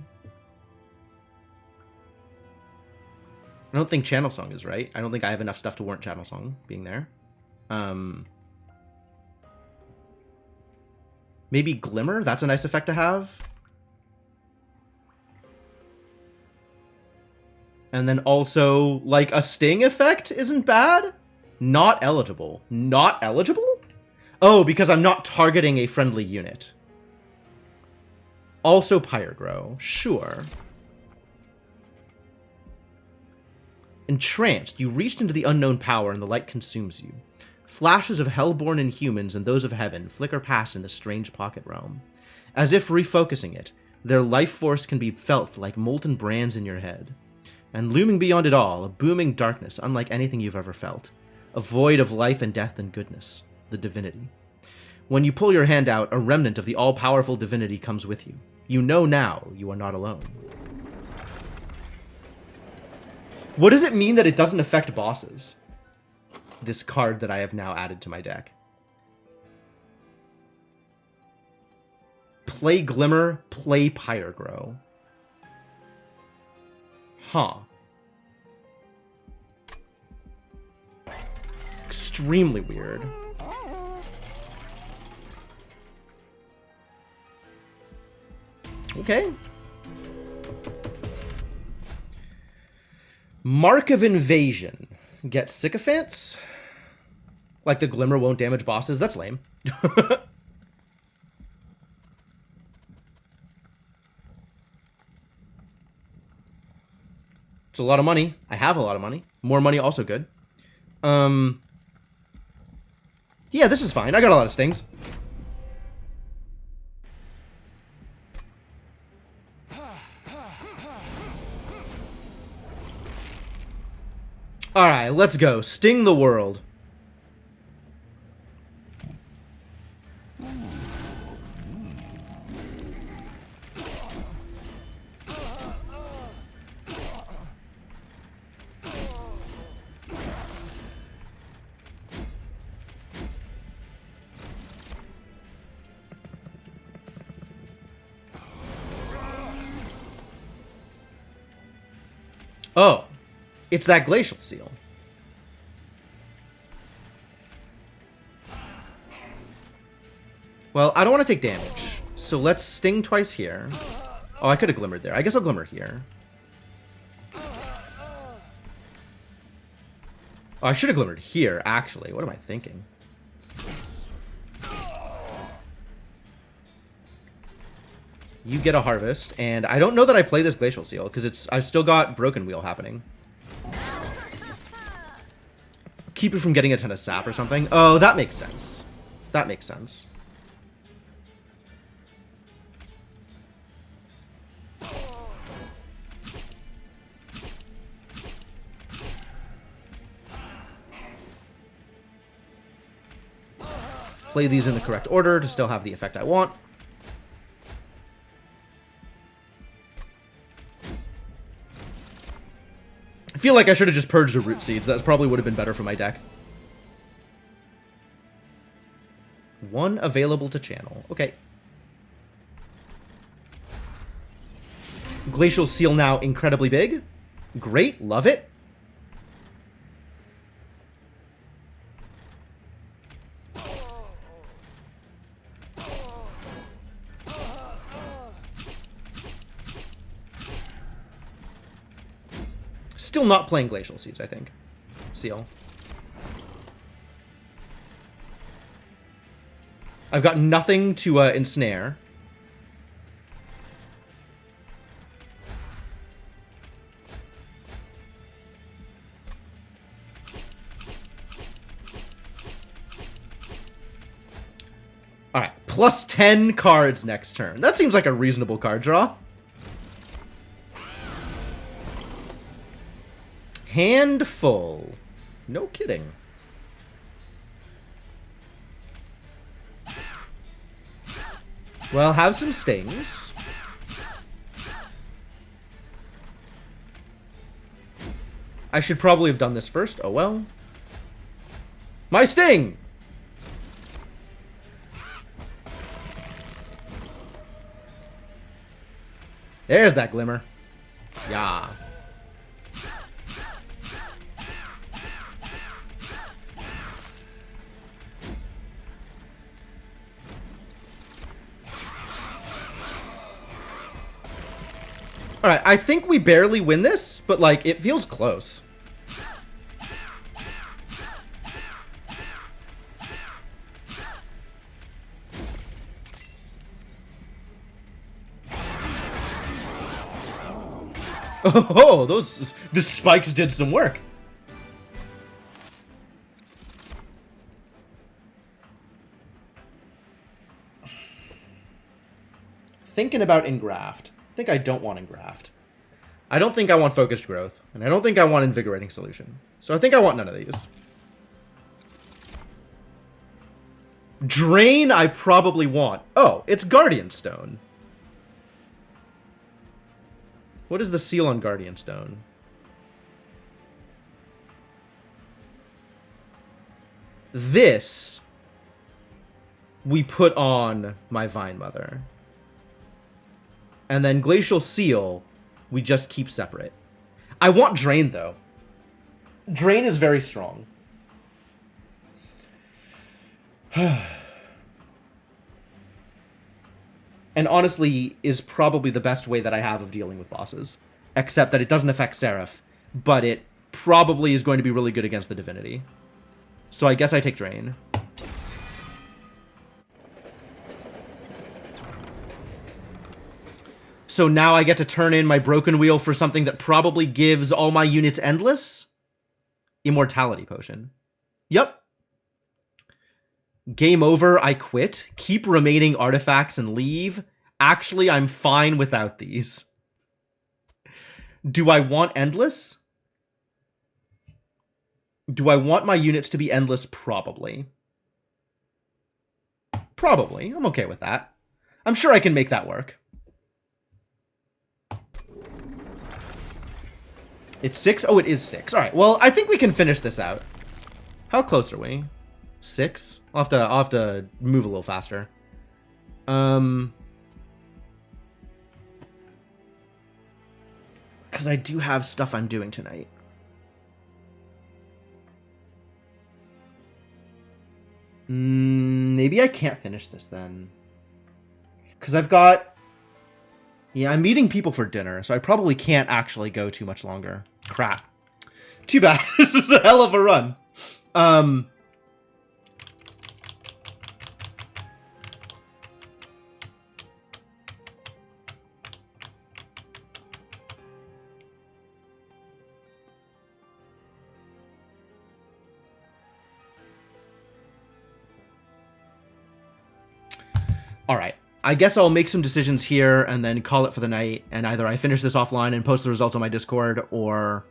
I don't think Channel Song is right. I don't think I have enough stuff to warrant Channel Song being there. Maybe Glimmer? That's a nice effect to have. And then also, like, a Sting effect isn't bad. Not eligible. Not eligible? Oh, because I'm not targeting a friendly unit. Also Pyrogrow. Sure. Entranced. You reached into the unknown power and the light consumes you. Flashes of hellborn inhumans and those of heaven flicker past in the strange pocket realm. As if refocusing it, their life force can be felt like molten brands in your head. And looming beyond it all, a booming darkness unlike anything you've ever felt. A void of life and death and goodness. The Divinity. When you pull your hand out, a remnant of the all-powerful Divinity comes with you. You know now you are not alone. What does it mean that it doesn't affect bosses? This card that I have now added to my deck. Play Glimmer, play Pyrogrow. Huh. Extremely weird. Okay. Mark of Invasion. Get Sycophants? Like the Glimmer won't damage bosses? That's lame. It's a lot of money. I have a lot of money. More money also good. Yeah, this is fine. I got a lot of stings. Alright, let's go. Sting the world. Oh, it's that glacial seal. Well, I don't want to take damage, so let's sting twice here. Oh, I could have glimmered there. I guess I'll glimmer here. Oh, I should have glimmered here, actually. What am I thinking? You get a harvest, and I don't know that I play this glacial seal because I've still got broken wheel happening. Keep it from getting a ton of sap or something. Oh, that makes sense. That makes sense. Play these in the correct order to still have the effect I want. I feel like I should have just purged the Root Seeds. That probably would have been better for my deck. One available to channel. Okay. Glacial Seal now incredibly big. Great, love it. Still not playing Glacial Seeds, I think. Seal. I've got nothing to ensnare. Alright, plus 10 cards next turn. That seems like a reasonable card draw. Handful. No kidding. Well, have some stings. I should probably have done this first. Oh well. My sting! There's that glimmer. Yeah. Alright, I think we barely win this, but, like, it feels close. Oh, the spikes did some work. Thinking about Engraft. I think I don't want Engraft. I don't think I want Focused Growth. And I don't think I want Invigorating Solution. So I think I want none of these. Drain I probably want. Oh, it's Guardian Stone. What is the seal on Guardian Stone? This we put on my Vine Mother. And then Glacial Seal, we just keep separate. I want Drain, though. Drain is very strong. And honestly, is probably the best way that I have of dealing with bosses. Except that it doesn't affect Seraph, but it probably is going to be really good against the Divinity. So I guess I take Drain. So now I get to turn in my Broken Wheel for something that probably gives all my units Endless? Immortality Potion. Yep. Game over, I quit. Keep remaining artifacts and leave. Actually, I'm fine without these. Do I want Endless? Do I want my units to be Endless? Probably. Probably. I'm okay with that. I'm sure I can make that work. It's 6? Oh, it is 6. Alright, well, I think we can finish this out. How close are we? 6? I'll have to move a little faster. Because I do have stuff I'm doing tonight. Maybe I can't finish this then. Because I've got... Yeah, I'm meeting people for dinner, so I probably can't actually go too much longer. Crap. Too bad. This is a hell of a run. Alright. I guess I'll make some decisions here and then call it for the night, and either I finish this offline and post the results on my Discord, or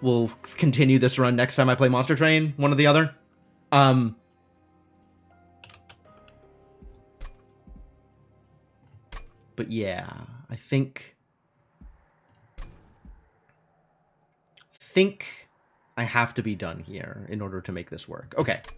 we'll continue this run next time I play Monster Train, one or the other. But yeah, I think think I have to be done here in order to make this work. Okay,